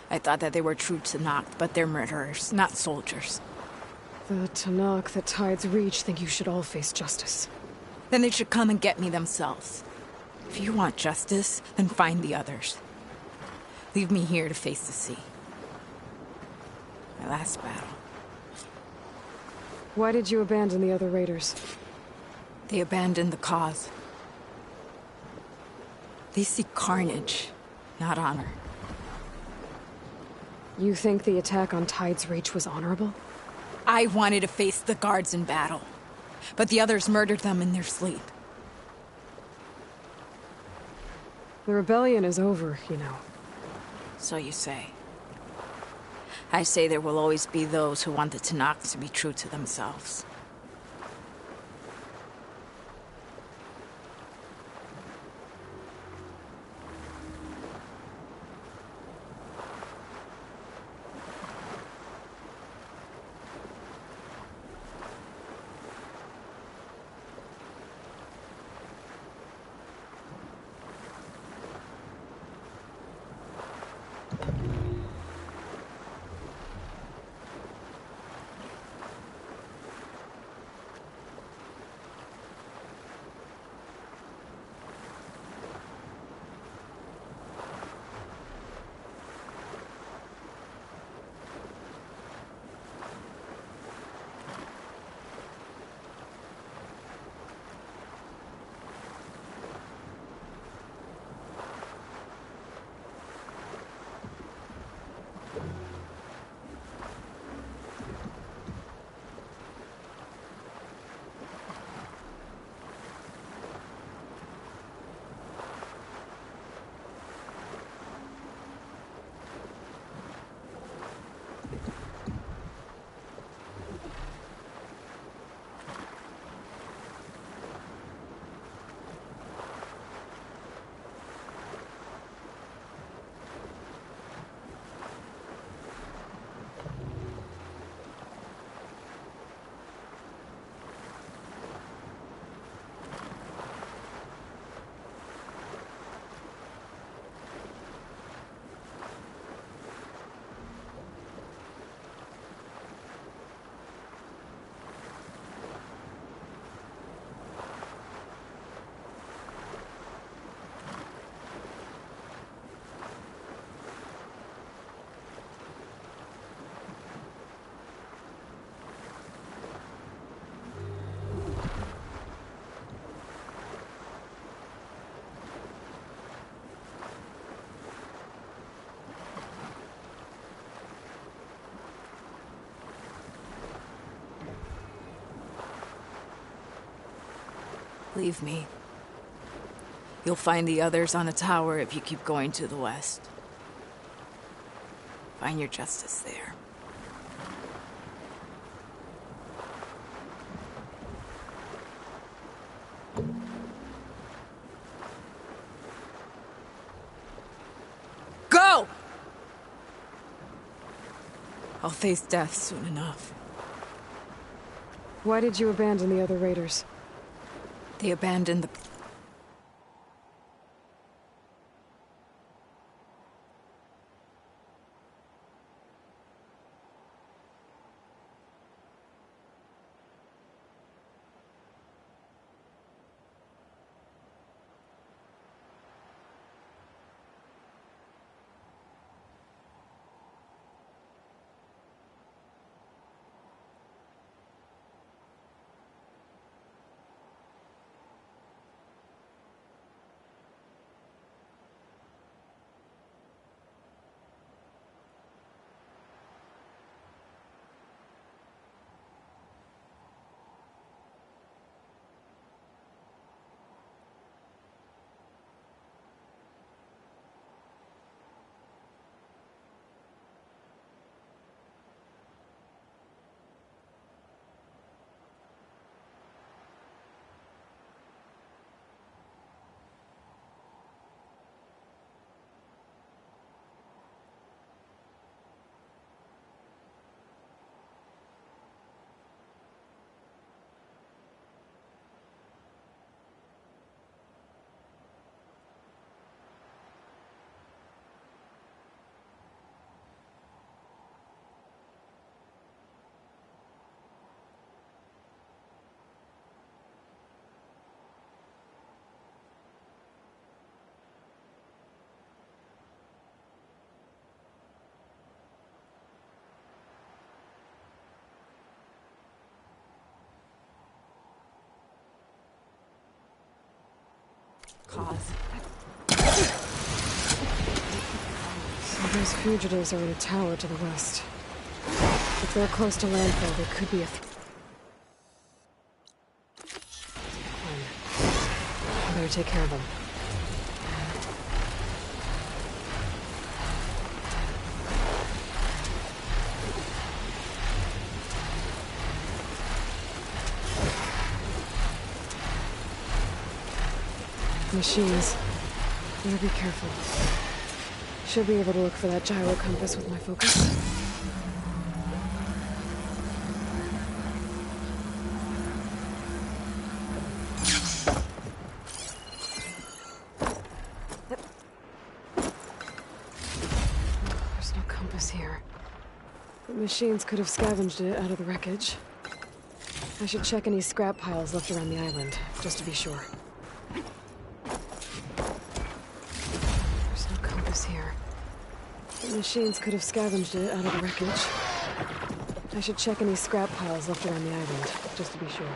I thought that they were true Tanakh, but they're murderers, not soldiers. The Tanakh that Tide's Reach think you should all face justice. Then they should come and get me themselves. If you want justice, then find the others. Leave me here to face the sea. My last battle. Why did you abandon the other raiders? They abandoned the cause. They seek carnage, not honor. You think the attack on Tide's Reach was honorable? I wanted to face the guards in battle, but the others murdered them in their sleep. The rebellion is over, you know. So you say. I say there will always be those who want the Tanakh to be true to themselves. Leave me. You'll find the others on a tower if you keep going to the west. Find your justice there. I'll face death soon enough. Why did you abandon the other raiders? They abandoned the... Cause. So those fugitives are in a tower to the west. If they're close to landfall, there could be a I better take care of them. Machines. Better be careful. Should be able to look for that gyro compass with my focus. There's no compass here. The machines could have scavenged it out of the wreckage. I should check any scrap piles left around the island, just to be sure. Here. The machines could have scavenged it out of the wreckage. I should check any scrap piles left around the island, just to be sure.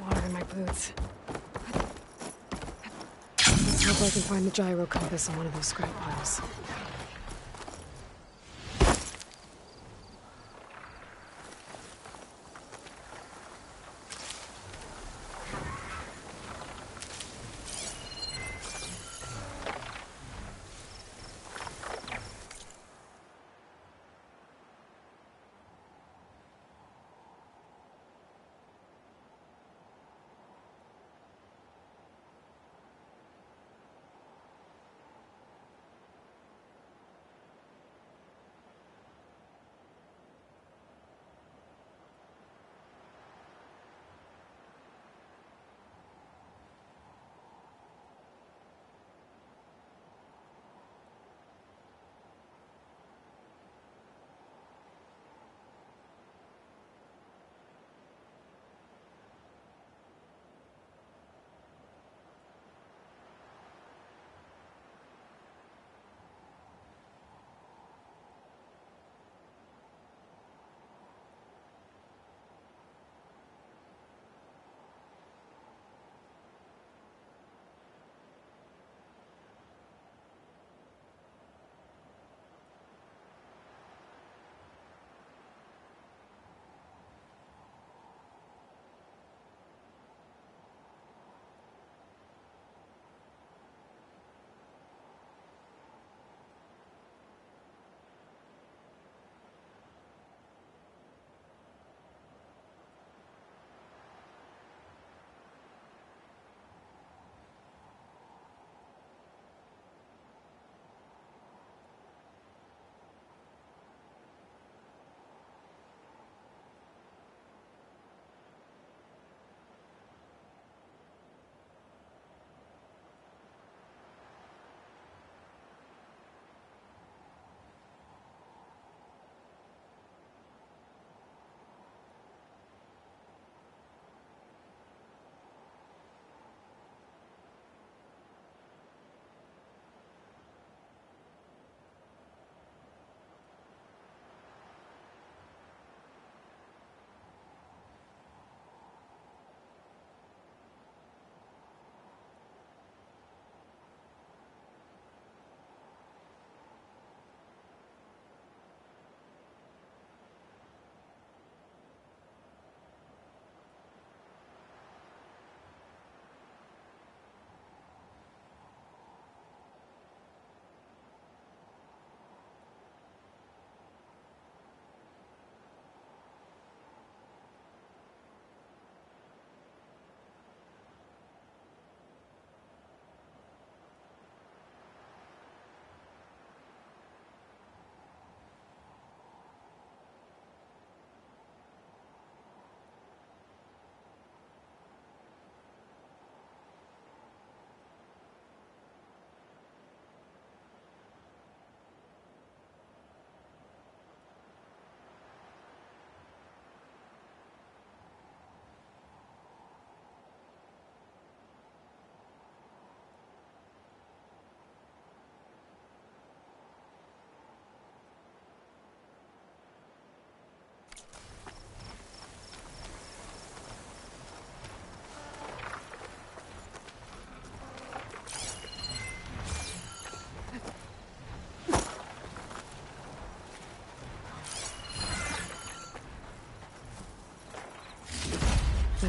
Water in my boots. Hope I can find the gyro compass on one of those scrap piles.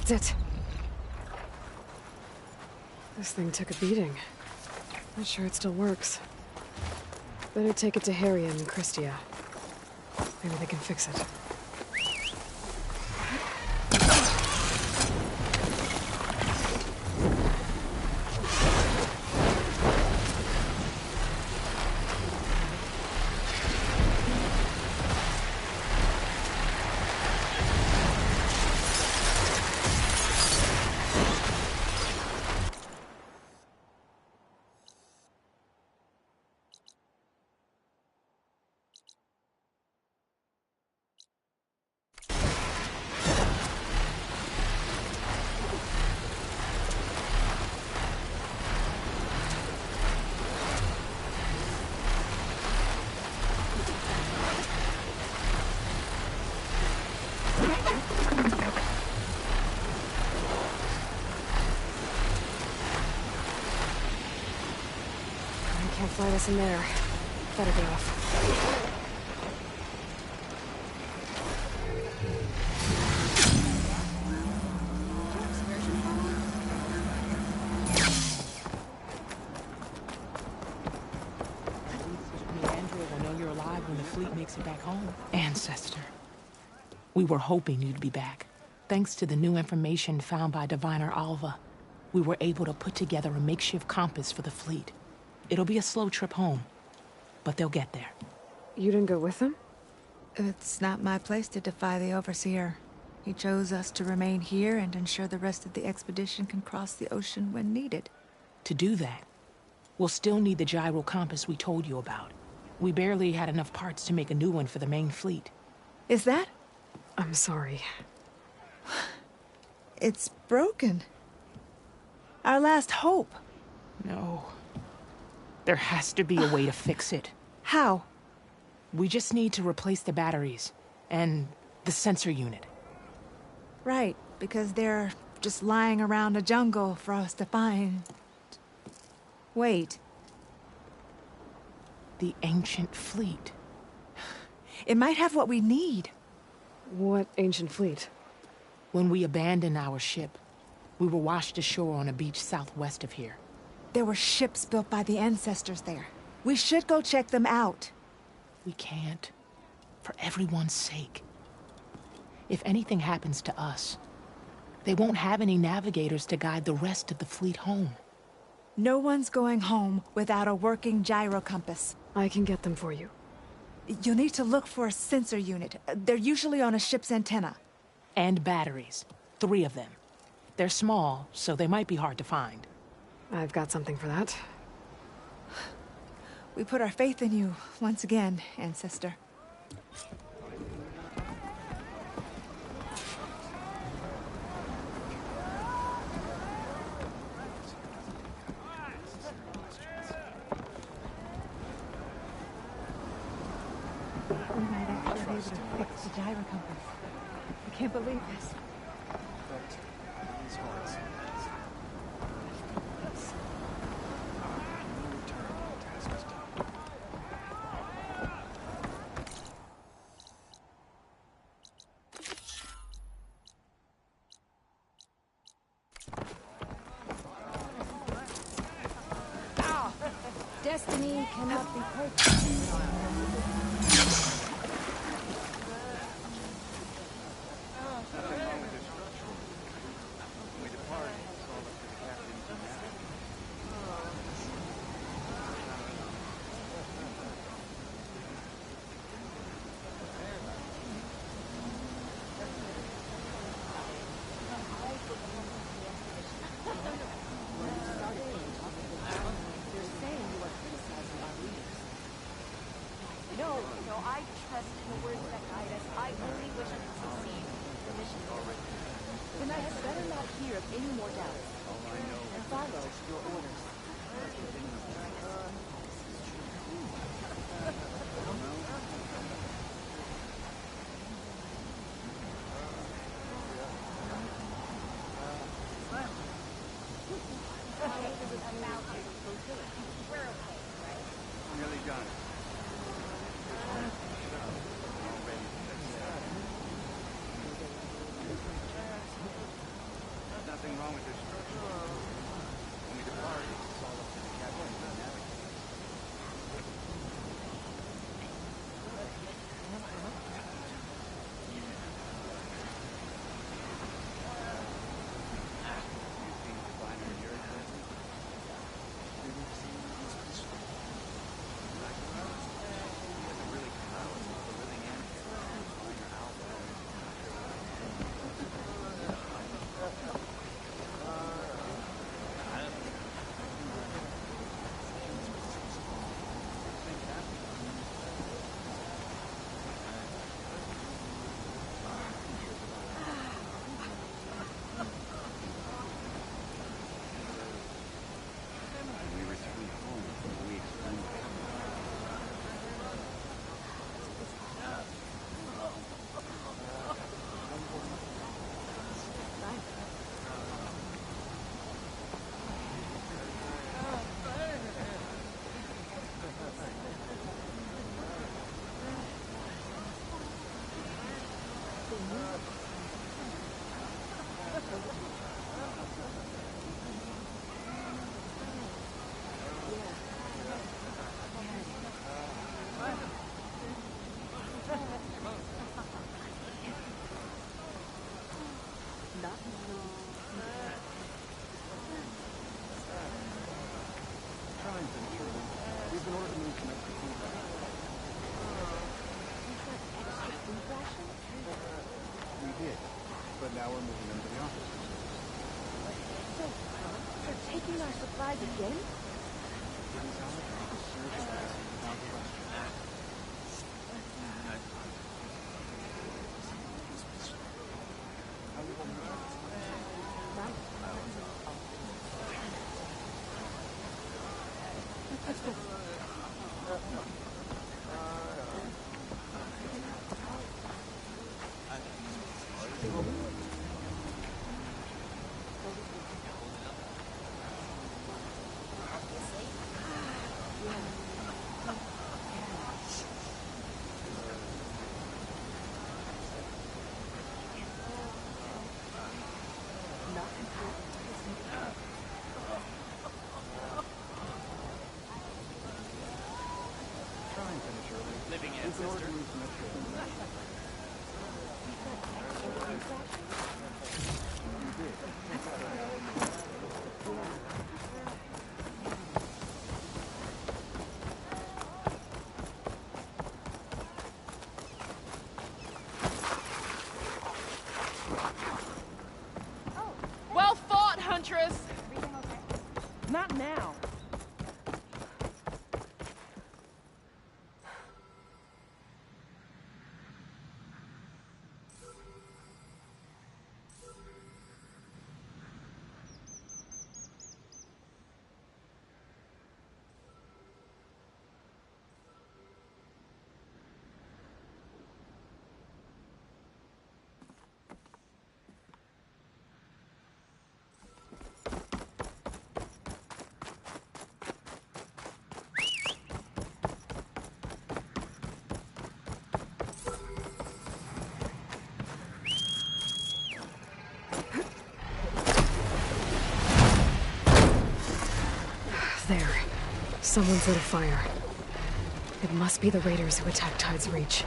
That's it. This thing took a beating. Not sure it still works. Better take it to Harry and Christia. Maybe they can fix it. Can't fly us in there. Better get off. Andrea will know you're alive when the fleet makes it back home. Ancestor. We were hoping you'd be back. Thanks to the new information found by Diviner Alva, we were able to put together a makeshift compass for the fleet. It'll be a slow trip home, but they'll get there. You didn't go with them? It's not my place to defy the Overseer. He chose us to remain here and ensure the rest of the expedition can cross the ocean when needed. To do that, we'll still need the gyro compass we told you about. We barely had enough parts to make a new one for the main fleet. Is that? I'm sorry. It's broken. Our last hope. No. There has to be a way to fix it. How? We just need to replace the batteries and the sensor unit. Right, because they're just lying around a jungle for us to find. Wait. The ancient fleet. It might have what we need. What ancient fleet? When we abandoned our ship, we were washed ashore on a beach southwest of here. There were ships built by the ancestors there. We should go check them out. We can't. For everyone's sake. If anything happens to us, they won't have any navigators to guide the rest of the fleet home. No one's going home without a working gyro compass. I can get them for you. You'll need to look for a sensor unit. They're usually on a ship's antenna. And batteries. 3 of them. They're small, so they might be hard to find. I've got something for that. We put our faith in you once again, Ancestor. We might actually be able to fix the gyro compass. I can't believe this. Destiny cannot be purchased. No, I trust in the words that guide us. I only wish I could succeed. The mission forward. Then I had better not hear of any more doubts. And follow your orders. Nearly done. nothing wrong with this structure. When we depart, it's all up to the captain to navigate. But now we're moving them to the office. So, they're taking our supplies again? Let's go. Living ancestor. Well fought, Huntress! Not now. There. Someone's lit a fire. It must be the raiders who attacked Tide's Reach.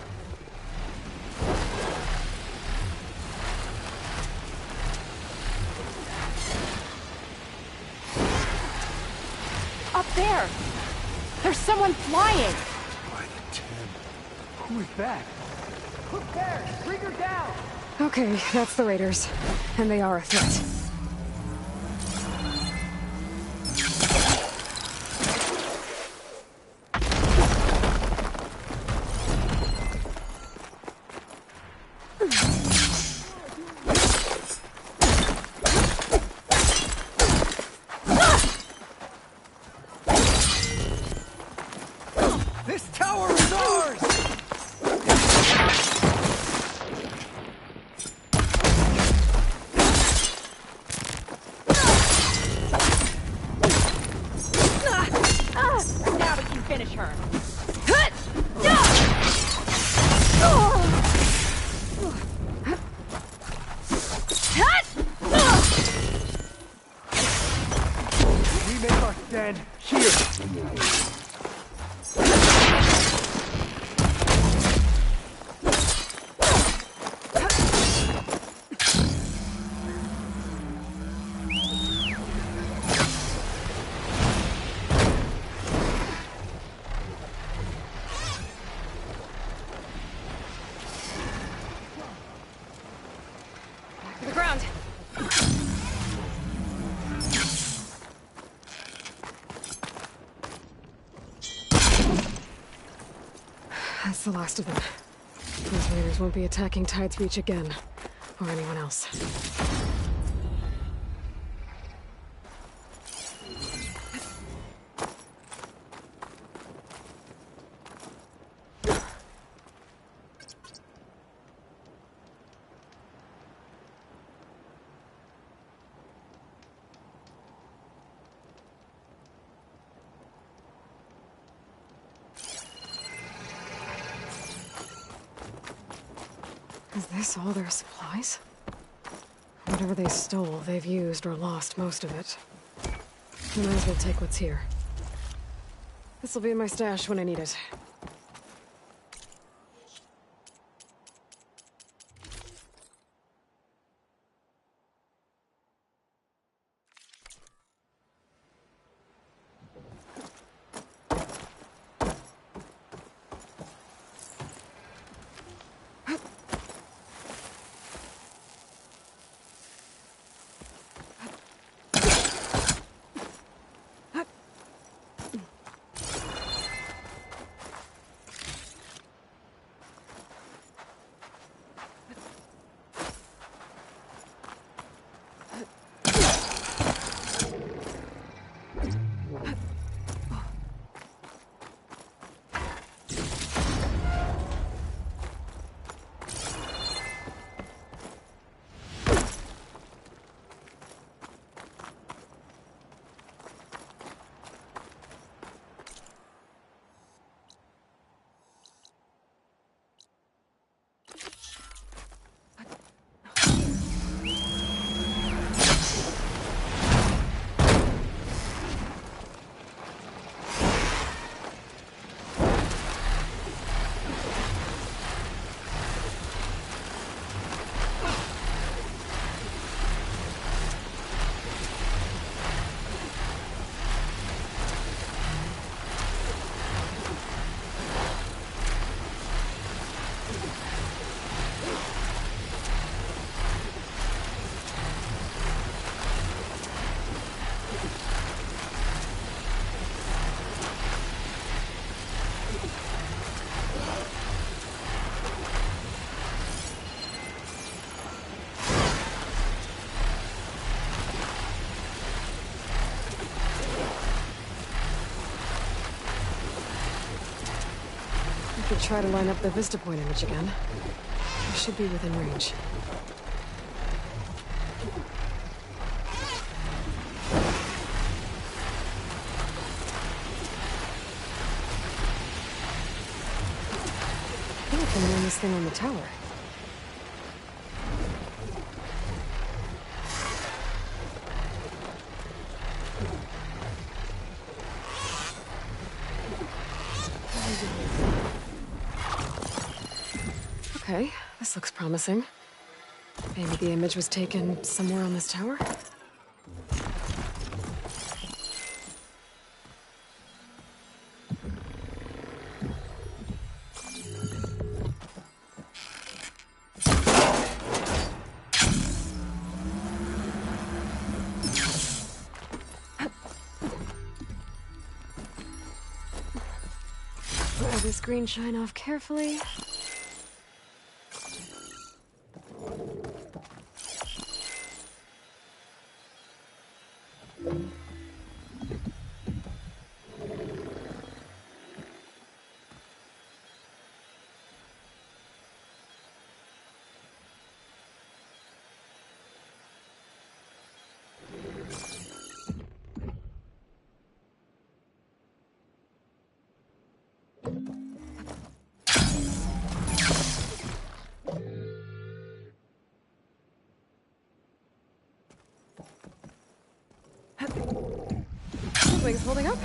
Up there! There's someone flying! By the 10. Who is that? Look there! Bring her down! Okay, that's the raiders. And they are a threat. This tower is ours! Now we can finish her. friend. Here. To the ground. That's the last of them. Those raiders won't be attacking Tide's Reach again, or anyone else. Is this all their supplies? Whatever they stole, they've used or lost most of it. We might as well take what's here. This'll be in my stash when I need it. I could try to line up the Vista Point image again. I should be within range. I think I can run this thing on the tower. Okay, this looks promising. Maybe the image was taken somewhere on this tower? Let this green shine off carefully. Things holding up?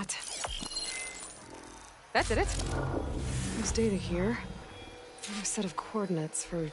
not. That did it. There's data here. Another set of coordinates for...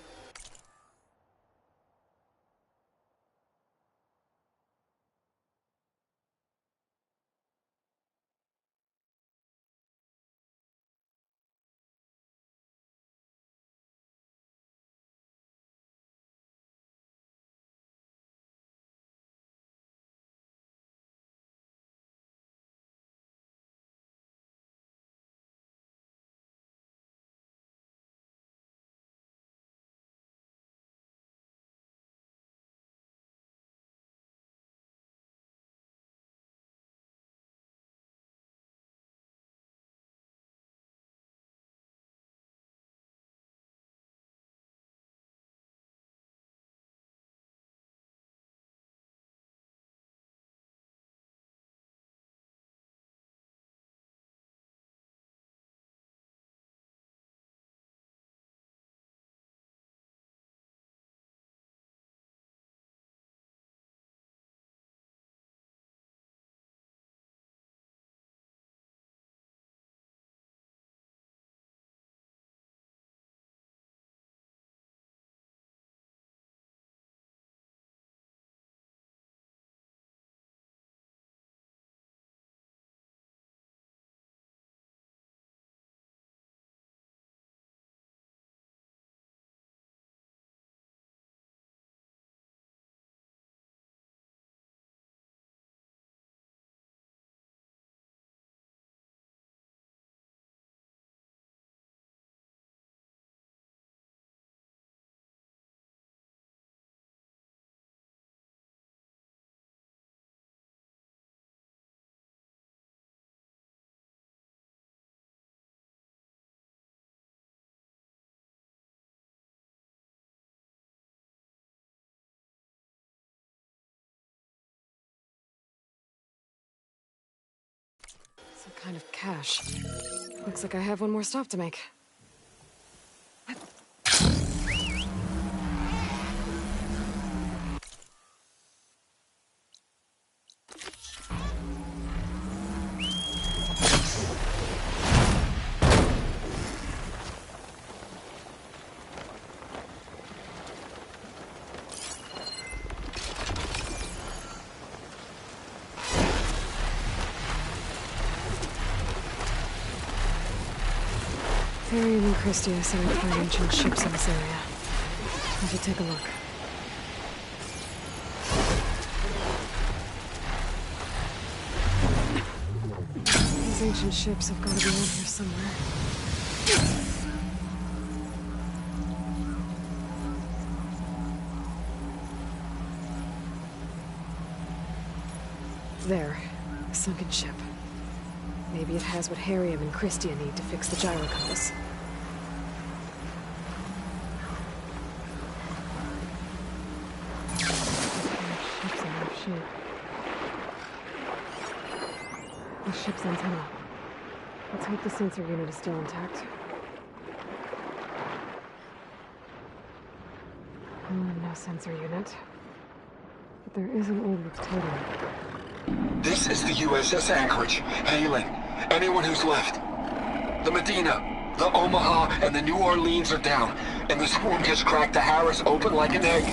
Some kind of cache. Looks like I have one more stop to make. Arian and Christia said I'd find ancient ships in this area. I should take a look. These ancient ships have got to be around here somewhere. There, a sunken ship. Maybe it has what Harriam and Christia need to fix the gyro compass. Ship's out of shape. The ship's antenna. Let's hope the sensor unit is still intact. No sensor unit. But there is an old totem. This is the USS Anchorage, hailing anyone who's left. The Medina, the Omaha, and the New Orleans are down, and the swarm just cracked the Harris open like an egg.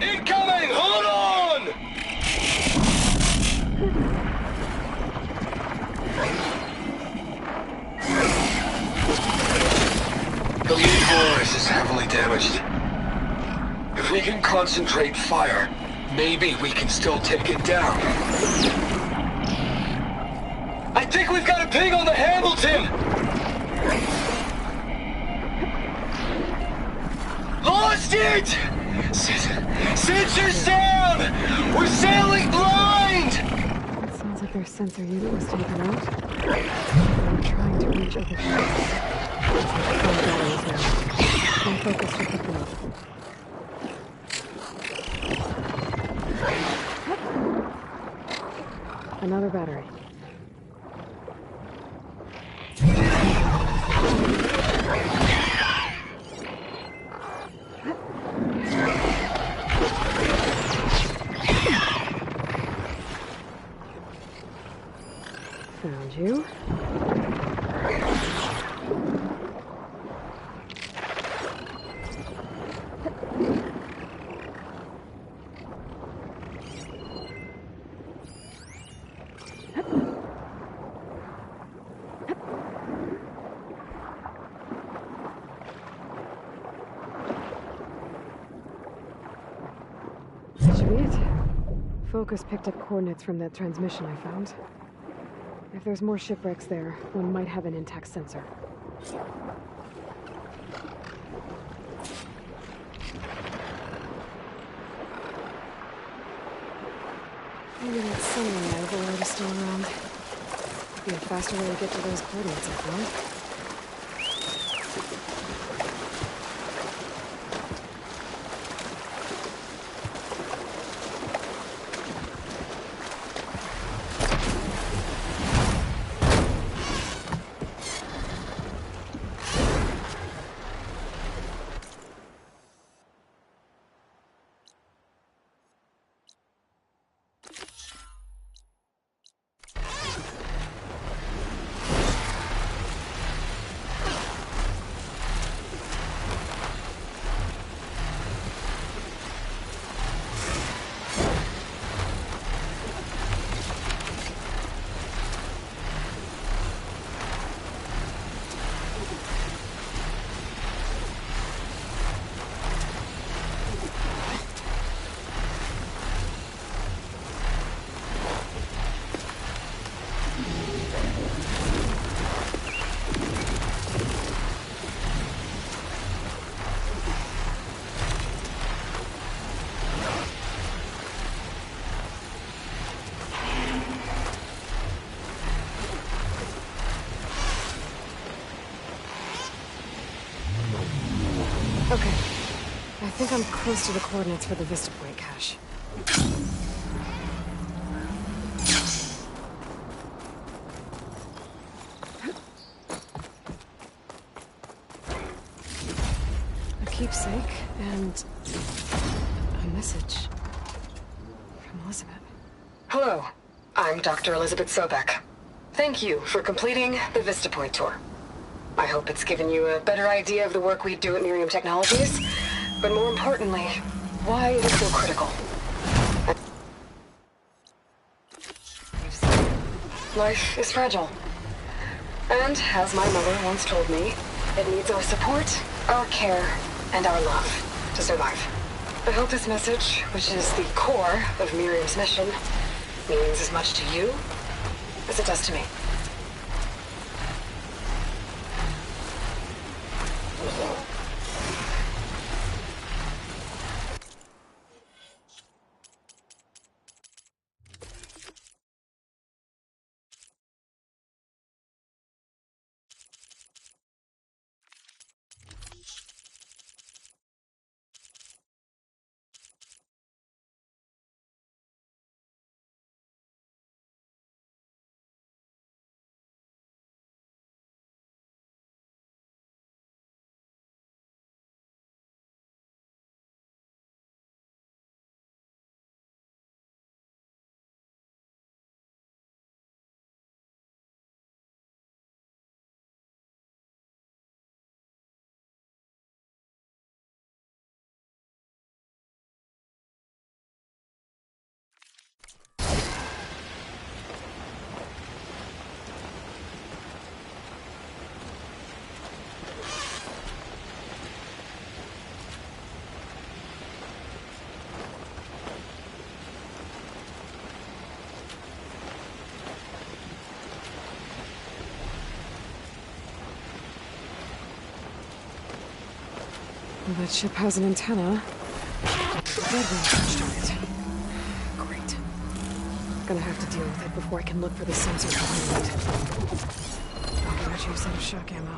Incoming! Hold on! The lead Horus is heavily damaged. If we can concentrate fire, maybe we can still take it down. I think we've got a ping on the Hamilton! Lost it! Sensors down! We're sailing blind! It sounds like their sensor unit was taken out. They're trying to reach other ships. I'm focused to pick them up. Another battery. Sweet. Focus picked up coordinates from that transmission I found. If there's more shipwrecks there, one might have an intact sensor. Maybe that sunlight overload is still around. Be a faster way to get to those coordinates, I found. Okay. I think I'm close to the coordinates for the Vista Point cache. A keepsake and a message from Elizabeth. Hello, I'm Dr. Elizabeth Sobek. Thank you for completing the Vista Point tour. I hope it's given you a better idea of the work we do at Miriam Technologies, but more importantly, why it is so critical. Life is fragile. And, as my mother once told me, it needs our support, our care, and our love to survive. I hope this message, which is the core of Miriam's mission, means as much to you as it does to me. Well, that ship has an antenna. Deadwind touched on it. Great. Gonna have to deal with it before I can look for the sensor behind it. I'll get you some shock ammo.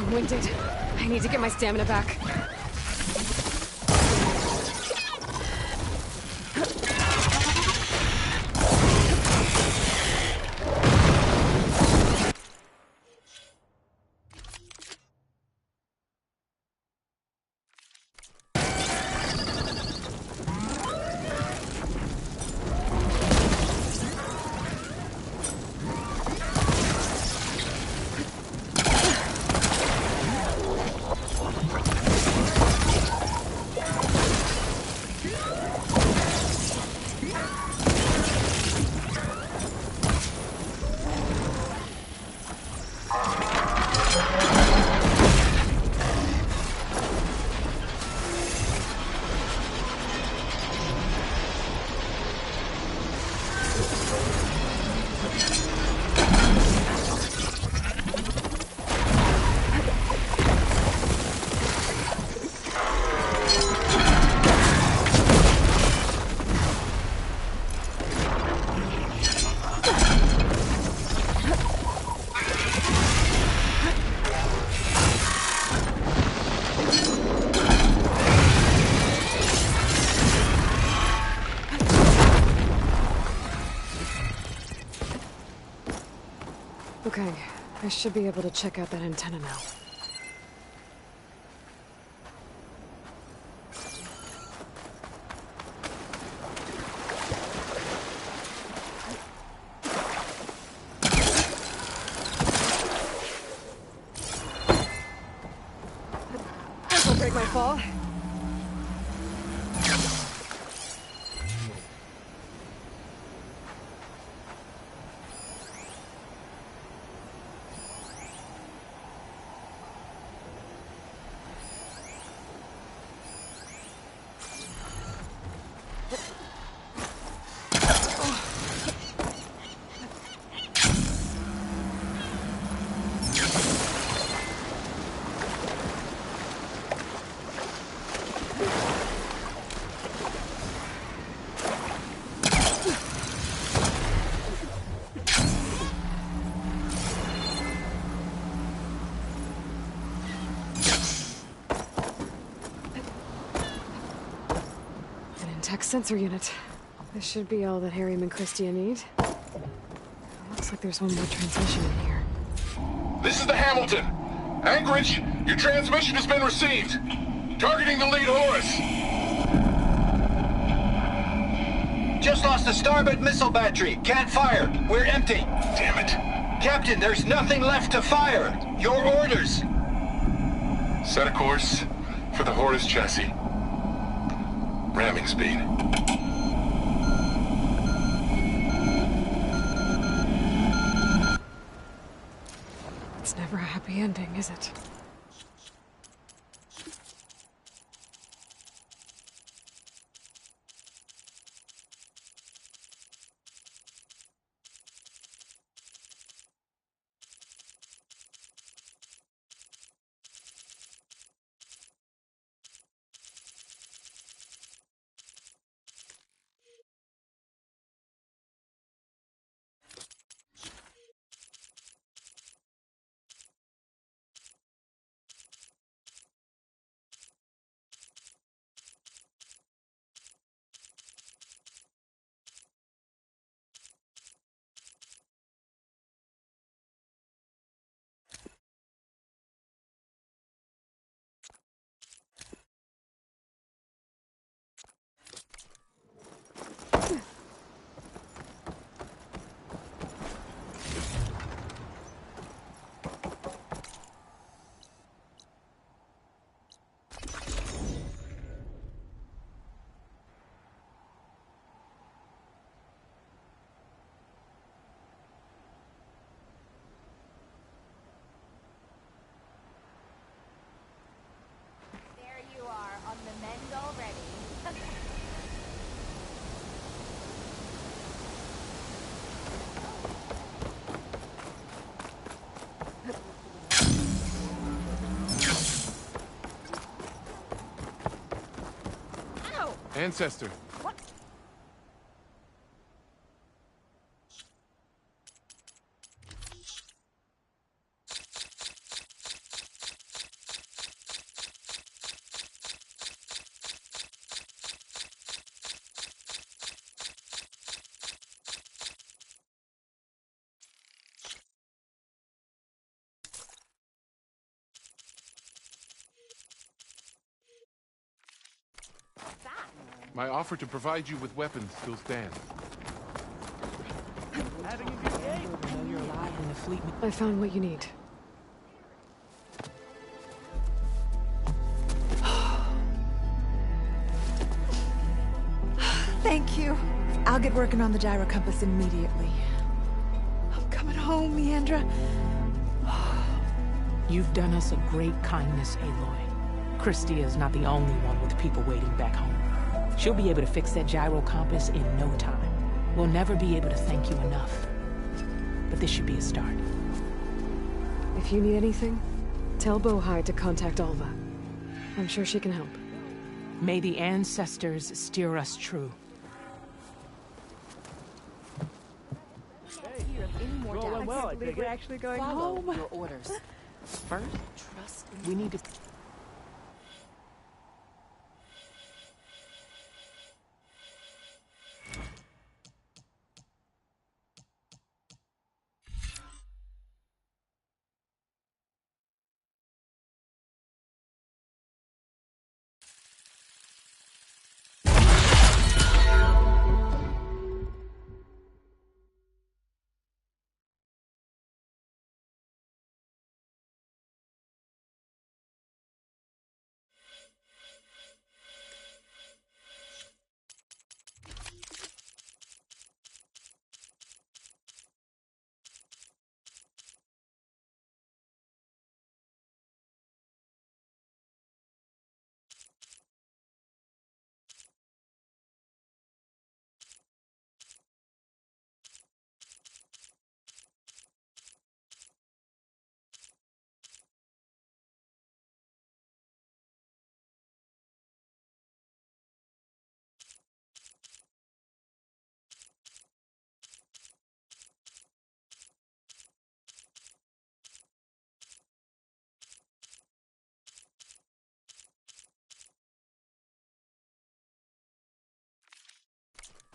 I'm winded. I need to get my stamina back. Okay, I should be able to check out that antenna now. This'll break my fall. Tech sensor unit. This should be all that Harry and Christia need. Looks like there's one more transmission in here. This is the Hamilton. Anchorage, your transmission has been received. Targeting the lead Horus. Just lost the starboard missile battery. Can't fire. We're empty. Damn it. Captain, there's nothing left to fire. Your orders. Set a course for the Horus chassis. Ramming speed. It's never a happy ending, is it? Ancestor. What? My offer to provide you with weapons still stands. Having a good day? I know you're alive when the fleet... I found what you need. Thank you. I'll get working on the gyro compass immediately. I'm coming home, Leandra. You've done us a great kindness, Aloy. Christia is not the only one with people waiting back home. She'll be able to fix that gyro compass in no time. We'll never be able to thank you enough. But this should be a start. If you need anything, tell Bohai to contact Alva. I'm sure she can help. May the ancestors steer us true. Well, I believe we're actually going home. Your orders. First, trust. We need to...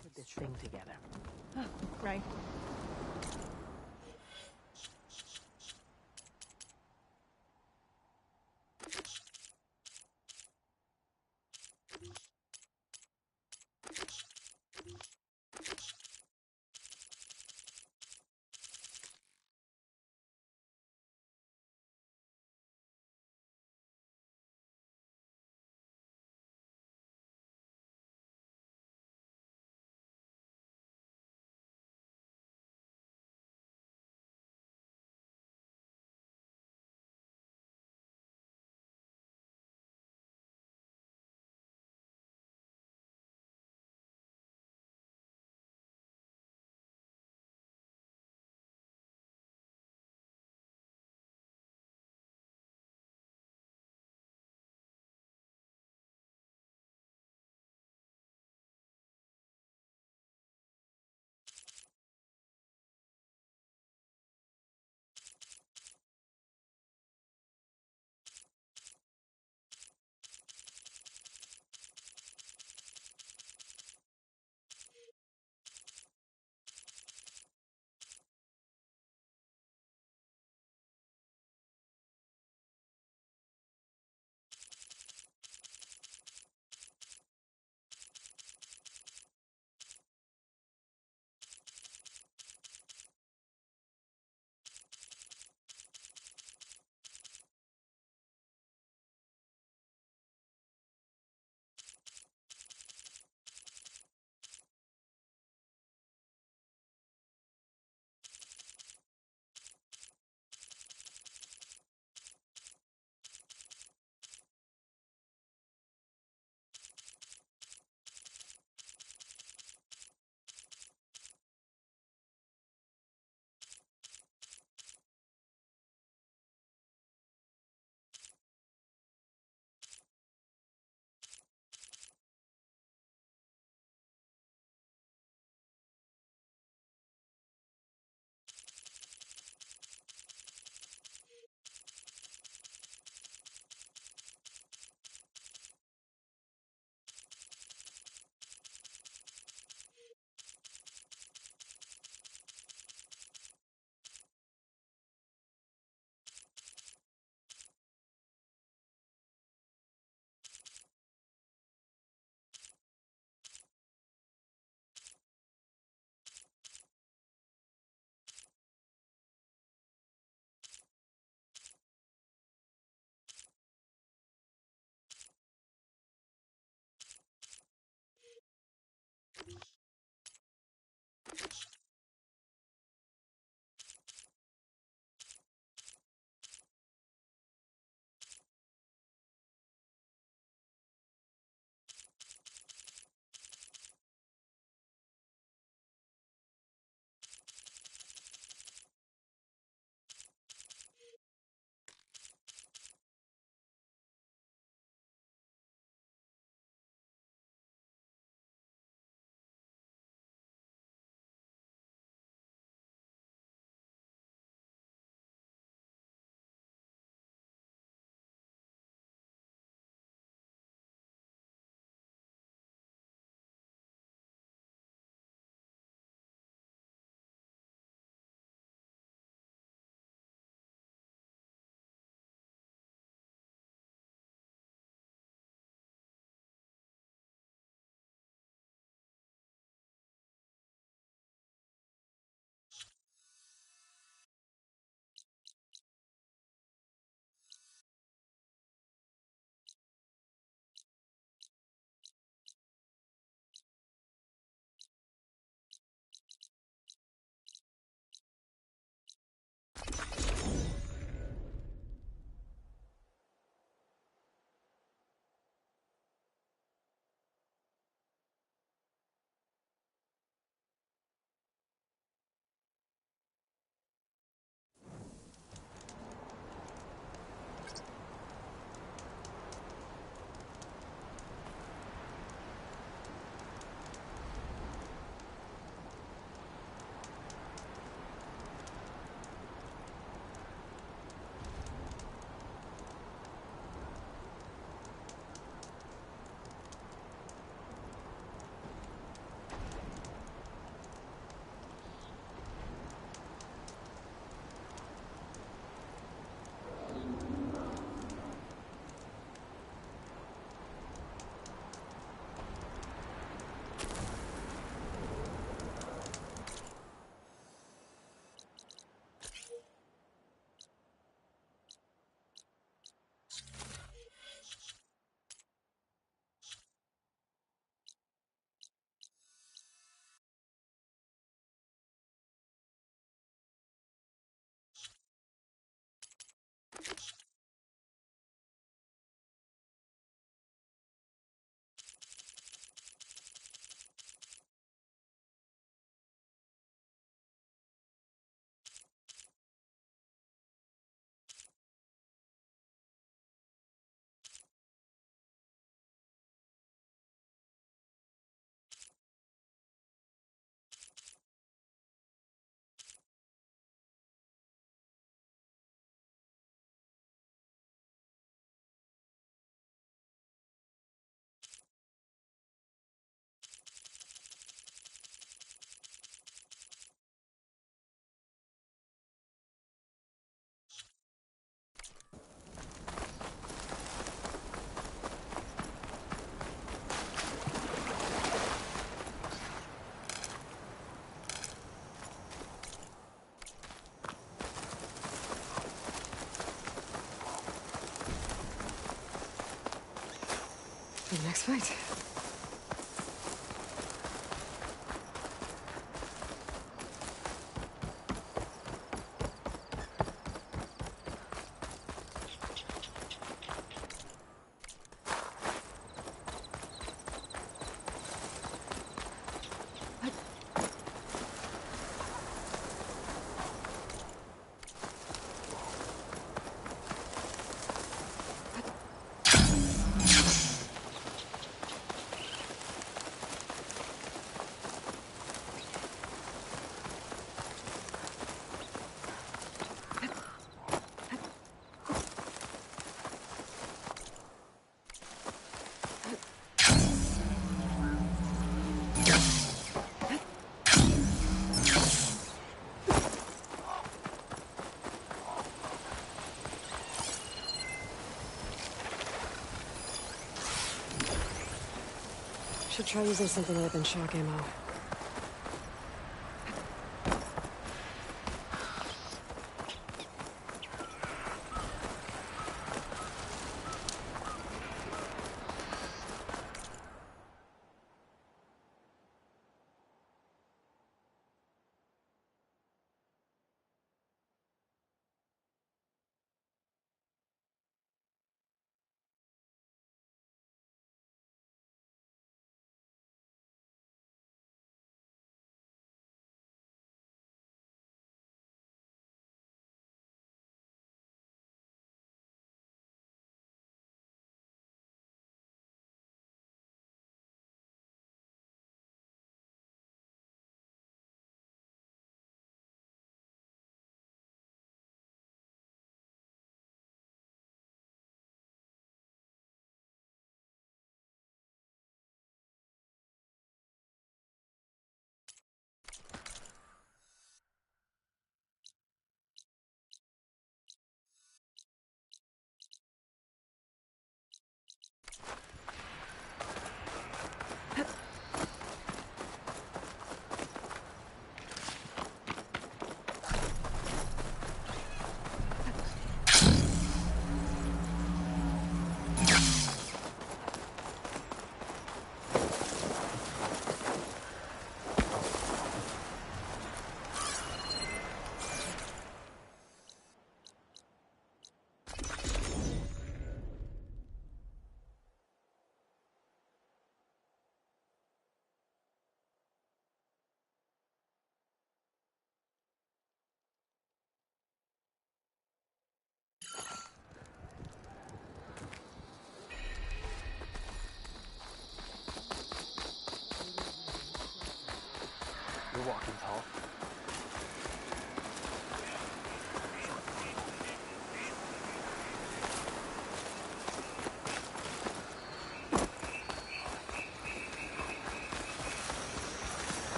put this thing together. Right. for the next fight. Should try using something other than shock ammo.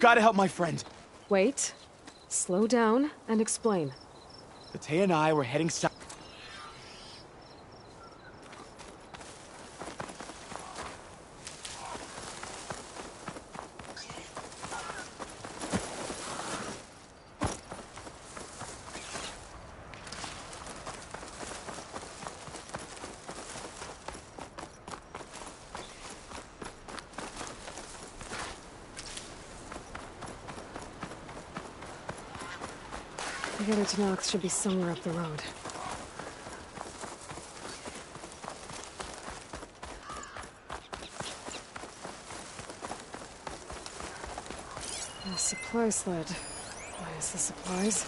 You've got to help my friend. Wait. Slow down and explain. Batey and I were heading south. The other Tanox should be somewhere up the road. A supply sled. Minus the supplies.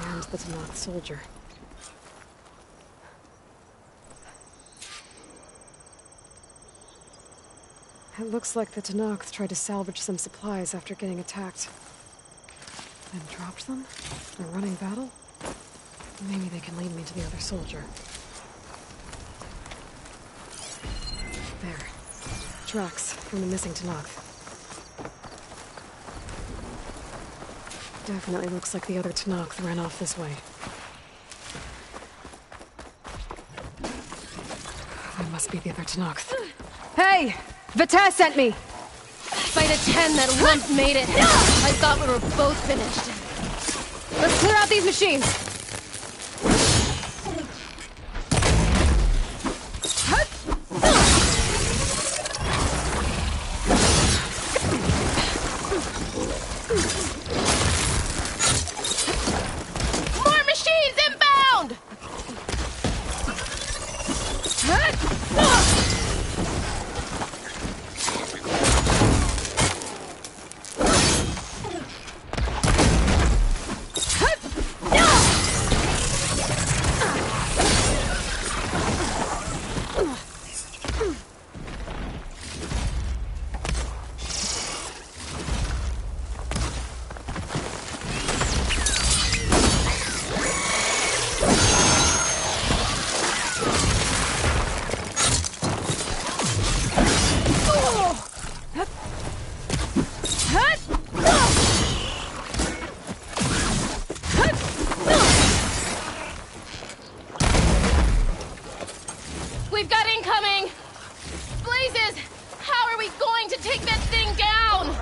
And the Tanox soldier. It looks like the Tanox tried to salvage some supplies after getting attacked. Then dropped them? In a running battle? Maybe they can lead me to the other soldier. There. Tracks from the missing Tanox. Definitely looks like the other Tanox ran off this way. That must be the other Tanox. Hey! Vita sent me! By the 10 that lump made it. I thought we were both finished. Let's clear out these machines! More machines inbound! We've got incoming! Blazes! How are we going to take that thing down?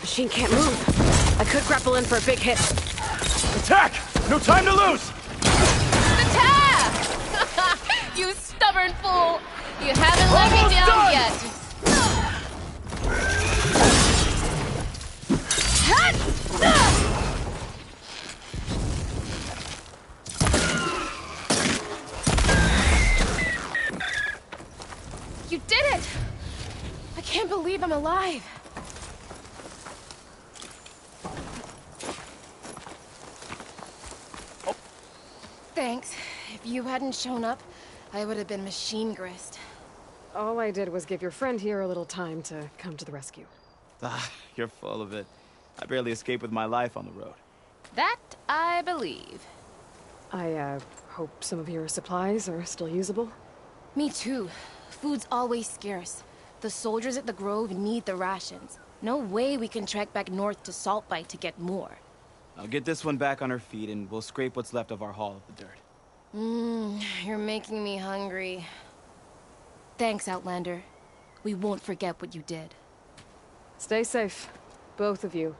Machine can't move. I could grapple in for a big hit. Attack! No time to lose! Attack! You stubborn fool! You haven't let me down done! yet. You did it! I can't believe I'm alive. Thanks. If you hadn't shown up, I would have been machine grist. All I did was give your friend here a little time to come to the rescue. Ah, you're full of it. I barely escaped with my life on the road. That I believe. I, hope some of your supplies are still usable. Me too. Food's always scarce. The soldiers at the Grove need the rations. No way we can trek back north to Saltbite to get more. I'll get this one back on her feet and we'll scrape what's left of our haul of the dirt. You're making me hungry. Thanks, Outlander. We won't forget what you did. Stay safe, both of you.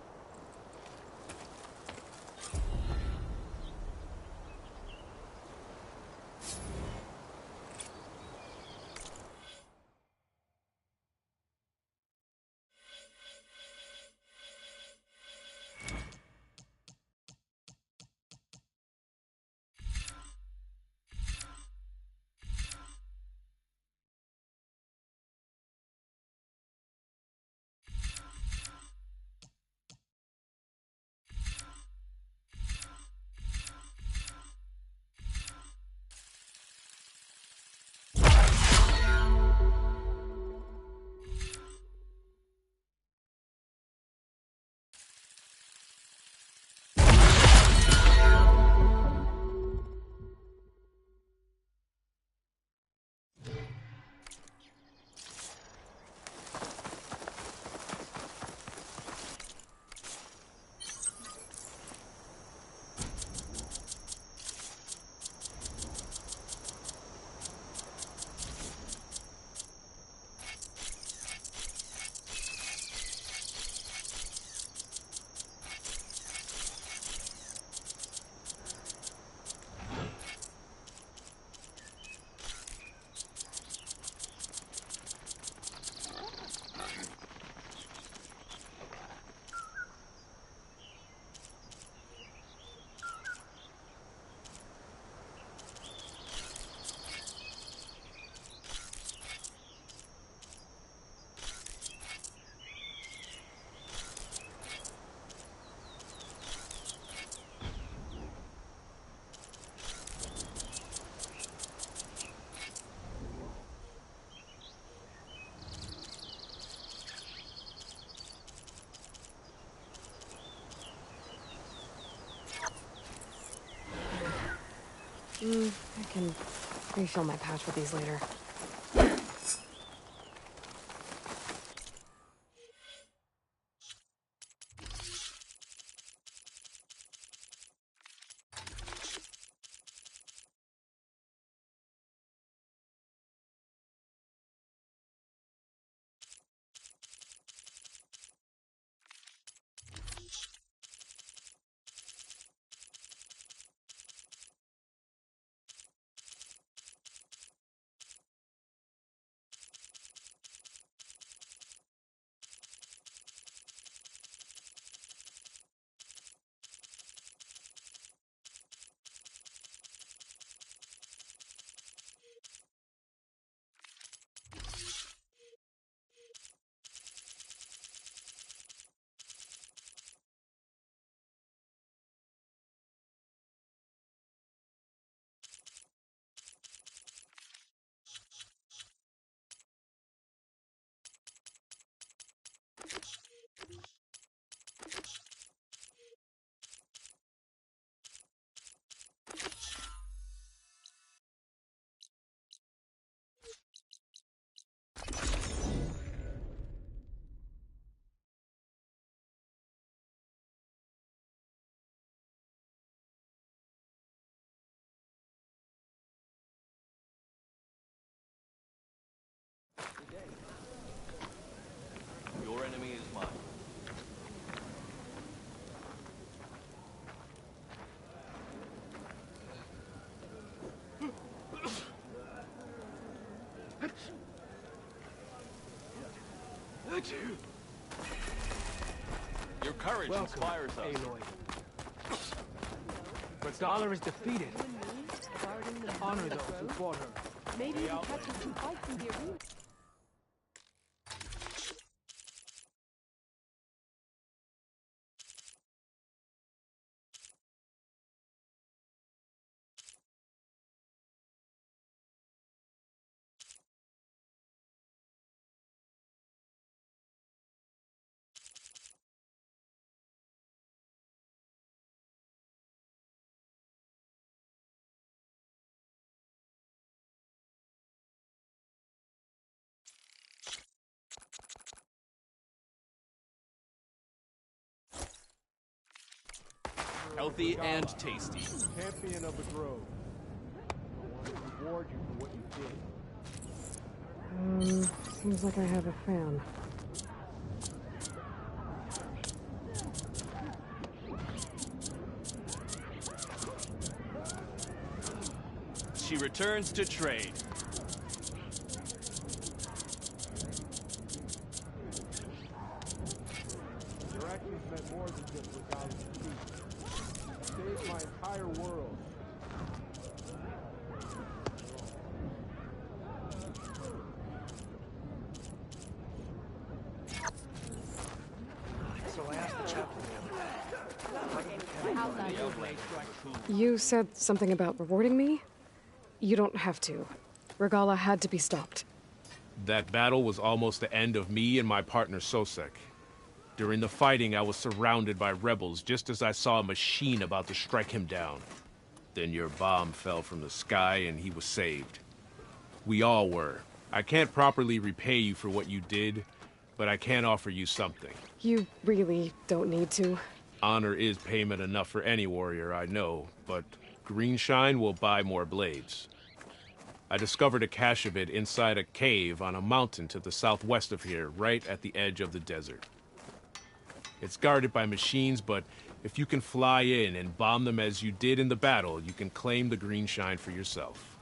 I can refill my pouch with these later. Your enemy is mine. Your courage inspires us. Aloy. But Dollar is defeated. Honor those who fought her. Maybe the captain can fight through the arena. Healthy and tasty. Champion of the Grove. I want to reward you for what you did. Seems like I have a fan. She returns to trade. Your actions meant more than just Regalla's defeat. You saved my entire world. So I asked the chaplain the other day. You said something about rewarding me? You don't have to. Regalla had to be stopped. That battle was almost the end of me and my partner Sosek. During the fighting, I was surrounded by rebels just as I saw a machine about to strike him down. Then your bomb fell from the sky and he was saved. We all were. I can't properly repay you for what you did, but I can offer you something. You really don't need to. Honor is payment enough for any warrior I know, but Greenshine will buy more blades. I discovered a cache of it inside a cave on a mountain to the southwest of here, right at the edge of the desert. It's guarded by machines, but if you can fly in and bomb them as you did in the battle, you can claim the Greenshine for yourself.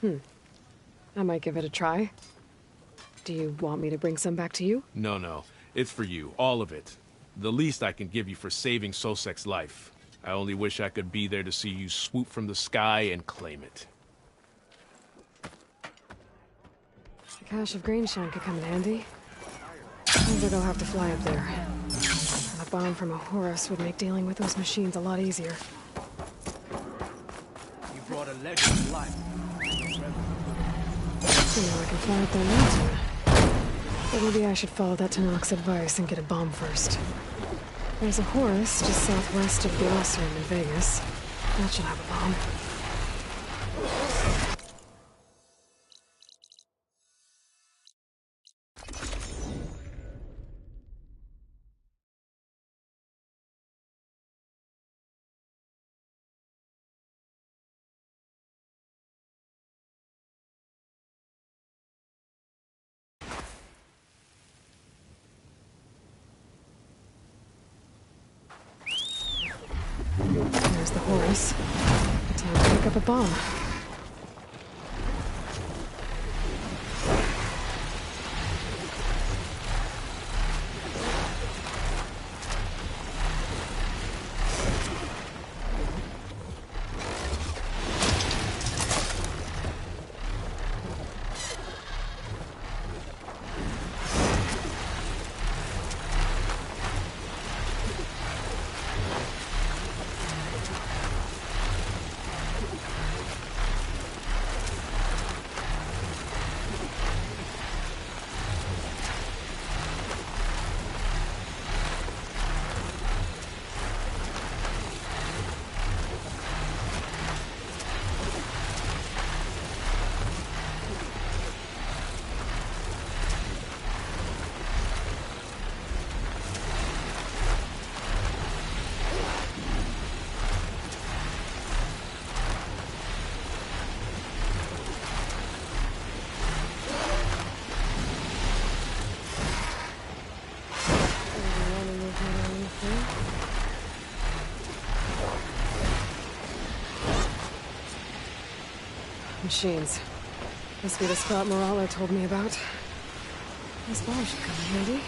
I might give it a try. Do you want me to bring some back to you? No. It's for you, all of it. The least I can give you for saving Sosek's life. I only wish I could be there to see you swoop from the sky and claim it. A cache of Greenshine could come in handy. Sounds like I'll have to fly up there. A bomb from a Horus would make dealing with those machines a lot easier. You brought a legend to life. So now I can fly up that mountain. But maybe I should follow that Tanak's advice and get a bomb first. There's a Horus just southwest of the Osram in Vegas. That should have a bomb. Horace. Time to pick up a bomb. Machines. Must be the spot Moralo told me about. This bomb should come in handy.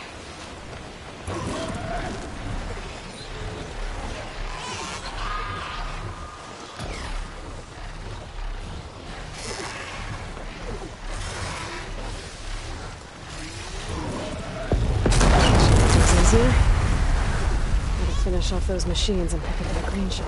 It's easier. Gotta finish off those machines and pick up that green shine.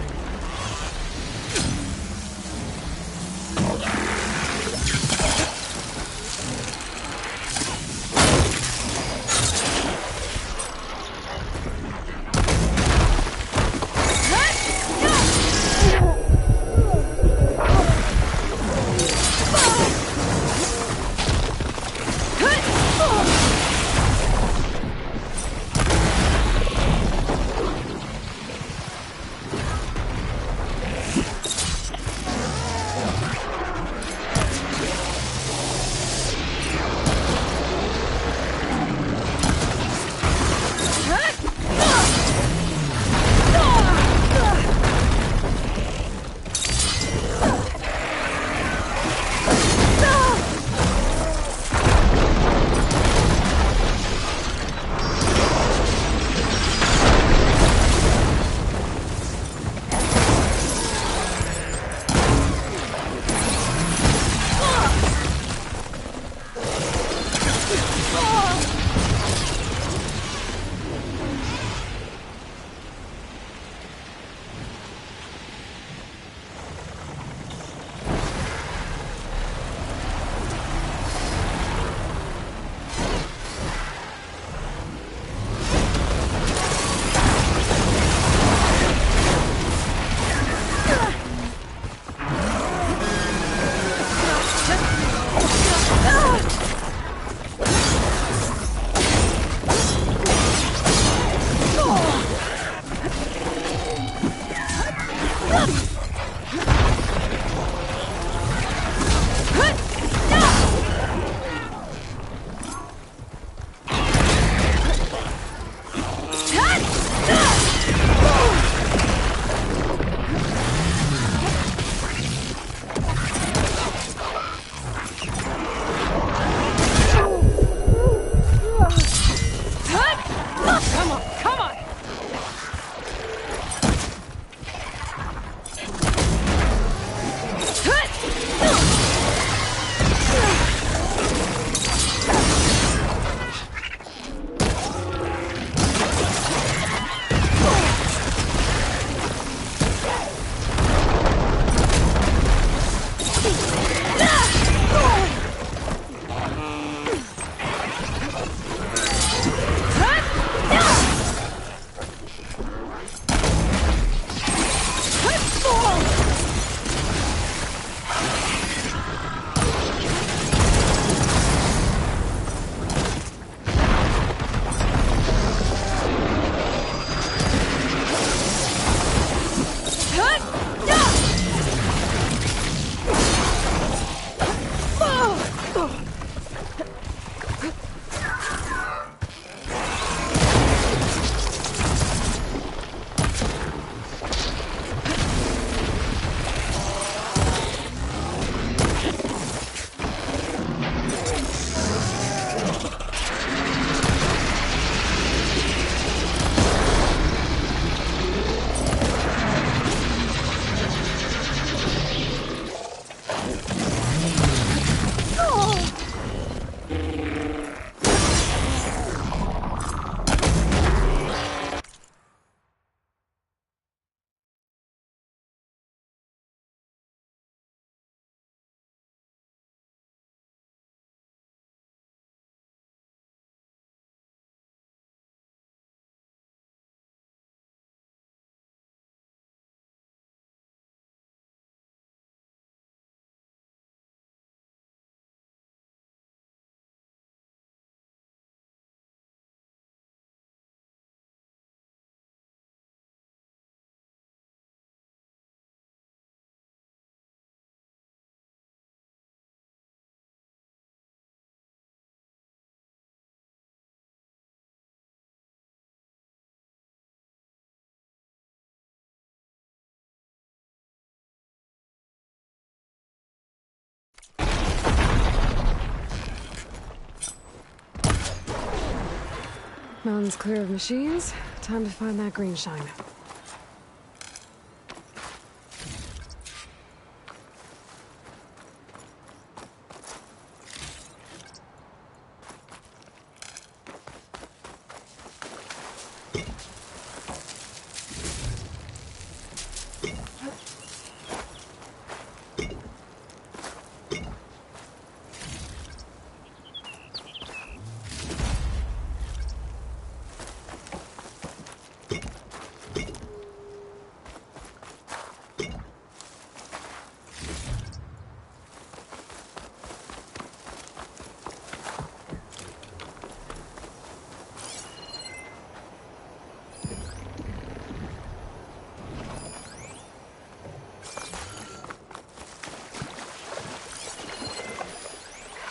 Mountain's clear of machines. Time to find that green shine.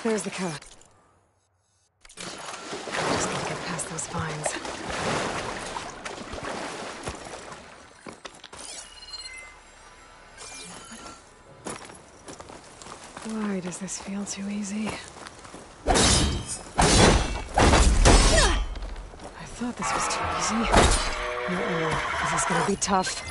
There's the car. Just gotta get past those vines. Why does this feel too easy? I thought this was too easy. This is gonna be tough.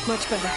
Much better.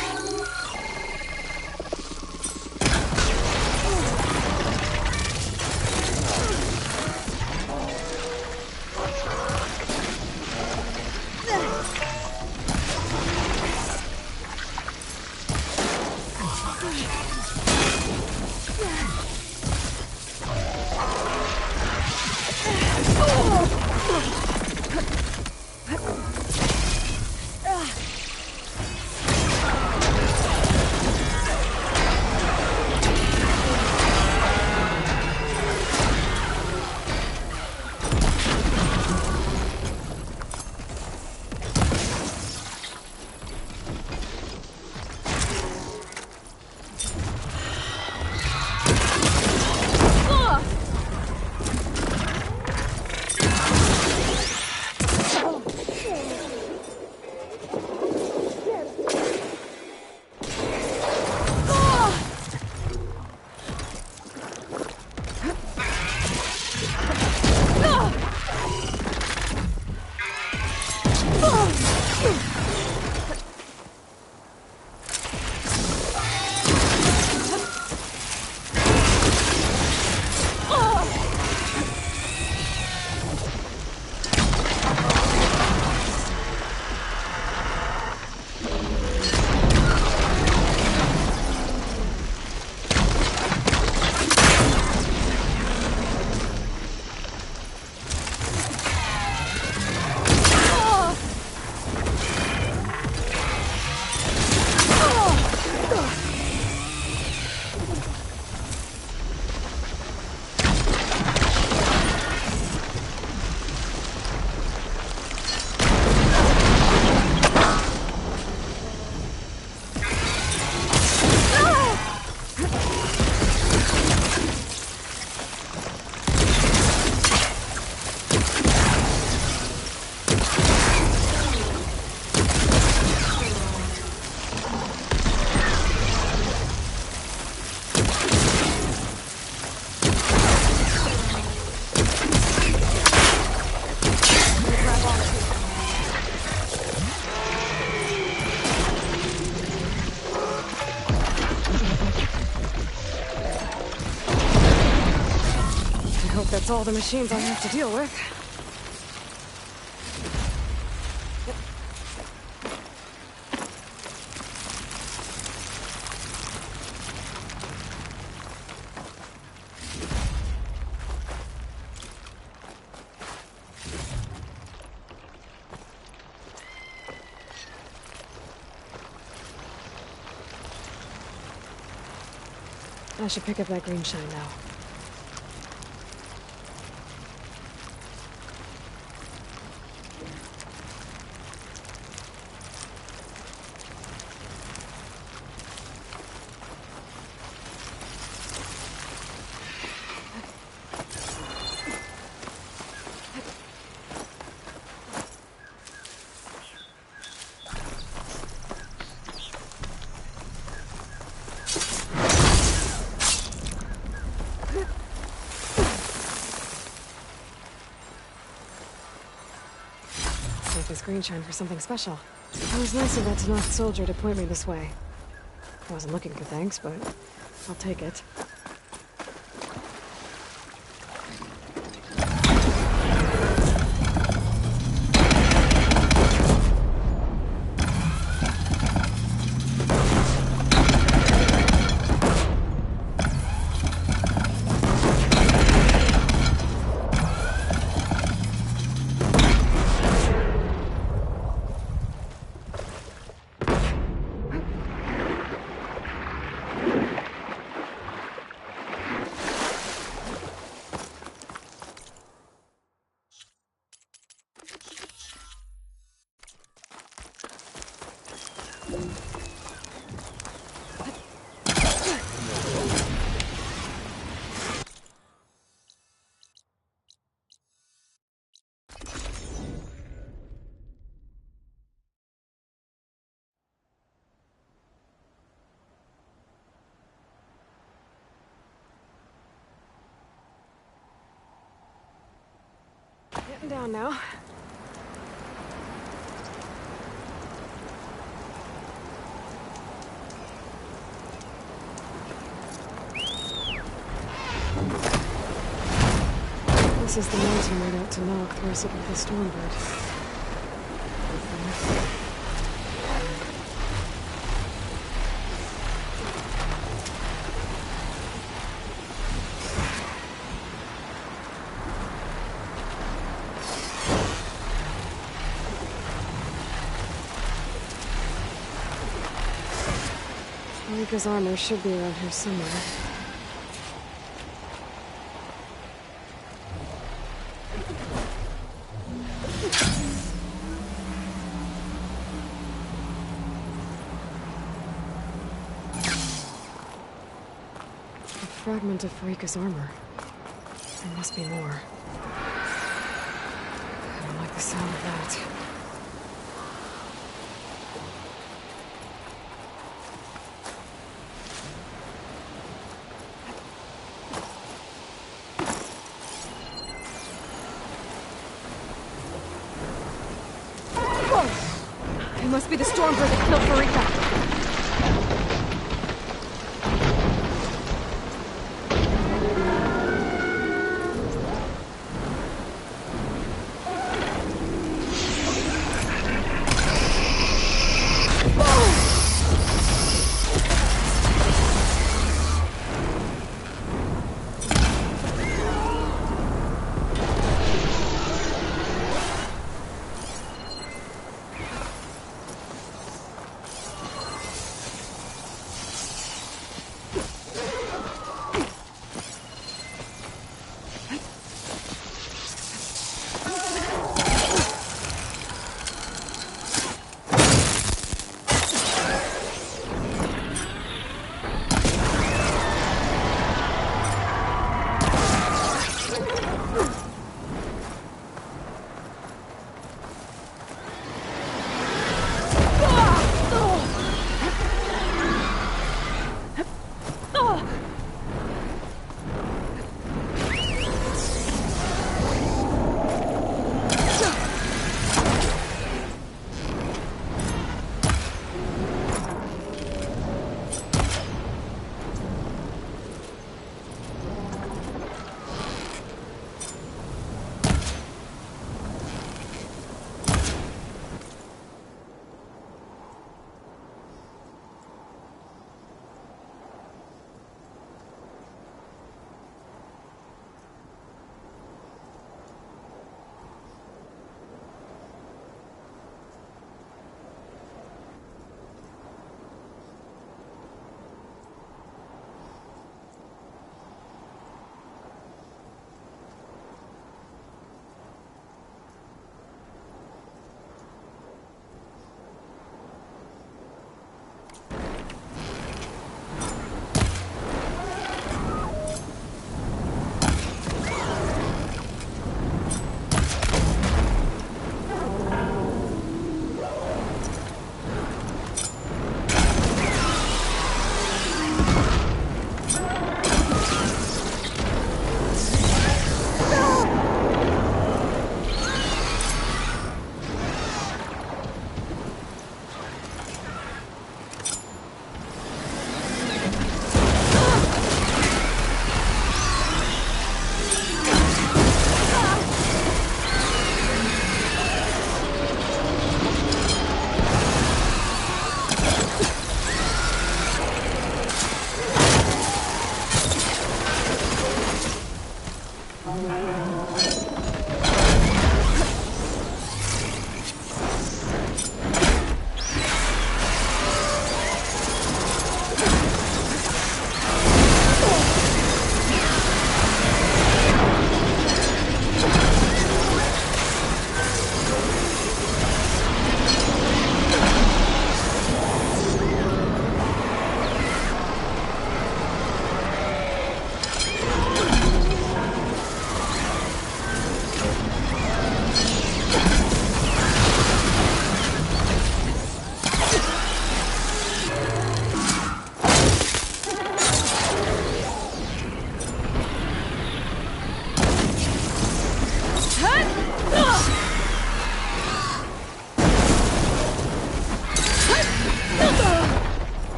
That's all the machines I have to deal with. I should pick up that green shine now. This green shine for something special. It was nice of that Snek soldier to point me this way. I wasn't looking for thanks, but I'll take it. Getting down now. This is the mountain right out to knock through us with the Stormbird. Rika's armor should be around here somewhere. A fragment of Rika's armor. There must be more. I don't like the sound of that. It must be the Stormbird that killed Farika.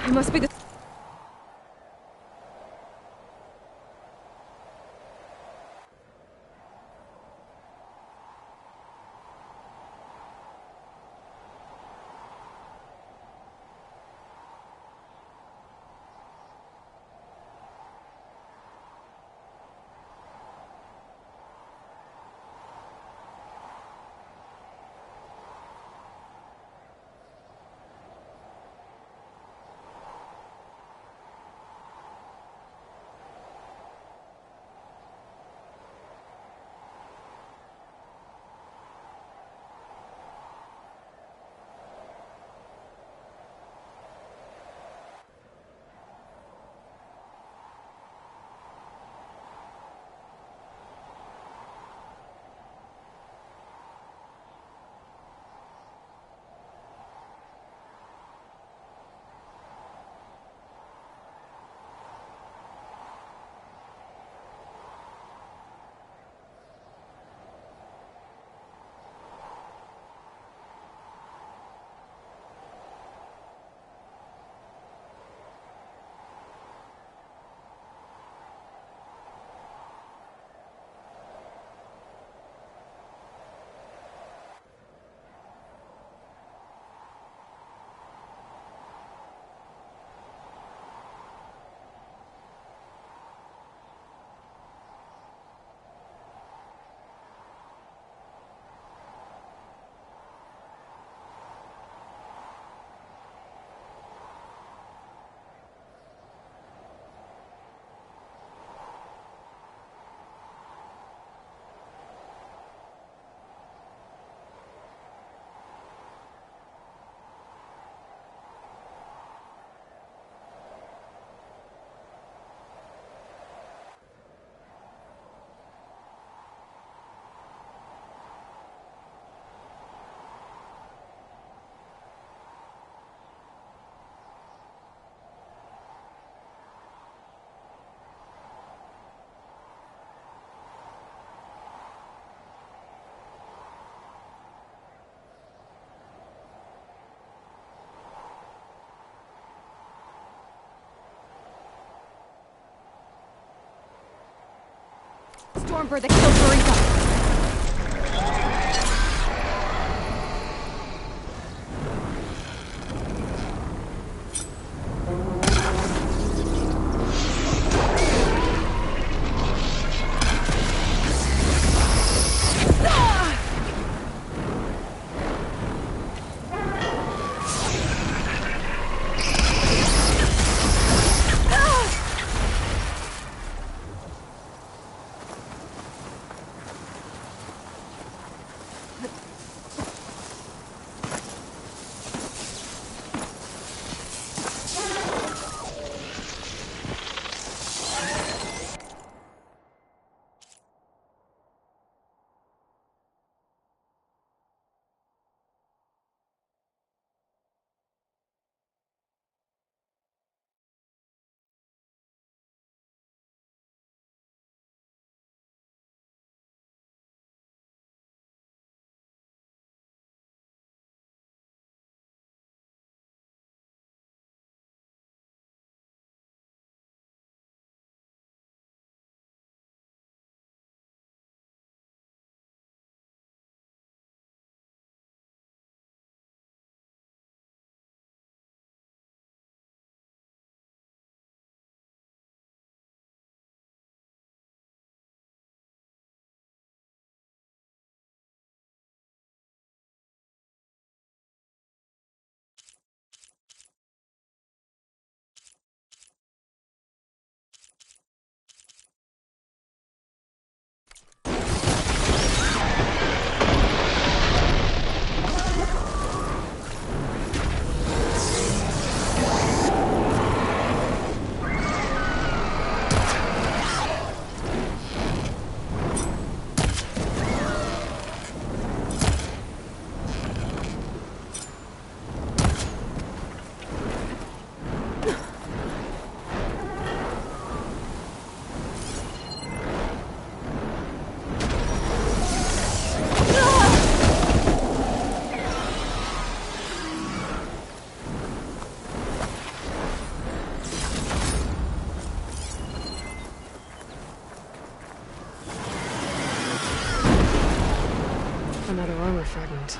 It must be the... Stormbird that killed Marika. fragment.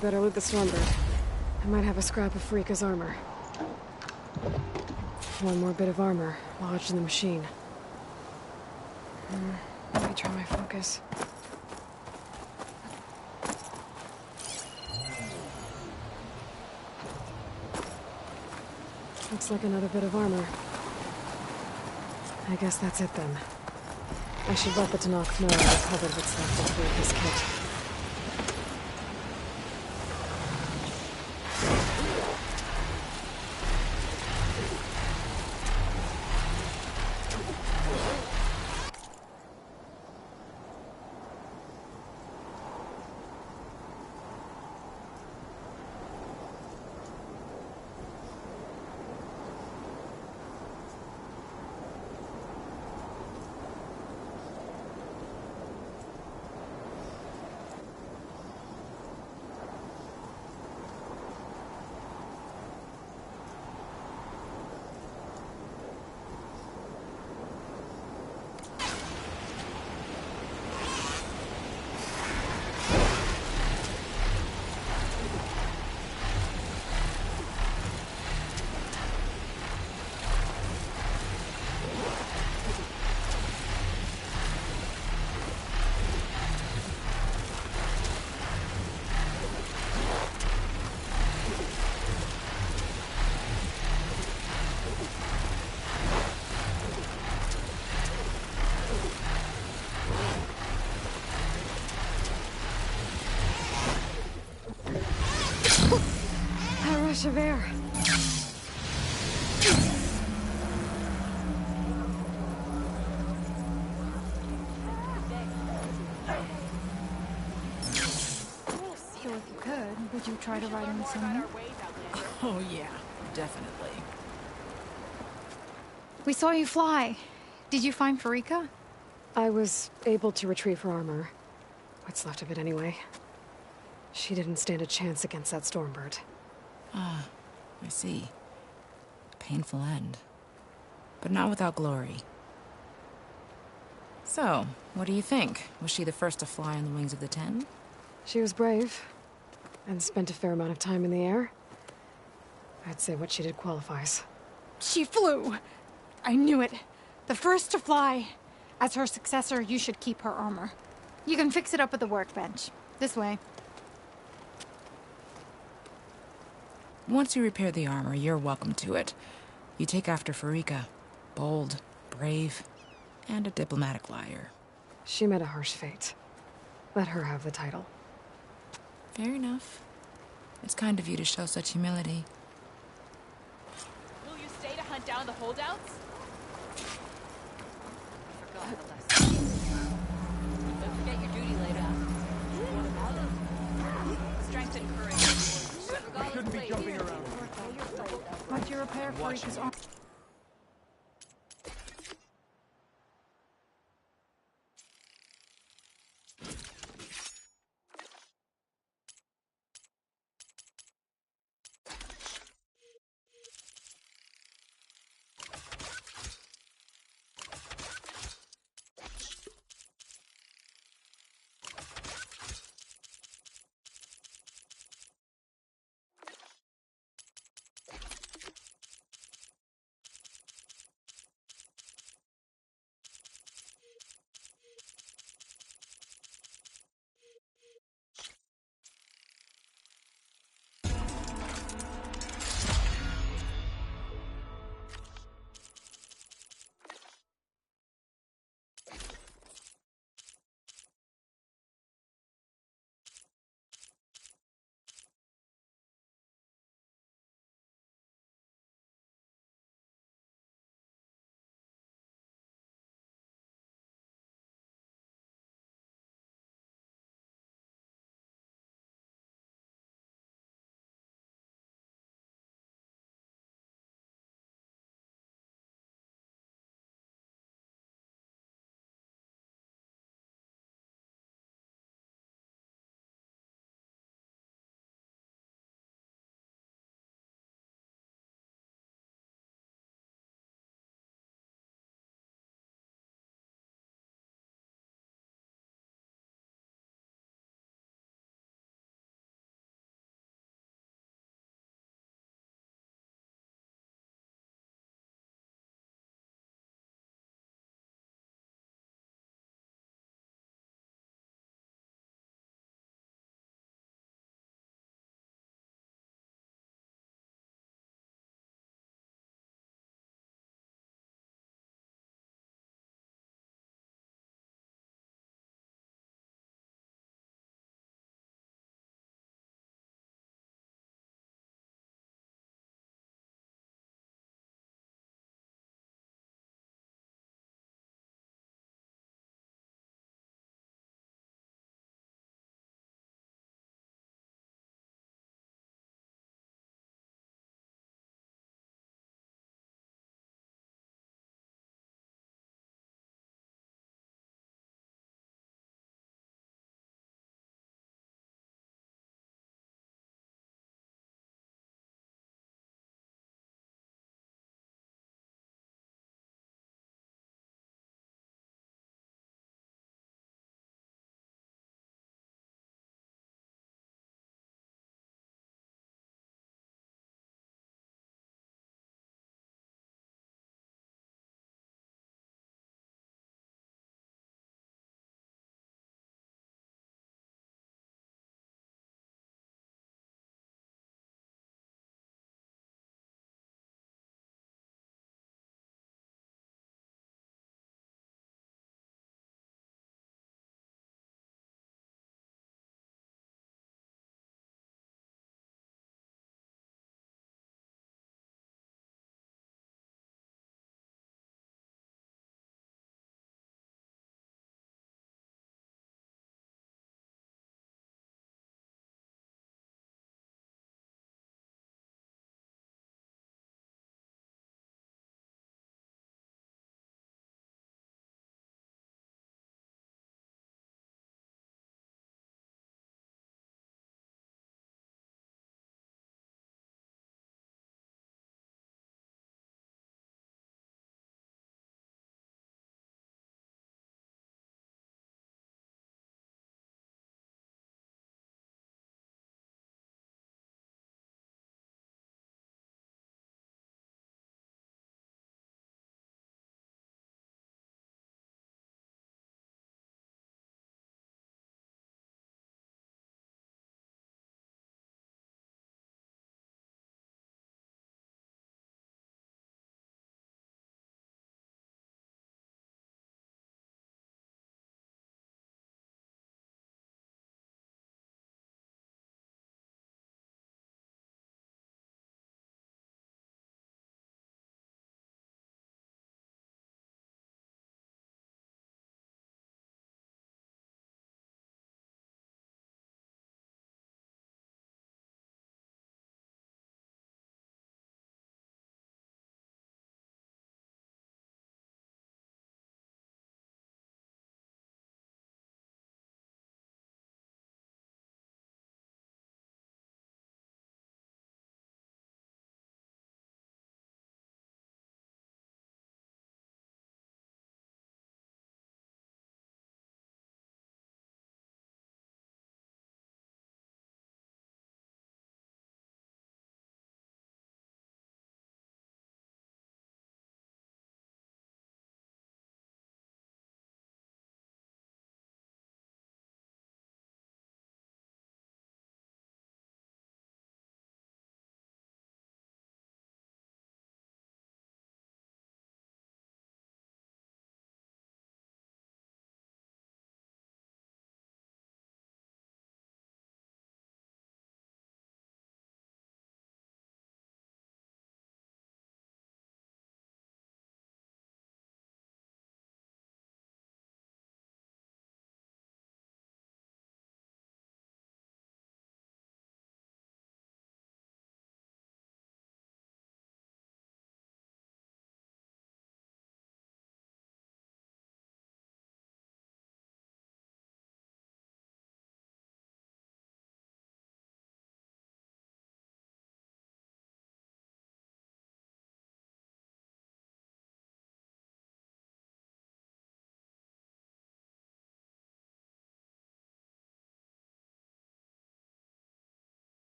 Better loot the Stormbird. I might have a scrap of Frika's armor. One more bit of armor lodged in the machine. Let me try my focus. Looks like another bit of armor. I guess that's it then. I should let the Tanakh know I recovered what's left of Frika's kit. rush of air. So if you could, would you try to ride in somewhere? Oh, yeah, definitely. We saw you fly. Did you find Farika? I was able to retrieve her armor. What's left of it anyway. She didn't stand a chance against that Stormbird. Ah, I see. Painful end. But not without glory. So, what do you think? Was she the first to fly on the wings of the Ten? She was brave, and spent a fair amount of time in the air. I'd say what she did qualifies. She flew! I knew it. The first to fly. As her successor, you should keep her armor. You can fix it up at the workbench. This way. Once you repair the armor, you're welcome to it. You take after Farika. Bold, brave, and a diplomatic liar. She met a harsh fate. Let her have the title. Fair enough. It's kind of you to show such humility. Will you stay to hunt down the holdouts? Forgot the lesson. Don't forget your duty later. What about it? Strength and courage. We shouldn't be jumping around. Might you repair Farika's armor?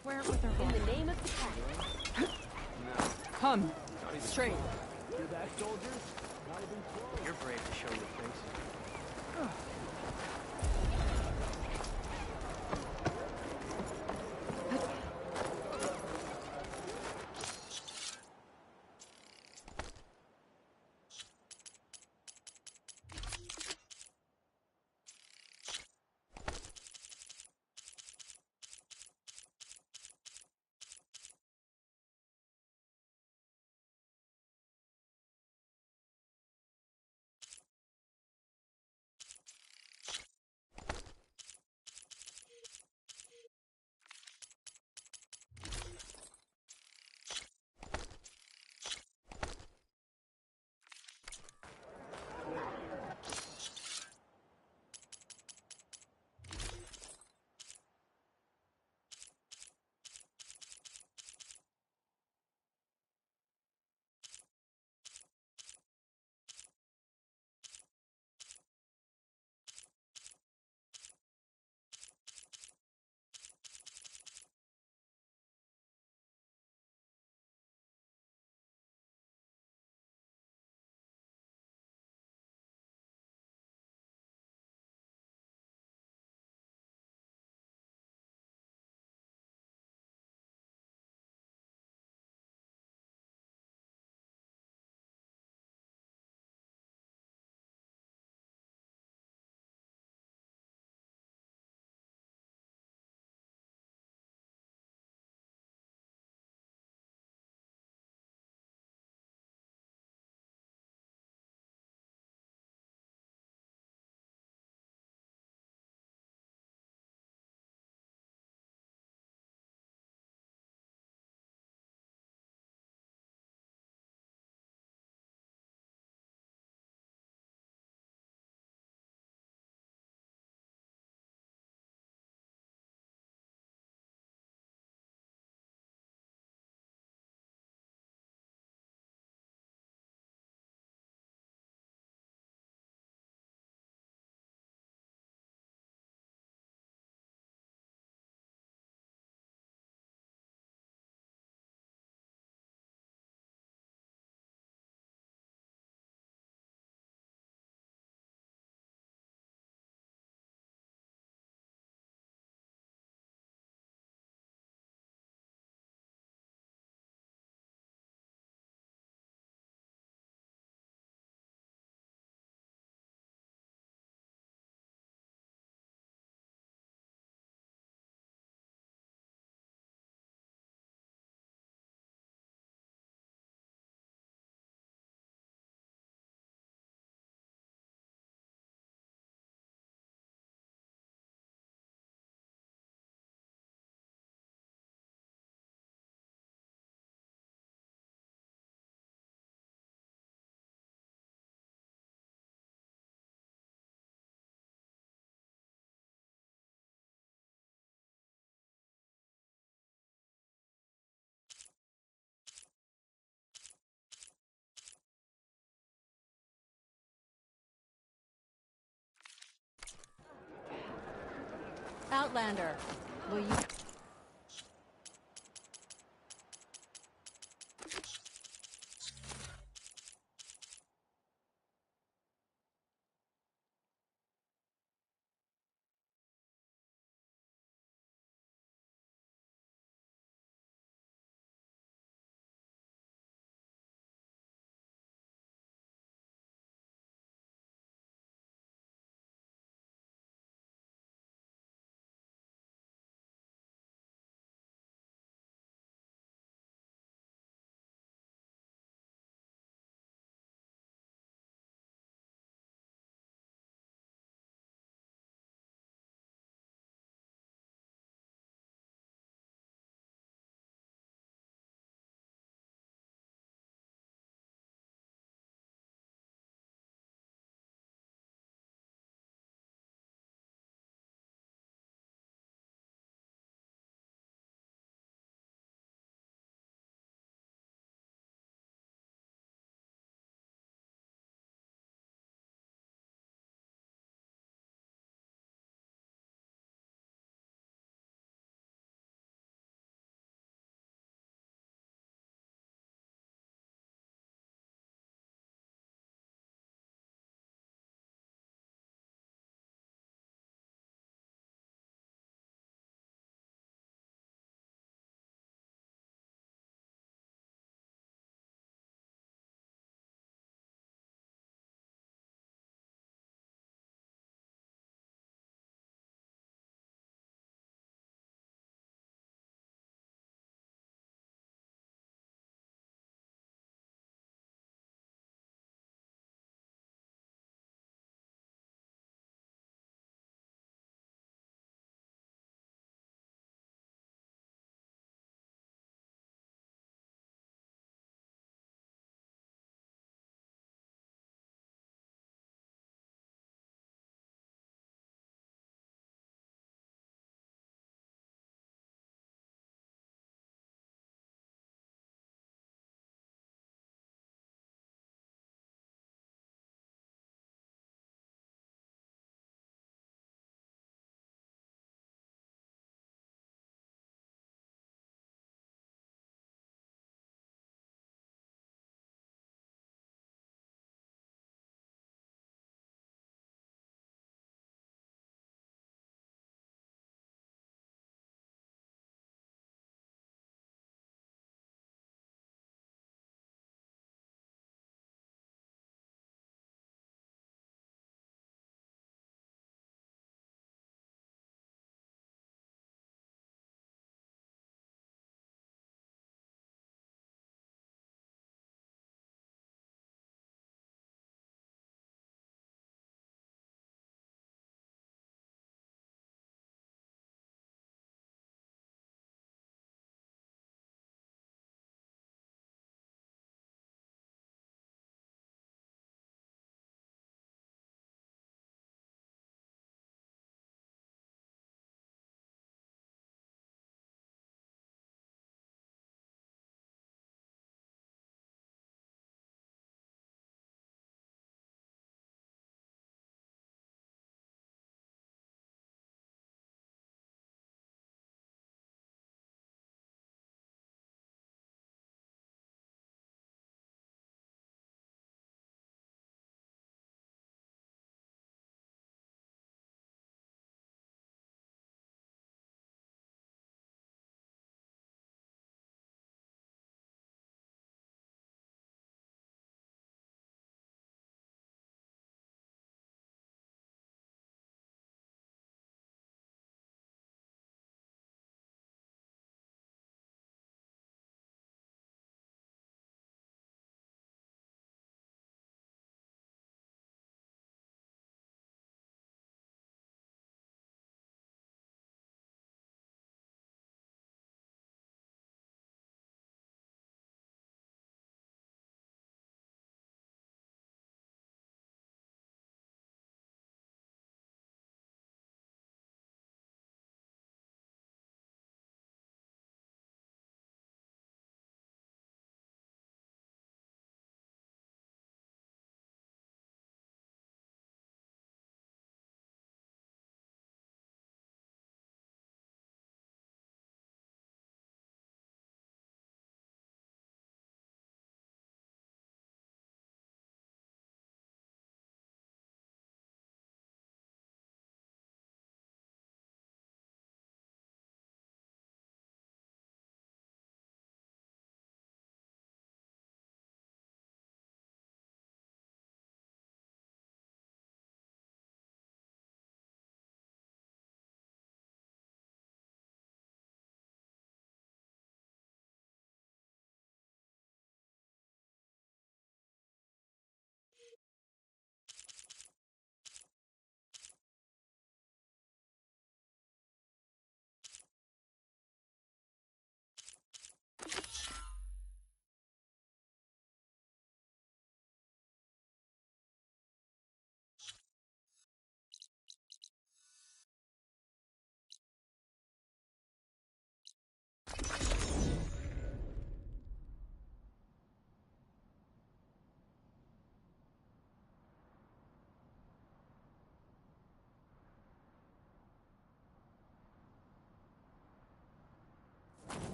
Square it with her In the boyfriend. name of the cat. Come. Straight. You're that soldiers? Not even close. You're brave to show your face. Outlander, will you...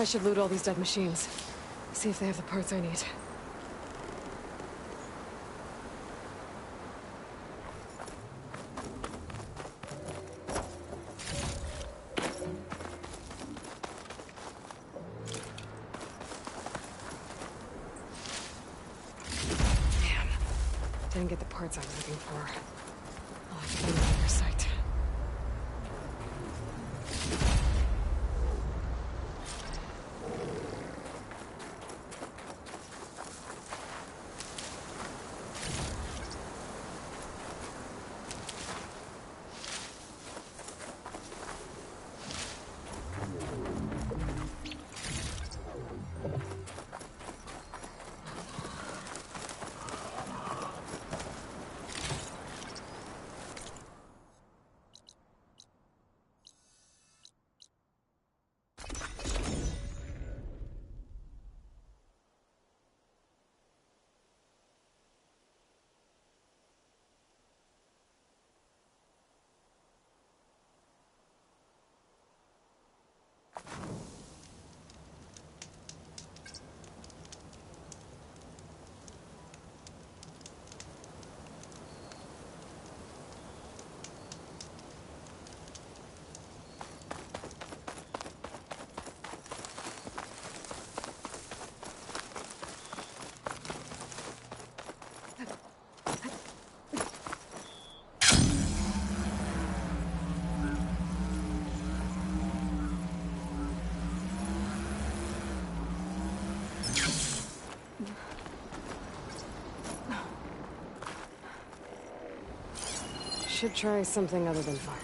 I should loot all these dead machines. See if they have the parts I need. Didn't get the parts I was looking for. I'll have to get another site. Should try something other than fire.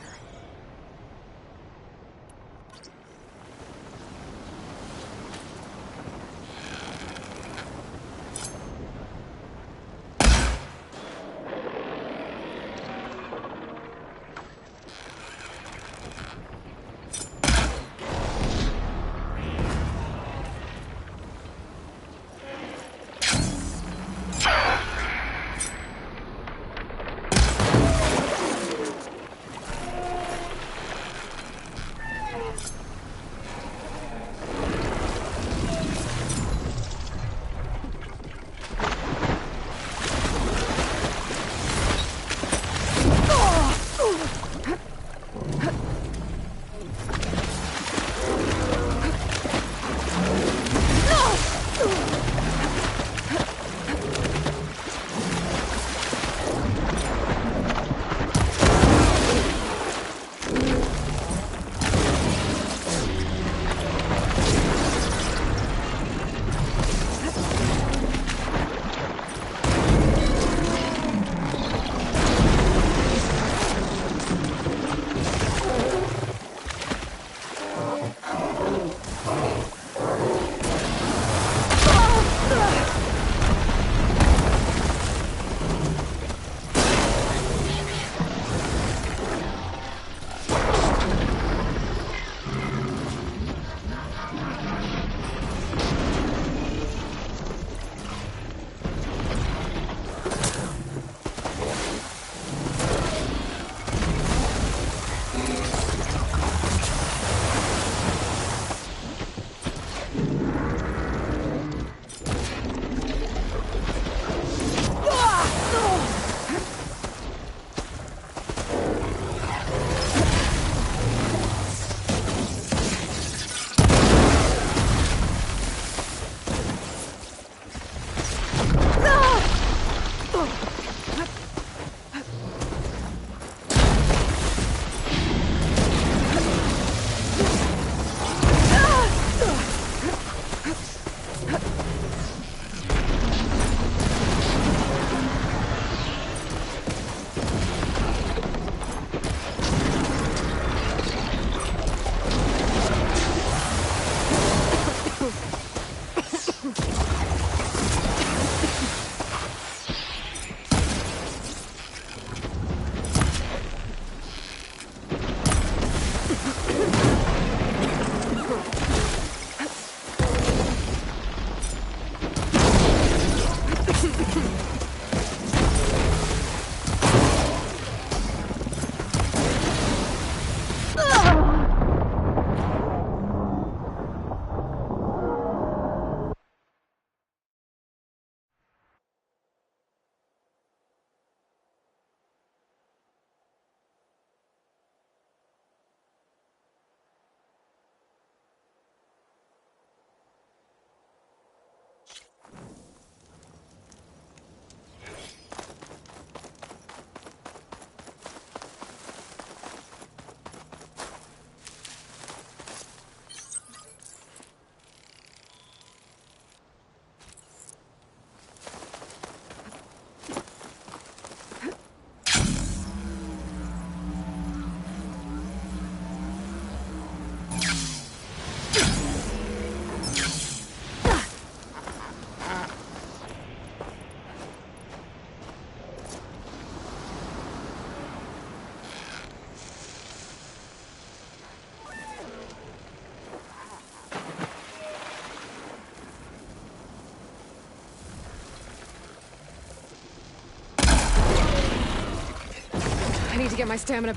need to get my stamina.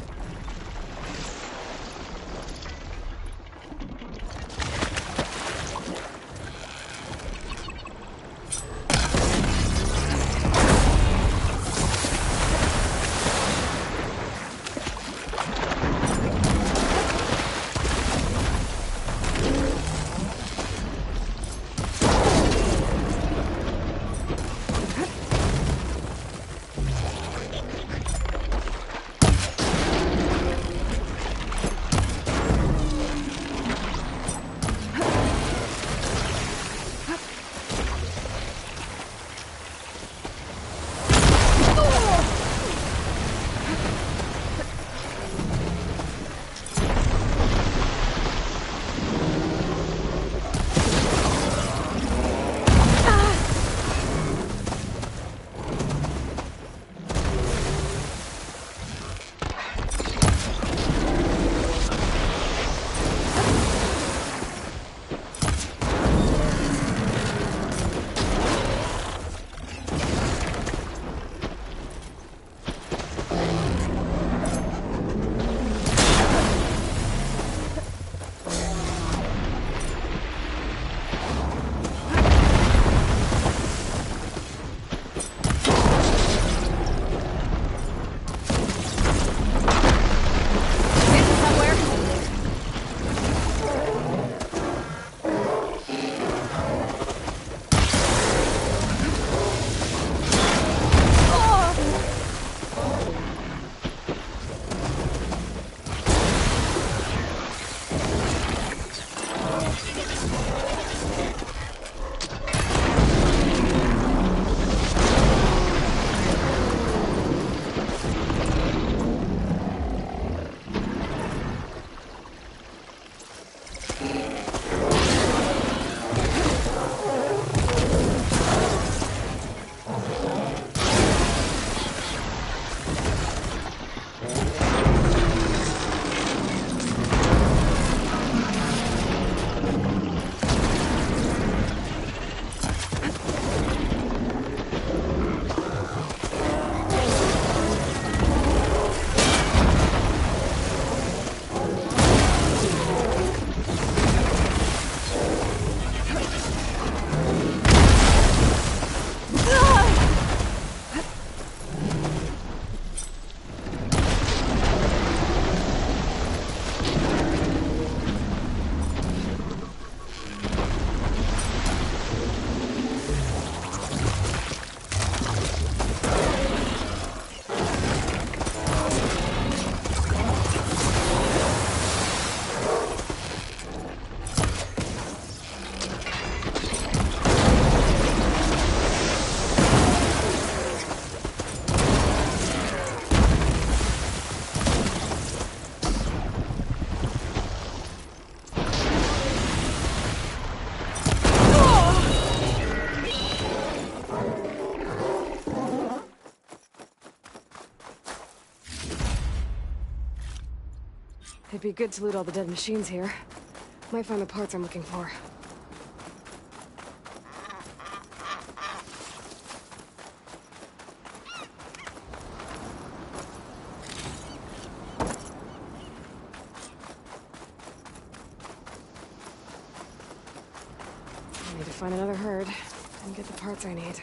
It'd be good to loot all the dead machines here. Might find the parts I'm looking for. I need to find another herd and get the parts I need.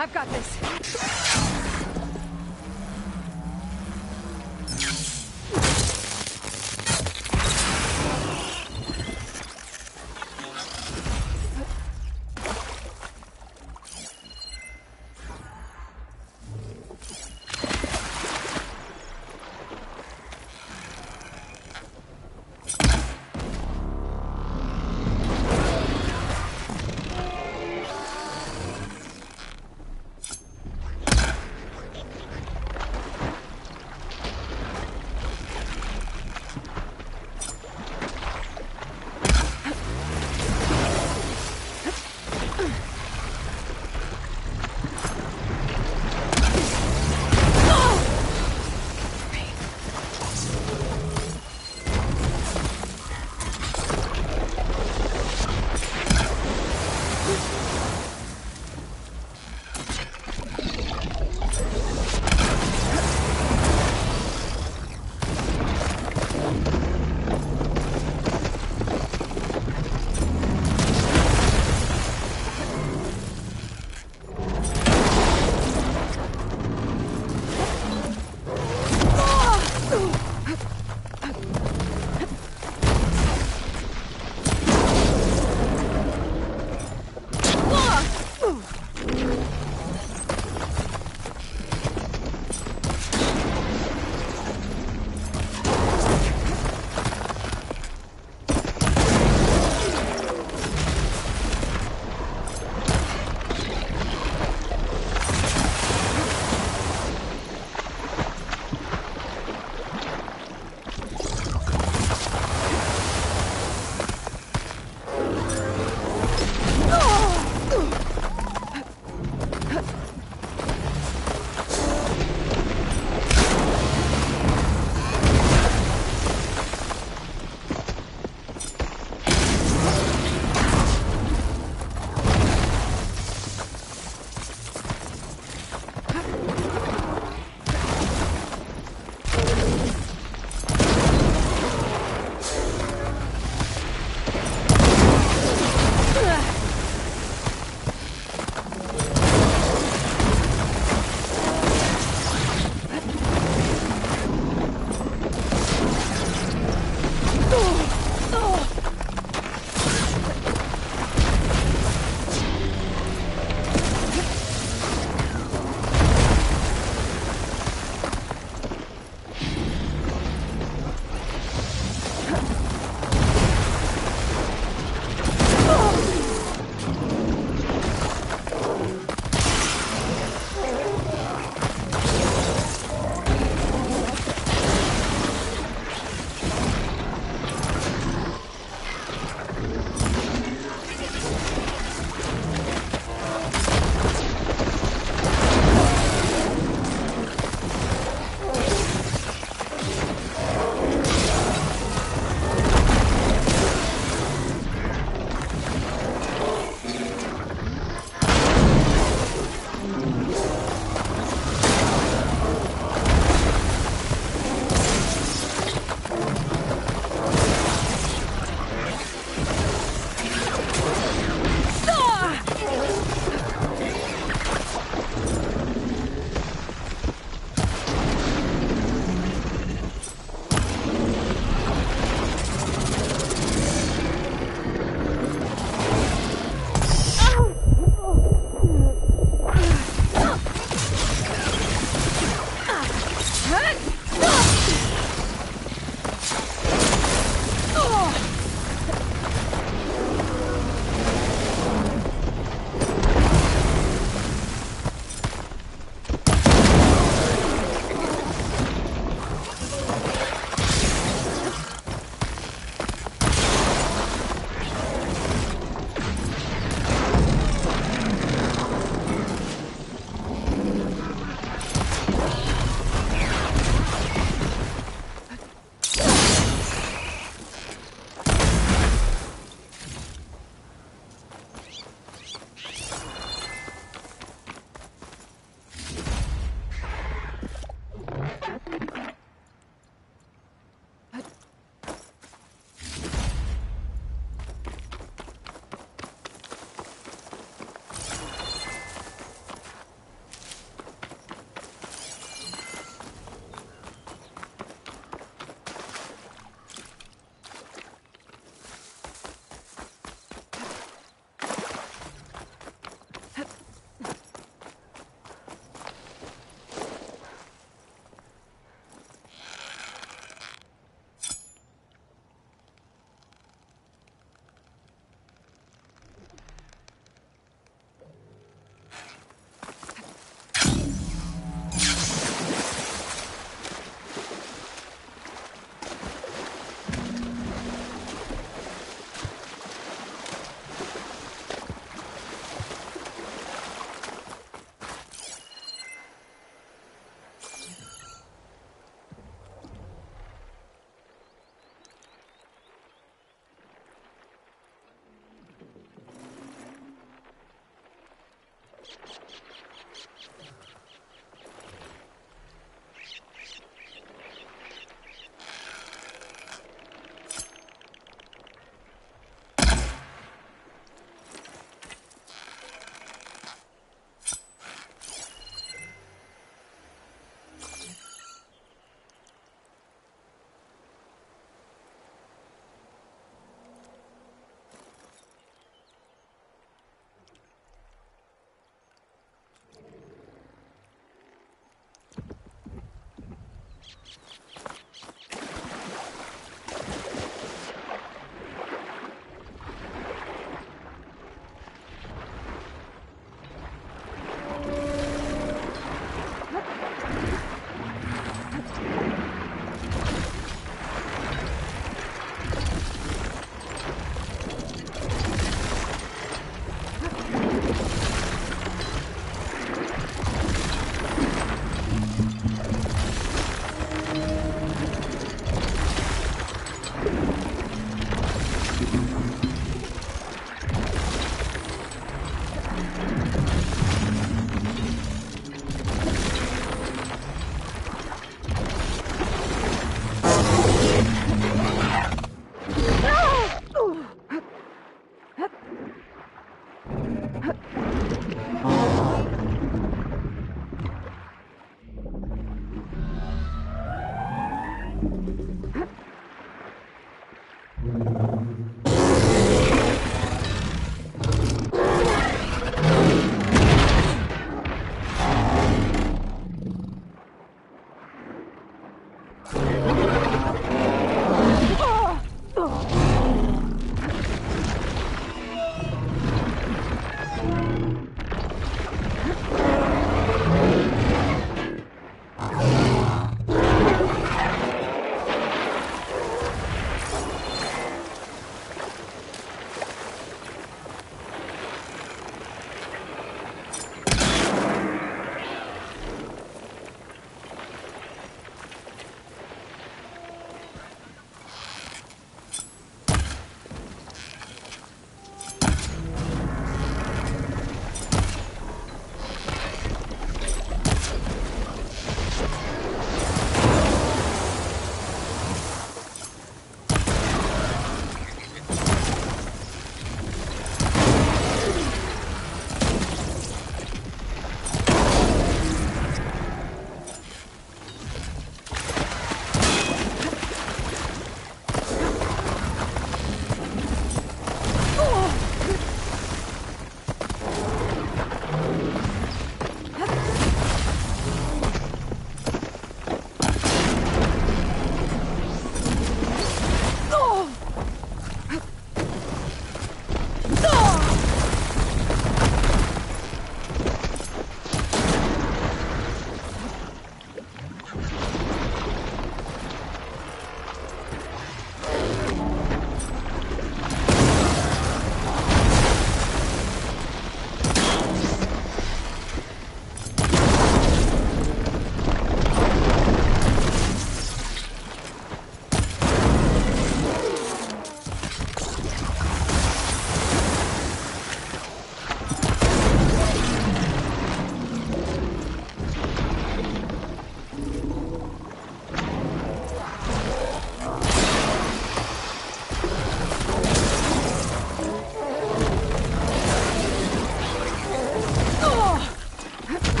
I've got this.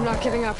not giving up.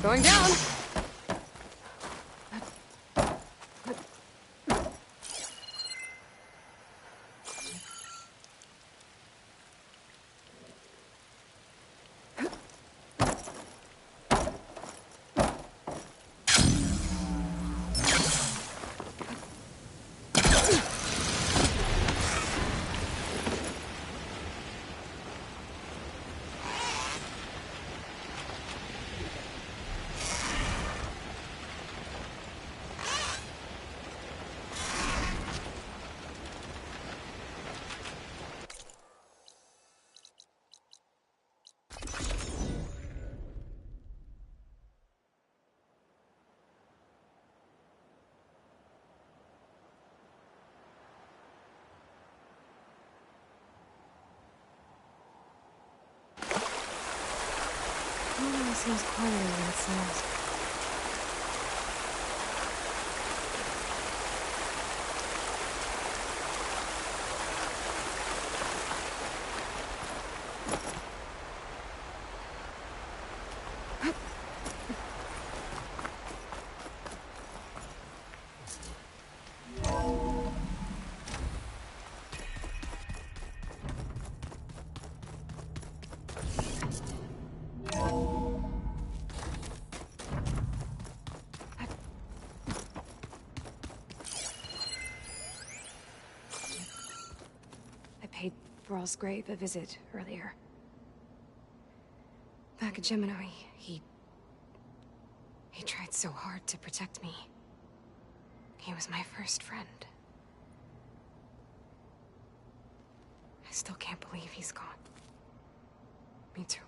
Going down. It seems quieter than it sounds. Paid Varl's grave a visit earlier. Back at Gemini, he tried so hard to protect me. He was my first friend. I still can't believe he's gone. Me too.